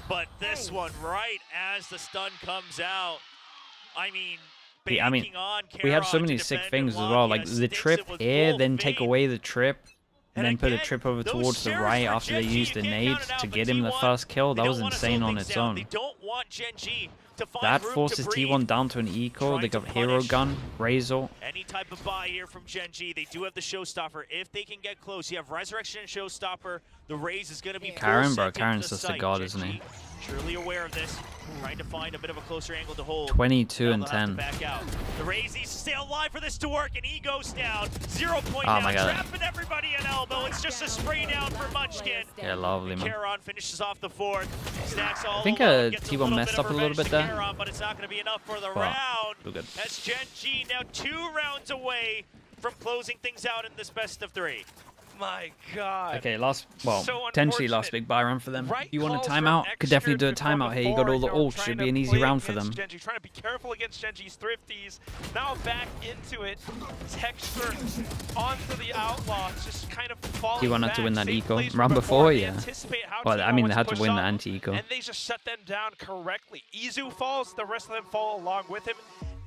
But this one, right as the stun comes out, I mean,
Yeah, I mean,
banking on
we have so
Karon
many
to
sick
defend
things as
and
well.
Lakia
Like the
sticks
trip
it with
here,
full
then take
faith.
away the trip, and then put a
again,
trip over
those
towards the
sheriffs
right
for
after they
GenG,
used the
you can't
nade
count it out,
to
but
get him the
T1,
first kill.
they
That
don't
was
wanna
insane
slow
on
things
its
down.
own.
They don't want GenG to find
That
room to
forces
breathe.
T1 down to an eco.
Trying
They
to
got hero
punish
gun, Razor.
Any type of buy here from GenG. They do have the showstopper. If they can get close, you have Resurrection and showstopper. The raise is going to be
Karen, bro,
into
Karen's
the
just a
site.
god, isn't he?
GenG surely aware of this, trying to find a bit of a closer angle to hold.
22
Now
and
they'll have to
10.
back out. The raise needs to stay alive for this to work, and he goes down. 0 point
Oh
now,
my God.
trapping everybody an elbow. It's just a spray down for Munchkin.
Yeah, lovely, man.
Charon finishes off the fourth. Stacks all
I think
alone, gets a
T1
little
messed
bit of
up a little
revenge
bit
to
there.
Charon, but it's not going to be enough for the
But
round.
we're good.
As GenG now 2 rounds away from closing things out in this best of 3.
My God.
Okay, last,
So
potentially last
unfortunate.
big buy round for them.
Right
You want a
calls from
timeout? Could definitely do a
Extra
timeout here. You got all the
before,
ults. Should
trying
be
to
an easy
play
round for them.
against GenG, trying to be careful against GenG's thrifties. Now back into it. Texture onto the Outlaws, just kind of falling
T1 had
back.
to win that
Same
eco.
plays from
Round before,
They
yeah.
anticipate how
Well, I
T1
mean, they
was
had to
pushed
win the
off,
anti-eco.
And they just shut them down correctly. Izu falls, the rest of them fall along with him.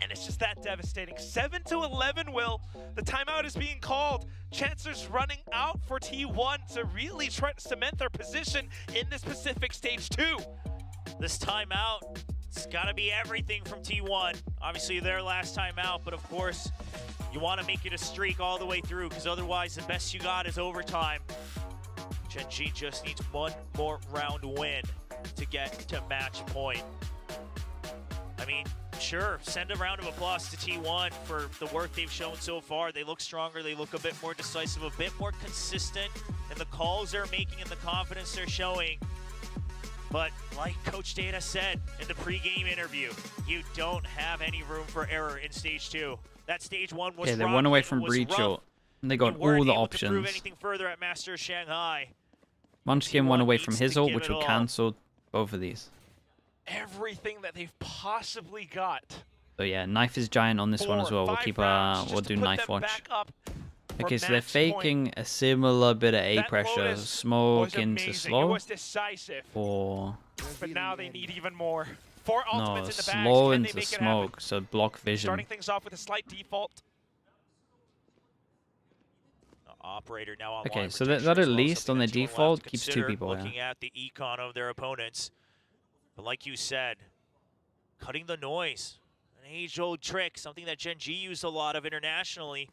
And it's just that devastating. 7-11, Will. The timeout is being called. Chancellor's running out for T1 to really try to cement their position in this Pacific Stage 2.
This timeout, it's got to be everything from T1. Obviously, their last timeout, but of course, you want to make it a streak all the way through, because otherwise, the best you got is overtime. GenG just needs one more round win to get to match point. I mean, sure, send a round of applause to T1 for the work they've shown so far. They look stronger, they look a bit more decisive, a bit more consistent in the calls they're making and the confidence they're showing. But like Coach Data said in the pregame interview, you don't have any room for error in Stage 2. That Stage 1 was
Yeah, they
rough,
went away
it
from
was
breach
rough.
ult, and they
You
got
weren't
all the
able to prove
options.
anything further at Masters Shanghai.
Munchkin went
T1
away from
needs
his
to
ult,
give
which
it
were
all.
cancelled. Both of these.
Everything that they've possibly got.
So yeah, knife is giant on this one as well. We'll
5
keep
rounds
we'll
just to
do
put
knife
them
watch.
back up for
Okay, so they're
match point.
faking a similar bit of A
That
pressure,
Lotus
smoke
was
into
amazing. It
slow,
was decisive,
or
but now they need even more. 4
no,
ultimates in the bag.
slow
Can they
into
make it
smoke,
happen?
so block vision.
Starting things off with a slight default.
Operator now on
Okay, so that at least on their default keeps 2 people.
Looking
Yeah.
at the econ of their opponents. But like you said, cutting the noise. An age-old trick, something that GenG used a lot of internationally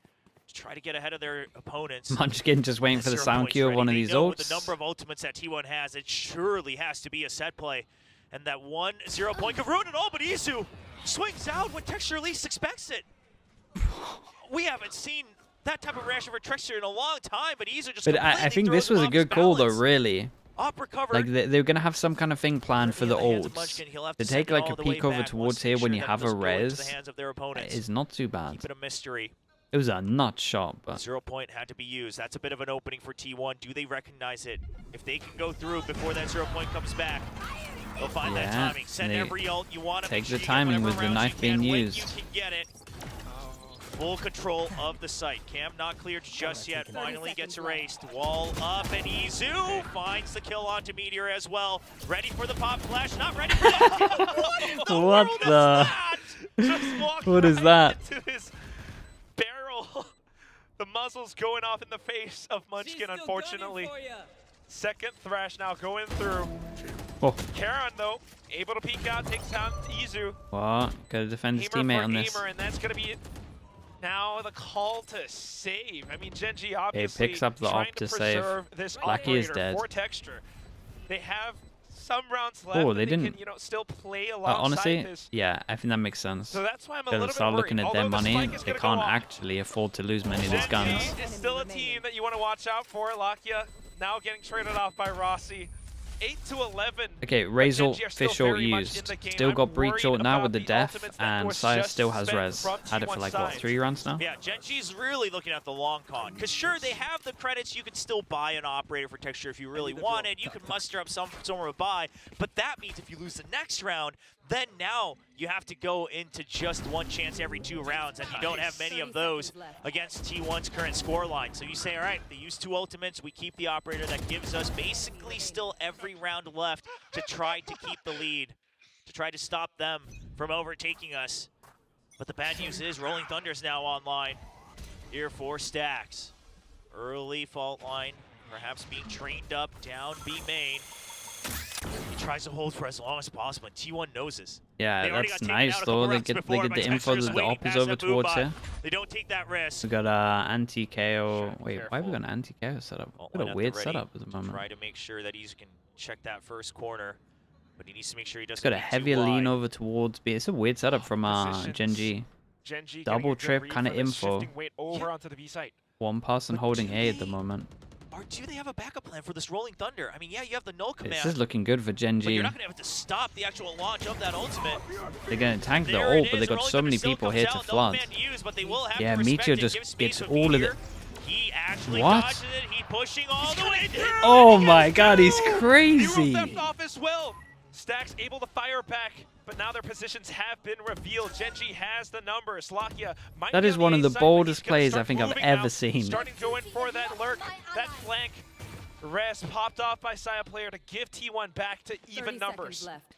to try to get ahead of their opponents.
Munchkin just waiting for the
0
sound
points
cue of
ready.
one of
They
these
know with
ults.
the number of ultimates that T1 has, it surely has to be a set play. And that 1-0 point could ruin it all, but Izu swings out when Texture least expects it. We haven't seen that type of reaction for Texture in a long time, but Izu just
But I think this was a good call though, really.
Up recovered.
Like they're gonna have some kind of thing planned for the ults. To take like a peek over towards here when you have a res is not too bad.
Keep it a mystery.
It was a nut shot, but
0 point had to be used. That's a bit of an opening for T1. Do they recognize it? If they can go through before that 0 point comes back, they'll find that
Yeah,
timing. Send
they
every ult. You want to
take the timing with the knife being used.
You can get it. Full control of the site. Cam not cleared just yet. Finally gets erased. Wall up, and Izu finds the kill onto Meteor as well. Ready for the pop flash. Not ready for that.
What
What
the?
Just walked
What is
right
that?
into his barrel. The muzzle's going off in the face of Munchkin, unfortunately. Second thrash now going through.
oh,
Charon, though, able to peek out, takes down Izu.
what? Gotta defend his
Aimer
teammate
for
on this.
Aimer, and that's going to be now the call to save. I mean, GenG
Okay,
obviously
picks up the
trying
op
to
to save.
preserve this
Blackie is
operator
dead.
for Texture. They have some rounds left.
Oh,
and
they
can,
didn't.
you know, still play alongside
honestly,
this.
yeah, I think that makes sense.
So that's why I'm a
Gotta
little bit
start
worried.
looking at their
Although the
money.
spike is
They
gonna
can't
go off.
actually afford to lose many of these guns.
GenG is still a team that you want to watch out for. Lakia now getting traded off by Rossi. 8-11.
Okay,
but
Raze ult,
GenG are still
fish ult
very much in
used.
the game.
Still
I'm
got breach
worried
ult now
about
with the
the
death,
ultimates that
and
was
Saya
just
still has
spent
res.
from
Had it for
T1
like, what,
side.
3 rounds now?
Yeah, GenG's really looking at the long con. Because sure, they have the credits. You can still buy an operator for Texture if you really wanted. You can muster up some sort of buy. But that means if you lose the next round, then now you have to go into just one chance every 2 rounds, and you don't have many of those against T1's current scoreline. So you say, all right, they use 2 ultimates. We keep the operator. That gives us basically still every round left to try to keep the lead, to try to stop them from overtaking us. But the bad news is Rolling Thunder's now online here for Stacks. Early fault line, perhaps being trained up down B main. He tries to hold for as long as possible, and T1 knows this.
Yeah,
They already
that's
got taken
nice
out a
though.
couple
They
rounds
get
before
the
by
info
Textures
that the
waiting
op is
past
over
that
towards
Boomba.
here.
They don't take that risk.
We got anti-KO. Wait, why have we got an anti-KO setup?
Fault
What
line
a
at the
weird
ready
setup at the
to
moment.
Try to make sure that he can check that first corner, but he needs to make sure he doesn't
It's got a
get too
heavier lean
wide.
over towards B. It's a weird setup from
Positions.
GenG.
GenG
Double
getting a good
trip
read
kinda
for this,
info.
shifting weight over onto the B site.
one person holding A at the moment.
Or do they have a backup plan for this Rolling Thunder? I mean, yeah, you have the null command.
This is looking good for
but you're
GenG.
not going to have to stop the actual launch of that ultimate.
They're going to tank the
There it
ult, but
is.
they've got
Rolling
so
Thunder
many
still
people
comes
here to
out, no
flood.
command to use, but they will have
Yeah,
to respect
Meteor
it,
just
give space
gets
with
all of
Meteor.
it.
He actually
What?
dodges it. He pushing all the way through.
Oh
and he
my
gets
god, he's
through.
crazy.
Hero theft off as well. Stacks able to fire back, but now their positions have been revealed. GenG has the numbers. Lakia might
That
be
is
on
one
the
of the
A side, but
boldest
he's gonna
plays I
start
think I've
moving
ever
now.
seen.
Starting to go in for that lurk, that flank. Rest popped off by Saya player to give T1 back to
30
even numbers.
seconds left.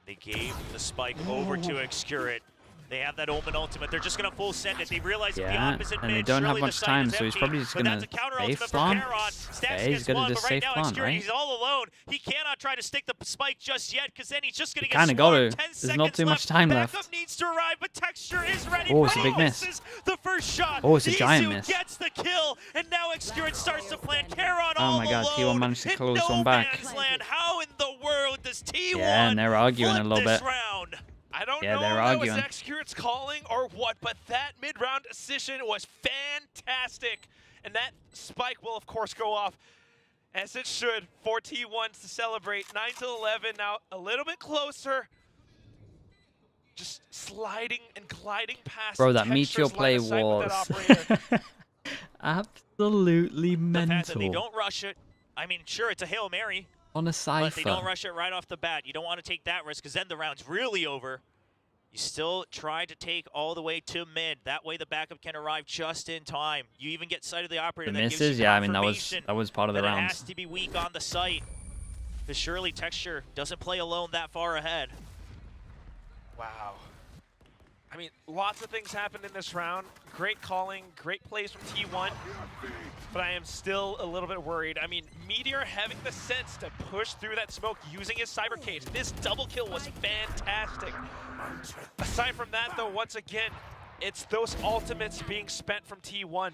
They gave the spike over to Excurate. They have that Omen ultimate. They're just going to full send it. They realize that the
Yeah,
opposite
and they
mid,
don't have
surely the
much
site
time,
is
so he's
empty,
probably just
but
gonna
that's a counter
safe
ultimate
farm.
from Charon. Stacks
Yeah, he's
gets
gonna
one,
just
but right
safe
now
farm,
Excurate,
right?
he's all alone. He cannot try to stick the spike just yet, because then he's just going to get
Kinda gotta.
swarmed. 10
There's
seconds
not too much
left.
time
Backup
left.
needs to arrive, but Texture is ready.
Oh, it's a
but
big
he
miss.
misses the first shot.
Oh, it's a giant
Izu
miss.
gets the kill, and now Excurate starts to plant Charon
Oh
all
my god,
alone
T1 managed to
in
close
no
one back.
man's land. How in the world does T1
Yeah, and they're arguing a
flip
little
this
bit.
round?
I don't
Yeah,
know
they're
if that was
arguing.
Excurate's calling or what, but that mid-round decision was fantastic. And that spike will, of course, go off, as it should, for T1 to celebrate. 9-11 now, a little bit closer. Just sliding and gliding past
Bro, that
Texture's
Meteor play
line of sight with that
was
operator.
absolutely
The fact that they
mental.
don't rush it. I mean, sure, it's a Hail Mary,
On a
but they don't
cipher.
rush it right off the bat. You don't want to take that risk, because then the round's really over. You still try to take all the way to mid. That way the backup can arrive just in time. You even get sight of the operator.
The
that gives
misses,
you
yeah, I mean that
confirmation
was part of the
that it
round.
has to be weak on the site. Because surely Texture doesn't play alone that far ahead.
Wow. I mean, lots of things happened in this round. Great calling, great plays from T1, but I am still a little bit worried. I mean, Meteor having the sense to push through that smoke using his cyber cage. This double kill was fantastic. Aside from that, though, once again, it's those ultimates being spent from T1.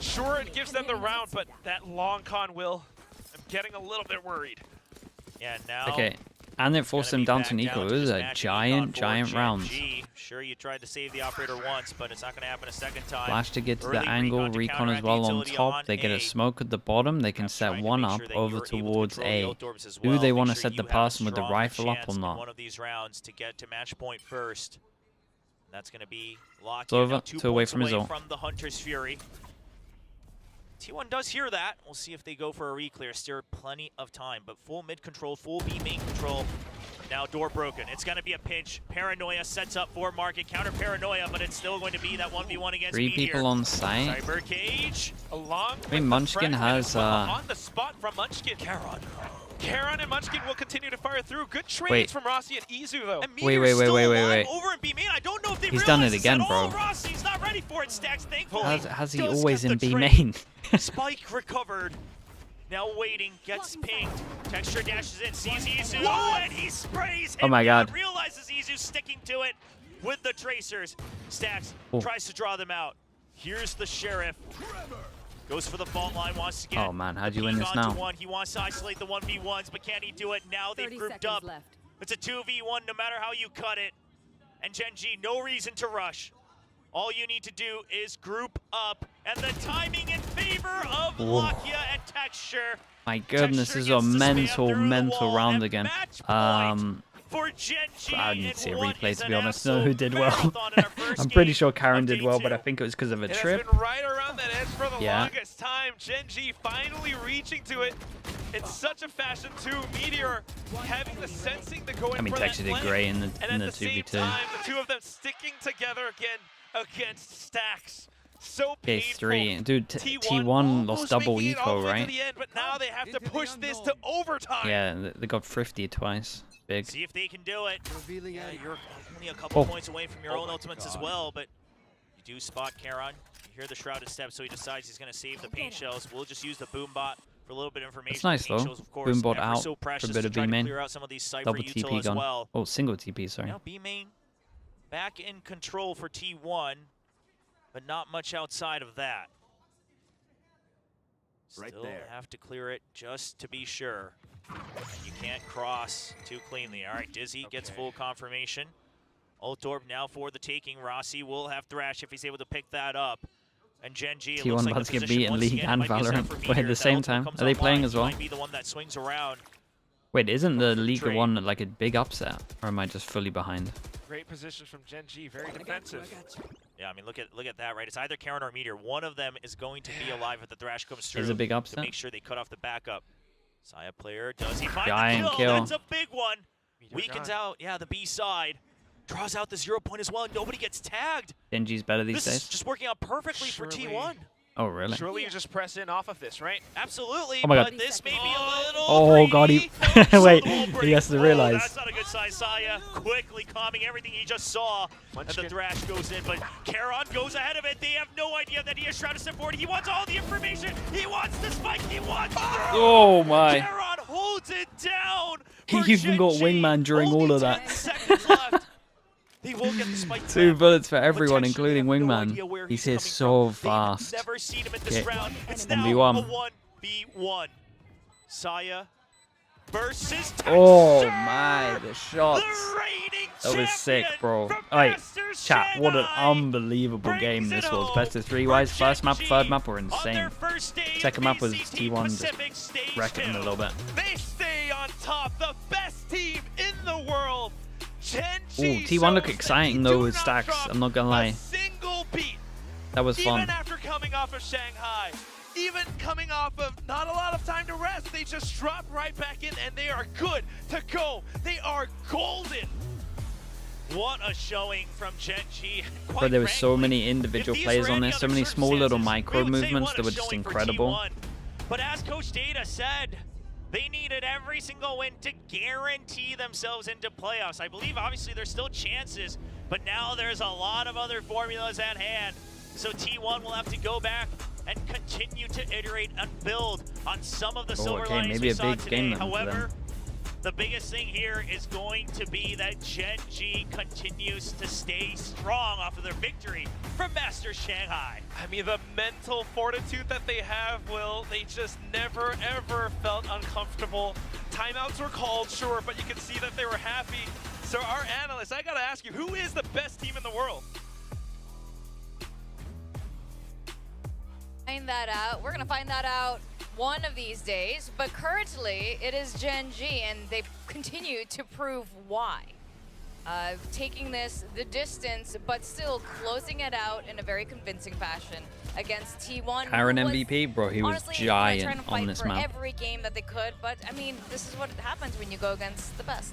Sure, it gives them the round, but that long con will, I'm getting a little bit worried.
Yeah, now.
Okay, and it forced them down to Nico. It was a giant round.
Sure, you tried to save the operator once, but it's not going to happen a second time.
Flash to get to
Early
the angle,
to
recon
counteract
as
the
well on
utility
top.
on
They get
A.
a smoke at the bottom. They can
Perhaps
set
trying to
one
make
up
sure that
over
you're able to
towards
control
A.
the Eldorbs as
Do
well.
they
Make
want to
sure
set the
you have a
pass with the
strong
rifle up
chance
or
in
not?
one of these rounds to get to match point first. That's going to be locked
It's over,
now 2
2 away
points
from his ult.
from the Hunter's Fury. T1 does hear that. We'll see if they go for a reclear. Still plenty of time, but full mid control, full B main control. Now door broken. It's going to be a pinch. Paranoia sets up for market. Counter Paranoia, but it's still going to be that 1v1 against
3
Meteor.
people on site.
Cyber Cage.
Along
I mean, Munchkin has
on the spot from Munchkin. Charon and Munchkin will continue to fire through. Good trades
Wait.
from Rossi and Izu, though.
And
Wait,
Meteor's
wait,
still
wait,
alive
wait.
over in B main. I don't know if they
He's done it
realize this
again,
at all.
bro.
Rossi's not ready for it. Stacks, thankfully.
Has he
does
always
get
in
the
B
trade.
main?
Spike recovered. Now waiting, gets pinged. Texture dashes in, sees Izu, and he sprays him.
Oh my god.
Realizes Izu's sticking to it with the tracers. Stacks
Oh.
tries to draw them out. Here's the Sheriff. Goes for the fault line, wants to get
Oh man, how'd you win
peek
this
onto
now?
one. He wants to isolate the 1v1s, but can he do it? Now they've
30
grouped
seconds
up.
left.
It's a 2v1 no matter how you cut it. And GenG, no reason to rush. All you need to do is group up, and the timing in favor of
Whoa.
Lakia and Texture.
My goodness,
Texture
this is
gets
a
to spam through the
mental
wall,
round
and
again.
match point for GenG.
I need to see a
in what
replay
is
to
an
be honest. Know who
absolute
did well.
marathon in our first
I'm pretty
game
sure Karen
of
did
day
well, but I
2.
think it was because of a
It
trip.
has been right around that edge for the
Yeah.
longest time. GenG finally reaching to it in such a fashion too. Meteor having the sensing to go in
I mean,
for
Texture
that
did
flank.
great in
And
the
at the same
2v2.
time, the two of them sticking together again against Stacks. So
Okay,
painful.
3. Dude, T1
almost
lost double
making it all
eco,
the way to
right?
the end, but now they have to push this to overtime.
Yeah, they got thrifty twice. Big.
See if they can do it. Yeah, you're only a couple
Oh.
points away from your own ultimates as well, but you do spot Charon. You hear the shrouded step, so he decides he's going to save the paint shells. We'll just use the boom bot for a little bit of information.
That's nice,
Paint
though.
shells, of course,
Boom bot
ever
out
so
for a
precious
bit
to
of
try to
B-main.
clear out some of these Cypher
Double
util
TP
as
gun.
well.
Oh, single TP, sorry.
Now B main back in control for T1, but not much outside of that. Still have to clear it just to be sure. You can't cross too cleanly. All right, Dizzy gets full confirmation. Ultorb now for the taking. Rossi will have Thrash if he's able to pick that up. And GenG, it
T1
looks like
about
the
to get
position
beat in
once
League
again, it
and
might be a setup
Valorant
for
at
Meteor.
the
If
same
that
time.
comes
Are they playing
online,
as
he
well?
might be the one that swings around.
Wait, isn't the League
Trade.
one like a big upset? Or am I just fully behind?
Great position from GenG, very defensive.
Yeah, I mean, look at that, right? It's either Karen or Meteor. One of them is going to be alive if the Thrash comes through.
Is a big
to
upset?
make sure they cut off the backup. Saya player, does he find
Giant
the
kill.
That's a big one.
Meteor
Weakens
gone.
out, yeah, the B side. Draws out the 0 point as well. Nobody gets tagged.
GenG's better these
This
days?
is just working out perfectly for
Surely.
T1.
Oh, really?
Surely you just press in off of this, right?
Absolutely,
Oh my
but
God.
this may be a little
Oh, God, he...
greedy.
Wait,
So the wall
he
break.
has to
Oh,
realize.
that's not a good sign. Saya quickly calming everything he just saw. And the
Munchkin.
Thrash goes in, but Charon goes ahead of it. They have no idea that he is Shrouded Step forward. He wants all the information. He wants the spike. He wants
Oh, my.
Charon holds it down.
He
for
even got
GenG.
wingman during
Only
all of
10
that.
seconds left. He will get the spike.
2 bullets for everyone,
Potentially
including
have no idea
Wingman.
where
He's
coming
here so
from.
fast.
They've never seen him in this
Okay.
round. It's
1v1.
now a 1v1. Saya versus
Oh,
Texter,
my. The shots.
the reigning
That was sick,
champion
bro.
from
Alright,
Masters
chat, what an
Shanghai
unbelievable
brings
game
it
this was.
home
Best of 3
for
wise. First map,
GenG
third map were
on
insane.
their first stage
Second map was
VCT
T1 just
Pacific Stage
wrecking them a
2.
little bit.
They stay on top, the best team in the world. GenG
Ooh, T1 look
shows
exciting
that
though
they
with
do not
stacks,
drop
I'm not gonna
a
lie.
single beat.
That was fun.
Even after coming off of Shanghai, even coming off of not a lot of time to rest, they just drop right back in and they are good to go. They are golden.
What a showing from GenG.
Bro, there were so many individual
If these
players
were
on
any
there, so
other
many small little
circumstances,
micro
we would say
movements
what
that
a
were just
showing for
incredible.
T1. But as Coach Data said, they needed every single win to guarantee themselves into playoffs. I believe obviously there's still chances, but now there's a lot of other formulas at hand. So T1 will have to go back and continue to iterate and build on some of the silver
okay,
linings
maybe
we
a
saw
big
today.
game then for them.
However, the biggest thing here is going to be that GenG continues to stay strong off of their victory from Masters Shanghai.
I mean, the mental fortitude that they have, Will, they just never, ever felt uncomfortable. Timeouts were called, sure, but you can see that they were happy. So our analysts, I gotta ask you, who is the best team in the world?
Find that out. We're gonna find that out one of these days, but currently it is GenG, and they continue to prove why. Taking this the distance, but still closing it out in a very convincing fashion against T1. who
Aaron
was
MVP, bro, he was
honestly, you know, trying
giant
to fight
on this
for
map.
every game that they could, but I mean, this is what happens when you go against the best.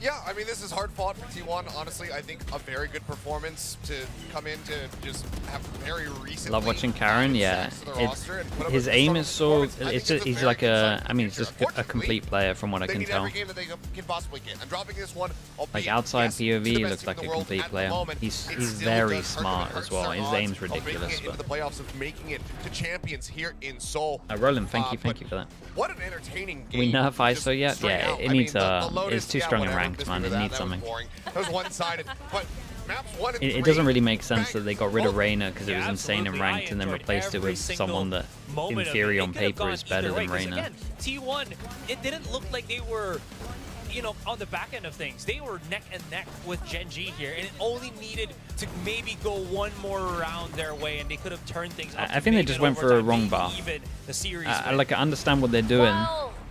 Yeah, I mean, this is hard fought for T1. Honestly, I think a very good performance to come in to just have very recently.
Love watching Karen, yeah.
to the roster and put up
His
a
aim
strong
is so,
performance. I think
it's just,
a
he's
very
like
good sign
a,
for
I mean, he's
future.
just a complete player from what I
They
can
need
tell.
every game that they can possibly get. I'm dropping this one.
Like outside
yes,
POV,
the
he
best
looks
team
like
in
a
the world
complete
at the
player.
moment.
He's
It still
very
does hurt
smart
them,
as well.
hurts
His
their
aim's
odds of
ridiculous,
making it into
but
the playoffs, of making it to champions here in Seoul.
Roland, thank you
But
for that.
What an entertaining game.
We nerf
just
ISO yet?
straight
Yeah,
out.
it
I mean,
needs
the Lotus,
it's too
yeah,
strong in
whatever,
ranked,
just
man.
do
It
that.
needs
That
something.
was boring. That was one-sided. But maps 1 and 3.
It doesn't really make sense
bang,
that they got rid of
both.
Reyna because it
Yeah,
was insane in
absolutely.
ranked
I
and then
enjoyed
replaced it
every
with
single
someone that
moment
in
of it.
theory
It
on
could have
paper
gone
is better
either
than
way, 'cause
Reyna.
again, T1, it didn't look like they were, you know, on the back end of things. They were neck and neck with GenG here, and it only needed to maybe go one more round their way, and they could have turned things up.
I
to
think they
maybe
just
an
went for a
overtime,
wrong
maybe
bar.
even the series
I
win.
like I understand what they're doing.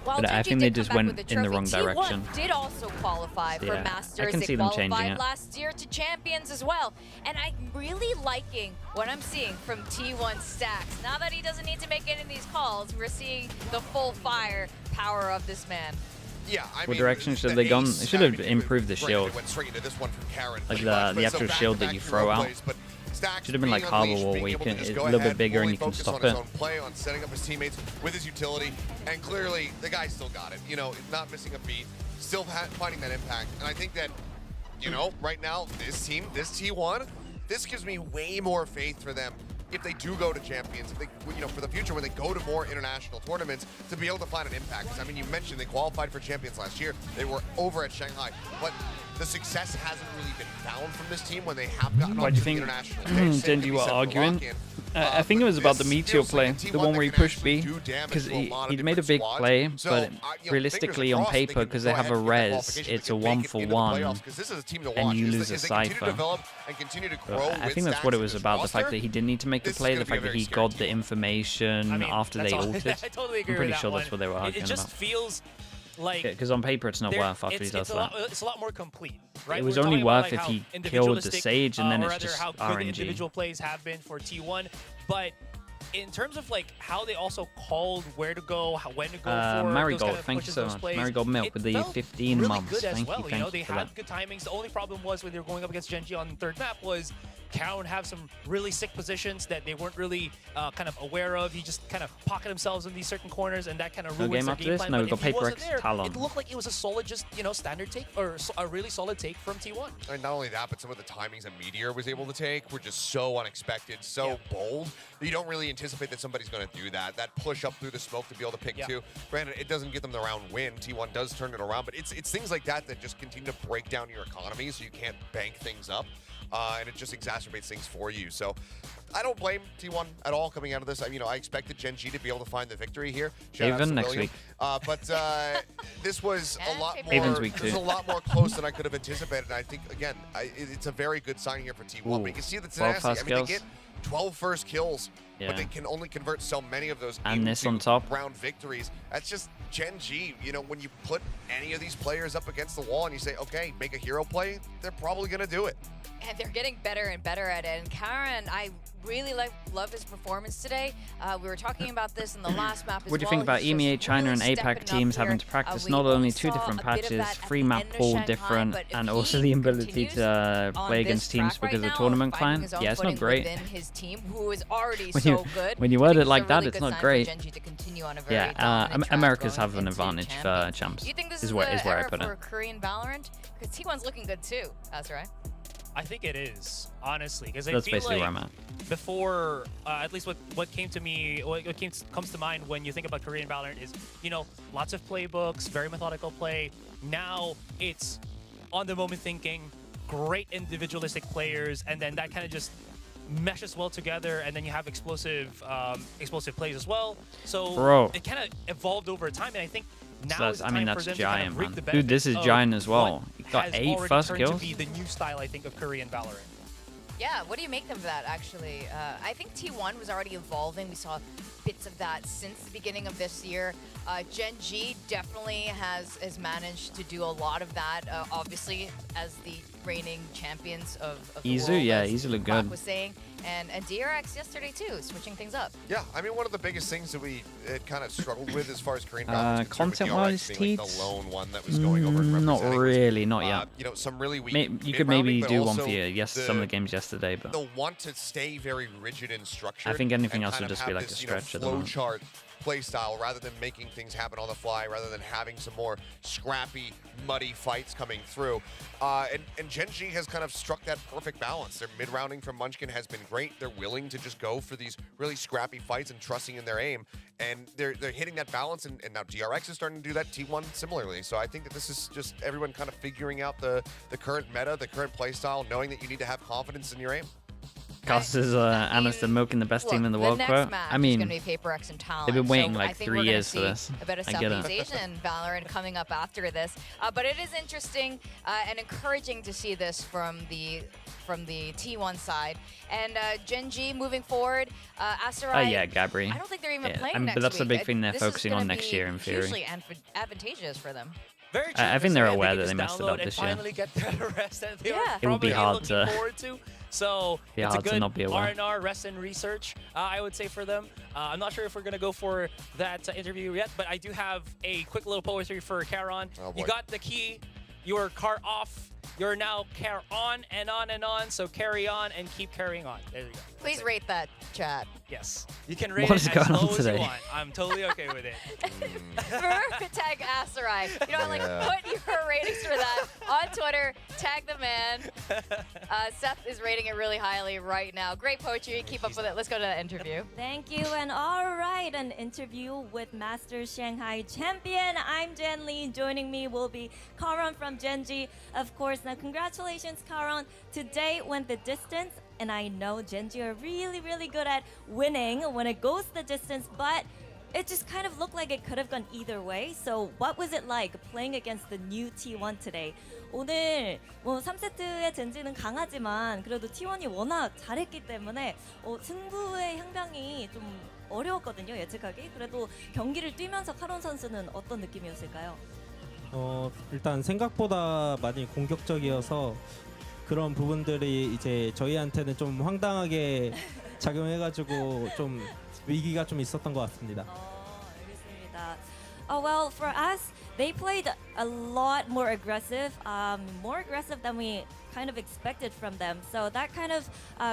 While
But I
GenG
think they
did
just
come back
went
with the
in the
trophy,
wrong
T1
direction.
did also qualify for
Yeah, I
Masters.
can
They
see them
qualified
changing it.
last year to Champions as well. And I'm really liking what I'm seeing from T1 Stacks. Now that he doesn't need to make any of these calls, we're seeing the full fire power of this man.
Yeah, I
What
mean,
direction should
the
they gone?
ace
They should have
having to
improved the
Brandon
shield.
went straight into this one from Karen.
Like
pretty
the
much, but
actual
so
shield that
back-to-back
you
hero
throw out.
plays, but Stacks
Should have been like
being
Harbor
unleashed,
Wall
being
where you
able to
can,
just
it's
go
a little bit
ahead,
bigger and
fully
you can
focus
stop
on his
it.
own play, on setting up his teammates with his utility, and clearly the guy still got it. You know, not missing a beat, still finding that impact, and I think that, you know, right now this team, this T1, this gives me way more faith for them. If they do go to champions, if they, you know, for the future when they go to more international tournaments, to be able to find an impact. 'Cause, I mean, you mentioned they qualified for champions last year. They were over at Shanghai, but the success hasn't really been found from this team when they have gotten
Why
onto
do
the
you
international
think
stage.
GenG were arguing? I think it was about the Meteor play, the one where he pushed B, because he made a big play, but realistically on paper, because they have a res, it's a 1-for-1, and you lose a Cypher. I think that's what it was about, the fact that he didn't need to make the play, the fact that he got the information after they ulted.
I totally agree
I'm pretty
with
sure
that
that's what they were
one.
arguing
It just
about.
feels like
Because on paper it's not worth after he does that.
It's a lot more complete, right?
It was
We're
only
talking about,
worth
like,
if
how
he killed the
individualistic,
Sage, and then
or
it's
rather
just
how good
RNG.
individual plays have been for T1, but in terms of like how they also called where to go, when to go for
Marigold,
those kind of
thank you
pushes,
so
those
much.
plays,
Marigold Milk
it
with the
felt
15
really
months.
good as
Thank
well.
you,
You know,
thank
they
you for
had
that.
good timings. The only problem was when they were going up against GenG on the third map was Karon have some really sick positions that they weren't really kind of aware of. He just kind of pocket themselves in these certain corners, and that kind of
No
ruins
game
their
after
game
this?
plan.
No,
But
we've got
if he wasn't
PRX,
there,
Talon.
it looked like it was a solid, just standard take, or a really solid take from T1.
And not only that, but some of the timings that Meteor was able to take were just so unexpected, so bold, that you don't really anticipate that somebody's going to do that. That push up through the smoke to be able to pick two. Granted, it doesn't get them the round win. T1 does turn it around, but it's things like that that just continue to break down your economy so you can't bank things up. And it just exacerbates things for you. So I don't blame T1 at all coming out of this. I expected GenG to be able to find the victory here. Shout out to
Even next
William.
week.
But this was a lot more.
Ravens week
This was
two.
a lot more close than I could have anticipated. And I think again, it's a very good sign here for T1. But you can see the
12
tenacity.
first
They
kills.
get 12 first kills,
Yeah.
but they can only convert so many of those
And this
into
on top.
round victories. That's just GenG. When you put any of these players up against the wall and you say, okay, make a hero play, they're probably going to do it.
And they're getting better and better at it. And Karon, I really love his performance today. We were talking about this in the last map as well.
What do you think about
He's just
EMEA, China, and
really
APAC
stepping
teams
up
having
here.
to practice
We
not only
only
two
saw
different
a bit of
patches,
that at
free
the
map
end of
pool
Shanghai,
different,
but if
and
he
also the ability
continues
to
on
play
this
against teams
track right
because of
now,
tournament
finding
client?
his own
Yeah, it's not
footing
great.
within his team, who is already
When
so
you-
good.
when you
I
word
think
it
it's a
like that,
really
it's
good
not
sign
great.
for GenG to continue on a very
Yeah,
dominant track
Americans
going
have an
into
advantage for
champions.
champs.
Do you think this
is
is
where
the
I
era
put
for
it.
Korean Valorant? Because T1's looking good too. That's right.
I think it is, honestly, because I
That's
feel
basically
like
where I'm at.
before, at least what came to me, comes to mind when you think about Korean Valorant is, lots of playbooks, very methodical play. Now it's on the moment thinking, great individualistic players, and then that kind of just meshes well together, and then you have explosive plays as well. So
Bro.
it kind of evolved over time, and I think now
So
is the
I mean,
time for
that's
them to kind
giant,
of reap
man.
the
Dude, this is
benefits
giant
of
as well.
what
He got
has
8
already
first
turned
kills.
to be the new style, I think, of Korean Valorant.
Yeah, what do you make of that, actually? I think T1 was already evolving. We saw bits of that since the beginning of this year. GenG definitely has managed to do a lot of that, obviously, as the reigning champions of the
Izu,
world,
yeah,
as
Izu looked
Quack
good.
was saying. And DRX yesterday, too, switching things up.
Yeah, I mean, one of the biggest things that we kind of struggled with as far as Korean Valorant is concerned, with
content-wise,
DRX being like
Teats?
the lone one that was going over and
Not
representing.
really, not yet.
Some really weak
You could
mid-rounding,
maybe
but
do one
also
for you. Some of the games yesterday, but
the want to stay very rigid and structured.
I think anything
and
else
kind
would
of
just be
have
like a
this,
stretch at the
flow
moment.
chart play style rather than making things happen on the fly, rather than having some more scrappy, muddy fights coming through. And GenG has kind of struck that perfect balance. Their mid-rounding from Munchkin has been great. They're willing to just go for these really scrappy fights and trusting in their aim. And they're hitting that balance, and now DRX is starting to do that, T1 similarly. So I think that this is just everyone kind of figuring out the current meta, the current play style, knowing that you need to have confidence in your aim.
Cast is Alistair milking the best team in the world quote. I mean,
it's going to be PRX and TALON.
they've been waiting
so
like
I think
3
we're
years for
gonna
this.
see a bit of
I get
Southeast
it.
Asian Valorant coming up after this. But it is interesting and encouraging to see this from the T1 side. And GenG moving forward, Asteroid.
yeah, Gabri.
I don't think they're even
Yeah,
playing
I mean,
next
but that's the
week.
big thing they're
This is
focusing
gonna
on next
be
year, in theory.
hugely advantageous for them.
Very true.
I think they're
Because,
aware
again,
that
can
they
just
messed it up
download
this
and
year.
finally get that rest that they
Yeah.
were
It would be
probably
hard
looking
to-
forward to. So
Be
it's a
hard to
good
not be aware.
R&R, rest and research, I would say, for them. I'm not sure if we're going to go for that interview yet, but I do have a quick little poetry for Karon.
Oh, boy.
You got the key, your car off, you're now car on and on and on, so carry on and keep carrying on. There you go.
Please rate that. chat.
Yes. You can rate
What
it
is
as
going on
low as
today?
you want. I'm totally okay with it.
Tag Asarai. You know, like
Yeah.
put your ratings for that on Twitter. Tag the man. Seth is rating it really highly right now. Great poetry. Keep up with it. Let's go to the interview.
Thank you. And all right, an interview with Masters Shanghai champion. I'm Jen Lee. Joining me will be Karan from GenG. Of course, now congratulations, Karan. Today went the distance. And I know GenG are really, really good at winning when it goes the distance, but it just kind of looked like it could have gone either way. So what was it like playing against the new T1 today? 오늘 뭐 3세트의 젠지는 강하지만 그래도 T1이 워낙 잘했기 때문에 승부의 향방이 좀 어려웠거든요, 예측하기. 그래도 경기를 뛰면서 카론 선수는 어떤 느낌이었을까요?
일단 생각보다 많이 공격적이어서 그런 부분들이 이제 저희한테는 좀 황당하게 작용해가지고 좀 위기가 좀 있었던 것 같습니다.
알겠습니다. Well, for us, they played a lot more aggressive than we kind of expected from them. So that kind of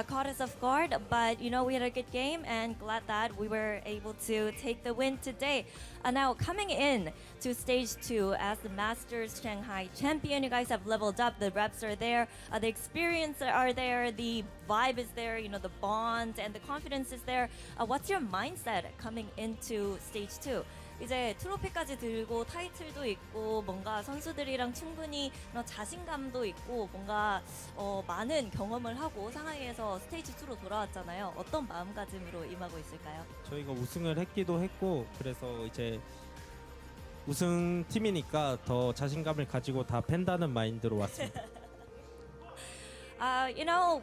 caught us off guard. But you know, we had a good game, and glad that we were able to take the win today. Now coming in to stage 2 as the Masters Shanghai champion, you guys have leveled up. The reps are there, the experience are there, the vibe is there. You know, the bond and the confidence is there. What's your mindset coming into stage 2? 이제 트로피까지 들고 타이틀도 있고 뭔가 선수들이랑 충분히 자신감도 있고 뭔가 많은 경험을 하고 상하이에서 스테이지 2로 돌아왔잖아요. 어떤 마음가짐으로 임하고 있을까요?
저희가 우승을 했기도 했고 그래서 이제 우승 팀이니까 더 자신감을 가지고 다 팬다는 마인드로 왔습니다.
You know,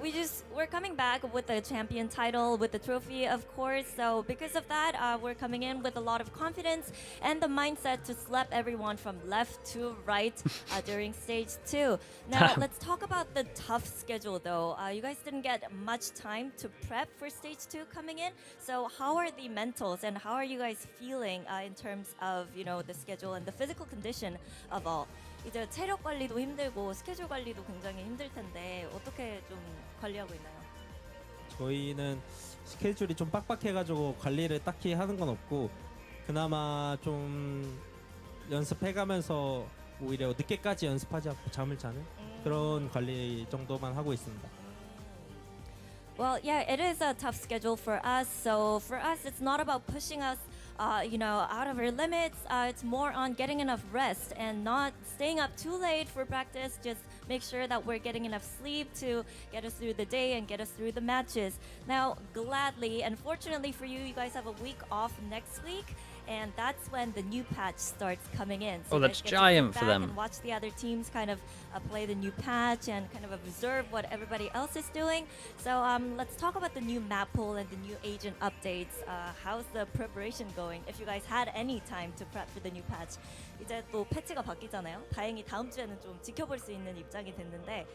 we're coming back with the champion title, with the trophy, of course. So because of that, we're coming in with a lot of confidence and the mindset to slap everyone from left to right during stage 2. Now, let's talk about the tough schedule, though. You guys didn't get much time to prep for stage 2 coming in. So how are the mentals and how are you guys feeling in terms of, you know, the schedule and the physical condition of all? 이제 체력 관리도 힘들고 스케줄 관리도 굉장히 힘들 텐데 어떻게 좀 관리하고 있나요?
저희는 스케줄이 좀 빡빡해가지고 관리를 딱히 하는 건 없고 그나마 좀 연습해가면서 오히려 늦게까지 연습하지 않고 잠을 자는 그런 관리 정도만 하고 있습니다.
Well, yeah, it is a tough schedule for us. So for us, it's not about pushing us, you know, out of our limits. It's more on getting enough rest and not staying up too late for practice. Just make sure that we're getting enough sleep to get us through the day and get us through the matches. Now, gladly and fortunately for you, you guys have a week off next week. And that's when the new patch starts coming in. So
Oh,
you
that's
guys get to
giant
sit
for
back
them.
and watch the other teams kind of play the new patch and kind of observe what everybody else is doing. So let's talk about the new map pool and the new agent updates. How's the preparation going? If you guys had any time to prep for the new patch. 이제 또 패치가 바뀌잖아요. 다행히 다음 주에는 좀 지켜볼 수 있는 입장이 됐는데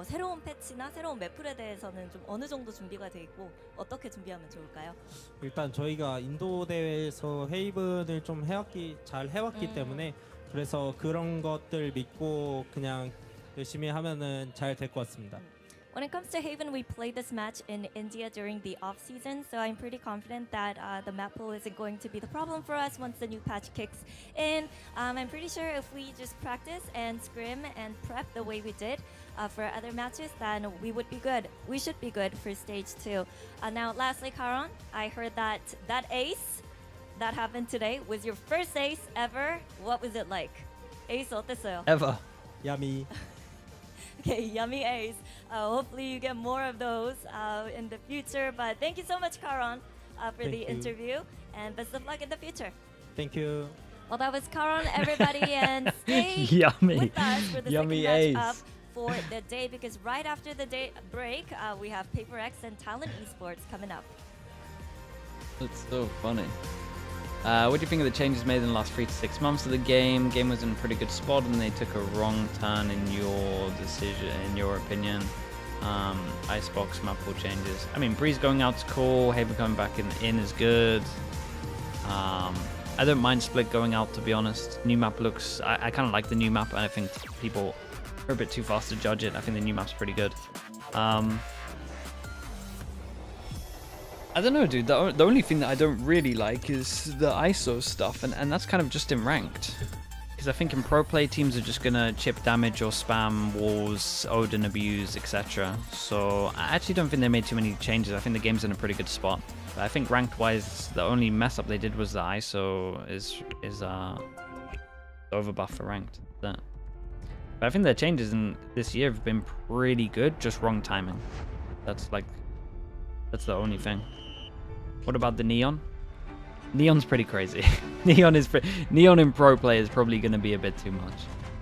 새로운 패치나 새로운 맵풀에 대해서는 좀 어느 정도 준비가 돼 있고 어떻게 준비하면 좋을까요?
일단 저희가 인도 대회에서 헤이븐을 좀 잘 해왔기 때문에 그래서 그런 것들 믿고 그냥 열심히 하면은 잘 될 것 같습니다.
When it comes to Haven, we played this match in India during the off-season, so I'm pretty confident that the map pool isn't going to be the problem for us once the new patch kicks in. I'm pretty sure if we just practice and scrim and prep the way we did for other matches, then we would be good. We should be good for stage 2. Now, lastly, Karan, I heard that ace that happened today was your first ace ever. What was it like? Ace 어땠어요?
Ever.
야미.
Okay, yummy A's. Hopefully you get more of those in the future. But thank you so much, Karan, for the
you.
interview. And best of luck in the future.
Thank you.
Well, that was Karan, everybody. And stay
Yummy.
with us for the
Yummy
second match
A's.
up for the day. Because right after the day break, we have PRX and TALON Esports coming up.
That's so funny. What do you think of the changes made in the last 3 to 6 months of the game? Game was in a pretty good spot and they took a wrong turn in your decision, in your opinion. Icebox map pool changes. I mean, Breeze going out's cool. Haber coming back in is good. I don't mind Split going out, to be honest. New map looks... I kind of like the new map, and I think people are a bit too fast to judge it. I think the new map's pretty good. I don't know, dude. The only thing that I don't really like is the ISO stuff, and that's kind of just in ranked. Because I think in pro play, teams are just gonna chip damage or spam walls, Odin abuse, etc. So I actually don't think they made too many changes. I think the game's in a pretty good spot. But I think ranked wise, the only mess up they did was the ISO is overbuff for ranked. But I think their changes in this year have been pretty good, just wrong timing. That's the only thing. What about the Neon? Neon's pretty crazy. Neon in pro play is probably going to be a bit too much.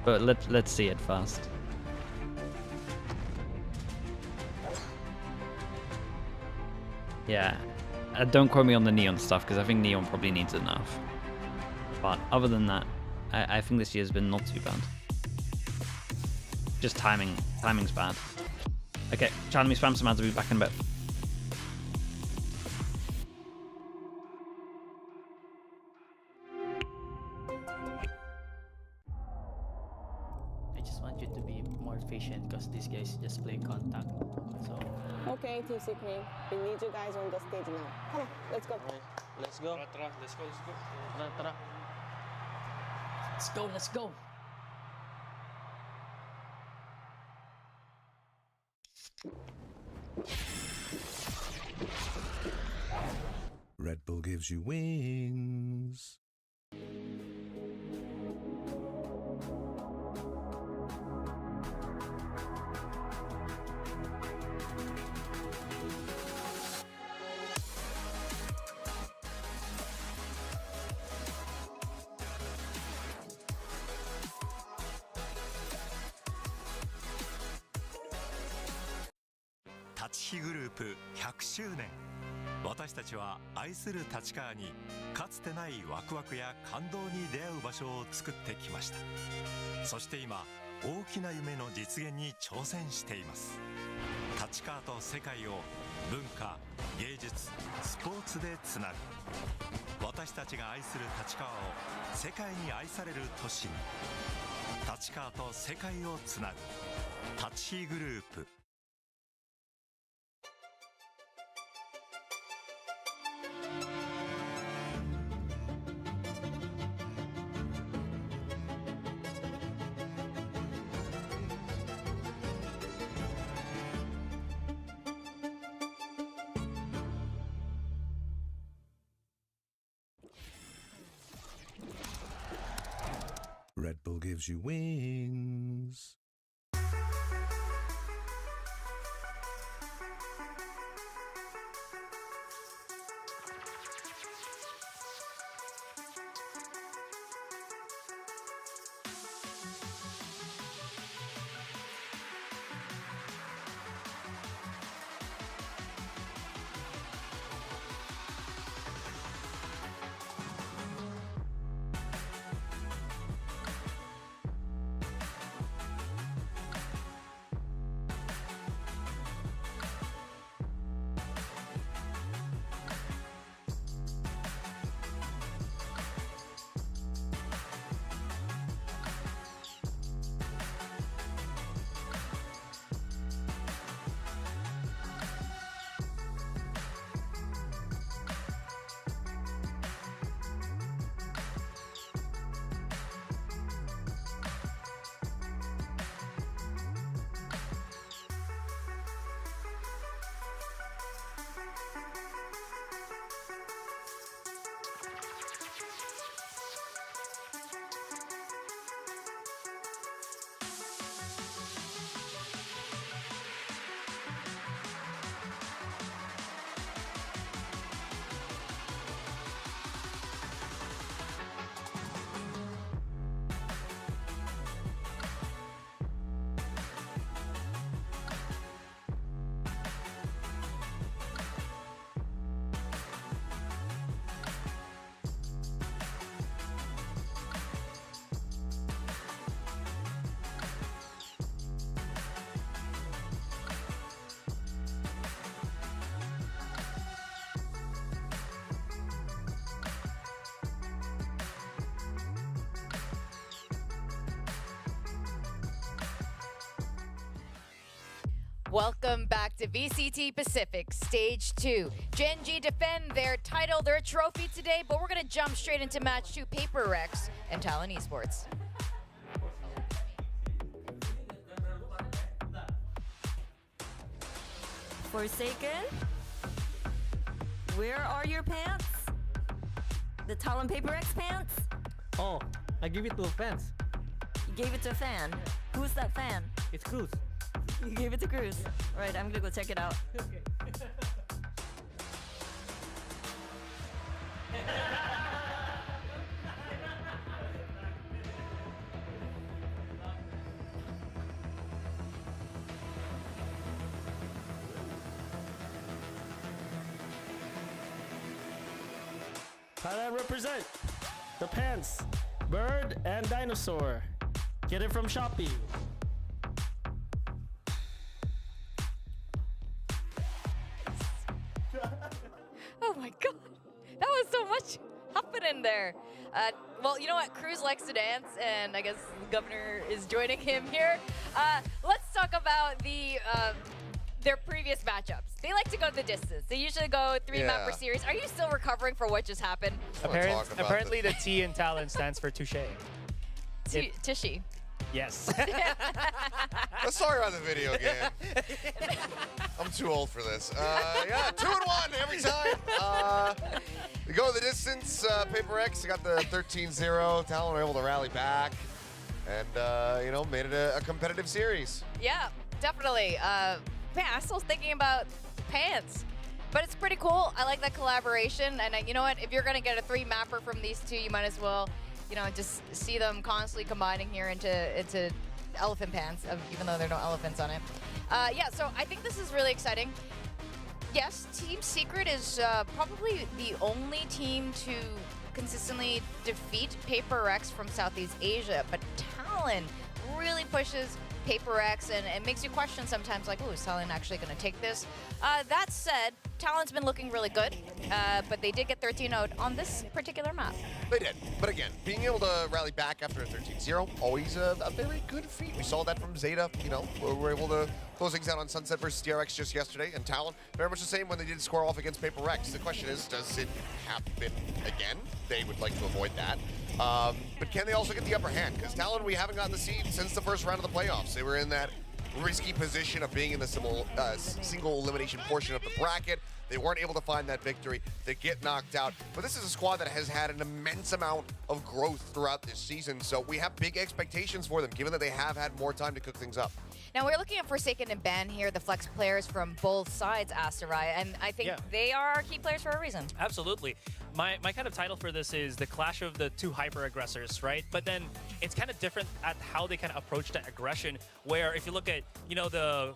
But let's see it first. Yeah, don't quote me on the Neon stuff because I think Neon probably needs a nerf. But other than that, I think this year's been not too bad. Just timing's bad. Okay, try me spam some ads. I'll be back in a bit.
I just want you to be more patient because these guys just play contact. So
Okay, Team Secret, we need you guys on the stage now. Come on, let's go.
let's go.
Let's go.
Tara, tara. Let's go.
Red Bull gives you wings.
立ちグループ100周年。私たちは愛する立川にかつてないワクワクや感動に出会う場所を作ってきました。そして今大きな夢の実現に挑戦しています。立川と世界を文化、芸術、スポーツでつなぐ。私たちが愛する立川を世界に愛される都市に。立川と世界をつなぐ。立ちグループ。
Red Bull gives you wings.
Welcome back to VCT Pacific Stage 2. GenG defend their title, their trophy today, but we're going to jump straight into match 2, PRX and TALON Esports.
Forsaken, where are your pants? The TALON PRX pants?
Oh, I give it to fans.
You gave it to a fan. Who's that fan?
It's Cruz.
You gave it to Cruz. Right, I'm gonna go check it out.
Thailand represent the pants, bird and dinosaur. Get it from Shopee.
Oh my god, that was so much happening there. Well, you know what? Cruz likes to dance, and I guess the governor is joining him here. Let's talk about their previous matchups. They like to go the distance. They usually go 3-map per series. Are you still recovering for what just happened?
Apparently the T in TALON stands for touche.
Tushy.
Yes.
Let's talk about the video game. I'm too old for this. Yeah, 2-1 every time. We go the distance. PRX got the 13-0. TALON were able to rally back and, you know, made it a competitive series.
Yeah, definitely. Man, I'm still thinking about pants. But it's pretty cool. I like that collaboration. And you know what? If you're going to get a 3-mapper from these two, you might as well, you know, just see them constantly combining here into elephant pants, even though there are no elephants on it. Yeah, so I think this is really exciting. Yes, Team Secret is probably the only team to consistently defeat PRX from Southeast Asia, but TALON really pushes PRX and makes you question sometimes, like, oh, is TALON actually going to take this? That said, TALON's been looking really good, but they did get 13-0 on this particular map.
They did. But again, being able to rally back after a 13-0, always a very good feat. We saw that from Zeta, you know, we were able to close things out on Sunset versus DRX just yesterday, and TALON, very much the same when they did score off against PRX. The question is, does it happen again? They would like to avoid that. But can they also get the upper hand? Because TALON, we haven't gotten the seed since the first round of the playoffs. They were in that risky position of being in the single elimination portion of the bracket. They weren't able to find that victory. They get knocked out. But this is a squad that has had an immense amount of growth throughout this season. So we have big expectations for them, given that they have had more time to cook things up.
Now, we're looking at Forsaken and Ban here, the flex players from both sides, Asterai, and I think they are key players for a reason.
Absolutely. My kind of title for this is the clash of the two hyper-aggressors, right? But then it's kind of different at how they kind of approach that aggression, where if you look at, you know, the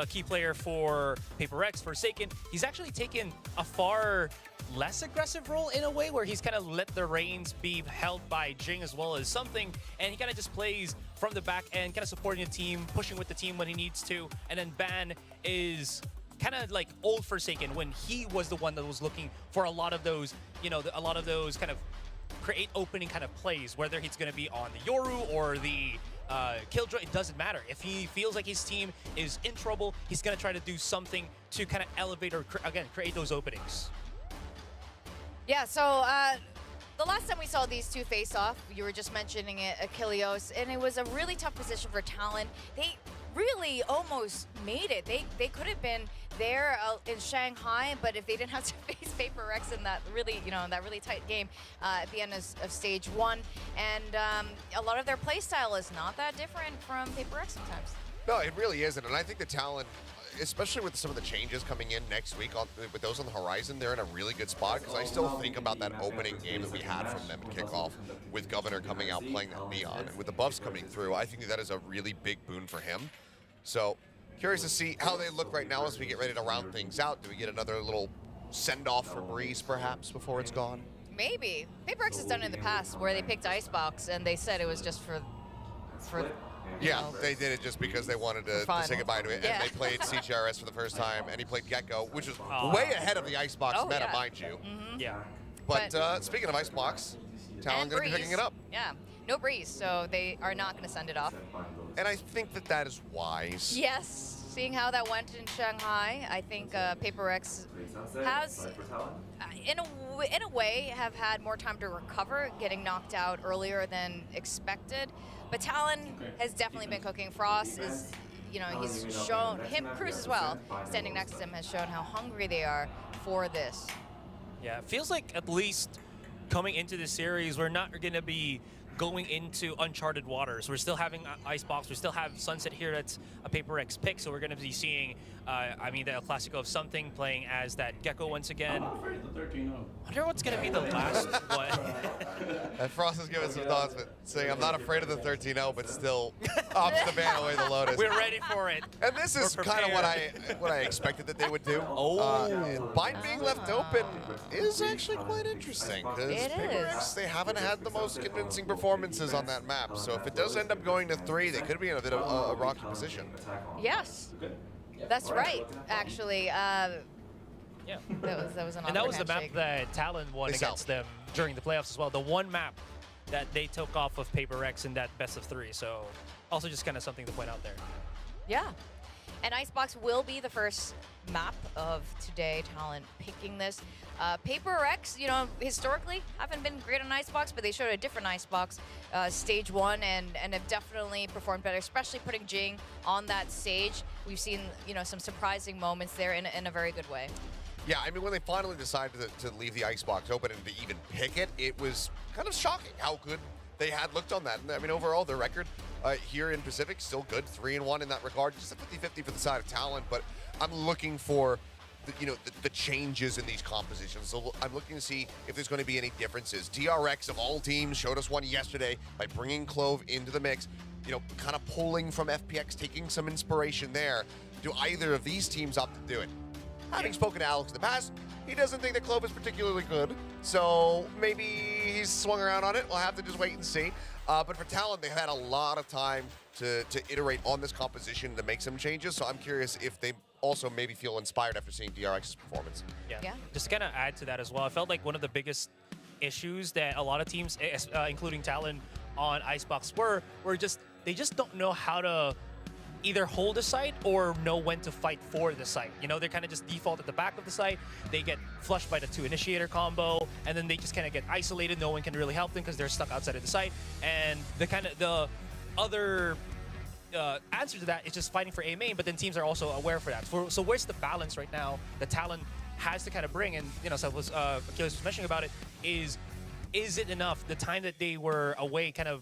key player for PRX, Forsaken, he's actually taken a far less aggressive role in a way where he's kind of let the reins be held by GenG as well as something, and he kind of just plays from the back end, kind of supporting the team, pushing with the team when he needs to, and then Ban is kind of like old Forsaken when he was the one that was looking for a lot of those, you know, a lot of those kind of create opening kind of plays, whether he's going to be on the Yoru or the Killjoy, it doesn't matter. If he feels like his team is in trouble, he's going to try to do something to kind of elevate or, again, create those openings.
Yeah, so the last time we saw these two face off, you were just mentioning it, Achilleos, and it was a really tough position for TALON. They really almost made it. They could have been there in Shanghai, but if they didn't have to face PRX in that really, you know, that really tight game at the end of stage 1, and a lot of their play style is not that different from PRX sometimes.
No, it really isn't, and I think the TALON, especially with some of the changes coming in next week, with those on the horizon, they're in a really good spot, because I still think about that opening game that we had from them at kickoff, with Governor coming out playing that Neon, and with the buffs coming through, I think that is a really big boon for him. So, curious to see how they look right now as we get ready to round things out. Do we get another little send-off for Breeze, perhaps, before it's gone?
Maybe. PRX has done it in the past, where they picked Icebox, and they said it was just for
yeah, they did it just because they wanted to say goodbye to it.
Yeah.
And they played CTRS for the first time, and he played Gecko, which was way ahead of the Icebox meta, mind you.
Yeah.
But speaking of Icebox, TALON going to be picking it up.
Yeah, no Breeze, so they are not going to send it off.
And I think that is wise.
Yes. seeing how that went in Shanghai. I think Paper X has, in a way, have had more time to recover, getting knocked out earlier than expected. But Talon has definitely been cooking. Frost is, he's shown, Cruz as well, standing next to him, has shown how hungry they are for this.
Yeah, it feels like at least coming into this series, we're not going to be going into uncharted waters. We're still having Icebox. We still have Sunset here that's a Paper X pick, so we're going to be seeing, the El Clasico of something playing as that Gecko once again. I wonder what's going to be the last one.
And Frost is giving some thoughts, but saying, I'm not afraid of the 13-0, but still opts to ban away the Lotus.
We're ready for it.
And this is kind of what I expected that they would do. Bind being left open is actually quite interesting, because Paper X, they haven't had the most convincing performances on that map. So if it does end up going to 3, they could be in a bit of a rocky position.
Yes, that's right, actually. Yeah. That was an
And that was the map that Talon won against them during the playoffs as well. The one map that they took off of Paper X in that best of 3. So also just kind of something to point out there.
Yeah. And Icebox will be the first map of today. Talon picking this. Paper X, historically haven't been great on Icebox, but they showed a different Icebox stage 1 and have definitely performed better, especially putting Jing on that stage. We've seen, some surprising moments there in a very good way.
Yeah, I mean, when they finally decided to leave the Icebox open and to even pick it, it was kind of shocking how good they had looked on that. And I mean, overall, their record here in Pacific still good, 3-1 in that regard. Just a 50-50 for the side of Talon, but I'm looking for the changes in these compositions. So I'm looking to see if there's going to be any differences. DRX of all teams showed us one yesterday by bringing Clove into the mix, kind of pulling from FPX, taking some inspiration there. Do either of these teams opt to do it? Having spoken to Alex in the past, he doesn't think that Clove is particularly good, so maybe he's swung around on it. We'll have to just wait and see. But for Talon, they've had a lot of time to iterate on this composition to make some changes, so I'm curious if they also maybe feel inspired after seeing DRX's performance.
Yeah. Just to kind of add to that as well, I felt like one of the biggest issues that a lot of teams, including Talon on Icebox, they just don't know how to either hold a site or know when to fight for the site. They kind of just default at the back of the site. They get flushed by the 2 initiator combo, and then they just kind of get isolated. No one can really help them because they're stuck outside of the site. And the other answer to that is just fighting for A main, but then teams are also aware for that. So where's the balance right now that Talon has to kind of bring? And so Achilles was mentioning about it, is it enough, the time that they were away kind of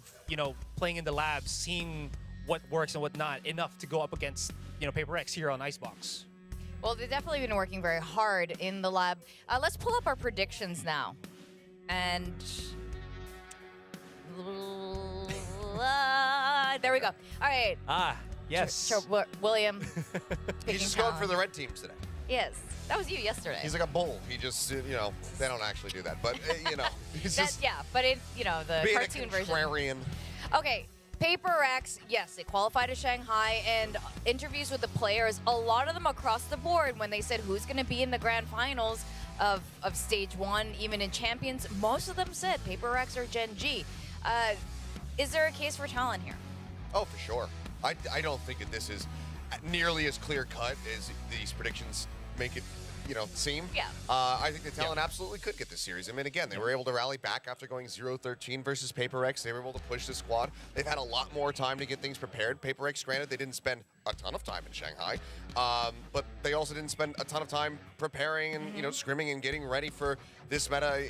playing in the labs, seeing what works and what not, enough to go up against Paper X here on Icebox?
Well, they've definitely been working very hard in the lab. Let's pull up our predictions now. And there we go. All right.
Yes.
William.
He's just going for the red teams today.
Yes. That was you yesterday.
He's like a bull. He just, they don't actually do that. But, he's just...
Yeah, but in, the cartoon version.
Contrarian.
Okay. Paper X, yes, they qualified to Shanghai, and interviews with the players, a lot of them across the board, when they said who's going to be in the grand finals of stage 1, even in champions, most of them said Paper X or GenG. Is there a case for Talon here?
Oh, for sure. I don't think that this is nearly as clear-cut as these predictions make it seem.
Yeah.
I think that Talon absolutely could get this series. I mean, again, they were able to rally back after going 0-13 versus Paper X. They were able to push the squad. They've had a lot more time to get things prepared. Paper X, granted, they didn't spend a ton of time in Shanghai, but they also didn't spend a ton of time preparing and, scrimming and getting ready for this meta,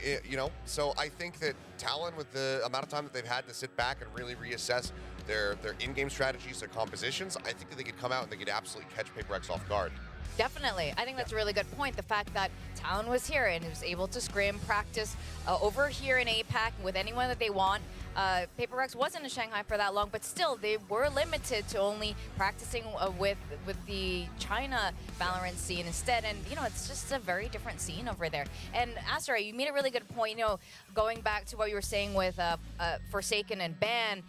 So I think that Talon, with the amount of time that they've had to sit back and really reassess their in-game strategies, their compositions, I think that they could come out and they could absolutely catch Paper X off guard.
Definitely. I think that's a really good point. The fact that Talon was here and was able to scrim, practice over here in APAC with anyone that they want. Paper X wasn't in Shanghai for that long, but still, they were limited to only practicing with the China Valorant scene instead. And, it's just a very different scene over there. And Astra, you made a really good point, going back to what you were saying with Forsaken and Ban.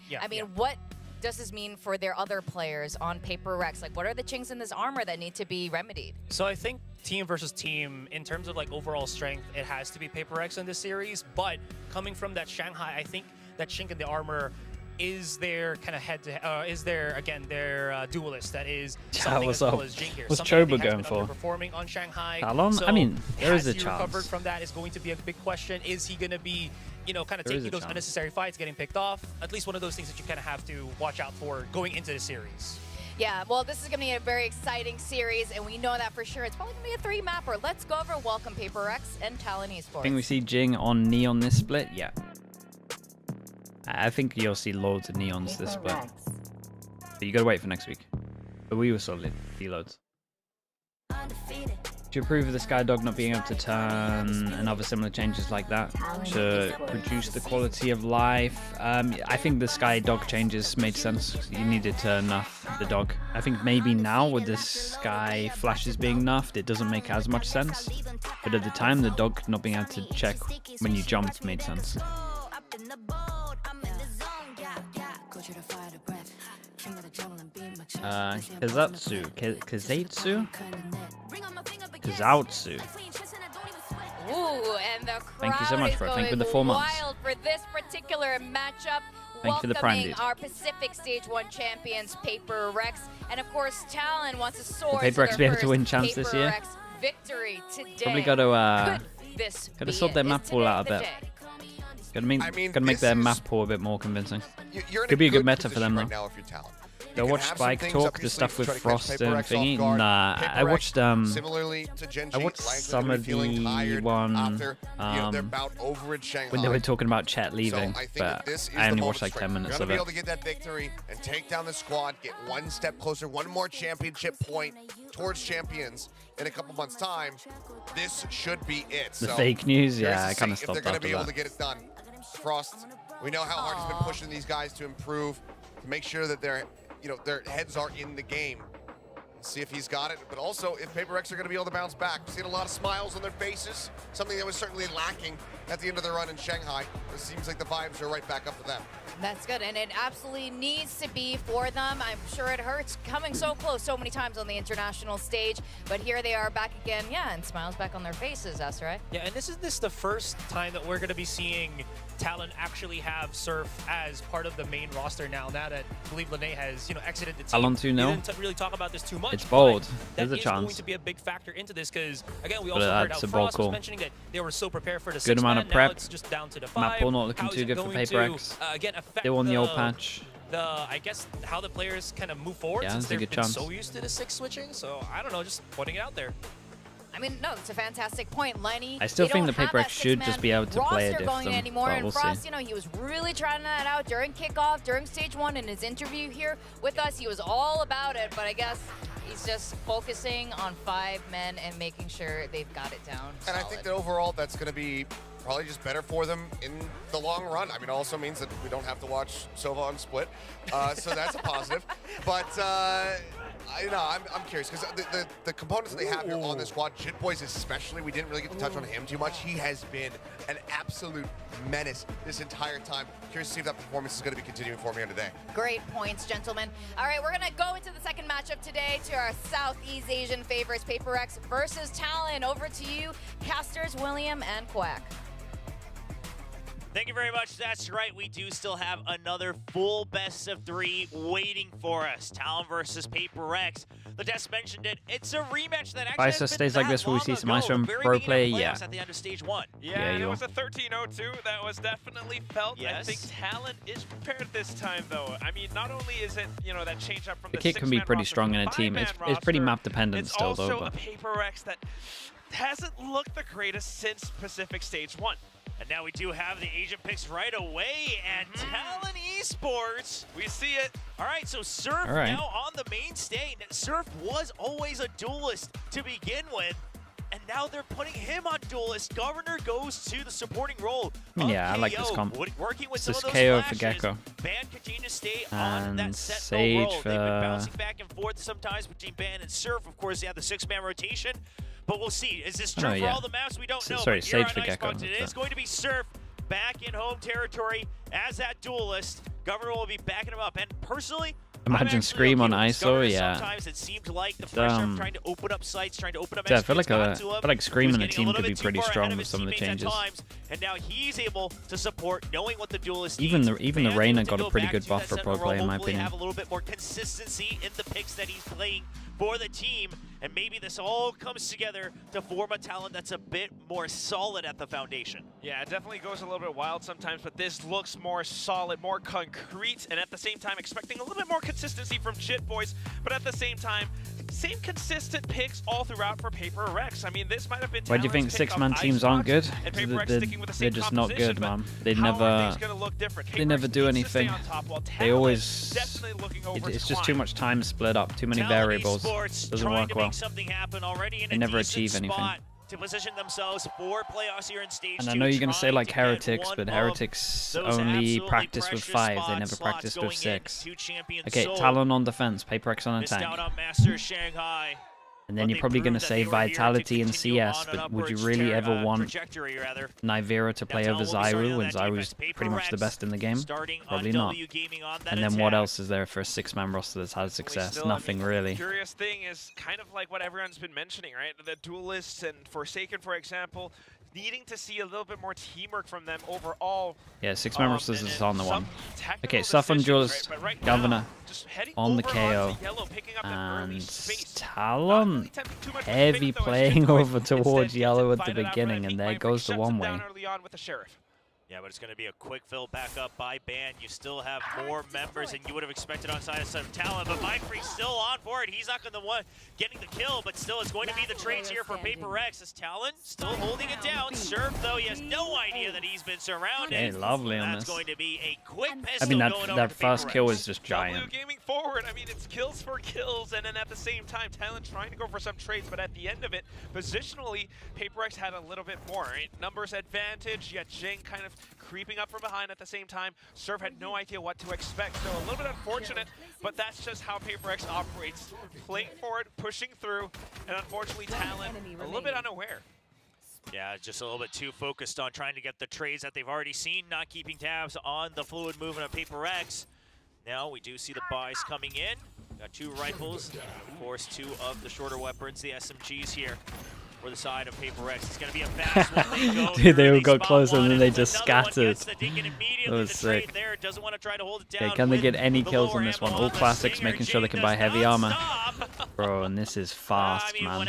What does this mean for their other players on Paper X? Like, what are the chinks in this armor that need to be remedied?
So I think team versus team, in terms of overall strength, it has to be Paper X in this series. But coming from that Shanghai, I think that chink in the armor is their kind of is their duelist that is
Yeah,
something
what's
as well
up?
as GenG here.
What's
Something that
Choba
they
going
have
for?
been underperforming on Shanghai.
Talon?
So
I mean, there is a
has he recovered
chance.
from that is going to be a big question. Is he going to be, you know, kind of
There is
taking
a
those
chance.
unnecessary fights, getting picked off? At least one of those things that you kind of have to watch out for going into the series.
Yeah, well, this is going to be a very exciting series, and we know that for sure. It's probably going to be a 3-mapper. Let's go over Welcome PRX and Talon Esports.
I think we see Jing on Neon this split. Yeah. I think you'll see loads of Neons this split. But you gotta wait for next week. But we were solid loads. Do you approve of the Skydog not being able to turn and other similar changes like that to reduce the quality of life? I think the Skydog changes made sense. You needed to nerf the dog. I think maybe now with the Sky flashes being nerfed, it doesn't make as much sense. But at the time, the dog not being able to check when you jumped made sense. Kazetsu? Kazoutsu.
Ooh, and the
Thank you so
crowd
much,
is
bro. Thank you
going
for the 4 months.
wild for this particular matchup.
Thank you for the prime,
Welcoming
dude.
our Pacific Stage 1 champions, PRX. And of course, Talon wants to soar
Will
to their
PRX be able to
first
win champs this year?
PRX victory today.
Probably gotta
Could this
gotta
be
sort
it?
their
Is
map pool
today
out a
the
bit.
day?
Gotta make,
I mean,
gotta make
this
their
is-
map pool a bit more convincing.
You're in
Could be a good meta for
position
them
right
though.
now if you're Talon.
Go
You can
watch
have some
Spike
things
Talk,
up
the
your
stuff
sleeve
with
to try to
Frost
catch
and
PRX off
thingy.
guard.
Nah, I
PRX,
watched
similarly to GenG,
I watched
likely
some
gonna
of
be feeling tired
the one
after, their bout over in Shanghai.
when they were talking about Chet leaving,
So I think
but
this is
I
the
only
moment
watched
to
like
strike.
10 minutes
You're
of
gonna be
it.
able to get that victory and take down the squad, get one step closer, one more championship point towards champions in a couple months' time. This should be it.
The
So
fake news,
curious
yeah,
to
I kind of
see if they're
stopped
gonna
after
be able
that.
to get it done. Frost, we know how hard he's been pushing these guys to improve, to make sure that their heads are in the game. See if he's got it, but also if PRX are going to be able to bounce back. We've seen a lot of smiles on their faces, something that was certainly lacking at the end of their run in Shanghai. It seems like the vibes are right back up to them.
That's good, and it absolutely needs to be for them. I'm sure it hurts coming so close so many times on the international stage, but here they are back again, yeah, and smiles back on their faces, Esrai.
Yeah, and this is the first time that we're going to be seeing Talon actually have Surf as part of the main roster now that I believe Lene has, exited the team.
Talon 2-0?
We didn't really talk about this too much.
It's bold.
but
There's a
that is going
chance.
to be a big factor into this because, again, we
But
also heard how
that's a bold
Frost was
call.
mentioning that they were so prepared for the
Good amount of
now
prep.
it's just down to the 5.
Map pool not looking
How is
too
it
good for
going
PRX.
to, again, affect
Still on the old patch.
I guess how the players kind of move forward
Yeah,
since
that's a
they've
good
been
chance.
so used to the 6 switching. So I don't know, just putting it out there.
I mean, no, it's a fantastic point, Lenny.
I still
they
think
don't
the
have
PRX
that
should just be able to play a
roster
diff
going
them,
anymore,
but
and
we'll
Frost,
see.
he was really trying that out during kickoff, during stage 1 in his interview here with us. He was all about it, but I guess he's just focusing on 5 men and making sure they've got it down.
And I think that overall that's going to be probably just better for them in the long run. I mean, it also means that we don't have to watch Sova on Split, so that's a positive. But I'm curious because the components that they have here on the squad, Jitboys especially, we didn't really get to touch on him too much. He has been an absolute menace this entire time. Curious to see if that performance is going to be continuing for me on today.
Great points, gentlemen. All right, we're going to go into the second matchup today to our Southeast Asian favorites, PRX versus Talon. Over to you, casters William and Quack.
Thank you very much. That's right. We do still have another full best of 3 waiting for us. Talon versus PRX. The Des mentioned it. It's a rematch that actually
Iso stays like this, will we see some Iso and pro play? Yeah.
At the end of stage 1.
Yeah,
you
there
will.
was a 13-0-2 that was definitely felt.
Yes.
I think Talon is prepared this time, though. I mean, not only is it, that change up from
The
the
kit can be
6-man
pretty
roster
strong
to
in a
the
team.
5-man
It's pretty
roster.
map dependent
It's
still,
also
though.
a
But
PRX that hasn't looked the greatest since Pacific Stage 1.
And now we do have the Asian picks right away, and Talon Esports, we see it. All right, so Surf now on the main stage. Surf was always a duelist to begin with, and now they're putting him on duelist. Governor goes to the supporting role.
Yeah, I like this comp.
Working with
This
some
is
of those
KO for
flashes.
Gecko.
Ban continues to stay on
And
that sentinel
Sage
role. They've been
for-
bouncing back and forth sometimes between Ban and Surf. Of course, they have the 6-man rotation. But we'll see. Is this true for
yeah.
all the maps? We don't know.
Sorry,
but here
Sage
on
for Gecko.
Icebox, it is going to be Surf back in home territory as that duelist. Governor will be backing him up. And personally,
Imagine Scream on ISO, yeah.
Sometimes it seemed like the pressure of trying to open up sites, trying to open up
Yeah, I feel
executes
like Scream and the
getting
team
a
could
little
be
bit
pretty
too far
strong
ahead of
with
his
some of the
teammates at
changes.
times, and now he's able to support, knowing what the duelist
Even
needs.
the
Fans
Reina
able to
got a
go
pretty
back
good
to
buff
that
for pro
center
play,
role,
in my
hopefully
opinion.
have a little bit more consistency in the picks that he's playing for the team, and maybe this all comes together to form a talent that's a bit more solid at the foundation.
Yeah, it definitely goes a little bit wild sometimes, but this looks more solid, more concrete, and at the same time expecting a little bit more consistency from Jit Boys, but at the same time, same consistent picks all throughout for PRX. I mean, this might have been.
Why do you think six-man teams aren't good? They're just not good, man. They never do anything. They always. It's just too much time split up, too many variables. Doesn't work well. They never achieve anything.
To position themselves for playoffs here in stage
And I
2,
know you're going to say like
trying to get
Heretics,
one
but
of
Heretics
those
only
absolutely
practice with
precious
5. They never
spots
practice
going
with
in.
6.
Two champions
Okay,
sold.
Talon on defense, PRX on
Missed out
attack.
on Masters Shanghai.
And then you're probably going to say Vitality and CS, but would you really ever want Nivera to play over Zyru when Zyru's pretty much the best in the game? Probably not. And then what else is there for a 6-man roster that's had success? Nothing really.
The curious thing is kind of like what everyone's been mentioning, right? The Duelists and Forsaken, for example, needing to see a little bit more teamwork from them overall.
Yeah, 6-man rosters is on the one. Okay, Suf on Duelist, Governor on the KO, and Talon heavy playing over towards Yellow at the beginning, and there goes the one-way.
Yeah, but it's going to be a quick fill back up by Ban. You still have more members than you would have expected on side of Talon, but MindFreak's still on for it. He's not going to one getting the kill, but still it's going to be the trades here for PRX as Talon still holding it down. Surf, though, he has no idea that he's been surrounded.
Hey, lovely on
That's
this.
going to be a quick pistol.
I mean,
going over
that
to
first
PRX.
kill was just giant.
Gaming forward, I mean, it's kills for kills, and then at the same time, Talon trying to go for some trades, but at the end of it, positionally, PRX had a little bit more, right? Numbers advantage, yet GenG kind of creeping up from behind at the same time. Surf had no idea what to expect, so a little bit unfortunate, but that's just how PRX operates. Playing forward, pushing through, and unfortunately Talon a little bit unaware.
Yeah, just a little bit too focused on trying to get the trades that they've already seen, not keeping tabs on the fluid movement of PRX. Now we do see the buys coming in. Got 2 rifles, of course 2 of the shorter weapons, the SMGs here. For the side of PRX, it's going to be a fast one.
Dude, they all got closer and then they just scattered. That was sick. Okay, can they get any kills on this one? All classics, making sure they can buy heavy armor. Bro, and this is fast, man.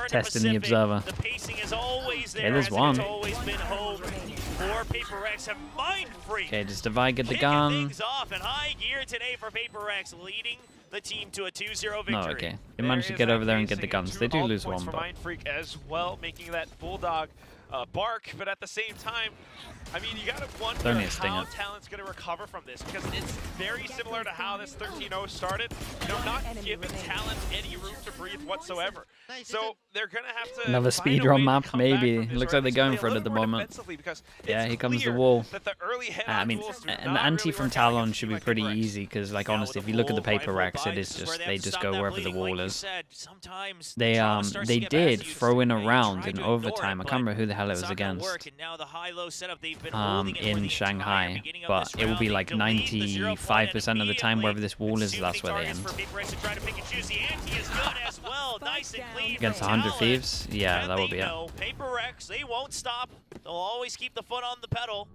Testing the observer.
The pacing is always there.
Okay, there's one.
It's always been home for PRX and MindFreak.
Okay, does Divide get the gun?
Things off in high gear today for PRX, leading the team to a 2-0 victory.
No, okay. They managed to get over there and get the guns. They do lose one,
for
but
MindFreak as well, making that Bulldog bark, but at the same time, I mean, you gotta wonder how Talon's gonna recover from this, because it's very similar to how this 13-0 started. They're not giving Talon any room to breathe whatsoever. So they're gonna have to
another speedrun map, maybe. It looks like they're going for it at the moment. Yeah, here comes the wall. I mean, an anti from Talon should be pretty easy, because, like, honestly, if you look at the PRX, it is just, they just go wherever the wall is. They did throw in a round in overtime. I can't remember who the hell it was against. In Shanghai, but it will be like 95% of the time wherever this wall is, that's where they end. Against 100 Thieves? Yeah, that will be it.
PRX, they won't stop. They'll always keep the foot on the pedal.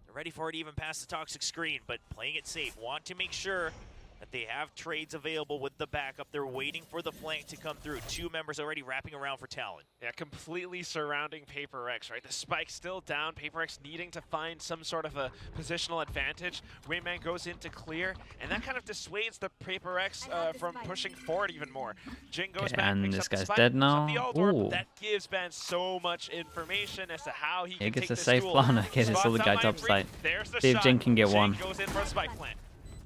They're ready for it even past the toxic screen, but playing it safe. Want to make sure that they have trades available with the backup. They're waiting for the flank to come through. 2 members already wrapping around for Talon.
Yeah, completely surrounding PRX, right? The spike's still down. PRX needing to find some sort of a positional advantage. Rayman goes into clear, and that kind of dissuades the PRX from pushing forward even more. GenG goes back,
and
picks
this
up the
guy's
spike,
dead
picks up
now.
the Aldor,
Ooh.
but that gives Ban so much information as to how he can
gets
take
a
this
safe
duel.
plan. Okay, this other guy top side. See if GenG can get one.
Goes in for a spike plant.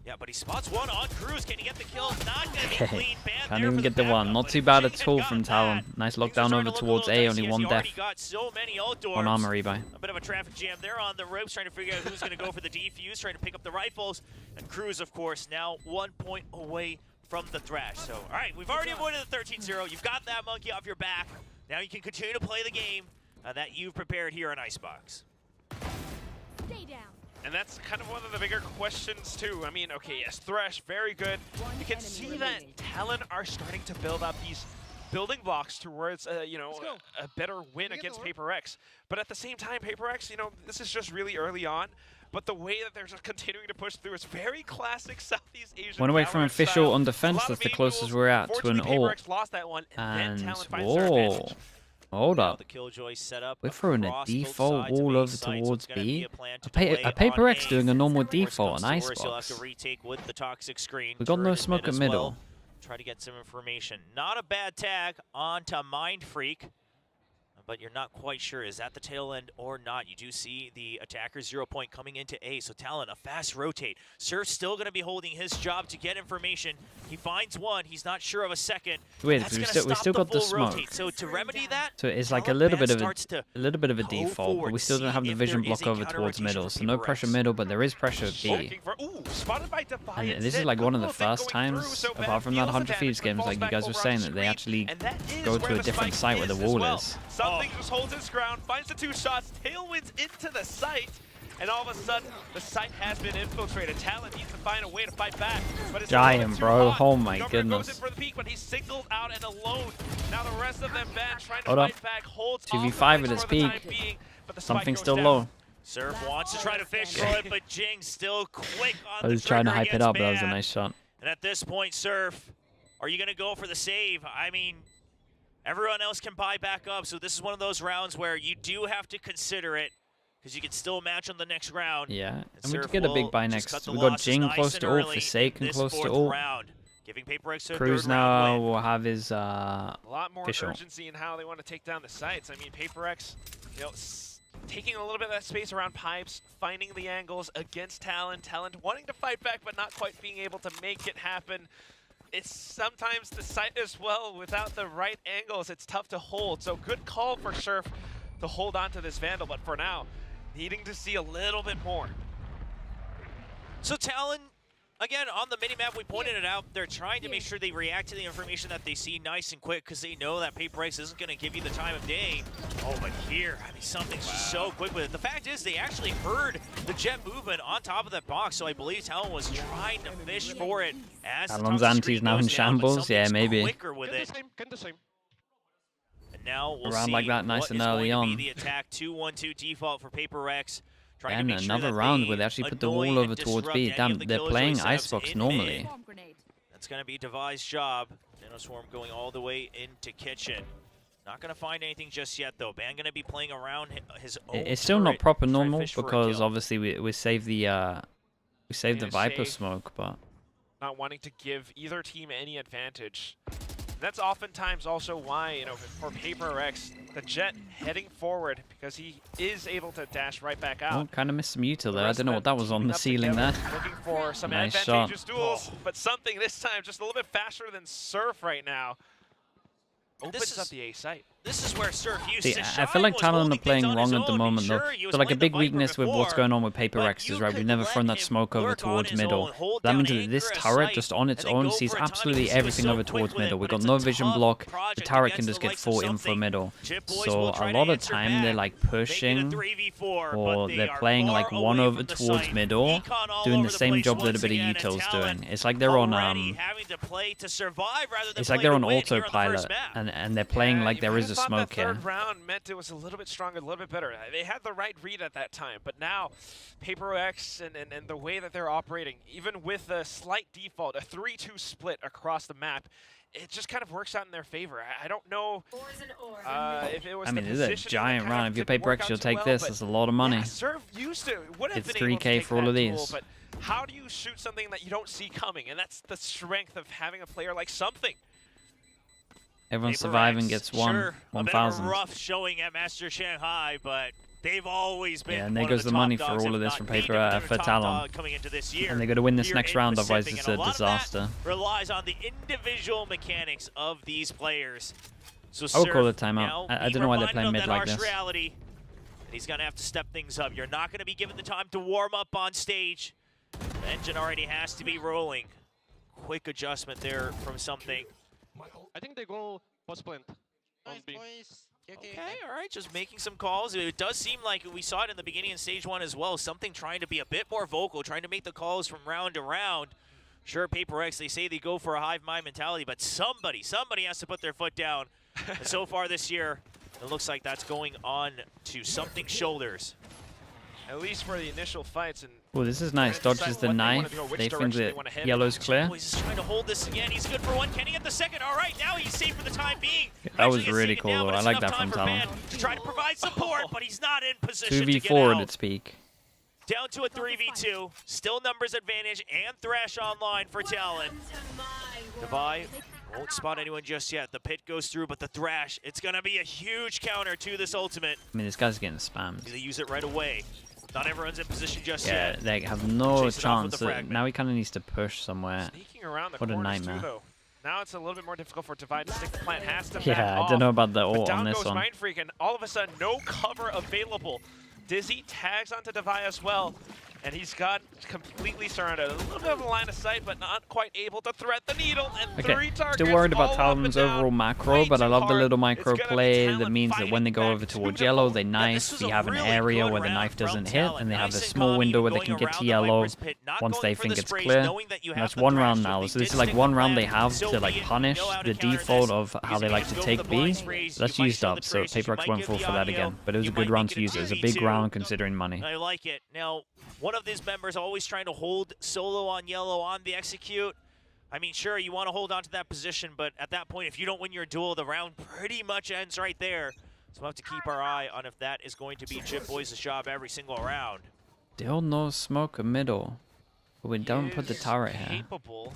Yeah, but he spots one on Cruz. Can he get the kill? Not gonna be clean.
Can't even get the one. Not too bad at all from Talon. Nice lockdown over towards A. Only 1 death. 1 armor rebuy.
A bit of a traffic jam there on the ropes, trying to figure out who's going to go for the defuse, trying to pick up the rifles. And Cruz, of course, now 1 point away from the thrash. So, all right, we've already avoided the 13-0. You've got that monkey off your back. Now you can continue to play the game that you've prepared here on Icebox.
Stay down.
And that's kind of one of the bigger questions too. I mean, okay, yes, Thresh, very good. You can see that Talon are starting to build up these building blocks towards, you know, a better win against PRX. But at the same time, PRX, you know, this is just really early on. But the way that they're just continuing to push through is very classic Southeast Asian.
Went away from official
style.
on defense. That's the closest we're at to an ult.
PRX lost that one, and then Talon finds
whoa.
their advantage.
Hold up.
The Killjoy setup
We're throwing a
across both
default
sides of
wall
A
over
site, so
towards
it's gonna
B.
be a plan to
A
play on
PRX
A.
doing a normal
Worst
default
comes
on
to worst, you'll have
Icebox.
to retake with the toxic screen.
We got no
Turret
smoke at
as
middle.
well. Try to get some information. Not a bad tag onto Mind Freak, but you're not quite sure, is that the tail end or not? You do see the attacker 0 point coming into A, so Talon, a fast rotate. Surf's still going to be holding his job to get information. He finds one, he's not sure of a second.
Weird,
That's
we
gonna
still
stop
got the
full
smoke.
rotate. So to remedy that,
So it's like a
Talon
little
Band
bit of
starts to
a
go
default, but
forward,
we still don't have
see
the
if
vision
there
block
is a
over towards
counter-rotation
middle.
for
So no
PRX.
pressure middle, but there is pressure at B.
Looking for, spotted by Defiance.
And this is like one of the first times, apart from that 100 Thieves games, like you guys were saying, that they actually go to a different site where the wall is.
Something just holds its ground, finds the 2 shots, tailwinds into the site, and all of a sudden, the site has been infiltrated. Talon needs to find a way to fight back. But it's
Giant, bro.
hot.
Oh my
Governor
goodness.
goes in for the peak, but he's singled out and alone. Now the rest of them band trying to
Hold up.
fight back, holds
2v5
off
at
the
its
for the time
peak.
being, but the spike
Something's
goes
still
down.
low.
Surf wants to try to fish for it, but Jing still quick on
I was
the
trying to
trigger
hype it up, but that was
against
a
Ban.
nice shot.
And at this point, Surf, are you going to go for the save? I mean, everyone else can buy back up, so this is one of those rounds where you do have to consider it, because you can still match on the next round.
Yeah, and we
Surf
could get a big
will
buy
just cut
next.
the
We got
losses
Jing
nice
close
and
to ult,
early
Forsaken
this
close to
fourth
ult.
round, giving PRX a
Cruz
third
now
round win.
will have his
A lot more
official.
urgency in how they want to take down the sites. I mean, PRX, you know, taking a little bit of that space around pipes, finding the angles against Talon. Talon wanting to fight back, but not quite being able to make it happen. It's sometimes the site as well, without the right angles, it's tough to hold. So good call for Surf to hold on to this Vandal, but for now, needing to see a little bit more.
So Talon, again, on the minimap, we pointed it out, they're trying to make sure they react to the information that they see nice and quick, because they know that PRX isn't going to give you the time of day. Oh, but here, I mean, something's just so quick with it. The fact is, they actually heard the jet movement on top of that box, so I believe Talon was trying to fish for it. As
Talon's anti's now in shambles, yeah, maybe.
Quicker with it. And now we'll
Around
see
like that, nice
what
and
is
early
going to
on.
be the attack 2-1-2 default for PRX. Trying to
And
make sure
another
that
round where they actually put the
annoy
wall
and
over towards
disrupt
B.
any
Damn,
of the
they're
Killjoy
playing
setups
Icebox
in
normally.
mid. That's going to be Devi's job. Swarm going all the way into kitchen. Not going to find anything just yet, though. Ban going to be playing around his own
It's still not
turret,
proper
trying to
normal
fish for a
because
kill.
obviously we saved the
Yeah,
Viper
save.
smoke, but
Not wanting to give either team any advantage. That's oftentimes also why, you know, for PRX, the Jet heading forward because he is able to dash right back out.
oh, kind of missed some util
The
there. I
rest
don't know
of
what that
them
was on
teaming
the
up
ceiling there.
together, looking for some
Nice
advantageous
shot.
duels, but something this time just a little bit faster than Surf right now. Opens up the A site.
This is where Surf used
See,
to
I
shine,
feel like
was
Talon
holding
are playing
things on
wrong
his
at the
own.
moment though.
Sure, he was
So like a
playing the
big
Viper
weakness with what's
before,
going on with
but
PRX
you
is right. We've
could
never
let
thrown that
him
smoke over
work on
towards
his
middle.
own, hold
That
down
means that this
anchor at
turret
sight,
just on its
and then
own
go
sees
for a timing.
absolutely
He was
everything
so
over
quick
towards
with it,
middle. We've
but
got
it's
no
a
vision
tough
block. The
project
turret
against
can just
the
get
likes of
fought in for
something.
middle.
Chip boys
So
will try
a
to
lot of
answer
time
back.
they're like
Make it a
pushing
3v4,
or
but they
they're
are
playing
far
like one
away
over
from the
towards
site.
middle,
Econ all
doing
over
the
the
same
place
job that a
once
bit of
again, and
util's
Talon
doing. It's like they're on
already having to play to survive rather than
it's like
play
they're
to
on
win here the
autopilot
first map.
and they're playing like
you
there
might
is a
have thought
smoke
that
here.
third round meant it was a little bit stronger, a little bit better. They had the right read at that time, but now PRX and the way that they're operating, even with a slight default, a 3-2 split across the map, it just kind of works out in their favor. I don't know if it was
I mean,
the
this is a
positioning
giant
that kind
round.
of
If you
didn't
pay
work
PRX,
out
you'll
too
take
well,
this.
but
That's a lot of money.
yeah, Serve used to would have
It's
been able to
3K
take
for all
that
of
duel,
these.
but how do you shoot something that you don't see coming? And that's the strength of having a player like Something.
Everyone
PRX,
surviving gets
sure, a bit of a
1,000.
rough showing at Master Shanghai, but they've always been
Yeah, and there
one of
goes
the
the money
top
for
dogs,
all
if
of this
not
from
the definitive
for
top
Talon.
dog coming into this year.
And they got to win this
here
next
in
round, otherwise
Pacific,
it's
and
a
lot of that
disaster.
relies on the individual mechanics of these players. So
I would call
Surf
it timeout.
now
I
being
don't know why they're
reminded
playing
of
mid
that
like
harsh
this.
reality, and he's gonna have to step things up. You're not gonna be given the time to warm up on stage. The engine already has to be rolling. Quick adjustment there from Something.
I think they go post plant. On B.
Okay, all right, just making some calls. It does seem like we saw it in the beginning in stage 1 as well. Something trying to be a bit more vocal, trying to make the calls from round to round. Sure, Paper X, they say they go for a hive mind mentality, but somebody has to put their foot down. And so far this year, it looks like that's going on to something's shoulders.
At least for the initial fights. And
Oh, this is nice. Dodges the knife. They think that yellow's clear.
He's trying to hold this again. He's good for one. Can he get the second? All right, now he's safe for the time being.
That was really cool, though. I like that from Talon.
To try to provide support, but he's not in position
2v4
to get out.
at its peak.
Down to a 3v2. Still numbers advantage and Thresh online for Talon. Devi won't spot anyone just yet. The pit goes through, but the Thrash, it's going to be a huge counter to this ultimate.
I mean, this guy's getting spammed.
They use it right away. Not everyone's in position just yet.
Yeah, they have no chance. Now he kind of needs to push somewhere.
Sneaking around the
what a
corners
nightmare.
Too, though. Now it's a little bit more difficult for Divide to stick the plant. Has to
Yeah, I don't know about the ult on this
down goes
one.
Mind Freak, and all of a sudden, no cover available. Dizzy tags onto Devi as well, and he's got completely surrounded. A little bit of a line of sight, but not quite able to thread the needle. And
Okay,
3 targets
still worried about
all
Talon's
up and down.
overall macro, but I love the little micro play that means that when they go over towards yellow, they knife. You have an area where the knife doesn't hit, and they have a small window where they can get to yellow once they think it's clear. And that's one round now, so this is like one round they have to like punish the default of how they like to take B. That's used up, so Paper X went full for that again. But it was a good round to use. It was a big round considering money.
I like it. Now, one of these members always trying to hold solo on yellow on the execute. I mean, sure, you want to hold on to that position, but at that point, if you don't win your duel, the round pretty much ends right there. So we'll have to keep our eye on if that is going to be Chip Boys' job every single round.
Still no smoke a middle, but we don't put the turret here.
Capable.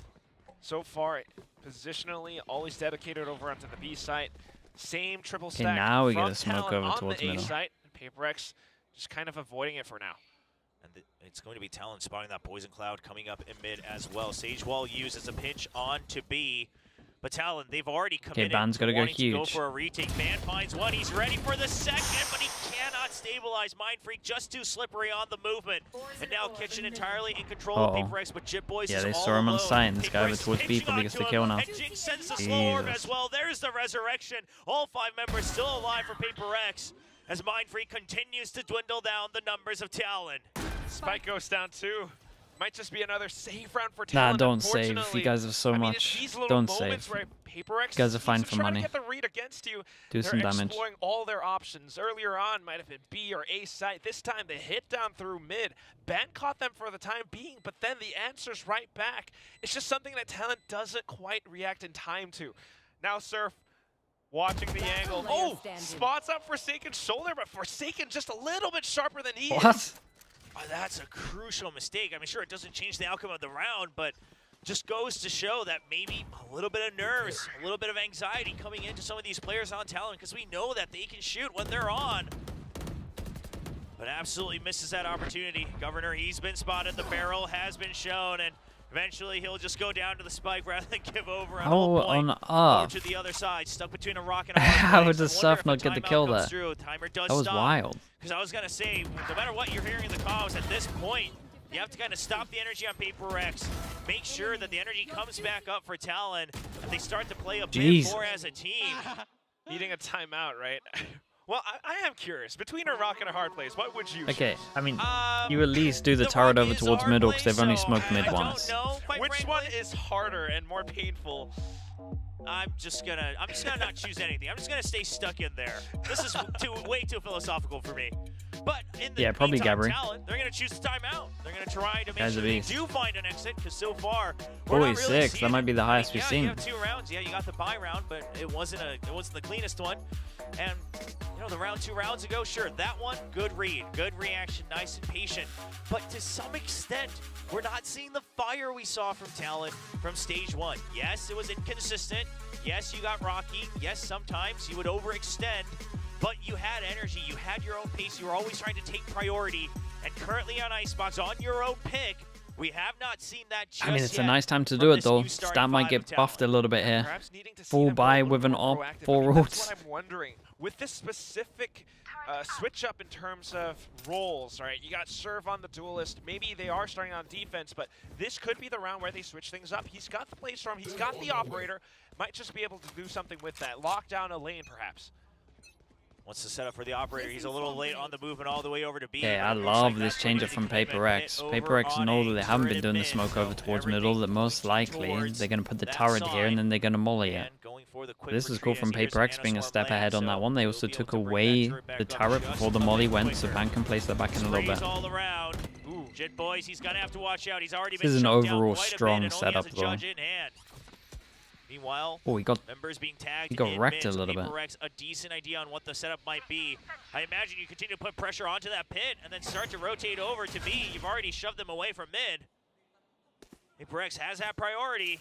So far, positionally, always dedicated over onto the B site. Same triple stack.
Okay, now we
from
get a smoke
Talon
over towards
on the
middle.
A site, and Paper X just kind of avoiding it for now.
And it's going to be Talon spotting that Poison Cloud coming up in mid as well. Sage Wall used as a pinch on to B. But Talon, they've already committed.
Okay, Ban's got to go
wanting to go
huge.
for a retake. Ban finds one. He's ready for the second, but he cannot stabilize. Mind Freak just too slippery on the movement. And now Kitchen entirely in control of Paper X, but Chip Boys
Yeah,
is
they
all
saw him on
alone.
sight, and this
Paper
guy over
X
towards B
pinching
probably gets the
onto
kill
him,
now.
and Jinx sends the slow orb as well. There's the resurrection. All 5 members still alive for Paper X as Mind Freak continues to dwindle down the numbers of Talon.
Spike goes down too. Might just be another save round for
Nah,
Talon.
don't save. You guys have so
I mean,
much.
it's these little
Don't
moments
save.
where Paper X
You guys are fine
needs to
for
try
money.
To get the read against you.
Do some
They're
damage.
exploring all their options. Earlier on, might have been B or A site. This time, they hit down through mid. Ben caught them for the time being, but then the answer's right back. It's just something that Talon doesn't quite react in time to. Now, Surf, watching the angle. Oh, spots up Forsaken's shoulder, but Forsaken just a little bit sharper than he is.
What?
Oh, that's a crucial mistake. I mean, sure, it doesn't change the outcome of the round, but just goes to show that maybe a little bit of nerves, a little bit of anxiety coming into some of these players on Talon, because we know that they can shoot when they're on. But absolutely misses that opportunity. Governor, he's been spotted. The barrel has been shown, and eventually he'll just go down to the spike rather than give over.
How on
over
earth?
to the other side, stuck between a rock and a hard
How
place.
does
I wonder
Surf
if
not
a
get the
timeout
kill
comes
there?
through. Timer does
That was
stop.
wild.
Because I was going to say, no matter what you're hearing in the comms, at this point, you have to kind of stop the energy on Paper X, make sure that the energy comes back up for Talon, and they start to play a bit more as a team.
Needing a timeout, right? Well, I am curious. Between a rock and a hard place, what would you
Okay,
choose?
I mean, you at least do the turret over towards middle because they've only smoked mid once.
Which one is harder and more painful?
I'm just gonna not choose anything. I'm just gonna stay stuck in there. This is way too philosophical for me. But in the
probably
meantime,
Gabri.
Talon, they're gonna choose the timeout. They're gonna try to make
Guy's a
sure they
beast.
do find an exit, because so far we're not really
46,
seeing
that might
it.
be the highest we've
You
seen.
have 2 rounds. Yeah, you got the bye round, but it wasn't the cleanest one. And you know, the 2 rounds ago, sure, that one, good read, good reaction, nice and patient. But to some extent, we're not seeing the fire we saw from Talon from stage 1. Yes, it was inconsistent. Yes, you got rocky. Yes, sometimes you would overextend, but you had energy, you had your own pace, you were always trying to take priority. And currently on Icebox, on your own pick, we have not seen that just
I mean, it's a
yet
nice time to
from
do it
this
though.
new starting
Stat might
5
get
of Talon.
buffed a little bit here.
Perhaps needing to see
Full
them be a
buy
little
with
bit
an
more
op,
proactive.
4
I mean, that's
ults.
what I'm wondering. With this specific switch up in terms of roles, right? You got Serve on the Duelist. Maybe they are starting on defense, but this could be the round where they switch things up. He's got the Playstorm. He's got the Operator. Might just be able to do something with that. Lock down a lane, perhaps.
Wants to set up for the operator. He's a little late on the movement all the way over to B.
Yeah, I love this change-up from Paper X. Paper X know that they haven't been doing the smoke over towards middle, that most likely they're going to put the turret here and then they're going to molly it. This is cool from Paper X being a step ahead on that one. They also took away the turret before the molly went, so Van can place that back in a little bit.
Jit Boys, he's gonna have to watch out. He's already
This is an overall strong setup though.
Meanwhile,
oh,
members being tagged.
He got wrecked a little bit.
A decent idea on what the setup might be. I imagine you continue to put pressure onto that pit and then start to rotate over to B. You've already shoved them away from mid. Paper X has that priority.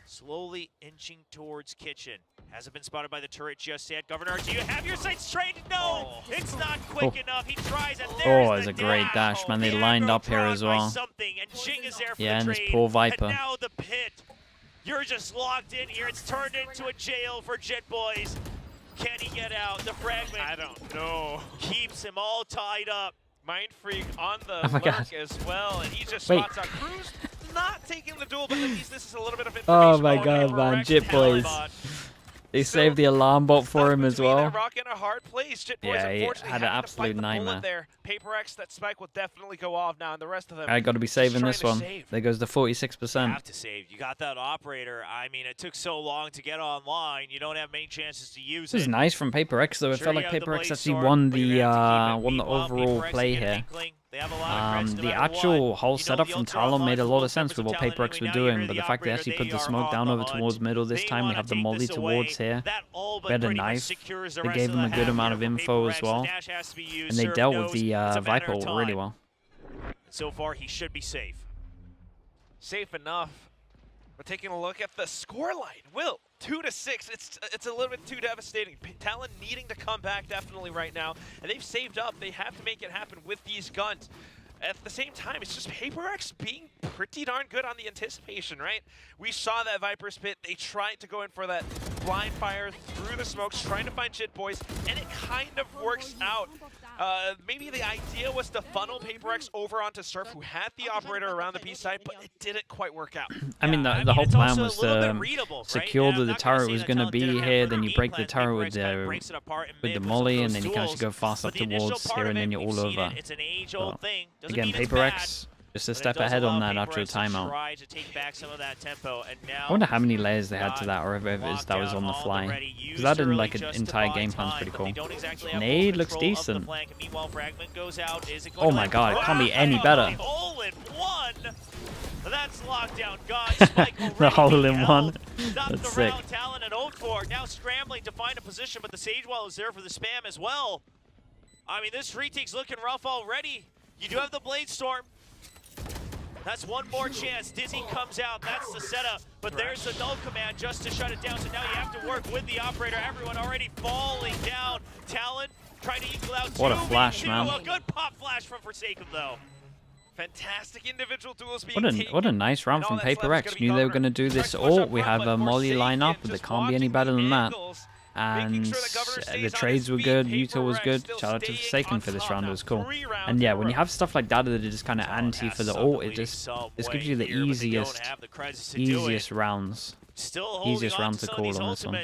Slowly inching towards kitchen. Hasn't been spotted by the turret just yet. Governor, do you have your sights trained? No, it's not quick enough. He tries, and there's
it's a great dash, man. They lined up here as well.
And GenG is there for
yeah, and
the
this
trade.
poor Viper.
And now the pit. You're just locked in here. It's turned into a jail for Jit Boys. Can he get out? The fragment.
I don't know.
Keeps him all tied up.
Mind Freak on the lurk as well, and he just spots out Cruz. Not taking the duel, but at least this is a little bit of information.
Oh my god, man. Jit Boys. They saved the alarm bot for him as well.
Rock in a hard place. Jit Boys,
yeah, he
unfortunately,
had an absolute nightmare.
There. Paper X, that spike will definitely go off now, and the rest of them.
I got to be saving this one. There goes the 46%.
You have to save. You got that operator. I mean, it took so long to get online. You don't have many chances to use
This is
it.
nice from Paper X, though. It felt like Paper X actually won the overall play here. The actual whole setup from Talon made a lot of sense with what Paper X were doing, but the fact they actually put the smoke down over towards middle this time, we have the molly towards here. We had a knife. They gave him a good amount of info as well, and they dealt with the Viper really well.
So far, he should be safe.
Safe enough. We're taking a look at the scoreline. Will, 2-6. It's a little bit too devastating. Talon needing to come back definitely right now, and they've saved up. They have to make it happen with these guns. At the same time, it's just Paper X being pretty darn good on the anticipation, right? We saw that Viper spit. They tried to go in for that blind fire through the smokes, trying to find Jit Boys, and it kind of works out. Maybe the idea was to funnel Paper X over onto Surf, who had the operator around the B side, but it didn't quite work out.
I mean, the whole plan was to secure that the turret was going to be here, then you break the turret with the molly, and then you can actually go fast up towards here, and then you're all over.
It's an age-old thing.
Again, Paper X just a step ahead on that after a timeout. I wonder how many layers they had to that, or if that was on the fly. Because that in like an entire game plan is pretty cool. Nade looks decent. Oh my god, it can't be any better.
That's lockdown, guys.
The hole in one. That's sick.
Talon and Oakford now scrambling to find a position, but the Sagewell is there for the spam as well. I mean, this retake's looking rough already. You do have the Blade Storm. That's one more chance. Dizzy comes out. That's the setup. But there's the null command just to shut it down. So now you have to work with the operator. Everyone already falling down. Talon trying to equal out.
What a flash, man.
A good pop flash from Forsaken, though.
Fantastic individual duels being taken.
What a nice round from Paper X. Knew they were going to do this ult. We have a molly lineup, but there can't be any better than that. And the trades were good, Utah was good. Shout out to Forsaken for this round, it was cool. And yeah, when you have stuff like that that are just kind of anti for the ult, it just gives you the easiest rounds. Easiest round to call on this one.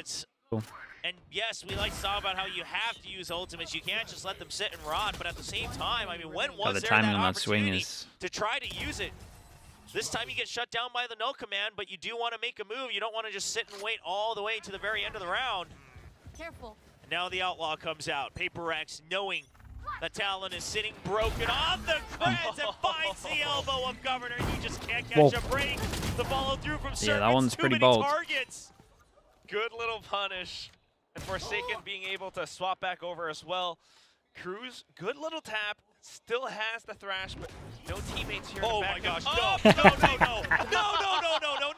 Cool.
And yes, we like to talk about how you have to use ultimates. You can't just let them sit and rot, but at the same time, I mean, when was there that opportunity to try to use it? This time you get shut down by the null command, but you do want to make a move. You don't want to just sit and wait all the way to the very end of the round.
Careful.
And now the Outlaw comes out. Paper X knowing that Talon is sitting broken on the creds and finds the elbow of Governor. You just can't catch a break. The follow through from Serpents.
Yeah, that one's pretty
bold.
Targets. Good little punish. And Forsaken being able to swap back over as well. Cruz, good little tap. Still has the thrash, but no teammates here.
Oh my gosh, no, no,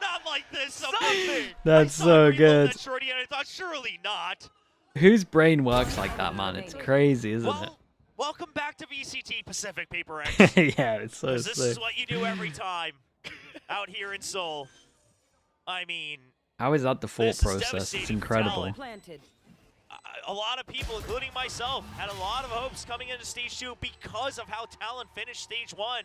not like this. Something.
That's so good.
That shorty, and I thought surely not.
Whose brain works like that, man? It's crazy, isn't it?
Welcome back to VCT Pacific, Paper X.
Yeah, it's so sick.
This is what you do every time out here in Seoul. I mean,
how is that the thought process? It's incredible.
A lot of people, including myself, had a lot of hopes coming into Stage 2 because of how Talon finished Stage 1.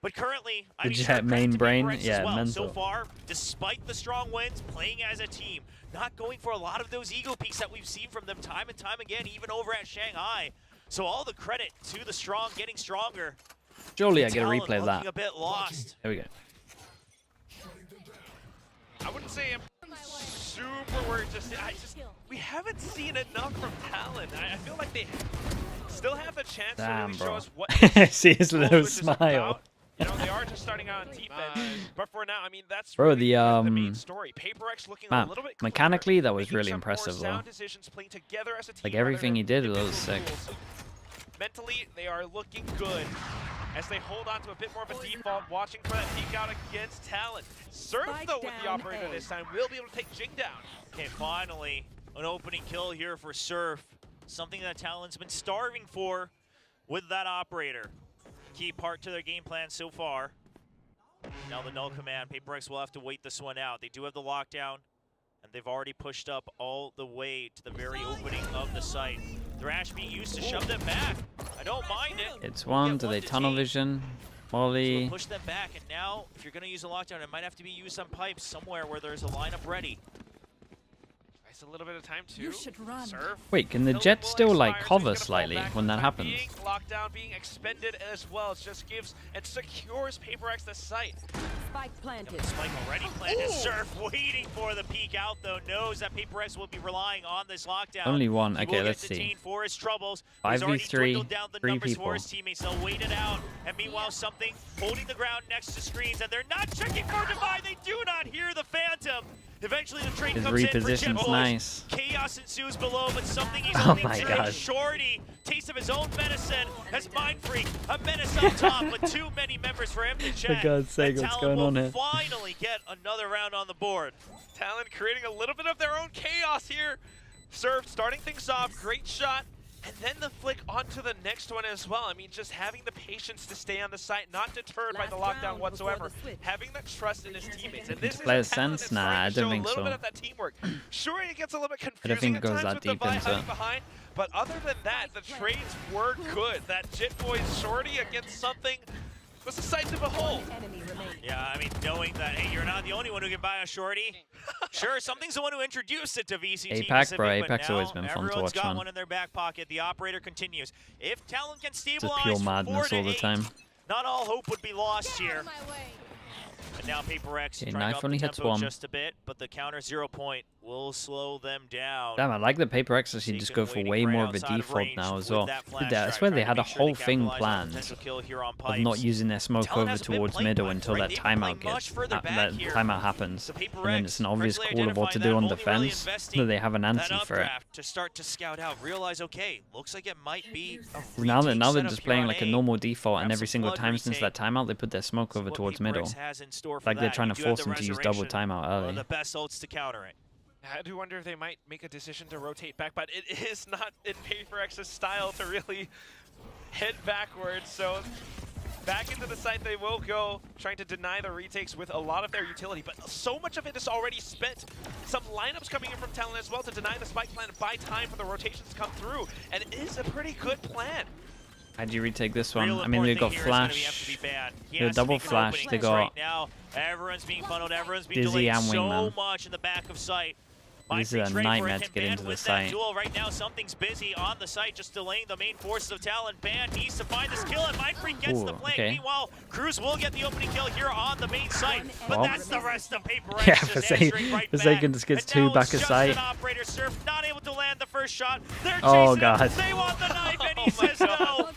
But currently, I
The
mean,
Jet main brain,
PRX as
yeah,
well.
mental.
So far, despite the strong wins, playing as a team, not going for a lot of those ego peaks that we've seen from them time and time again, even over at Shanghai. So all the credit to the strong getting stronger.
Surely I get a
TALON
replay of
looking
that.
a bit lost.
There we go.
I wouldn't say I'm super worried. We haven't seen enough from TALON. I feel like they still have the chance to
Damn,
really show
bro.
us what
See his little
Goldfish is
smile.
about. You know, they are just starting out on defense, but for now, I mean, that's
Bro,
really
the
main story. PRX looking a
map,
little bit
mechanically, that was
making
really
some more
impressive, though.
sound decisions, playing together as a team
Like,
rather
everything
than
he did was
individual
sick.
rules. Mentally, they are looking good as they hold on to a bit more of a default, watching for that peek out against Talon. Surf, though, with the operator this time, will be able to take Jing down.
Okay, finally, an opening kill here for Surf. Something that Talon's been starving for with that operator. Key part to their game plan so far. Now the null command, PRX will have to wait this one out. They do have the lockdown, and they've already pushed up all the way to the very opening of the site. Thrash being used to shove them back. I don't mind it.
It's one. Do they tunnel vision? Molly.
So push them back, and now if you're going to use a lockdown, it might have to be used on pipes somewhere where there's a lineup ready.
Nice, a little bit of time to
You should run.
Surf.
Wait, can the
Talon
Jet
will
still like
expire, so he's
hover
gonna fall
slightly
back
when
for
that
the time
happens?
being. Lockdown being expended as well. It just gives and secures PRX the site.
Spike planted.
The spike already planted. Surf waiting for the peek out, though. Knows that PRX will be relying on this lockdown.
Only one.
He
Okay,
will
let's
get
see.
detained for his troubles.
5v3,
He's already dwindled down the
3
numbers
people.
for his teammates. They'll wait it out. And meanwhile, something holding the ground next to screens, and they're not checking for Divide. They do not hear the Phantom. Eventually, the trade
His
comes in for
reposition's
Jet Boys.
nice.
Chaos ensues below, but something he's
Oh
only
my
taken
God.
Shorty. Taste of his own medicine as Mind Freak. A menace up top, but too many members for him to check.
God's sake,
And
what's
Talon
going on
will
here?
finally get another round on the board.
Talon creating a little bit of their own chaos here. Surf starting things off, great shot, and then the flick onto the next one as well. I mean, just having the patience to stay on the site, not deterred by the lockdown whatsoever, having that trust in his teammates. And this is
Player
a Talon
sense?
that's
Nah,
starting
I
to
don't
show
think
a little
so.
bit of that teamwork. Sure, it gets a little bit confusing
I don't think it
at
goes
times
that
with
deep
Divide
into
hiding
it.
behind, but other than that, the trades were good. That Jit Boys Shorty against something was a sight to behold.
Enemy remaining.
Yeah, I mean, knowing that, hey, you're not the only one who can buy a Shorty. Sure, something's the one who introduced it to VCT
APAC,
Pacific,
bro,
but
APAC's
now
always been fun to
everyone's
watch,
got
man.
one in their back pocket. The operator continues. If Talon can
Just
stabilize
pure
from
madness
4
all
to
the
8,
time.
not all hope would be lost here. And now PRX
Okay,
trying
knife
to up
only
the
hits
tempo
one.
just a bit, but the counter 0 point will slow them down.
Damn, I like the PRX actually just go for way more of a default now as well. I swear they had a whole thing planned of not using their smoke
Talon
over
hasn't been
towards
playing
middle
much,
until
right?
that
They've been
timeout
playing much
gets
further back
that
here.
timeout happens,
So
and then it's an obvious
correctly
call of what to do on
identifying that, only really
defense.
investing
So they have an
that
answer for it.
updraft to start to scout out, realize, okay, looks like it might be a
Now
retake
they're
setup
just
here
playing
on
like a
A.
normal default, and
Grab
every
some
single
blood
time since
retake.
that timeout they put their smoke over
What
towards
PRX
middle.
has in store for
Like they're
that.
trying
You
to
do have
force
the
them to use double
resurrection,
timeout
one of
early.
the best ults to counter it.
I do wonder if they might make a decision to rotate back, but it is not in PRX's style to really head backwards. So back into the site they will go, trying to deny the retakes with a lot of their utility, but so much of it is already spent. Some lineups coming in from Talon as well to deny the spike plan and buy time for the rotations to come through, and it is a pretty good plan.
How'd you retake this one?
Real
I mean, they
important
got
thing here is gonna have
flash.
to be bad. He
They
has
got
to
double
make an
flash.
opening
They
because right
got
now, everyone's being funneled, everyone's being
Dizzy
delayed
and
so
Wingman.
much in the back of sight.
This is a nightmare to get into the site.
Duel. Right now, something's busy on the site, just delaying the main forces of Talon. Band needs to find this kill, and Mind Freak gets the
Ooh,
flank.
okay.
Meanwhile, Cruz will get the opening kill here on the main site, but
Well.
that's the rest of PRX
Yeah,
just
Forsaken
answering right back.
just gets
And
2
now
back
it's
of
just
sight.
an operator Surf not able to land the first shot. They're
Oh,
chasing him.
God.
They want the knife, and he says no.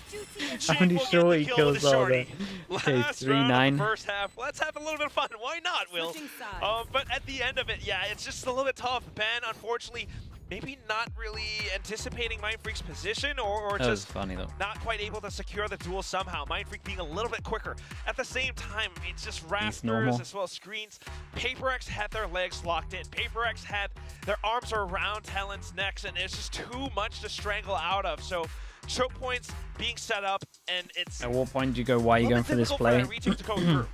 How many shorty kills are there? Okay,
Last round of
3-9.
the first half. Let's have a little bit of fun. Why not, Will? But at the end of it, yeah, it's just a little bit tough. Ben, unfortunately, maybe not really anticipating Mind Freak's position, or
That was
just
funny though.
not quite able to secure the duel somehow. Mind Freak being a little bit quicker. At the same time, it's just rafters
normal.
as well as screens. PRX had their legs locked in. PRX had their arms around Talon's necks, and it's just too much to strangle out of. So choke points being set up, and it's
At what point do you go, why are you going for this play?
to go through.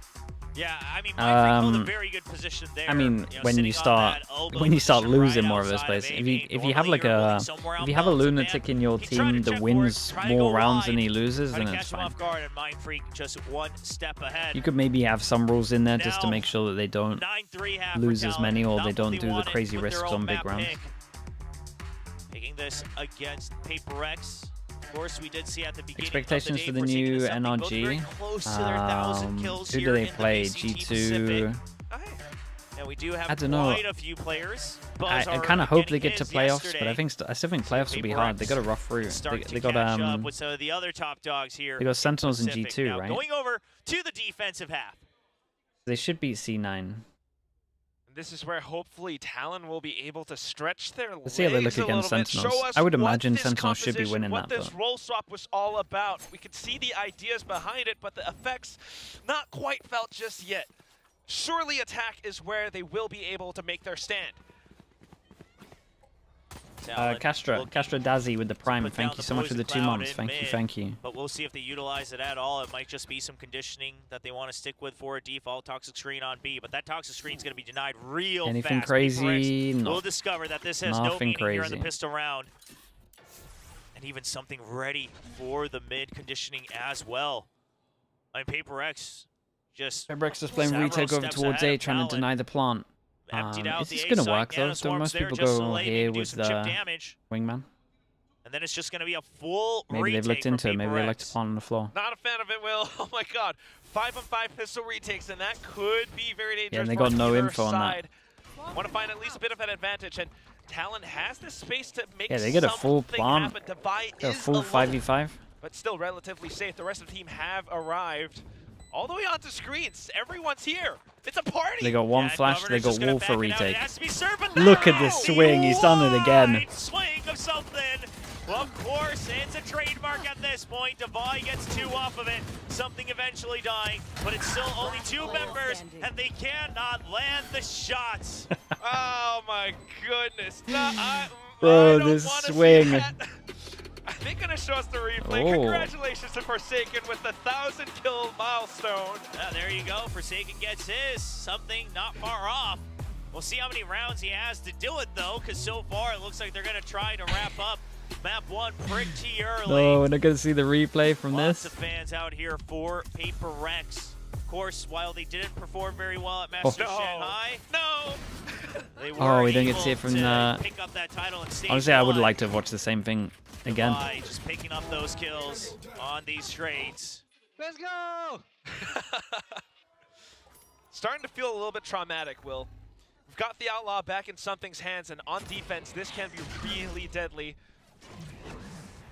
Yeah, I mean, Mindfreak held a very good position there.
I mean, when you start losing more of this place, if you have like if you have a lunatic in your team that wins more rounds than he loses, then it's fine.
Just one step ahead.
You could maybe have some rules in there just to make sure that they don't lose as many or they don't do the crazy risks on big rounds.
Taking this against PRX. Of course, we did see at the beginning
expectations for the new NRG. Who do they play? G2.
And we do have
I don't know.
quite a few players.
I kind of hope they get to playoffs, but I still think playoffs will be hard. They got a rough route. They got
with some of the other top dogs here.
They got Sentinels in G2,
now,
right?
Going over to the defensive half.
They should beat C9.
This is where hopefully Talon will be able to stretch their legs.
Let's see how they look against Sentinels. I would imagine Sentinels should be winning that.
What this role swap was all about. We can see the ideas behind it, but the effects not quite felt just yet. Surely attack is where they will be able to make their stand.
Castra Dazzy with the Prime. Thank you so much for the 2 months. Thank you.
But we'll see if they utilize it at all. It might just be some conditioning that they want to stick with for a default toxic screen on B. But that toxic screen is going to be denied real fast.
Anything crazy? No.
We'll discover that this has no meaning here in the pistol round. And even something ready for the mid conditioning as well. I mean, PRX
is playing retake over towards A, trying to deny the plant. Is this going to work though? So most people go here with the wingman.
And then it's just going to be a full
Maybe they've looked into it. Maybe they like to plant on the floor.
Not a fan of it, Will. Oh my god. 5-on-5 pistol retakes, and that could be very dangerous.
Yeah, and they got no info on that.
Want to find at least a bit of an advantage, and Talon has the space to make
they get a full plant. A full 5v5.
But still relatively safe. The rest of the team have arrived. All the way onto screens. Everyone's here. It's a party.
They got one flash. They got wall for retake. Look at this swing. He's done it again.
Swing of something. Well, of course, it's a trademark at this point. Devi gets 2 off of it. Something eventually dying, but it's still only 2 members, and they cannot land the shots.
Oh my goodness. No,
Bro, this swing.
Are they going to show us the replay? Congratulations to Forsaken with the 1,000-kill milestone.
There you go. Forsaken gets his. Something not far off. We'll see how many rounds he has to do it, though, because so far it looks like they're going to try to wrap up map 1 pretty early.
No, we're not going to see the replay from
Lots
this.
of fans out here for PRX. Of course, while they didn't perform very well at Master Shanghai,
we don't get to see it from the... Honestly, I would like to watch the same thing again.
Just picking up those kills on these trades.
Let's go! Starting to feel a little bit traumatic, Will. We've got the Outlaw back in Something's hands, and on defense, this can be really deadly.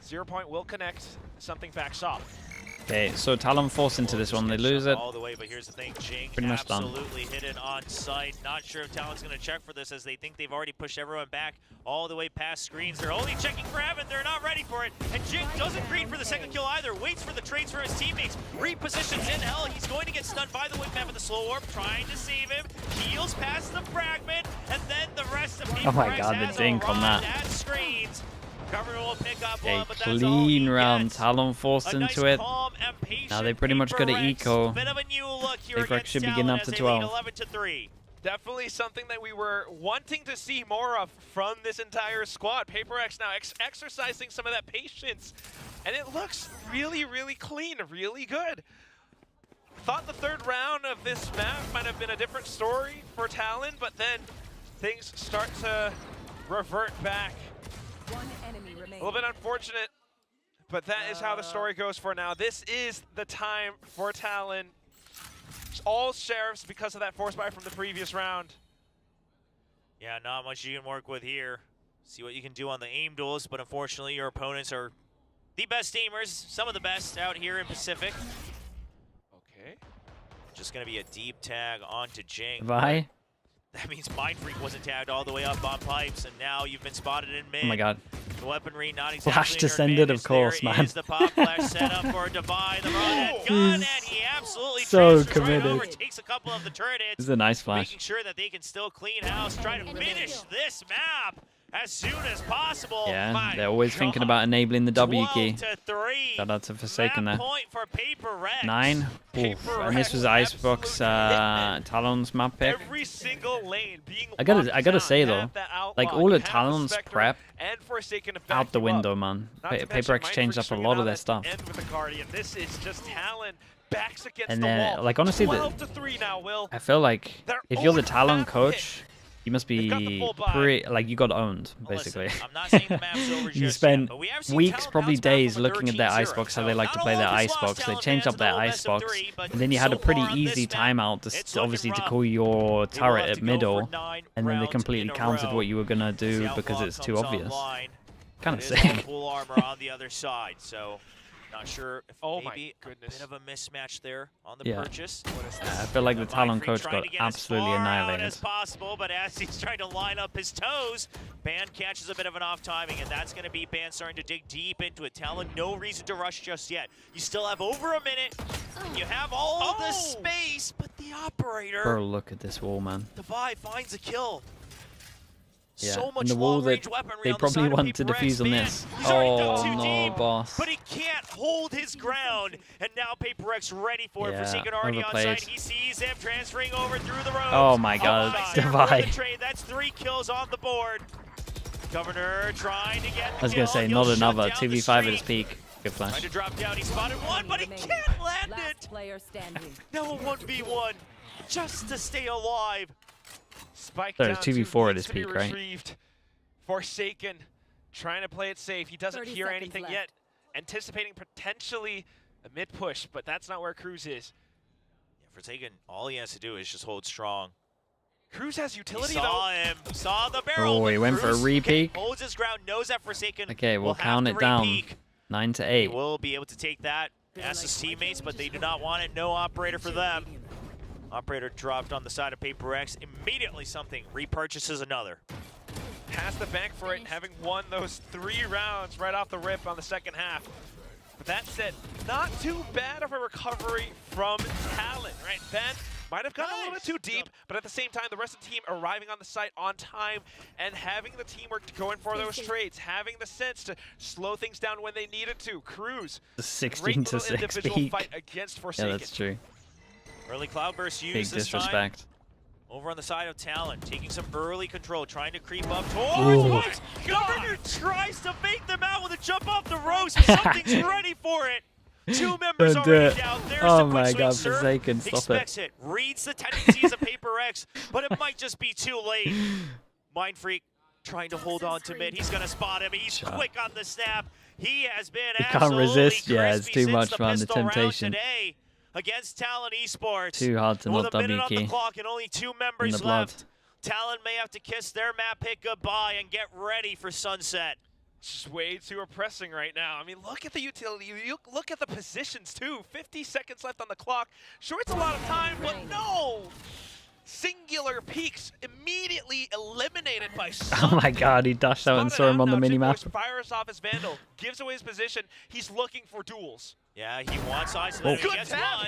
0 point will connect. Something backs off.
Okay, so Talon forced into this one. They lose it.
All the way, but here's the thing, GenG
pretty much done.
Absolutely hit it on sight. Not sure if Talon's going to check for this, as they think they've already pushed everyone back all the way past screens. They're only checking for Evan. They're not ready for it. And GenG doesn't green for the second kill either. Waits for the trades for his teammates. Repositions in hell. He's going to get stunned by the wingman with the slow warp, trying to save him. Heals past the fragment, and then the rest of people.
Oh my god, the dink on that.
At screens. Cover will pick up
a
one, but
clean round. Talon forced into it. Now they pretty much got an eco. PRX should be getting up to 12.
Definitely something that we were wanting to see more of from this entire squad. PRX now exercising some of that patience, and it looks really, really clean, really good. Thought the 3rd round of this map might have been a different story for Talon, but then things start to revert back. A little bit unfortunate, but that is how the story goes for now. This is the time for Talon. All sheriffs because of that force buy from the previous round.
Yeah, not much you can work with here. See what you can do on the aim duels, but unfortunately your opponents are the best teamers, some of the best out here in Pacific.
Okay.
Just going to be a deep tag onto GenG.
Bye.
That means Mindfreak wasn't tagged all the way up on pipes, and now you've been spotted in mid.
Oh my god.
The weaponry not exactly
Flash descended, of course, man.
Is the pop flash set up for Devi, the run gun, and he absolutely
so
transfers
committed.
right over, takes a couple of the turret hits.
This is a nice flash.
Making sure that they can still clean house, try to finish this map. as soon as possible.
Yeah,
My
they're always
God.
thinking about enabling the W key.
12-3.
Shout out to Forsaken there.
Point for PRX.
9. Oof. And this was Icebox Talon's map pick.
Every single lane being
I gotta say though, like all of Talon's prep
and Forsaken to
out
back
the
you
window,
up.
man.
Not to
Paper
mention
X changed
Mindfreak
up a
swinging
lot
out
of their
at
stuff.
end with the Guardian. This is just Talon backs against
And
the
then,
wall.
like honestly,
12-3 now, Will.
I feel like
Their
if you're the
own
Talon
map
coach, you must
They've got the
be
full buy.
pretty like you got owned basically.
Listen, I'm not saying the map's over
You
just
spent
yet, but we have seen
weeks,
Talon
probably
bounce back
days,
from a
looking at their
13-0.
icebox, how they like to
Not
play
all
their
of us
icebox.
lost
They
Talon
changed
fans
up their
in the whole best of
icebox,
three, but
and then you had a
so
pretty
far on
easy
this map,
timeout
it's
to obviously
looking
to
rough.
call your
They will
turret
have
at
to go
middle,
for 9
and then they
rounds
completely
in a
countered
row.
what you were gonna
See
do
how
because
Vaughn
it's too
comes
obvious.
online.
Kind of
It is all
sick.
full armor on the other side, so not sure if
Oh my
maybe a
goodness.
bit of a mismatch there on the
Yeah.
purchase.
I feel like the Talon
Mindfreak
coach
trying
got
to get as
absolutely
far out
annihilated.
as possible, but as he's trying to line up his toes, Ban catches a bit of an off timing, and that's going to be Ban starting to dig deep into it. Talon, no reason to rush just yet. You still have over a minute, and you have all the space, but the operator,
Bro, look at this wall, man.
Divide finds a kill.
Yeah,
So much
and the wall that
long-range weaponry
they
on the
probably
side of
want to
PRX.
defuse on
Man,
this.
he's already done
Oh
too
no,
deep,
boss.
but he can't hold his ground, and now PRX ready for it.
Yeah,
Forsaken already on
overplayed.
site. He sees him transferring over through the ropes.
Oh my God,
Nice there for
Divide.
the trade. That's 3 kills on the board. Governor trying to get the
I was gonna
kill.
say
He'll
not
shut
another
down the
2v5 at
streak.
its peak. Good
Trying
flash.
to drop down. He spotted one, but he
remaining.
can't land
Last
it.
player standing.
Now a 1v1 just to stay alive.
Spike
So
down
it's
two,
2v4 at
needs
his
to be
peak, right?
retrieved. Forsaken, trying to play it safe. He doesn't
30
hear
seconds
anything
left.
yet. Anticipating potentially a mid push, but that's not where Cruz is.
Forsaken, all he has to do is just hold strong.
Cruz has
He
utility
saw him, saw the barrel.
Oh,
but
he went for a
Cruz
re-peek.
holds his ground, knows that Forsaken
Okay, we'll
will have
count
to
it down.
re-peak.
9 to
He
8.
will be able to take that. Ask his teammates, but they do not want it. No operator for them. Operator dropped on the side of PRX. Immediately something repurchases another.
Has the bank for it, having won those 3 rounds right off the rip on the second half. But that said, not too bad of a recovery from Talon, right? Ben might have gone a little bit too deep, but at the same time, the rest of the team arriving on the site on time and having the teamwork to go in for those trades, having the sense to slow things down when they needed to. Cruz,
The
great
16 to
little
6
individual
peak.
fight against
Yeah,
Forsaken.
that's true.
Early Cloudburst
Big
used this time.
disrespect.
Over on the side of Talon, taking some early control, trying to creep up towards Mike's. Governor tries to fake them out with a jump off the ropes, but something's ready for it. 2 members
Don't do
already
it.
down. There's
Oh
the quick
my
swing
God,
serve.
Forsaken, stop it.
Expects it. Reads the tendencies of PRX, but it might just be too late. Mindfreak trying to hold on to mid. He's going to spot him. He's quick on the snap. He has been
He can't
absolutely
resist. Yeah, it's
crispy
too
since
much,
the
man, the
pistol round
temptation.
today against Talon Esports.
Too hard to
With
not
a minute
W
on the
key.
clock and only 2
In
members
the blood.
left. Talon may have to kiss their map pick goodbye and get ready for sunset.
It's just way too oppressing right now. I mean, look at the utility. You look at the positions, too. 50 seconds left on the clock. Sure, it's a lot of time, but no! Singular peaks immediately eliminated by
Oh my God, he dashed out and saw him on the minimap.
Fires off his Vandal, gives away his position. He's looking for duels.
Yeah, he wants ice,
Oh.
he
Good
gets
tap.
one.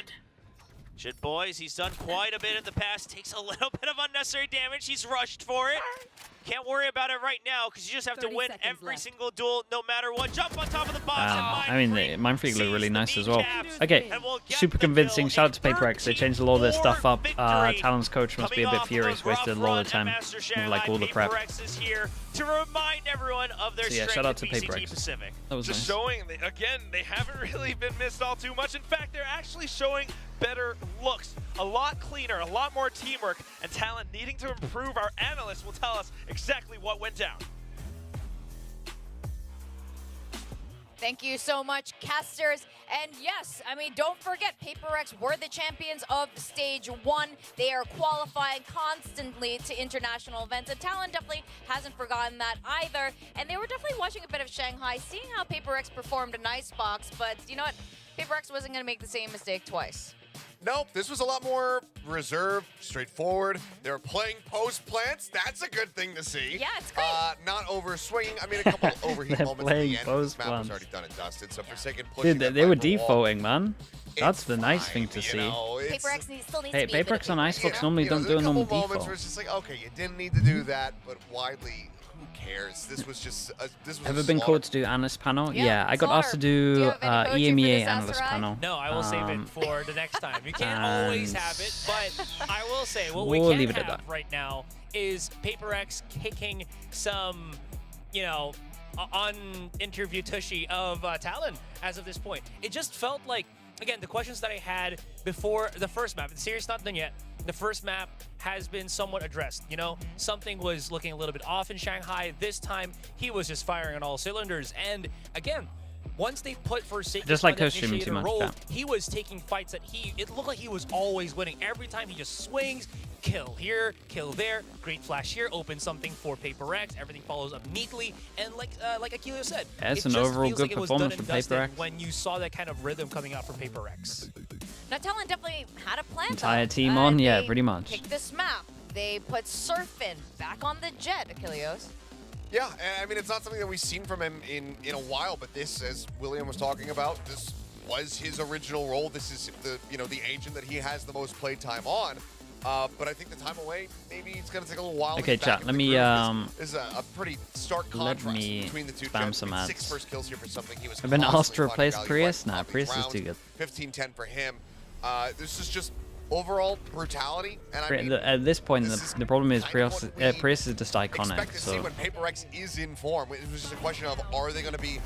Shit, boys, he's done quite a bit in the past. Takes a little bit of unnecessary damage. He's rushed for it. Can't worry about it right now because you just have to
30
win
seconds
every
left.
single duel, no matter what. Jump on top of the box.
I mean, the Mindfreak look really nice as well. Okay, super convincing. Shout out to PRX. They changed a lot of their stuff up. Talon's coach must be a bit furious. Wasted a lot of time with like all the prep.
PRX is here to remind everyone of their
So yeah,
strength
shout out
in
to
VCT
PRX.
Pacific.
That was
Just
nice.
showing, again, they haven't really been missed all too much. In fact, they're actually showing better looks, a lot cleaner, a lot more teamwork, and Talon needing to improve. Our analysts will tell us exactly what went down.
Thank you so much, casters. And yes, I mean, don't forget, PRX were the champions of Stage 1. They are qualifying constantly to international events, and Talon definitely hasn't forgotten that either. And they were definitely watching a bit of Shanghai, seeing how PRX performed in Icebox, but you know what? PRX wasn't going to make the same mistake twice.
Nope, this was a lot more reserved, straightforward. They were playing post plants. That's a good thing to see.
Yeah, it's great.
Not over swinging. I mean, a couple overheat
They're
moments at
playing
the end.
post
This map was
plants.
already done and dusted. So Forsaken pushing
Dude,
that
they were
back to the wall.
defaulting, man. That's
It's
the nice
fine,
thing to
you
see.
know, it's-
PRX still needs
Hey,
to be a bit
PRX
of
on
a
Icebox
bit
normally
you know,
don't
there's
do a
couple
normal
moments
default.
where it's just like, okay, you didn't need to do that, but widely, who cares? This was just this was
Ever
a
been
slaughter.
called to do analyst panel?
Yeah,
Yeah, I got asked to
Do you
do
have any coaching for
EMEA
this,
analyst
Asarai?
panel.
No, I will save it for the next time. You can't always
and-
have it, but I will say what we
We'll
can
leave it at
have
that.
right now is PaperX kicking some, you know, on-interview tushy of Talon as of this point. It just felt like, again, the questions that I had before the first map, the series not done yet, the first map has been somewhat addressed. You know, something was looking a little bit off in Shanghai. This time, he was just firing on all cylinders. And again, once they put Forsaken
Just like
on that
co-streaming too
initiator
much,
role,
yeah.
he was taking fights that it looked like he was always winning. Every time he just swings, kill here, kill there, great flash here, open something for PaperX, everything follows up neatly, and like Akilio said,
That's
it
an
just
overall
feels
good
like it was
performance
done and
from
dusted
PaperX.
when you saw that kind of rhythm coming out from PaperX.
Now, Talon definitely had a plan.
Entire
though.
team on? Yeah,
They
pretty much.
picked this map. They put Surfin back on the jet, Achilleos.
Yeah, and I mean, it's not something that we've seen from him in a while, but this, as William was talking about, this was his original role. This is the agent that he has the most play time on. But I think the time away, maybe it's going to take a little while. to
Okay,
get back
chat,
in
let
the
me,
groove. This is a pretty stark
let
contrast
me
between the two.
spam
Jets.
some
6
ads.
first kills here for something he was
I've been asked to
constantly
replace
finding
Prius?
value
Nah,
right off
Prius
these
is
rounds.
too good.
15-10 for him. This is just overall brutality. And I mean,
At this point, the problem is
kind of
Prius,
what we
Prius is just
expect
iconic.
to see
So
when PaperX is in form. It was just a question of, are they going to be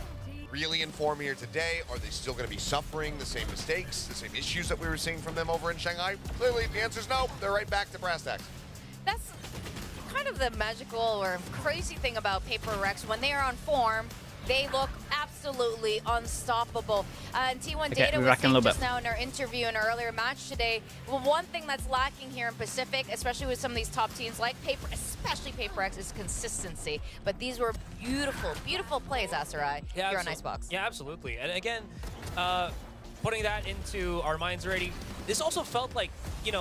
really in form here today? Are they still going to be suffering the same mistakes, the same issues that we were seeing from them over in Shanghai? Clearly, the answer is no. They're right back to brass tacks.
That's kind of the magical or crazy thing about PaperX. When they are on form, they look absolutely unstoppable. And T1
Okay,
Data
we're
was
back in a
saying
little
just
bit.
now in our interview in our earlier match today, well, one thing that's lacking here in Pacific, especially with some of these top teams like especially PaperX, is consistency. But these were beautiful, beautiful plays, Asarai, here on Icebox.
Yeah, absolutely. And again, putting that into our minds already, this also felt like,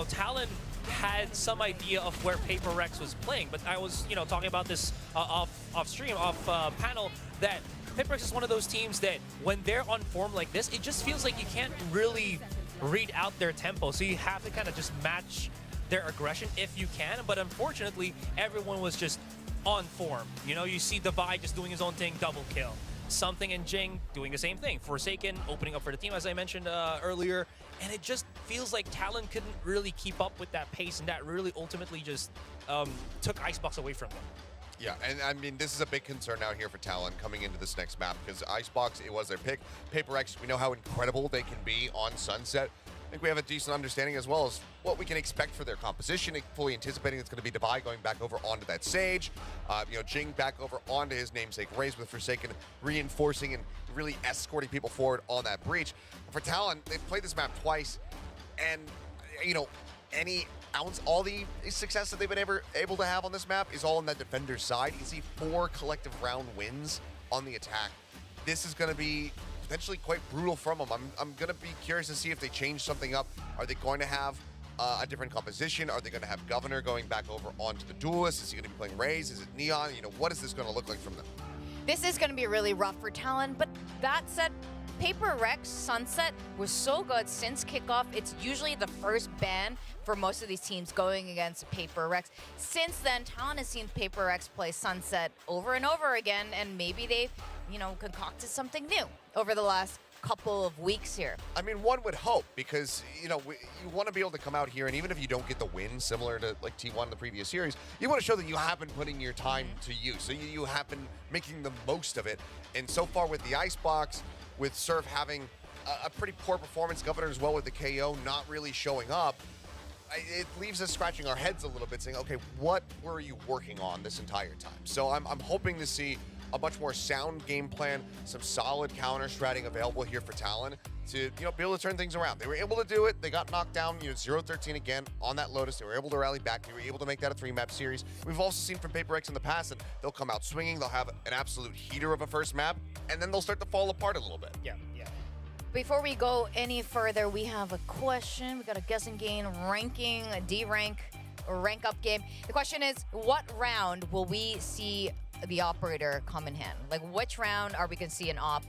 Talon had some idea of where PaperX was playing, but I was, talking about this off panel, that PaperX is one of those teams that when they're on form like this, it just feels like you can't really read out their tempo, so you have to kind of just match their aggression if you can, but unfortunately, everyone was just on form. You see Devi just doing his own thing, double kill. Something and GenG doing the same thing. Forsaken opening up for the team, as I mentioned earlier, and it just feels like Talon couldn't really keep up with that pace, and that really ultimately just took Icebox away from them.
Yeah, and I mean, this is a big concern out here for Talon coming into this next map, because Icebox, it was their pick. PaperX, we know how incredible they can be on Sunset. I think we have a decent understanding as well as what we can expect for their composition, fully anticipating it's going to be Devi going back over onto that Sage. GenG back over onto his namesake Raze with Forsaken, reinforcing and really escorting people forward on that breach. For Talon, they've played this map twice, and, any ounce, all the success that they've been able to have on this map is all on that defender's side. You see 4 collective round wins on the attack. This is going to be potentially quite brutal from them. I'm going to be curious to see if they change something up. Are they going to have a different composition? Are they going to have Governor going back over onto the Duelist? Is he going to be playing Raze? Is it Neon? What is this going to look like from them?
This is going to be really rough for Talon, but that said, PaperX Sunset was so good since kickoff. It's usually the first ban for most of these teams going against PaperX. Since then, Talon has seen PaperX play Sunset over and over again, and maybe they've, concocted something new over the last couple of weeks here.
I mean, one would hope, because, you want to be able to come out here, and even if you don't get the win, similar to like T1 in the previous series, you want to show that you have been putting your time to use. So you have been making the most of it. And so far with the Icebox, with Surf having a pretty poor performance, Governor as well with the KO not really showing up, it leaves us scratching our heads a little bit, saying, okay, what were you working on this entire time? So I'm hoping to see a much more sound game plan, some solid counter-stratting available here for Talon to, be able to turn things around. They were able to do it. They got knocked down, 0-13 again on that Lotus. They were able to rally back. They were able to make that a 3-map series. We've also seen from PaperX in the past that they'll come out swinging. They'll have an absolute heater of a first map, and then they'll start to fall apart a little bit.
Yeah.
Before we go any further, we have a question. We got a guess and gain ranking, a D-rank, or rank up game. The question is, what round will we see the operator come in hand? Like, which round are we going to see an op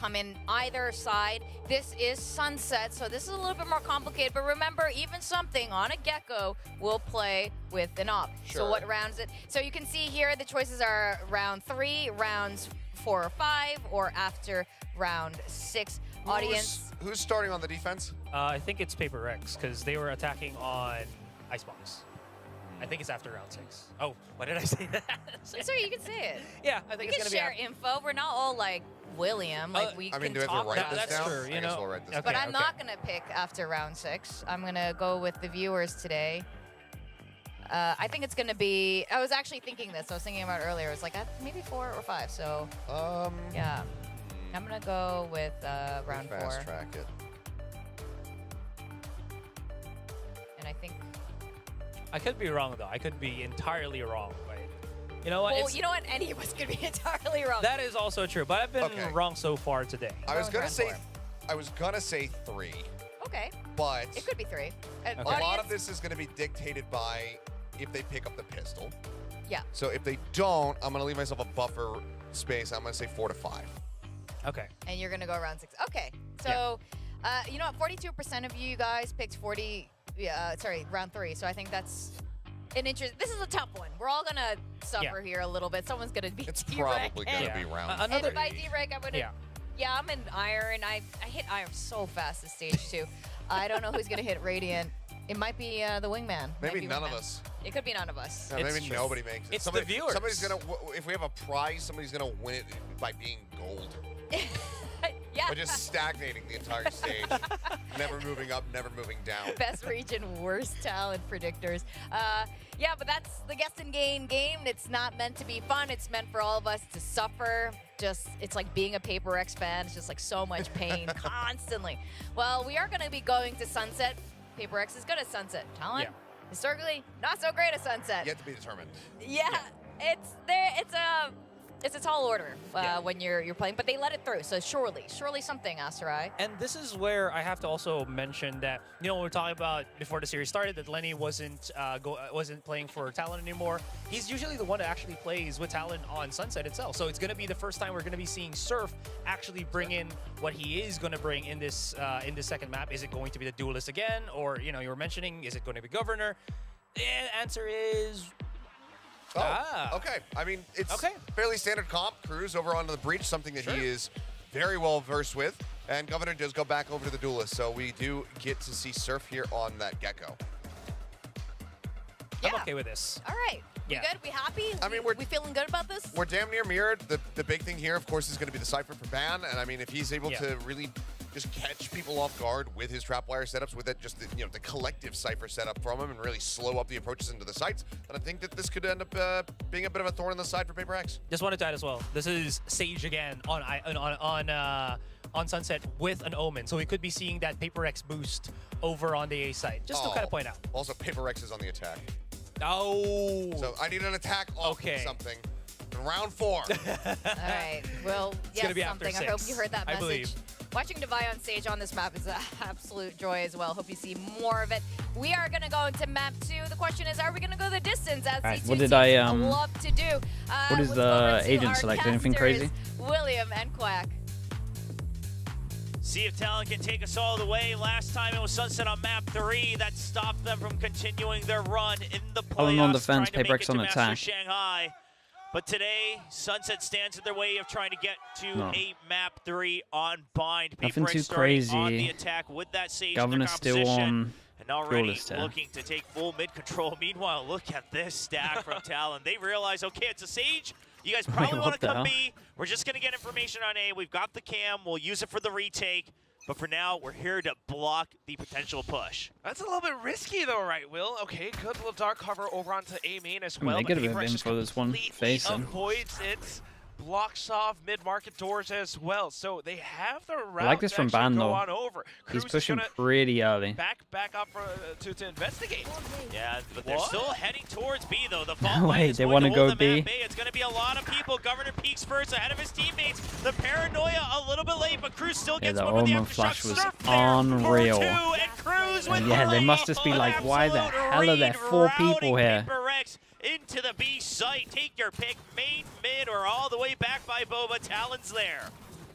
come in either side. This is Sunset, so this is a little bit more complicated. But remember, even something on a Gecko will play with an op.
Sure.
So what rounds it? So you can see here the choices are round 3, rounds 4 or 5, or after round 6. Audience.
Who's starting on the defense?
I think it's Paper X because they were attacking on Icebox. I think it's after round 6. Oh, why did I say that?
Sorry, you can say it.
Yeah, I think
We
it's
can
gonna
share info. We're not all like William. Like we
I mean,
can
do we have
talk
to write
about
this
it.
That's
down?
true,
I
you
guess
know.
we'll write this
Okay,
But
down.
I'm not gonna pick after round 6. I'm gonna go with the viewers today. I think it's gonna be. I was actually thinking this. I was thinking about it earlier. It was like maybe 4 or 5. So yeah, I'm gonna go with round 4.
Fast track it.
And I think.
I could be wrong though. I could be entirely wrong. But you know what?
Well, you know what? Any of us could be entirely wrong.
That is also true. But I've been wrong so far today.
I was gonna
round
say,
4.
I was gonna say 3,
Okay.
but
It could be 3.
a lot of this is gonna be dictated by if they pick up the pistol.
Yeah.
So if they don't, I'm gonna leave myself a buffer space. I'm gonna say 4 to 5.
Okay.
And you're gonna go around 6. Okay. So, you know what? 42% of you guys picked round 3. So I think that's an interest. This is a tough one. We're all gonna suffer here a little bit. Someone's gonna be.
It's
D-Reg.
probably gonna be round
And
3.
by D-Reg, I'm gonna. Yeah, I'm in Iron. I hit Iron so fast this stage too. I don't know who's gonna hit Radiant. It might be the Wingman.
Maybe none of us.
It could be none of us.
Yeah, maybe nobody makes it.
It's the viewers.
Somebody's gonna. If we have a prize, somebody's gonna win it by being gold.
Yeah.
By just stagnating the entire stage, never moving up, never moving down.
Best region, worst talent predictors. Yeah, but that's the guess and gain game. It's not meant to be fun. It's meant for all of us to suffer. It's like being a Paper X fan. It's just like so much pain constantly. Well, we are going to be going to Sunset. Paper X is good at Sunset. Talon, historically, not so great at Sunset.
Yet to be determined.
Yeah, it's a tall order when you're playing, but they let it through. So surely something, Asarai.
And this is where I have to also mention that, you know, when we're talking about before the series started that Lenny wasn't playing for Talon anymore. He's usually the one that actually plays with Talon on Sunset itself. So it's going to be the first time we're going to be seeing Surf actually bring in what he is going to bring in this second map. Is it going to be the Duelist again, or you know, you were mentioning, is it going to be Governor? The answer is.
Okay. I mean, it's fairly standard comp. Cruz over onto the Breach, something that he is very well versed with. And Governor does go back over to the Duelist, so we do get to see Surf here on that Gecko.
I'm okay with this.
All right. We good? We happy?
I mean,
we feeling good about this?
We're damn near mirrored. The big thing here, of course, is going to be the Cypher for ban. And I mean, if he's able to really just catch people off guard with his trapwire setups, with it, just the collective Cypher setup from him, and really slow up the approaches into the sites, then I think that this could end up being a bit of a thorn in the side for Paper X.
Just wanted to add as well. This is Sage again on Sunset with an Omen, so we could be seeing that Paper X boost over on the A side. Just to kind of point out.
Also, Paper X is on the attack.
Oh.
So I need an attack off something. In round 4.
All right. Well,
it's gonna be
something.
after 6.
I hope you heard that
I
message.
believe.
Watching Devi on stage on this map is an absolute joy as well. Hope you see more of it. We are going to go into map 2. The question is, are we going to go the distance as
Right,
these
what
two
did I,
teams love to do?
what is
let's
the
go over to
agent
our
select? Anything
casters,
crazy?
William and Quack.
See if Talon can take us all the way. Last time it was Sunset on map 3 that stopped them from continuing their run in the playoffs.
Talon on defense,
trying to
Paper
make
X
it to
on
Master
attack.
Shanghai. But today, Sunset stands in their way of trying to get to
No.
a map 3 on bind.
Nothing
Paper
too
X starting
crazy.
on the attack with that Sage
Governor
in
still
their composition.
on
And already
Duelist here.
looking to take full mid control. Meanwhile, look at this stack from Talon. They realize, okay, it's a Sage. You guys probably
Wait,
want
what
to
the
come
hell?
B. We're just going to get information on A. We've got the cam. We'll use it for the retake. But for now, we're here to block the potential push.
That's a little bit risky though, right, Will? Okay, good little dark cover over onto A main as
I mean,
well.
they
but
get a bit
Paper
of
X just
info this one
completely
facing.
avoids it. Blocks off mid-market doors as well, so they have the route
I like this
to
from
actually
Ban
go
though.
on over.
He's
Cruz is
pushing
gonna
pretty early.
back up to investigate.
Yeah, but they're still heading towards B, though. The fault
No
line
way,
is
they
going
wanna
to hold
go
them at
B?
bay. It's going to be a lot of people. Governor peaks first ahead of his teammates. The paranoia a little bit late, but Cruz still
Yeah,
gets
the
one with the
Omen
aftershock.
flash was
Surf there
unreal.
for 2, and Cruz with
Yeah,
the
they
lead.
must just be like, why the
Absolute
hell are there
read
4 people
routing
here?
Paper X into the B site. Take your pick, main, mid, or all the way back by Boba. Talon's there.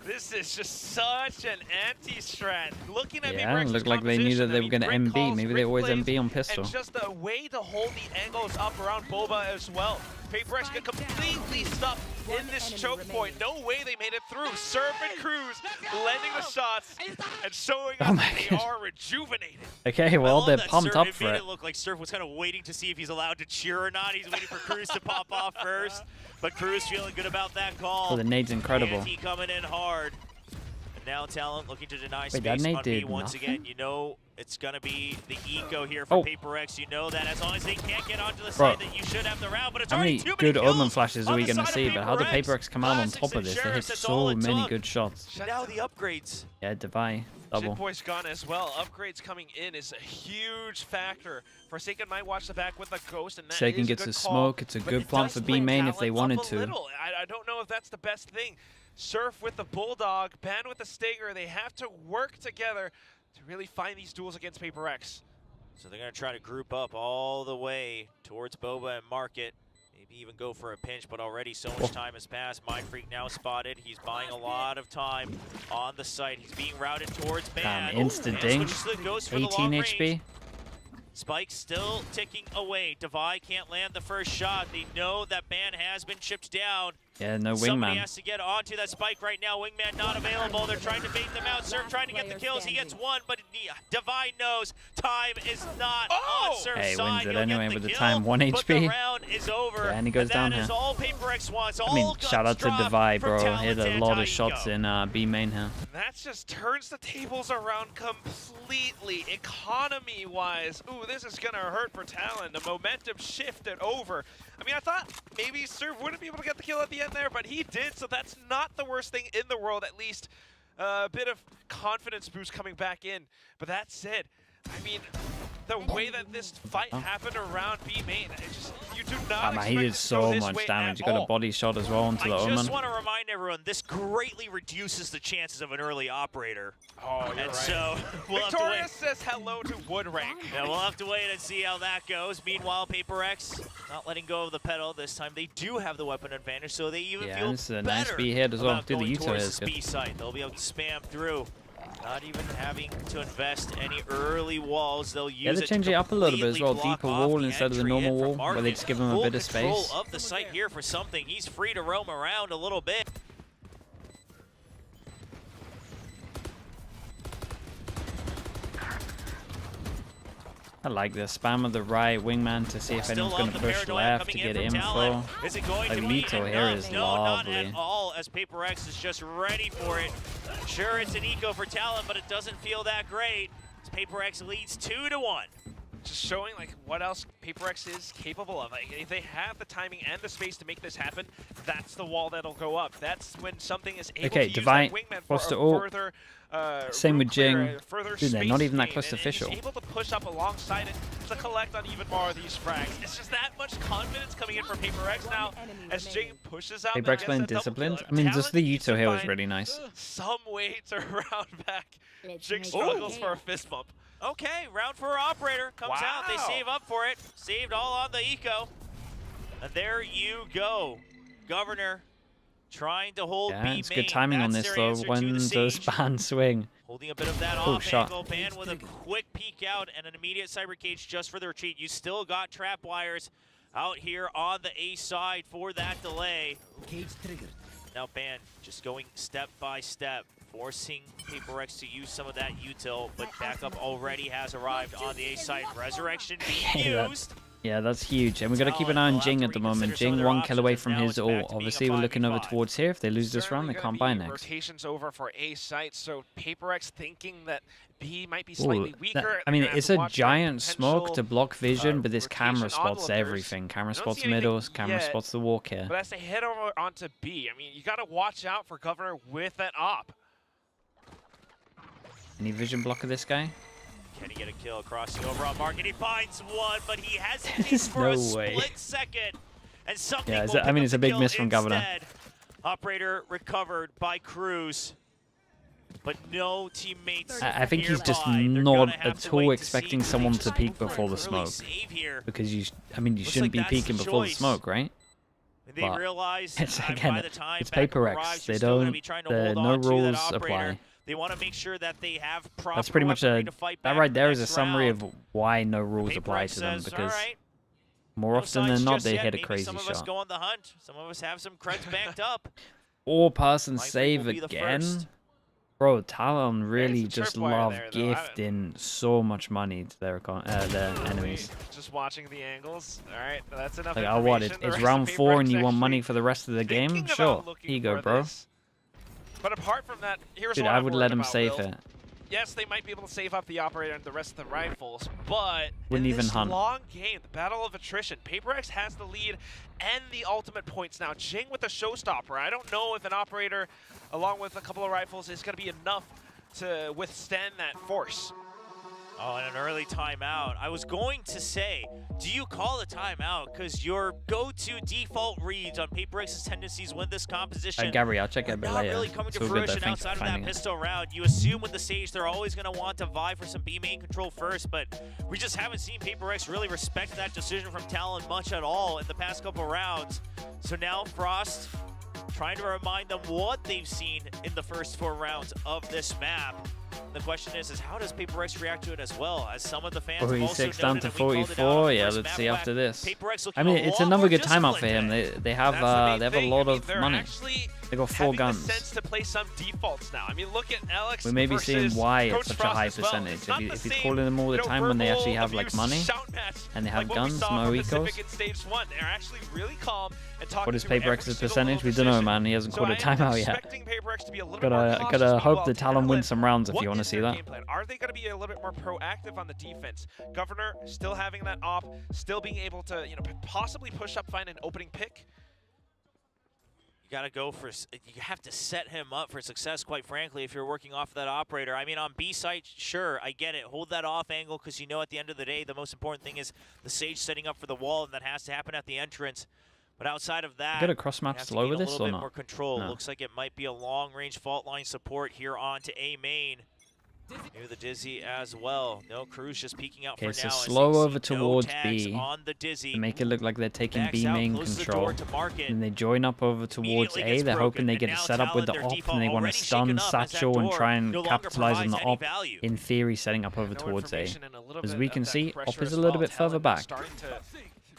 This is just such an anti-strat. Looking at
Yeah, it looked like they knew that they were going to MB. Maybe they always MB on pistol.
And just a way to hold the angles up around Boba as well. PaperX got completely stuck in this choke point. No way they made it through. Surf and Cruz landing the shots and showing us that they are rejuvenated.
Okay, well, they're pumped up for
it.
it.
It looked like Surf was kind of waiting to see if he's allowed to cheer or not. He's waiting for Cruz to pop off first. But Cruz feeling good about that call.
Oh, the nade's incredible.
Anti coming in hard. And now Talon looking to deny
Wait,
space
that nade
on B
did
once
nothing?
again. You know it's going to be the eco here for PaperX. You know that as long as they can't get onto the side that you should have the round. But it's
How
already
many
too many
good
kills
Omen flashes are we going to see? But how did
PaperX.
PaperX come out on top of this? They hit so many good shots.
Now the upgrades.
Yeah, Devi, double.
Boy's gone as well. Upgrades coming in is a huge factor. Forsaken might watch the back with the Ghost, and that
Forsaken
is
gets
a
a
good call,
smoke. It's a
but
good
it
plan
does
for
play
B main if they
Talon
wanted
up a
to.
little. I don't know if that's the best thing. Surf with the Bulldog, Ban with the Stinger. They have to work together to really find these duels against PaperX.
So they're going to try to group up all the way towards Boba and Market. Maybe even go for a pinch, but already so much time has passed. Mind Freak now spotted. He's buying a lot of time on the site. He's being routed towards Ban.
Instant ding. 18 HP.
Spike still ticking away. Devi can't land the first shot. They know that Ban has been chipped down.
Yeah, no
Somebody
wingman.
has to get onto that Spike right now. Wingman not available. They're trying to bait them out. Surf trying to get the kills. He gets one, but Devi knows time is not on Surf's
Hey,
side.
wins it
He'll
anyway
get
with the
kill,
time, 1
but
HP.
the round is over.
Yeah, and he goes down
that
here.
is all PaperX wants.
I mean,
All
shout out
guns
to Devi,
dropped
bro.
from
Hit a
Talon
lot
and
of shots in B main here.
That just turns the tables around completely, economy-wise. Ooh, this is gonna hurt for Talon. The momentum shifted over. I mean, I thought maybe Surf wouldn't be able to get the kill at the end there, but he did, so that's not the worst thing in the world, at least. A bit of confidence boost coming back in. But that said, I mean, the way that this fight happened around B main, you do not
Man, he did so much damage. He got a body shot as well onto the
I
Omen.
just want to remind everyone, this greatly reduces the chances of an early operator.
Oh, you're
and
right.
So we'll
Victoria
have to
says hello to Woodrank.
yeah, we'll have to wait and see how that goes. Meanwhile, PaperX not letting go of the pedal this time. They do have the weapon advantage, so they even feel
this is a nice
better
B hit as well.
about
Dude, the
going
Yuto
towards
is
the
good.
B site. They'll be able to spam through. Not even having to invest any early walls. They'll use
Yeah, they
it
change
to
it up a little bit as well.
completely
Deeper
block off
wall
the
instead of the
entry
normal
in from
wall, where they
Market.
just give him a
Full
bit of
control
space.
of the site here for something. He's free to roam around a little bit.
I like the spam of the right wingman to see if anyone's going to push left to get info.
Is it going
Like
to be
Lito here
enough?
is
No, not
lovely.
at all, as PaperX is just ready for it. Sure, it's an eco for Talon, but it doesn't feel that great. As PaperX leads 2-1.
Just showing like what else PaperX is capable of. Like, if they have the timing and the space to make this happen, that's the wall that'll go up. That's when something is able to use
Divine,
that wingman
what's
for
the
a
ult?
further
Same with
clear,
GenG.
further
Dude, they're not
space
even that
gain,
close to
and
official.
he's able to push up alongside it to collect on even more of these frags. It's just that much confidence coming in from PaperX now as GenG pushes out.
PaperX playing disciplined. I mean, just the Yuto here was really nice.
Some way to round back. GenG struggles for a fist bump.
Okay, round 4 operator comes out. They save up for it. Saved all on the eco. And there you go. Governor trying to hold B
Yeah,
main.
it's good timing on
That's
this
their
though.
answer to
When
the
does
siege.
ban swing?
Holding a bit of that
Oh,
off
shot.
angle. Ban with a quick peek out and an immediate cyber cage just for the retreat. You still got trap wires out here on the A side for that delay.
Cage triggered.
Now Ban just going step by step, forcing PaperX to use some of that util, but backup already has arrived on the A side. Resurrection being used.
Yeah, that's huge. And we've got to keep an eye on GenG at the moment. GenG 1 kill away from his ult. Obviously, we're looking over towards here. If they lose this round, they can't buy next.
Rotations over for A site, so PaperX thinking that B might be slightly
Ooh,
weaker.
I mean,
They're gonna
it's
have
a
to watch
giant
their
smoke to
potential,
block vision, but this
rotation
camera spots
onlookers.
everything. Camera
I don't
spots
see anything
middles, camera
yet,
spots the walk here.
But as they head over onto B, I mean, you got to watch out for Governor with that op.
Any vision block of this guy?
Can he get a kill across the overall market? He finds one, but he hesitates
There's
for a
no way.
split second. And something
Yeah,
will
I mean,
pick
it's
up
a
the
big
kill
miss from Governor.
instead. Operator recovered by Cruz. But no teammates.
I think he's just
nearby. They're
not
gonna have
at
to
all
wait to
expecting
see.
someone
They
to
just
peek
go for an
before the
early
smoke.
save here.
Because you, I mean, you
Looks
shouldn't
like
be
that's
peeking
the
before the
choice.
smoke, right?
They
But
realize
it's,
by
again,
the time
it's
Beckham
Paper X.
arrives,
They
you're still going to
don't.
be trying to
The
hold
no
on to that
rules
operator.
apply.
They want to make sure that they have proper
That's pretty much
weaponry
a.
to fight
That
back
right
in the
there is a
next
summary
round.
of why no rules
Paper
apply
X
to them,
says,
because
all right,
more
no
often than
signs
not
just
they
yet.
hit a
Maybe
crazy
some of us
shot.
go on the hunt. Some of us have some creds banked up.
Or person
Life Leak
save
will be the
again.
first.
Bro, Talon really
There's a
just
tripwire
love
there, though.
gifting so much money to their enemies.
Just watching the angles. All right, that's enough
Like,
information.
oh, what?
The
It's
rest of
round
Paper
4
X
and you want
actually
money for the rest of the game?
thinking
Sure.
about looking
Here you go,
for
bro.
this. But apart from that, here's
Dude,
what
I
I'm
would
worried
let him
about,
save
Will.
it.
Yes, they might be able to save up the operator and the rest of the rifles, but
Wouldn't
in
even
this
hunt.
long game, the battle of attrition, Paper X has the lead and the ultimate points now. GenG with the showstopper. I don't know if an operator, along with a couple of rifles, is going to be enough to withstand that force.
Oh, and an early timeout. I was going to say, do you call a timeout? Because your go-to default reads on Paper X's tendencies win this composition.
Gabby, I'll check it a bit
not
later.
really coming
It's
to
all good though.
fruition
Thanks for
outside of that
finding it.
pistol round. You assume with the stage they're always going to want to vie for some B main control first, but we just haven't seen Paper X really respect that decision from Talon much at all in the past couple rounds. So now Frost trying to remind them what they've seen in the first 4 rounds of this map. The question is how does Paper X react to it as well? As some of the fans have also
46 down
noted,
to
and we called it out
44.
on the
Yeah,
first
let's
map
see
whack,
after this.
Paper X
I
looking
mean,
a
it's
lot
another
more
good timeout for
disciplined
him.
today.
They have
That's the main
they have a
thing.
lot
I mean,
of
they're
money.
actually
They got 4
having
guns.
the sense to play some defaults now. I mean, look at Alex.
We may be seeing
versus
why
Coach
it's such a
Frost
high
as well.
percentage.
It's not
If
the
he's
same,
calling them all the time when they
verbal
actually have like
abuse
money
shout match
and they have
like what we
guns,
saw
no
from
ecos.
Pacific in stage 1. They're actually really calm and talking
What is
through
Paper
every
X's
single
percentage? We
little
don't know,
decision.
man. He hasn't
So
called a
I am
timeout yet.
expecting Paper X to be a little bit more cautious.
Gotta hope
Meanwhile,
the Talon wins some rounds if
what
you want to
is
see
their
that.
game plan? Are they going to be a little bit more proactive on the defense? Governor still having that op, still being able to, possibly push up, find an opening pick.
You got to go for, you have to set him up for success, quite frankly, if you're working off that operator. I mean, on B site, sure, I get it. Hold that off angle because you know at the end of the day, the most important thing is the Sage setting up for the wall, and that has to happen at the entrance. But outside of that,
Got a cross map
you have to
slow
gain
with
a
this
little
or
bit
not?
more control.
No.
Looks like it might be a long-range fault line support here onto A main. Near the Dizzy as well. No Cruz just peeking out
Okay,
for
so
now. as
slow
they
over
see no
towards
tags
B
on the Dizzy.
to make it look like they're taking
Backs
B
out,
main
closes the
control.
door to market.
And they join up over towards
Immediately
A.
gets
They're
broken,
hoping they
and
get it
now
set up with the
Talon, their
op
default
and they want to
already
stun
shaken up as that
Satchel and
door
try and
no longer
capitalize on the
provides any
op.
value.
In theory, setting up over
No
towards A.
information and a little
As
bit
we
of
can
that
see,
pressure
op is
as
a little
well.
bit further
Talon
back.
starting to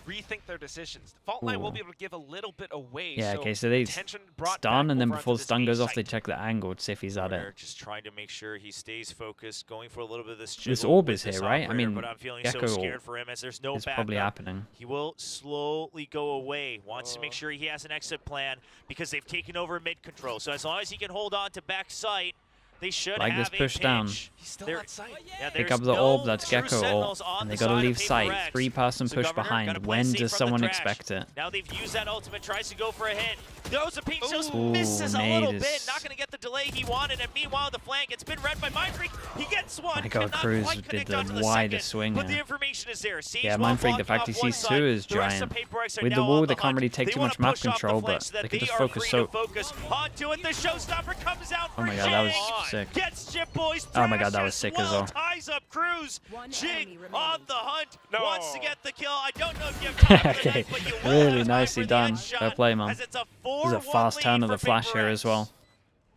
rethink their decisions. The fault line will be able to give a little bit away.
Yeah, okay, so they
tension brought
stun,
back
and then
over
before
onto
the stun
this
goes
B
off, they
site.
check the angle to see if he's at
Corner
it.
just trying to make sure he stays focused, going for a little bit of this
This
jiggle
orb
with
is
this
here, right? I
operator,
mean,
but I'm feeling
Gecko
so scared for him as there's no
is
backup.
probably happening.
He will slowly go away. Wants to make sure he has an exit plan because they've taken over mid control. So as long as he can hold on to back sight, they should
Like
have
this push down.
He's still on site.
Yeah,
Pick
there's
up the
no
orb, that's
true
Gecko
sentinels
ult,
on
and they
the
gotta
side of
leave
Paper
sight.
X.
3-person
So
push
Governor
behind.
gotta play
When
safe
does
from the
someone
trash.
expect it?
Now they've used that ultimate, tries to go for a hit. Throws a pink, just
Ooh,
misses a little
made
bit.
his-
Not going to get the delay he wanted. And meanwhile, the flank, it's been read by Mindfreak. He gets one.
My God,
cannot
Cruz
quite
did
connect
the
onto the
widest
second,
swing
But
here.
the information is there. Sage
Yeah,
while
Mindfreak, the
blocking
fact
off
he
one
sees
side,
2 is
the rest of
giant.
Paper X are
With the
now
wall,
on
they
the
can't
hunt.
really take
They
too
wanna
much map
push off the
control,
flank
but
so that
they can just
are
focus
free
so...
to focus onto it. The showstopper comes out for
Oh my God, that was
GenG.
sick.
Gets Chip Boys.
Oh my God, that
thrashes
was sick as well.
Ties up Cruz. GenG on the hunt.
No.
Wants to get the kill. I don't know if you have time for the
Okay,
knife, but you will
really
have time
nicely
for the
done.
headshot,
Fair play, man.
as it's a
There's a
4-1
fast turn of
lead
the
for
flash
Paper
here
X.
as well.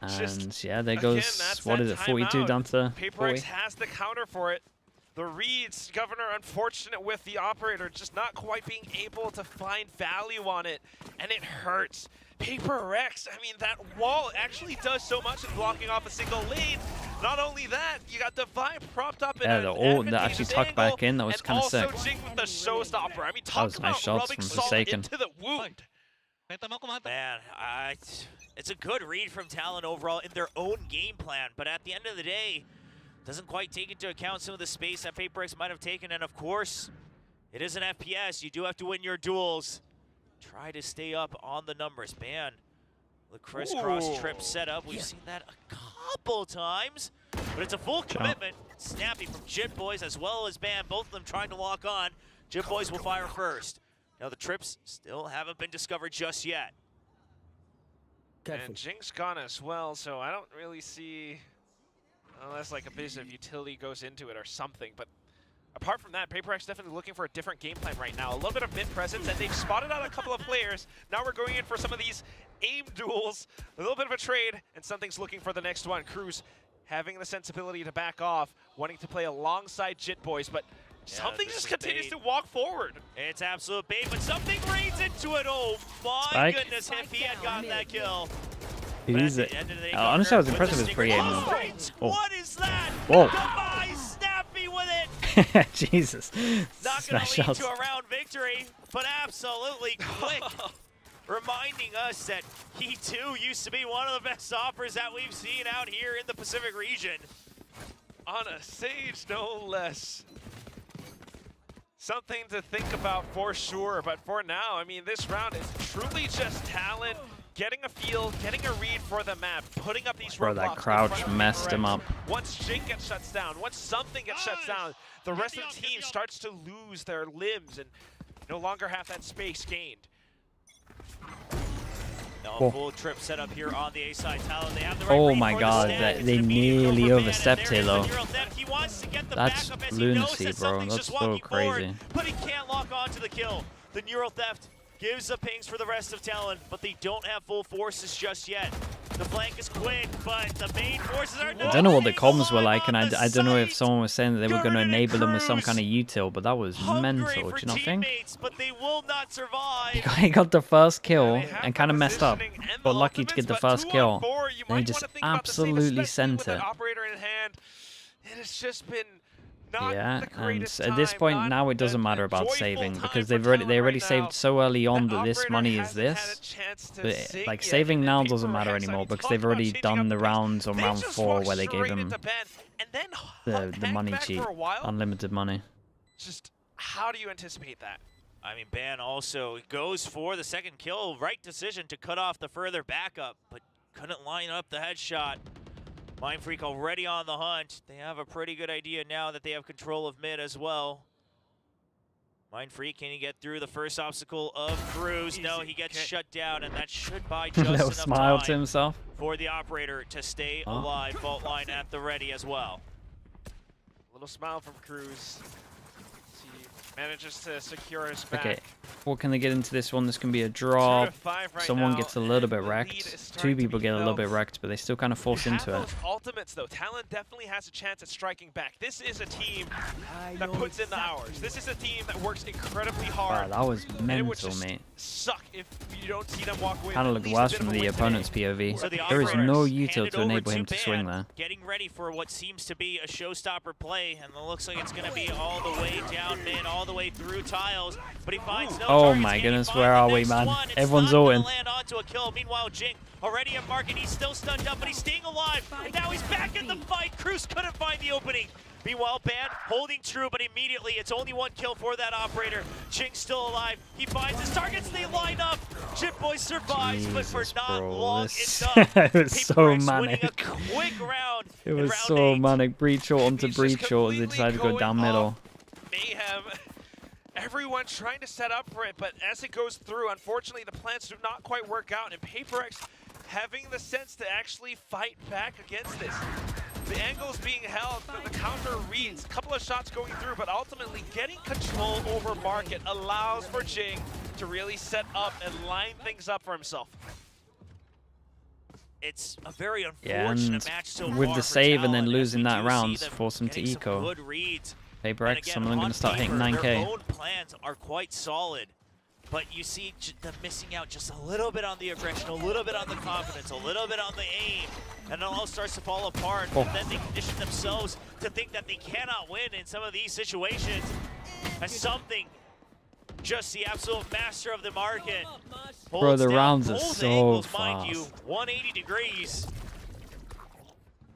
Just,
And yeah, there
again,
goes,
that's
what
that
is it, 42
timeout.
down to
Paper
40?
X has the counter for it. The reads, Governor, unfortunate with the operator, just not quite being able to find value on it, and it hurts. Paper X, I mean, that wall actually does so much in blocking off a single lane. Not only that, you got Divine propped up in
Yeah,
an
the ult that
advantageous
actually tucked
angle,
back in, that was kinda sick.
And also GenG with the showstopper. I mean, talk
was
about
nice shots
rubbing
from
salt
Forsaken.
into the wound.
Man, it's a good read from Talon overall in their own game plan, but at the end of the day, doesn't quite take into account some of the space that Paper X might have taken, and of course, it is an FPS. You do have to win your duels. Try to stay up on the numbers. Man, the crisscross trip set up. We've seen that a couple times, but it's a full commitment. Snappy from Jit Boys as well as Bam, both of them trying to lock on. Jit Boys will fire first. Now the trips still haven't been discovered just yet.
And GenG's gone as well, so I don't really see, unless like a bit of utility goes into it or something, but apart from that, PaperX definitely looking for a different game plan right now. A little bit of mid presence, and they've spotted out a couple of players. Now we're going in for some of these aim duels, a little bit of a trade, and something's looking for the next one. Cruz having the sensibility to back off, wanting to play alongside Jit Boys, but something just continues to walk forward.
It's absolute bait, but something rains into it. Oh my
Spike.
goodness, if he had gotten that kill.
Honestly, I was impressed with his pre-aim.
Oh. What is that?
Whoa.
Goodbye, Snappy with it.
Jesus.
Not going
Smash
to lead
shots.
to a round victory, but absolutely quick. Reminding us that he too used to be one of the best offers that we've seen out here in the Pacific region.
On a Sage, no less. Something to think about for sure, but for now, I mean, this round is truly just Talon getting a feel, getting a read for the map, putting up these
Bro, that crouch messed him up.
Once Jing gets shut down, once something gets shut down, the rest of the team starts to lose their limbs and no longer have that space gained.
Now a full trip set up here on the A side. Talon, they have the right
Oh
read
my
for
god,
the stand.
they
It's
nearly
immediate
overstepped
overman,
here
and
though.
there is the neural theft. He wants to get the
That's
backup as he knows
lunacy,
that
bro.
something's
That's
just
so
walking forward,
crazy.
but he can't lock on to the kill. The neural theft gives the pings for the rest of Talon, but they don't have full forces just yet. The flank is quick, but the main forces are not.
I don't know what the comms were like, and I don't know if someone was saying that they were going to enable them with some kind of util, but that was mental, do you not think?
But they will not survive.
He got the first kill and kind of messed up, but lucky to get the first kill. And he just absolutely sent it.
Operator in hand, it has just been not
Yeah,
the
and
greatest
at this
time,
point
not
now it doesn't
the
matter about
joyful
saving
time
because
for
they already
Talon right
saved
now.
so early on
The
that this
operator
money is
hasn't had
this.
a chance to
But
sing
like
yet,
saving
and
now
Paper
doesn't matter
Rex, I
anymore
mean,
because
talk
they've
about
already
changing
done
up
the
things.
rounds on
They
round
just
4
walked
where they gave
straight
him
into Ben and then
the
hung
money
back
cheat,
for a while.
unlimited money.
Just how do you anticipate that?
I mean, Ban also goes for the second kill. Right decision to cut off the further backup, but couldn't line up the headshot. Mind Freak already on the hunt. They have a pretty good idea now that they have control of mid as well. Mind Freak, can he get through the first obstacle of Cruz? No, he gets shut down, and that should buy just
Little
enough
smile
time
to himself.
for the operator to stay alive. Vault line at the ready as well.
A little smile from Cruz. He manages to secure his back.
Okay, what can they get into this one? This can be a draw.
2-5 right
Someone
now,
gets a little
and
bit
the lead
wrecked.
is
2
starting to
people
be
get a little
felt.
bit wrecked, but they still kind of force
You
into
have
it.
those ultimates though. Talon definitely has a chance at striking back. This is a team that puts in the hours. This is a team that works incredibly
Wow,
hard.
that was
and it would
mental,
just
mate.
suck if you don't see them walk away.
Kind of
with
looked
at
worse
least a
from
bit of
the
a win
opponent's
today.
POV.
So the
There is no
operators
util
handed
to
over
enable him to
Ban,
swing there.
Getting ready for what seems to be a showstopper play, and it looks like it's going to be all the way down mid, all the way through tiles. But he finds no
Oh
targets.
my
Can he
goodness,
find
where
the
are we,
next
man?
one? It's
Everyone's
not gonna
owing.
land onto a kill. Meanwhile, Jing already at market. He's still stunned up, but he's staying alive. And now he's back in the fight. Cruz couldn't find the opening. Meanwhile, Ban holding true, but immediately it's only 1 kill for that operator. Jing's still alive. He finds his targets. They line up. Chip Boy survives, but for
Jesus,
not
bro,
long
this-
enough.
it was so
Paper Rex winning
manic.
a quick round.
It
in
was
round
so
8.
manic. Breach short onto
He's just
breach short as they
completely
decided to go
going
down
off
middle.
Mayhem. Everyone trying to set up for it, but as it goes through, unfortunately, the plans do not quite work out, and PaperX having the sense to actually fight back against this. The angle's being held, the counter reads, a couple of shots going through, but ultimately getting control over market allows for Jing to really set up and line things up for himself.
It's a very
Yeah,
unfortunate
and
match so
with
far
the
for
save and then
Talon, as
losing
we
that
do
round,
see them
force them to
getting some
eco.
good reads.
PaperX,
And again,
some of them going
on
to start hitting
paper,
9k.
Their own plans are quite solid, but you see them missing out just a little bit on the aggression, a little bit on the confidence, a little bit on the aim, and it all starts to fall apart.
Oh.
And then they condition themselves to think that they cannot win in some of these situations. As something, just the absolute master of the market.
Bro,
holds
the
down
rounds are
both
so
angles, mind you,
fast.
180 degrees.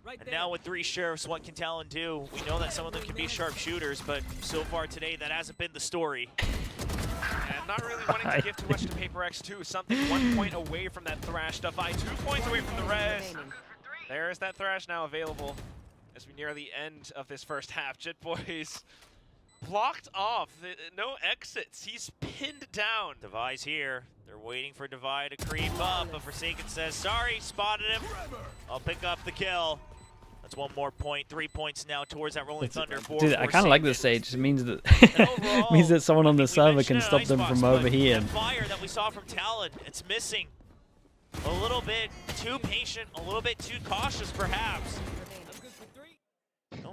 And now with 3 sheriffs, what can Talon do? We know that some of them can be sharpshooters, but so far today, that hasn't been the story.
And not really wanting to give too much to PaperX too. Something 1 point away from that Thrash. Defy 2 points away from the res. There's that Thrash now available as we near the end of this first half. Jit Boys blocked off. No exits. He's pinned down.
Devi's here. They're waiting for Devi to creep up, but Forsaken says, sorry, spotted him. I'll pick up the kill. A That's 1 more point. 3 points now towards that Rolling Thunder.
Dude, I kind of like this stage. It means that means that someone on the server can stop them from overheating.
Fire that we saw from Talon, it's missing. A little bit too patient, a little bit too cautious, perhaps.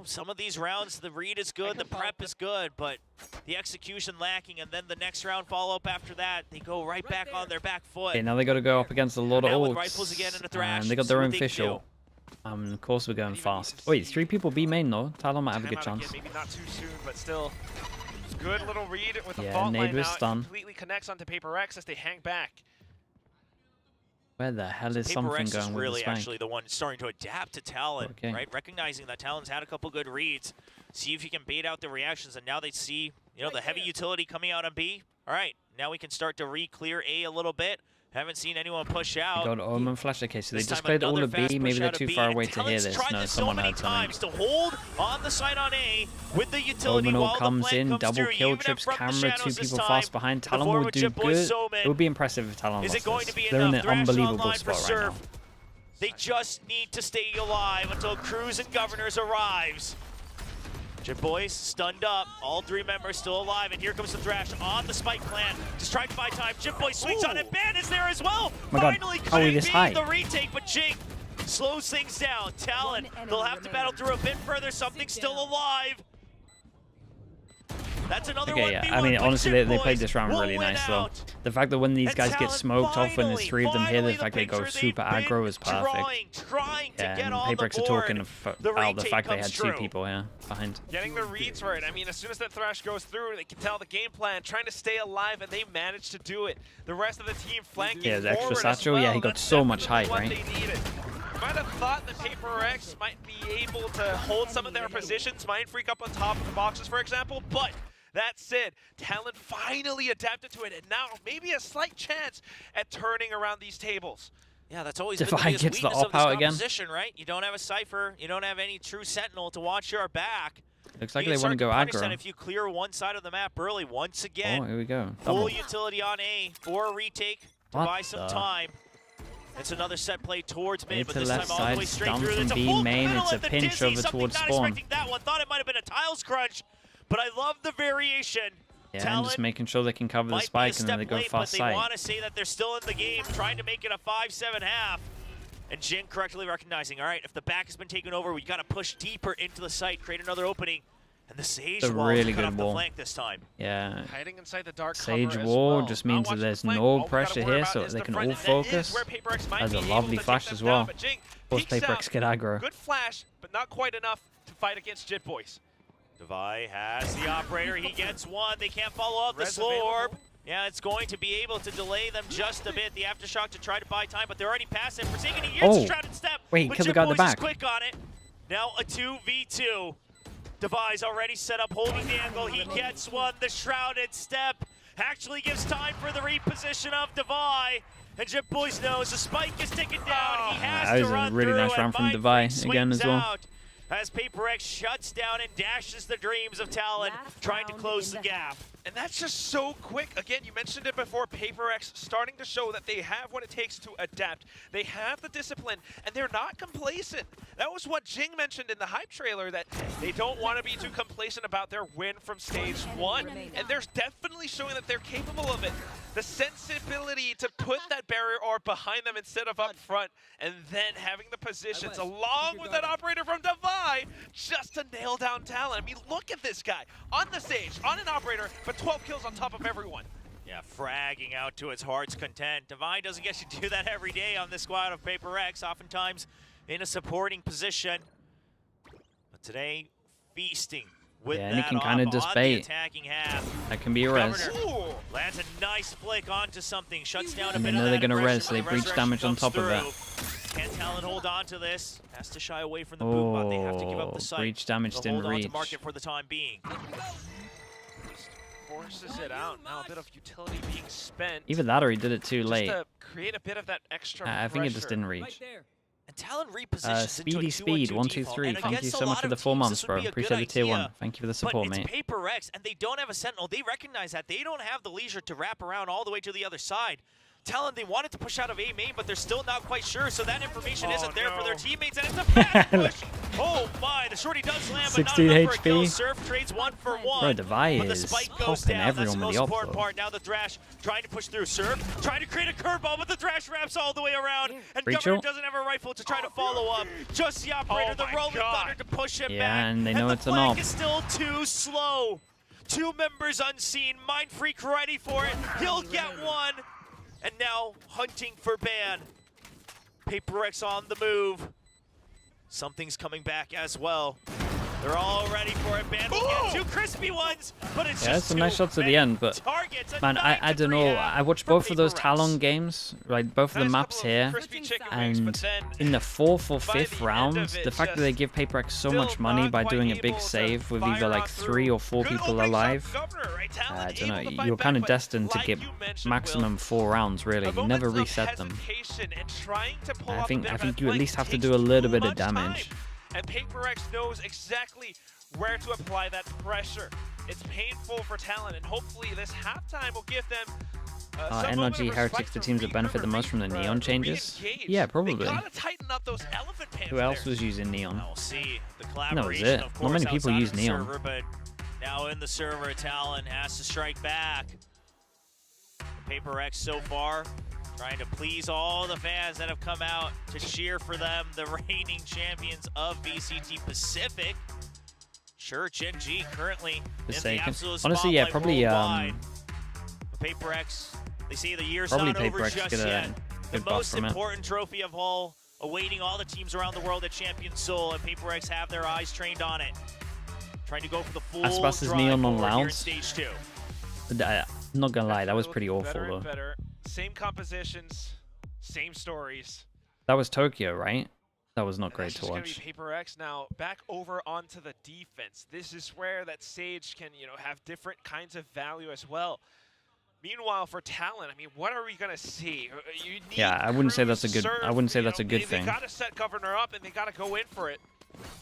Some of these rounds, the read is good, the prep is good, but the execution lacking, and then the next round follow-up after that, they go right back on their back foot.
Okay, now they got to go up against a lot of
Rifles again and a thrash,
and they got their own official. Of course, we're going fast. Wait, 3 people B main though. Talon might have a good chance.
Maybe not too soon, but still, good little read with the
Yeah,
fault
nade
line
with
now.
stun.
It completely connects onto PaperX as they hang back.
Where the hell is something
PaperX
going
is
with
really
this bank?
actually the one starting to adapt to Talon, right? Recognizing that Talon's had a couple good reads. See if you can bait out the reactions, and now they see, you know, the heavy utility coming out on B. All right, now we can start to re-clear A a little bit. Haven't seen anyone push out.
Got Omen flash. Okay, so they just played all of B. Maybe they're too far away to hear this. No, someone heard something.
To hold on the side on A with the utility
Omen
while
comes
the
in,
comes
double
through.
kill, trips camera, 2 people fast behind. Talon would do good. It would be impressive if Talon lost this. They're in an unbelievable spot right now.
They just need to stay alive until Cruz and Governors arrives. JitBoys stunned up, all 3 members still alive, and here comes the thrash on the spike plant. Just trying to buy time. JitBoy swings on it. Ban is there as well.
My God,
Finally
how are we this high?
the retake, but Jing slows things down. Talon, they'll have to battle through a bit further. Something's still alive. That's another
Okay, yeah. I mean, honestly, they played this round really nice, though. The fact that when these guys get smoked off when there's 3 of them here, the fact they go super aggro is perfect. Yeah, and PaperX are talking about the fact they had 2 people here behind.
Getting the reads right. I mean, as soon as that thrash goes through, they can tell the game plan, trying to stay alive, and they managed to do it. The rest of the team flanking
Yeah, the extra
forward
satchel.
as well.
Yeah, he got so much height, right?
Might have thought that PaperX might be able to hold some of their positions, Mind Freak up on top of the boxes, for example, but that said, Talon finally adapted to it, and now maybe a slight chance at turning around these tables.
Yeah, that's always been the
Divine
biggest
gets the
weakness of
op
this
out again.
composition, right? You don't have a Cypher, you don't have any true Sentinel to watch your back.
Looks like they want to go aggro.
If you clear one side of the map early, once again,
Oh, here we go.
full
Double.
utility on A for a retake to
What
buy some
the?
time. It's another set play towards mid, but
to
this
left
time all the way
side,
straight
stun
through.
from
It's a
B
full
main,
middle
it's a
of the
pinch
dizzy,
over
something
towards
not
spawn.
expecting that one. Thought it might have been a tiles crunch, but I love the variation.
Yeah,
Talon
and just making sure they can cover the
might
spike
be a
and then they
step
go
late,
fast
but they
side.
want to say that they're still in the game, trying to make it a 5-7 half. And Jin correctly recognizing, all right, if the back has been taken over, we got to push deeper into the site, create another opening. And the Sage
It's a
wall
really
cut
good
off the
wall.
flank this time.
Yeah.
Hiding inside the dark
Sage
cover as
wall
well.
just
Not
means that
watching
there's
the flank.
no
All we gotta
pressure
worry
here,
about
so
is
they
the
can
front,
all
and that
focus.
is where PaperX might
Has
be
a
able
lovely
to
flash
take
as
them down,
well.
but Jing
Of course,
peeks
PaperX
out.
get aggro.
Good flash, but not quite enough to fight against JitBoys.
Devi has the operator. He gets one. They can't follow up the
Res
slow
available.
orb. Yeah, it's going to be able to delay them just a bit. The aftershock to try to buy time, but they're already passive. We're taking a year's shrouded step.
Wait, he
but
killed the guy in the
JitBoys is
back.
quick on it. Now a 2v2. Devi's already set up, holding the angle. He gets one. The shrouded step actually gives time for the reposition of Devi. And JitBoys knows the spike is ticking down. He has
That
to
was a
run
really
through,
nice
and
round from
Mind
Devi
Freak
again
swings
as well.
out as PaperX shuts down and dashes the dreams of Talon, trying to close the gap.
And that's just so quick. Again, you mentioned it before, PaperX starting to show that they have what it takes to adapt. They have the discipline, and they're not complacent. That was what Jing mentioned in the hype trailer, that they don't want to be too complacent about their win from stage 1. And they're definitely showing that they're capable of it. The sensibility to put that barrier orb behind them instead of up front, and then having the positions along with that operator from Devi just to nail down Talon. I mean, look at this guy on the stage, on an operator, but 12 kills on top of everyone.
Yeah, fragging out to its heart's content. Devi doesn't get to do that every day on this squad of PaperX, oftentimes in a supporting position. But today, feasting with
Yeah, and he
that
can kind of
op
just
on
bait.
the attacking half.
That can be a res.
Governor lands a nice flick onto something, shuts down a
And
bit
they know
of
they're
that
gonna
aggression,
res, so they
but the
breach
resurrection
damage on
comes
top of that.
through. Can Talon hold on to this? Has to shy away from the boot bot. They have to give up the site.
Breach damage
They'll
didn't
hold on to
reach.
market for the time being.
Forces it out. Now a bit of utility being spent.
Either that or he did it too late.
Just to create a bit of that extra
I think it just
pressure.
didn't reach.
And Talon repositions
Speedy
into a
Speed
2-1-2
1 2
default,
3.
and
Thank you
against
so
a
much
lot
for the
of
4
teams,
months,
this would
bro.
be a good
Appreciate the tier 1.
idea.
Thank you for the support,
but
mate.
it's PaperX, and they don't have a Sentinel. They recognize that. They don't have the leisure to wrap around all the way to the other side. Talon, they wanted to push out of A main, but they're still not quite sure, so that information isn't there for their teammates, and it's a bad push. Oh my, the shorty does land, but not
16
enough for a kill.
HP.
Surf trades 1 for 1.
Bro, Devi
but the
is
spike goes
popping
down. That's the
everyone with
most
the
important
upload.
part. Now the Thrash trying to push through. Surf trying to create a curveball, but the Thrash wraps all the way around, and
Breach
Governor
ult.
doesn't have a rifle to try to follow up. Just the operator, the Rolling Thunder to push him back.
And they know
the
it's an
flank
op.
is still too slow. 2 members unseen. Mind Freak ready for it. He'll get one. And now hunting for ban. PRX on the move. Something's coming back as well. They're all ready for it. Ban will get 2 crispy ones, but it's
Yeah,
just
some nice shots at the end, but man, I don't know. I watched both of those Talon games, right? Both of the maps here, and in the 4th or 5th round, the fact that they give PRX so much money by doing a big save with either like 3 or 4 people alive, I don't know. You're kind of destined to get maximum 4 rounds. Really, you never reset them. I think you at least have to do a little bit of damage.
And PRX knows exactly where to apply that pressure. It's painful for Talon, and hopefully this halftime will give them
NRG Heretics, the teams that benefit the most from the Neon changes? Yeah, probably.
They gotta tighten up those elephant pants.
Who else was using Neon?
We'll see the
No,
collaboration,
is it?
of
Not
course,
many people
outside
use
of the
Neon.
server, but now in the server, Talon has to strike back. PRX so far trying to please all the fans that have come out to cheer for them, the reigning champions of VCT Pacific. Sure, GenG currently in the absolute
Honestly, yeah,
spotlight
probably
worldwide. PRX, they see the year's
probably
not over
PRX
just
get a
yet. The
good buff
most
from it.
important trophy of all, awaiting all the teams around the world at Champion Soul, and PRX have their eyes trained on it. Trying to go for the full
Aspas is
drive
Neon on
forward here in
Louds.
stage 2.
I'm not gonna lie, that was pretty awful
Better
though.
and better. Same compositions, same stories.
That was Tokyo, right? That was not
And
great
that's
to
just
watch.
gonna be PRX now back over onto the defense. This is where that Sage can, have different kinds of value as well. Meanwhile, for Talon, I mean, what are we gonna see? You need
Yeah, I wouldn't say that's a good.
Surf,
I wouldn't say that's a good
they
thing.
gotta set Governor up and they gotta go in for it.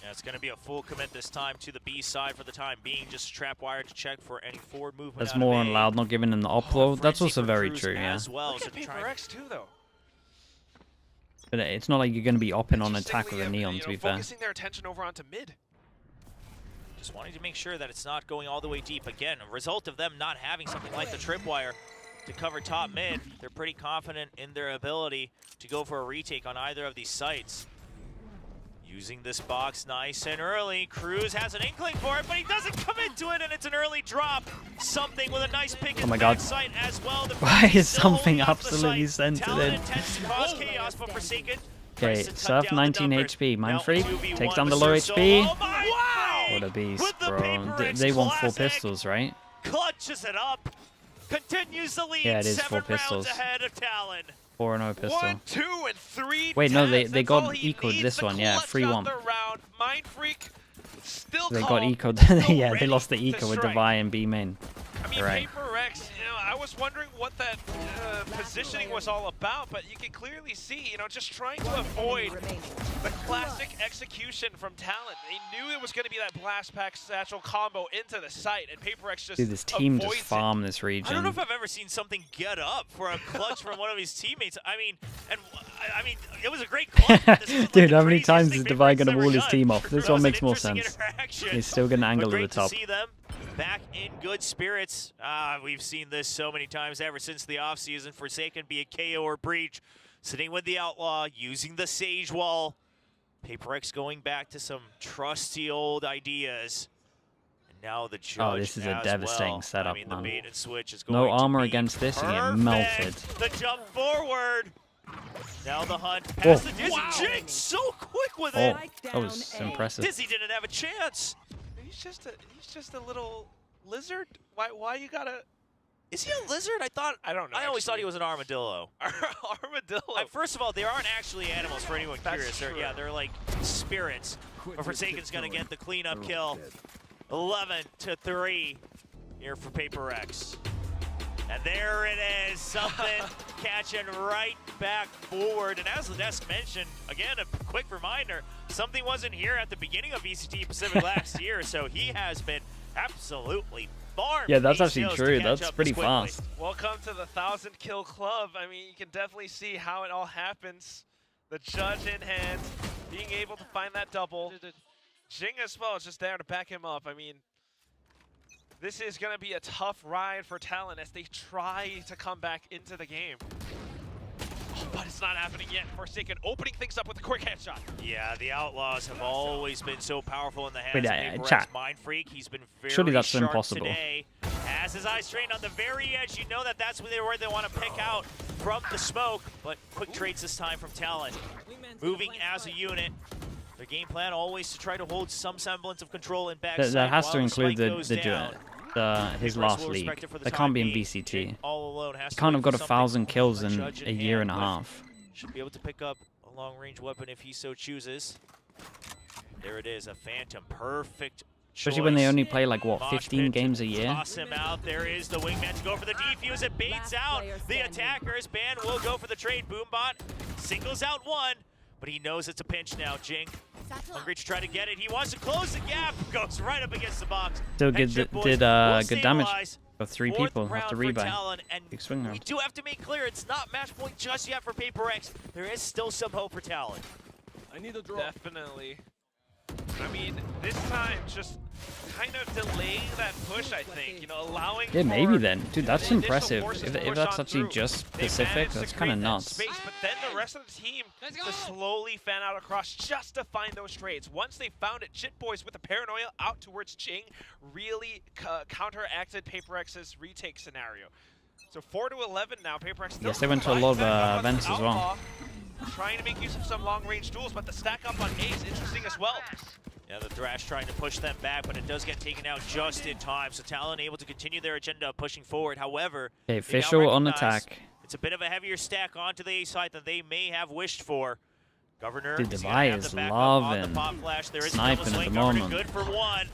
Yeah, it's going to be a full commit this time to the B side for the time being. Just trap wire to check for any forward movement.
That's
out of
more
A.
on Loud not giving them the upload. That's
Frenzy
also
for
very
Cruz
true, yeah.
as well.
Look
So
at
trying-
PRX too, though.
But it's not like you're going to be opping on attack with a
Interestingly,
Neon, to be fair.
focusing their attention over onto mid.
Just wanting to make sure that it's not going all the way deep. Again, a result of them not having something like the tripwire to cover top mid. They're pretty confident in their ability to go for a retake on either of these sites. Using this box nice and early. Cruz has an inkling for it, but he doesn't come into it, and it's an early drop. Something with a nice pick in the backside as well. The
Why is
still
something
holding up the
absolutely
site.
sent it
Talon
in?
intends to cause chaos, but Forsaken
Okay,
tries to cut
Surf
down the
19
numbers.
HP.
Now
Mind Freak
2v1
takes down the
with
low
Surso.
HP.
Oh my!
What a beast,
With the
bro.
PRX
They won 4
classic.
pistols, right?
Clutches it up. Continues the lead.
Yeah, it is
7
4 pistols.
rounds ahead of Talon.
4-0 pistol.
1, 2, and 3.
Wait, no, they
That's
got
all he
ecoed
needs
this
to
one, yeah,
clutch
3-1.
out the round. Mind Freak still
They got
calm,
ecoed.
still
Yeah, they
ready
lost the
to
eco with
strike.
Devi and B main.
I mean,
Right.
PRX, I was wondering what that positioning was all about, but you can clearly see, just trying to avoid the classic execution from Talon. They knew it was going to be that blast pack satchel combo into the site, and PRX just
Dude, this team just
avoids it.
farm this
I don't know
region.
if I've ever seen something get up for a clutch from one of his teammates. I mean, it was a great clutch. This was like
Dude,
the
how many
craziest
times
thing
is Devi going to
PRX
wall
ever
his
done.
team off? This
It
one
was an
makes more
interesting
sense.
interaction.
He's still going to
But
angle to the
great
top.
to see them back in good spirits. We've seen this so many times ever since the offseason. Forsaken, be it KO or Breach, sitting with the Outlaw, using the Sage Wall. PRX going back to some trusty old ideas. And now the judge
Oh, this is a
as
devastating
well.
setup,
I mean, the
man.
bait and switch is going
No
to
armor
be
against this, and you get
perfect.
melted.
The jump forward. Now the hunt
Oh.
past the Dizzy. Jinx so quick with
Oh,
it.
that was impressive.
Dizzy didn't have a chance.
He's just a little lizard. Why you gotta?
Is he a lizard?
I don't know.
I always thought he was an armadillo.
Armadillo.
First of all, they aren't actually animals for anyone
That's
curious.
true.
They're like spirits. But Forsaken's going to get the cleanup kill. 11-3 here for PRX. And there it is, something catching right back forward. And as the desk mentioned, again, a quick reminder, something wasn't here at the beginning of VCT Pacific last year, so he has been absolutely farm.
Yeah, that's
Ace
actually
knows to
true.
catch
That's
up
pretty
this quickly.
fast.
Welcome to the 1,000 kill club. I mean, you can definitely see how it all happens. The judge in hand, being able to find that double. GenG as well is just there to back him up. I mean, this is going to be a tough ride for Talon as they try to come back into the game. But it's not happening yet. Forsaken opening things up with a quick headshot.
Yeah, the Outlaws have always been so powerful in the hands
Wait,
of Paper X.
chat.
Mind Freak, he's been very
Surely that's
sharp
impossible.
today. Has his eyes trained on the very edge. You know that that's where they want to pick out from the smoke. But quick trades this time from Talon. Moving as a unit. Their game plan always to try to hold some semblance of control in backside.
That has to
while
include
spike goes down.
his last
will
league.
respect it for the
That
time
can't be in
being.
VCT.
All alone has
He
to
can't
wait
have got
for
1,000
something.
kills in
Judge
a year and a
but
half.
should be able to pick up a long-range weapon if he so chooses. There it is, a Phantom. Perfect
Especially when they
choice.
only play like, what,
Mosh
15
pit
games
to
a year?
Toss him out. There is the wingman to go for the defuse. It baits out the attackers. Ban will go for the trade. Boombot singles out one, but he knows it's a pinch now. GenG hungry to try to get it. He wants to close the gap. Goes right up against the box.
Still
Headshot boys
did
will
good damage.
stabilize.
Got 3
Fourth
people
round
after
for
rebuy.
Talon, and
Big swing
we
round.
do have to make clear it's not match point just yet for Paper X. There is still some hope for Talon.
I need a draw. Definitely. I mean, this time just kind of delaying that push, I think. You know, allowing
Yeah, maybe
for
then. Dude, that's
the initial
impressive.
forces
If
to push
that's
on
actually
through.
just
They
specific,
managed to
that's kind of
create that
nuts.
space, but then the rest of the team to slowly fan out across just to find those trades. Once they found it, Jit Boys with the paranoia out towards GenG really counteracted Paper X's retake scenario. So 4-11 now. Paper X still
Yes, they went to a lot of events as well.
Outlaw, trying to make use of some long-range duels, but the stack up on Ace interesting as well.
Yeah, the Thrash trying to push them back, but it does get taken out just in time. So Talon able to continue their agenda of pushing forward. However,
Okay,
they now
official on
recognize
attack.
it's a bit of a heavier stack onto the A side than they may have wished for. Governor
Dude,
is
the
gonna
Vi
have
is
the backup on the
loving
pop flash. There is
sniping
a
at
double
the
swing. Governor
moment.
good for one.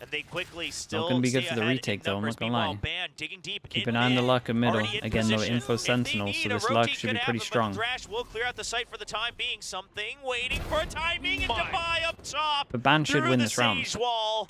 And they quickly still
gonna be good
stay
for the
ahead
retake,
in
though, I'm
numbers.
not gonna
Meanwhile,
lie.
Ban digging deep
Keep
in
an eye on the
mid,
luck in middle.
already in
Again, no
position.
info
If they
sentinel, so
need, a
this luck
rotate
should
could
be
happen,
pretty
but
strong.
Thrash will clear out the site for the time being. Something waiting for a timing and Defy up top.
But Ban should
through
win
the
this round.
siege wall.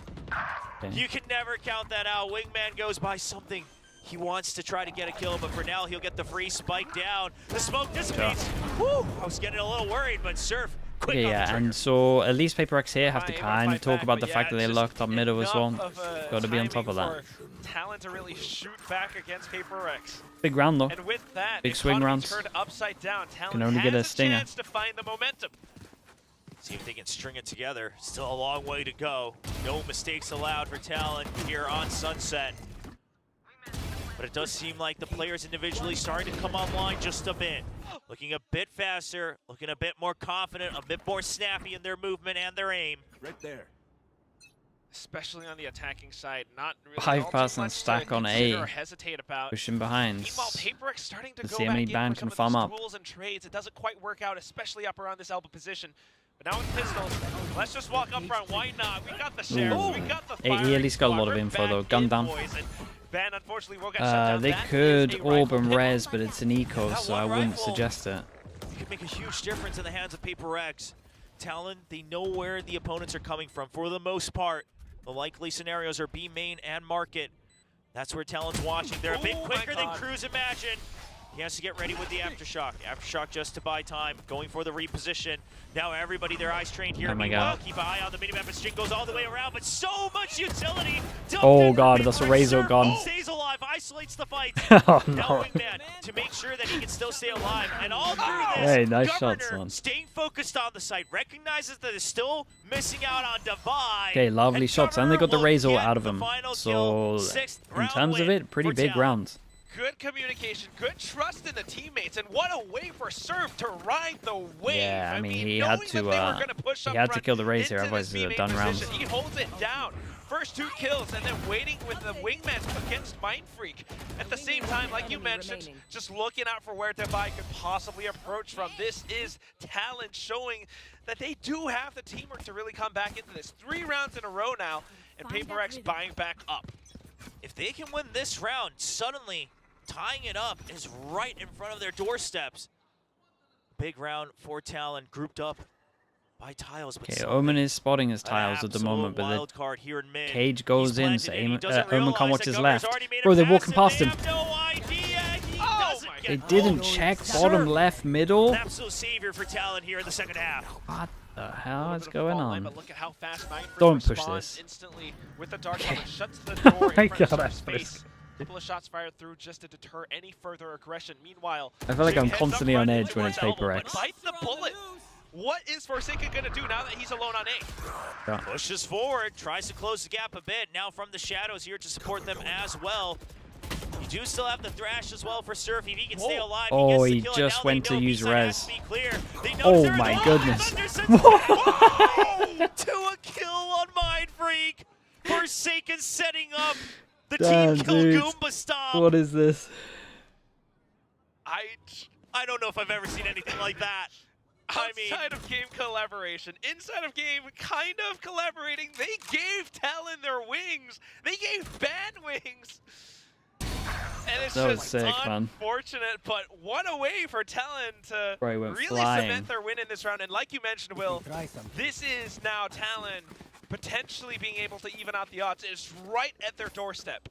Okay.
You can never count that out. Wingman goes by something. He wants to try to get a kill, but for now, he'll get the free spike down. The smoke dissipates. Woo! I was getting a little worried, but Surf quick
Okay,
on the
yeah,
trigger.
and so at least Paper X here have to
Trying
kind of
fight
talk
back,
about the
but
fact that
yeah,
they
it's
lucked up middle as well.
enough of,
Got to be on top of
timing
that.
for Talon to really shoot back against Paper X.
Big round though.
And with that,
Big swing
economy
rounds.
turned upside down. Talon
Can only
has
get a stinger.
chance to find the momentum.
See if they can string it together. Still a long way to go. No mistakes allowed for Talon here on Sunset. But it does seem like the players individually starting to come online just a bit. Looking a bit faster, looking a bit more confident, a bit more snappy in their movement and their aim.
Right there.
Especially on the attacking side, not really
5
all too
pass and
much to
stack on
consider
A.
or hesitate about.
Pushing behind.
Meanwhile, Paper X starting to
Let's
go
see how
back
many
in
Ban
for
can
some
farm
of
up.
these duels and trades. It doesn't quite work out, especially up around this elbow position. But now with pistols, let's just walk up front. Why not? We got the sheriff. We got the
He at
firing
least got a lot of
squad. We're
info though.
back
Gun
in,
down.
boys, and Ban unfortunately will get shut down.
They
That
could
is a
orb
rifle
and
pick.
res, but it's an eco,
That
so I
one
wouldn't
rifle.
suggest it.
It could make a huge difference in the hands of Paper X. Talon, they know where the opponents are coming from. For the most part, the likely scenarios are B main and market. That's where Talon's watching. They're a bit
Oh my
quicker than
God.
Cruz imagined. He has to get ready with the Aftershock. Aftershock just to buy time, going for the reposition. Now everybody, their eyes trained here.
Oh my
Meanwhile,
God.
keep an eye on the minimap as Jin goes all the way around, but so much utility. dumped
Oh
in for
God,
Paper
that's a
X.
Razor
Surf
gun.
Stays alive, isolates the fight.
Oh
Now
no.
Wingman to make sure that he can still stay alive. And all through this,
Hey, nice
Governor
shots, man.
staying focused on the site, recognizes that it's still missing out on Divide.
Okay, lovely shots, and they got the
Governor
Razor
will
out of
get
him.
the final
So
kill. Sixth
in
round
terms of
win
it, pretty
for
big
Talon.
round.
Good communication, good trust in the teammates, and what a way for Surf to ride the wave.
Yeah, I mean, he
knowing
had to,
that they were gonna push
he
up
had to
front
kill the Razor,
into
otherwise
this
it was a
B
done
main
round.
position. He holds it down. First 2 kills, and then waiting with the wingman against Mind Freak. At the same time, like you mentioned, just looking out for where Defy could possibly approach from. This is Talon showing that they do have the teamwork to really come back into this. 3 rounds in a row now, and Paper X buying back up.
If they can win this round, suddenly tying it up is right in front of their doorsteps. Big round for Talon, grouped up by Tiles. But
Okay, Omen is spotting his Tiles at the moment, but the cage goes in, so Omen can't watch his left. Bro, they're walking past him. They didn't check bottom left middle.
Absolute savior for Talon here in the second half.
What the hell is going on?
But look at how fast
Don't push this.
Instantly with the dark cover, shuts the door in front of space. A couple of shots fired through just to deter any further aggression. Meanwhile,
I feel like I'm constantly on edge when it's Paper X.
Bites the bullet. What is Forsaken gonna do now that he's alone on A?
Yeah.
Pushes forward, tries to close the gap a bit. Now from the shadows here to support them as well. You do still have the thrash as well for Surf. If he can stay alive,
oh,
he
he
gets the kill,
just went to use res.
Oh
my goodness.
To a kill on Mind Freak. Forsaken setting up the
Damn,
team kill
dude.
Goomba Stomp.
What is this?
I don't know if I've ever seen anything like that. Outside of game collaboration, inside of game kind of collaborating, they gave Talon their wings. They gave Ban wings. And it's
That was
just
sick, man.
unfortunate, but what a way for Talon to
Bro, he went
really
flying.
cement their win in this round. And like you mentioned, Will, this is now Talon potentially being able to even out the odds. It's right at their doorstep.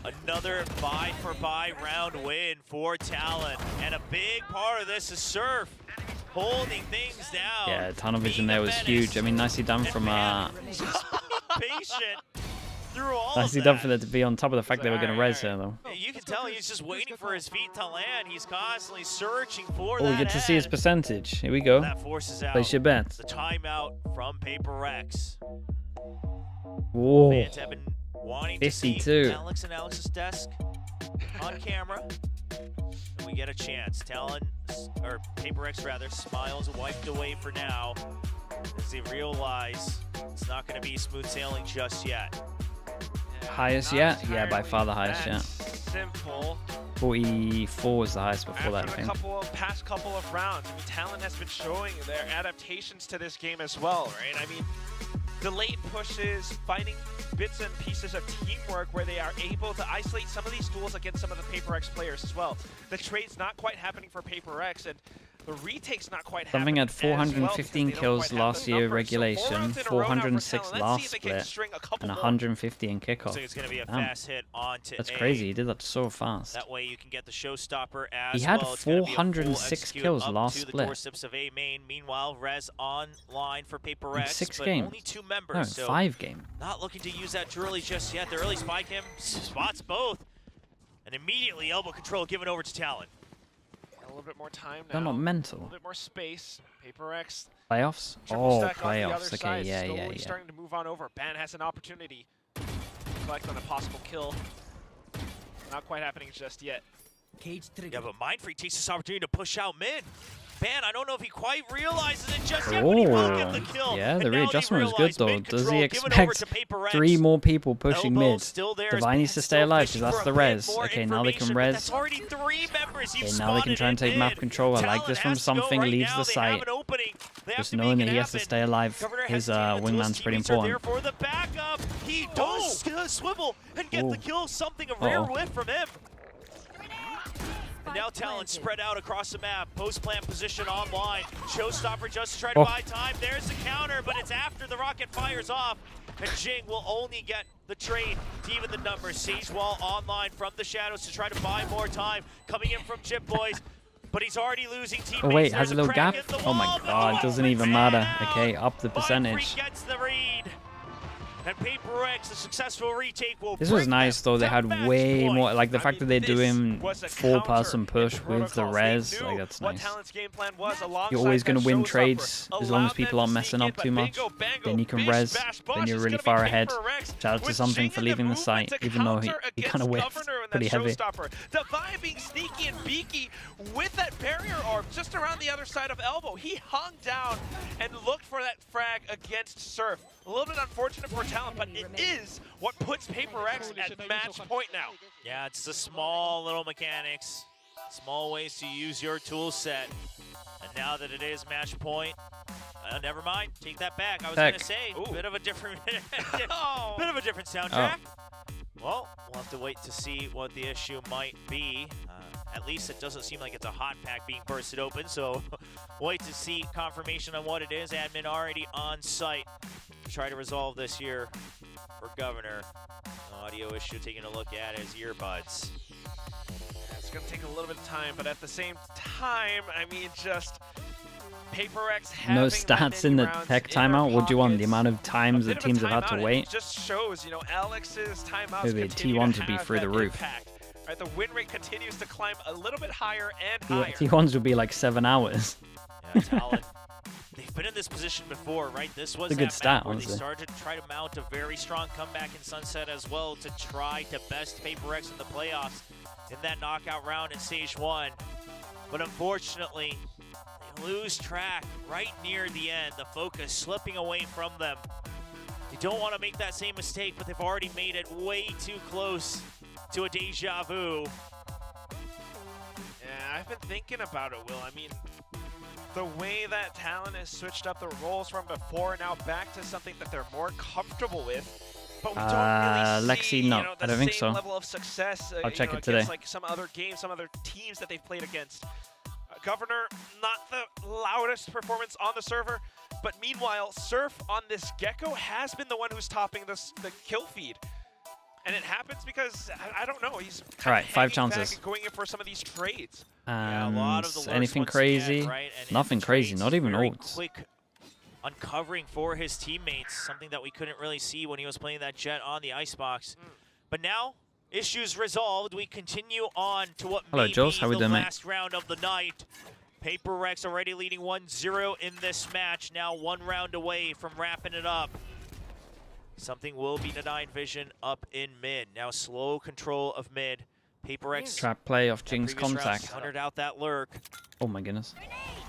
Another buy-for-buy round win for Talon. And a big part of this is Surf holding things down.
Yeah, tunnel vision there was huge. I mean, nicely done from
patient through all
nicely
of
done
that.
for them to be on top of the fact they were going to res her, though.
You can tell he's just waiting for his feet to land. He's constantly searching for
Oh,
that
we get to see his
head.
percentage. Here we go.
That forces out
Place your bets.
the timeout from Paper X.
Whoa.
Fans have been wanting to see
52.
Alex and Alex's desk on camera. And we get a chance. Talon, or Paper X rather, smiles wiped away for now as they realize it's not going to be smooth sailing just yet.
Highest yet? Yeah, by far the highest yet.
Simple.
44 was the highest before that, I
After
think.
the past couple of rounds, I mean, Talon has been showing their adaptations to this game as well, right? I mean, delayed pushes, finding bits and pieces of teamwork where they are able to isolate some of these duels against some of the Paper X players as well. The trade's not quite happening for Paper X, and the retake's not quite
Something
happening
had 415 kills last year regulation, 406 last split, and 150 in kickoff.
So it's going to be a
Damn.
fast hit onto
That's
A.
crazy. He did that so fast.
That way you can get the showstopper as
He had
well. It's gonna be a full
406
execute
kills
up
last
to the
split.
doorsteps of A main. Meanwhile, Rez online for Paper
In
X,
6
but
games.
only 2 members.
No, in
so
5 games.
not looking to use that early just yet. The early spike him spots both, and immediately elbow control given over to Talon.
A little bit more time now.
They're not
A
mental.
little bit more space. Paper X.
Playoffs?
Triple
Oh,
stack on the other
playoffs. Okay,
side,
yeah,
slowly
yeah, yeah.
starting to move on over. Ban has an opportunity to collect on a possible kill. Not quite happening just yet.
Yeah, but Mind Freak takes this opportunity to push out mid. Ban, I don't know if he quite realizes it just yet,
Oh,
but he will get the kill.
yeah,
And
the
now they
readjustment was good
realize
though.
mid
Does
control
he
given over
expect
to Paper X.
3 more people pushing
Elbow
mid?
still there.
Divine needs to stay alive because that's the res. Okay, now they can res.
That's already 3 members.
Okay, now they can try and take map control. I like this from something. Leaves the site. Just knowing that he has to stay alive. His wingman's pretty important.
For the backup, he does swivel and get the kill. Something a rare whiff from him. And now Talon spread out across the map. Post-plant position online. Showstopper just to try to buy time. There's the counter, but it's after the rocket fires off. And GenG will only get the trade to even the numbers. Sage Wall online from the shadows to try to buy more time. Coming in from Jip Boys. But he's already losing teammates.
Oh wait,
There's
has a little
crack
gap?
in the
Oh my
wall.
god, doesn't even matter. Okay, up the percentage.
Mind Freak gets the read. And Paper X, a successful retake will
This was
bring
nice
them
though. They
to
had
match
way
point.
more, like the fact that they're doing
was a
4-person
counter
push
in
with the
protocols.
res.
They
Like
knew
that's
what
nice.
Talon's game plan was alongside
You're always
that
going to win
showstopper.
trades as long as
Allowed
people
them
aren't
to
messing
sneak
up
in,
too
but
much.
bingo, bango,
Then you can
bish,
res.
bash,
Then
bosh.
you're
It's
really
gonna be
far ahead.
Paper Rex
Shout out to
with
something
GenG
for
in the
leaving the
movement
site,
to
even though he
counter
kind of
against
whiffed
Governor and
pretty
that
heavy.
showstopper. Divine being sneaky and beaky with that barrier orb just around the other side of Elbow. He hung down and looked for that frag against Surf. A little bit unfortunate for Talon, but it is what puts Paper X at match point now.
Yeah, it's the small little mechanics, small ways to use your tool set. And now that it is match point, never mind, take that back. I was going to say, bit of a different soundtrack. Well, we'll have to wait to see what the issue might be. At least it doesn't seem like it's a hot pack being bursted open, so wait to see confirmation on what it is. Admin already on site to try to resolve this here for Governor. Audio issue, taking a look at his earbuds.
It's going to take a little bit of time, but at the same time, I mean, just PRX
No stats in the tech timeout. What do you want? The amount of times that teams have had to wait?
It just shows, you know, Alex's timeouts
Maybe T1 to be through the roof.
Right, the win rate continues to climb a little bit higher and higher.
T1s would be like 7 hours.
Yeah, Talon. They've been in this position before, right? This was
a good stat,
where
honestly.
they started to try to mount a very strong comeback in Sunset as well to try to best PRX in the playoffs in that knockout round in Stage 1. But unfortunately, they lose track right near the end. The focus slipping away from them. They don't want to make that same mistake, but they've already made it way too close to a deja vu.
Yeah, I've been thinking about it, Will. I mean, the way that Talon has switched up the roles from before, now back to something that they're more comfortable with. But we don't really see,
Lexi, no,
you know, the
I don't think
same
so.
level of success.
I'll check it
against,
today.
Like some other games, some other teams that they've played against. Governor, not the loudest performance on the server, but meanwhile, Surf on this Gecko has been the one who's topping the kill feed. And it happens because, I don't know, he's
All right, 5 chances.
going in for some of these trades.
Yeah, a lot of the lurks
Anything
once
crazy?
again, right? And
Nothing crazy, not even
very
ults.
Quick uncovering for his teammates, something that we couldn't really see when he was playing that Jet on the Icebox. But now, issues resolved. We continue on to what
Hello,
may
Jules.
be
How we
the
doing, mate?
last round of the night. PRX already leading 1-0 in this match. Now 1 round away from wrapping it up. Something will be denied vision up in mid. Now slow control of mid. PRX.
Trap play off Jing's
previous round
contact.
countered out that lurk.
Oh my goodness.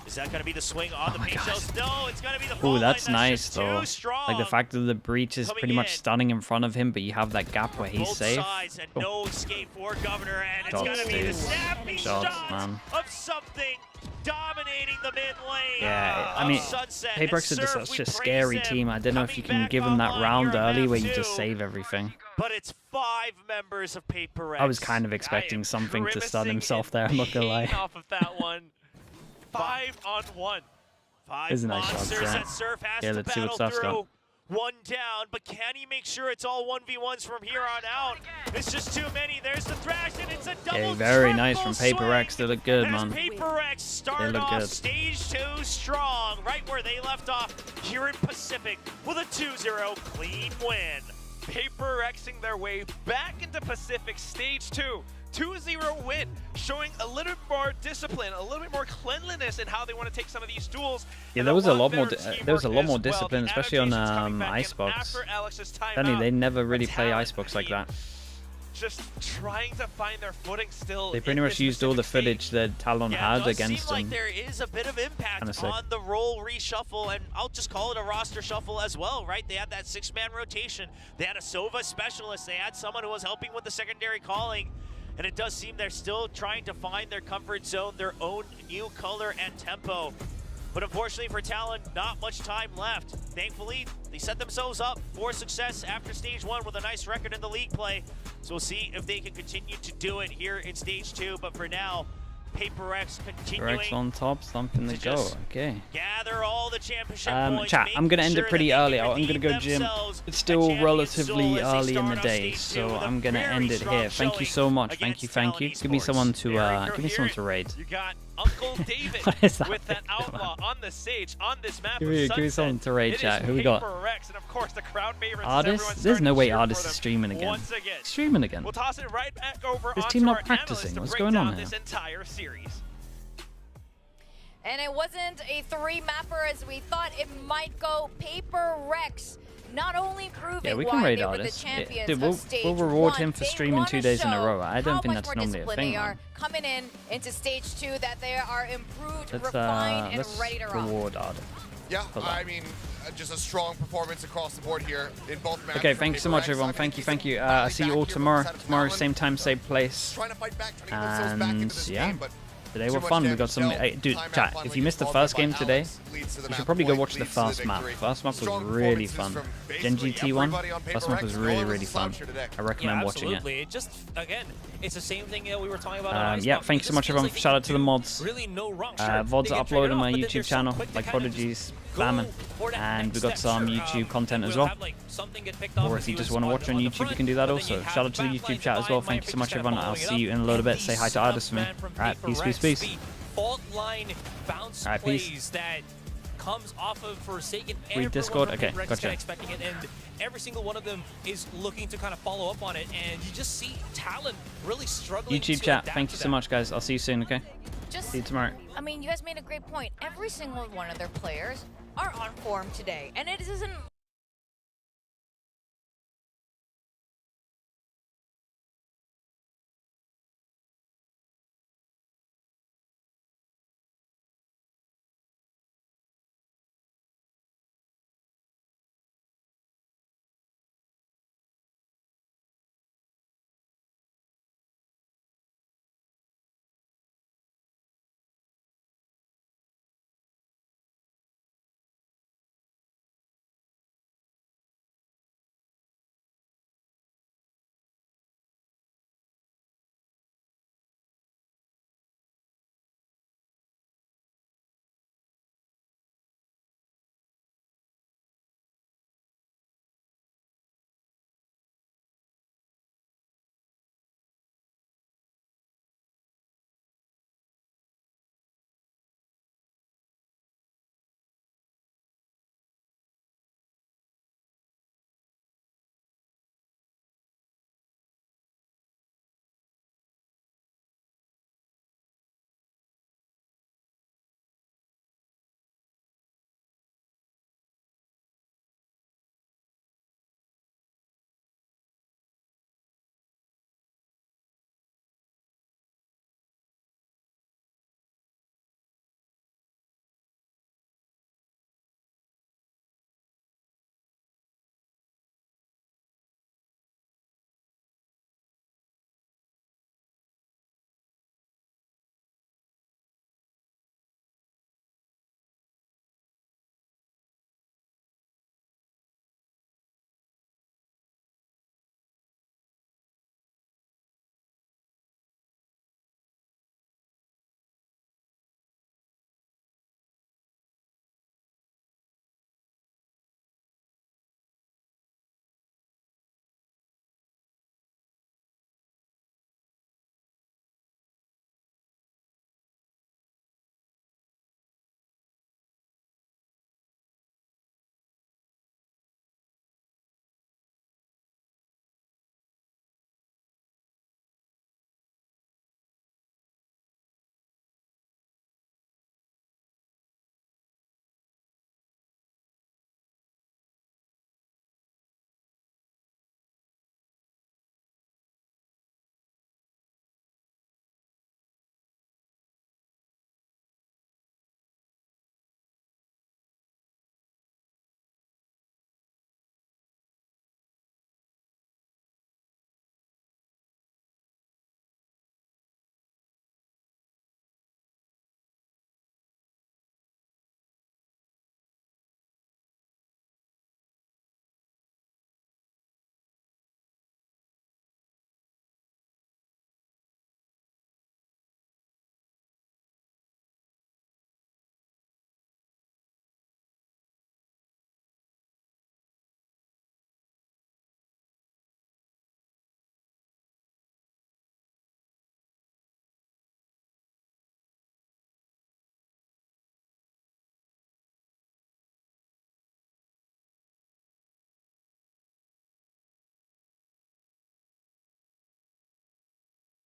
Is that going to be the swing on the
my
paint
God.
shells? No, it's going to be the
Oh,
fall
that's
line.
nice
just
though.
too strong.
Like the fact that the breach is pretty much stunning in front of him, but you have that gap where he's
Both
safe.
sides and no escape for Governor, and it's
Shots,
going to be the
dude.
snappy
Shots,
shot
man.
of something dominating the mid lane.
Yeah, I
of
mean,
Sunset.
PRX
And
are
Surf,
such
we
a scary
praise them,
team. I don't know if you can give them that
online
round
here at
early
map
where you just
2.
save everything.
But it's 5 members of PRX.
I was kind of expecting something to stun himself there, I'm not gonna lie.
Off of that one. 5-on-1.
5
Isn't that
monsters
shots, yeah.
that Surf has
Yeah,
to
let's see what
battle
Surf's got.
through. 1 down, but can he make sure it's all 1v1s from here on out? It's just too many. There's the thrash, and it's a double
Okay, very nice from
triple
PRX. They look good,
as
man.
PRX start
look
off
good.
stage 2 strong, right where they left off here in Pacific with a 2-0 clean win.
PRXing their way back into Pacific Stage 2. 2-0 win, showing a little bit more discipline, a little bit more cleanliness in how they want to take some of these duels.
Yeah, there was a lot more. There was a lot more discipline, especially on Icebox. Danny, they never really play Icebox like that.
Just trying to find their footing still.
They pretty much used all the footage that Talon had
It does
against
seem like
them.
there is a bit of impact
Kinda sick.
on the role reshuffle, and I'll just call it a roster shuffle as well, right? They had that 6-man rotation. They had a Sova specialist. They had someone who was helping with the secondary calling. And it does seem they're still trying to find their comfort zone, their own new color and tempo. But unfortunately for Talon, not much time left. Thankfully, they set themselves up for success after Stage 1 with a nice record in the league play. So we'll see if they can continue to do it here in Stage 2. But for now, PRX continuing
PRX on top, something to go.
just
Okay.
gather all the championship points,
Chat, I'm gonna
making
end
sure
it pretty
that they
early.
can
I'm gonna
redeem
go gym.
themselves
It's
a
still
champion
relatively
soul as they
early in the
start off
day,
Stage 2
so
with a
I'm gonna
very
end it
strong
here. Thank you
showing
so much. Thank you,
against
thank you.
Talon
Give me someone to
There you
give me
go,
someone
here
to raid.
You got Uncle David
What is that
with that
thing? Come
outlaw on the stage on this map
Give
of
me
Sunset.
someone to raid,
It
chat.
is
Who we got?
PRX, and of course the crowd favorites.
Artist?
Everyone's
There's no
starting to
way
cheer
Artist
for
is
them
streaming again.
Once again.
Streaming again.
We'll toss it right back over
This
onto
team not
our analysts
practicing.
to
What's
break
going on
down
here?
this entire series.
And it wasn't a 3-mapper as we thought it might go. PRX not only proving
Yeah, we can
why
raid
they were
Artist.
the champions
Dude,
of Stage
we'll reward
1.
him for
They
streaming
wanna
2 days in a
show
row. I don't
how
think
much
that's
more
normally a
disciplined
thing,
they are
man.
coming in into Stage 2, that they are improved,
Let's
refined, and
let's
ready to rock.
reward Artist.
Yeah,
Hold on.
I mean, just a strong performance across the board here in both matches.
Okay,
from
thank you so much,
PRX.
everyone.
I
Thank
mean,
you, thank you.
finally
I see you
back
all
here
tomorrow.
from the side of
Tomorrow,
Talon.
same time, same place.
Trying to fight back, trying to get themselves back into this
Yeah,
game, but
Today were fun. We got some. Dude, chat. If you missed the first game today, you should probably go watch the first map. First map was really fun. GenG T1. First map was really fun. I recommend watching it.
It just again, it's the same thing we were talking about.
Yeah, thanks so much everyone. Shout out to the mods.
Really no wrong.
VODs are uploaded on my YouTube channel, like Prodigy's, Famine, and we got some YouTube content as well. Or if you just want to watch on YouTube, you can do that also. Shout out to the YouTube chat as well. Thank you so much everyone. I'll see you in a little bit. Say hi to Ardis for me. Alright, peace.
Fault line bounce plays that comes off of Forsaken.
Read Discord. Okay, gotcha.
Expecting it, and every single one of them is looking to kind of follow up on it, and you just see Talon really struggling.
YouTube chat. Thank you so much, guys. I'll see you soon. Okay. See you tomorrow.
I mean, you guys made a great point. Every single one of their players are on form today, and it isn't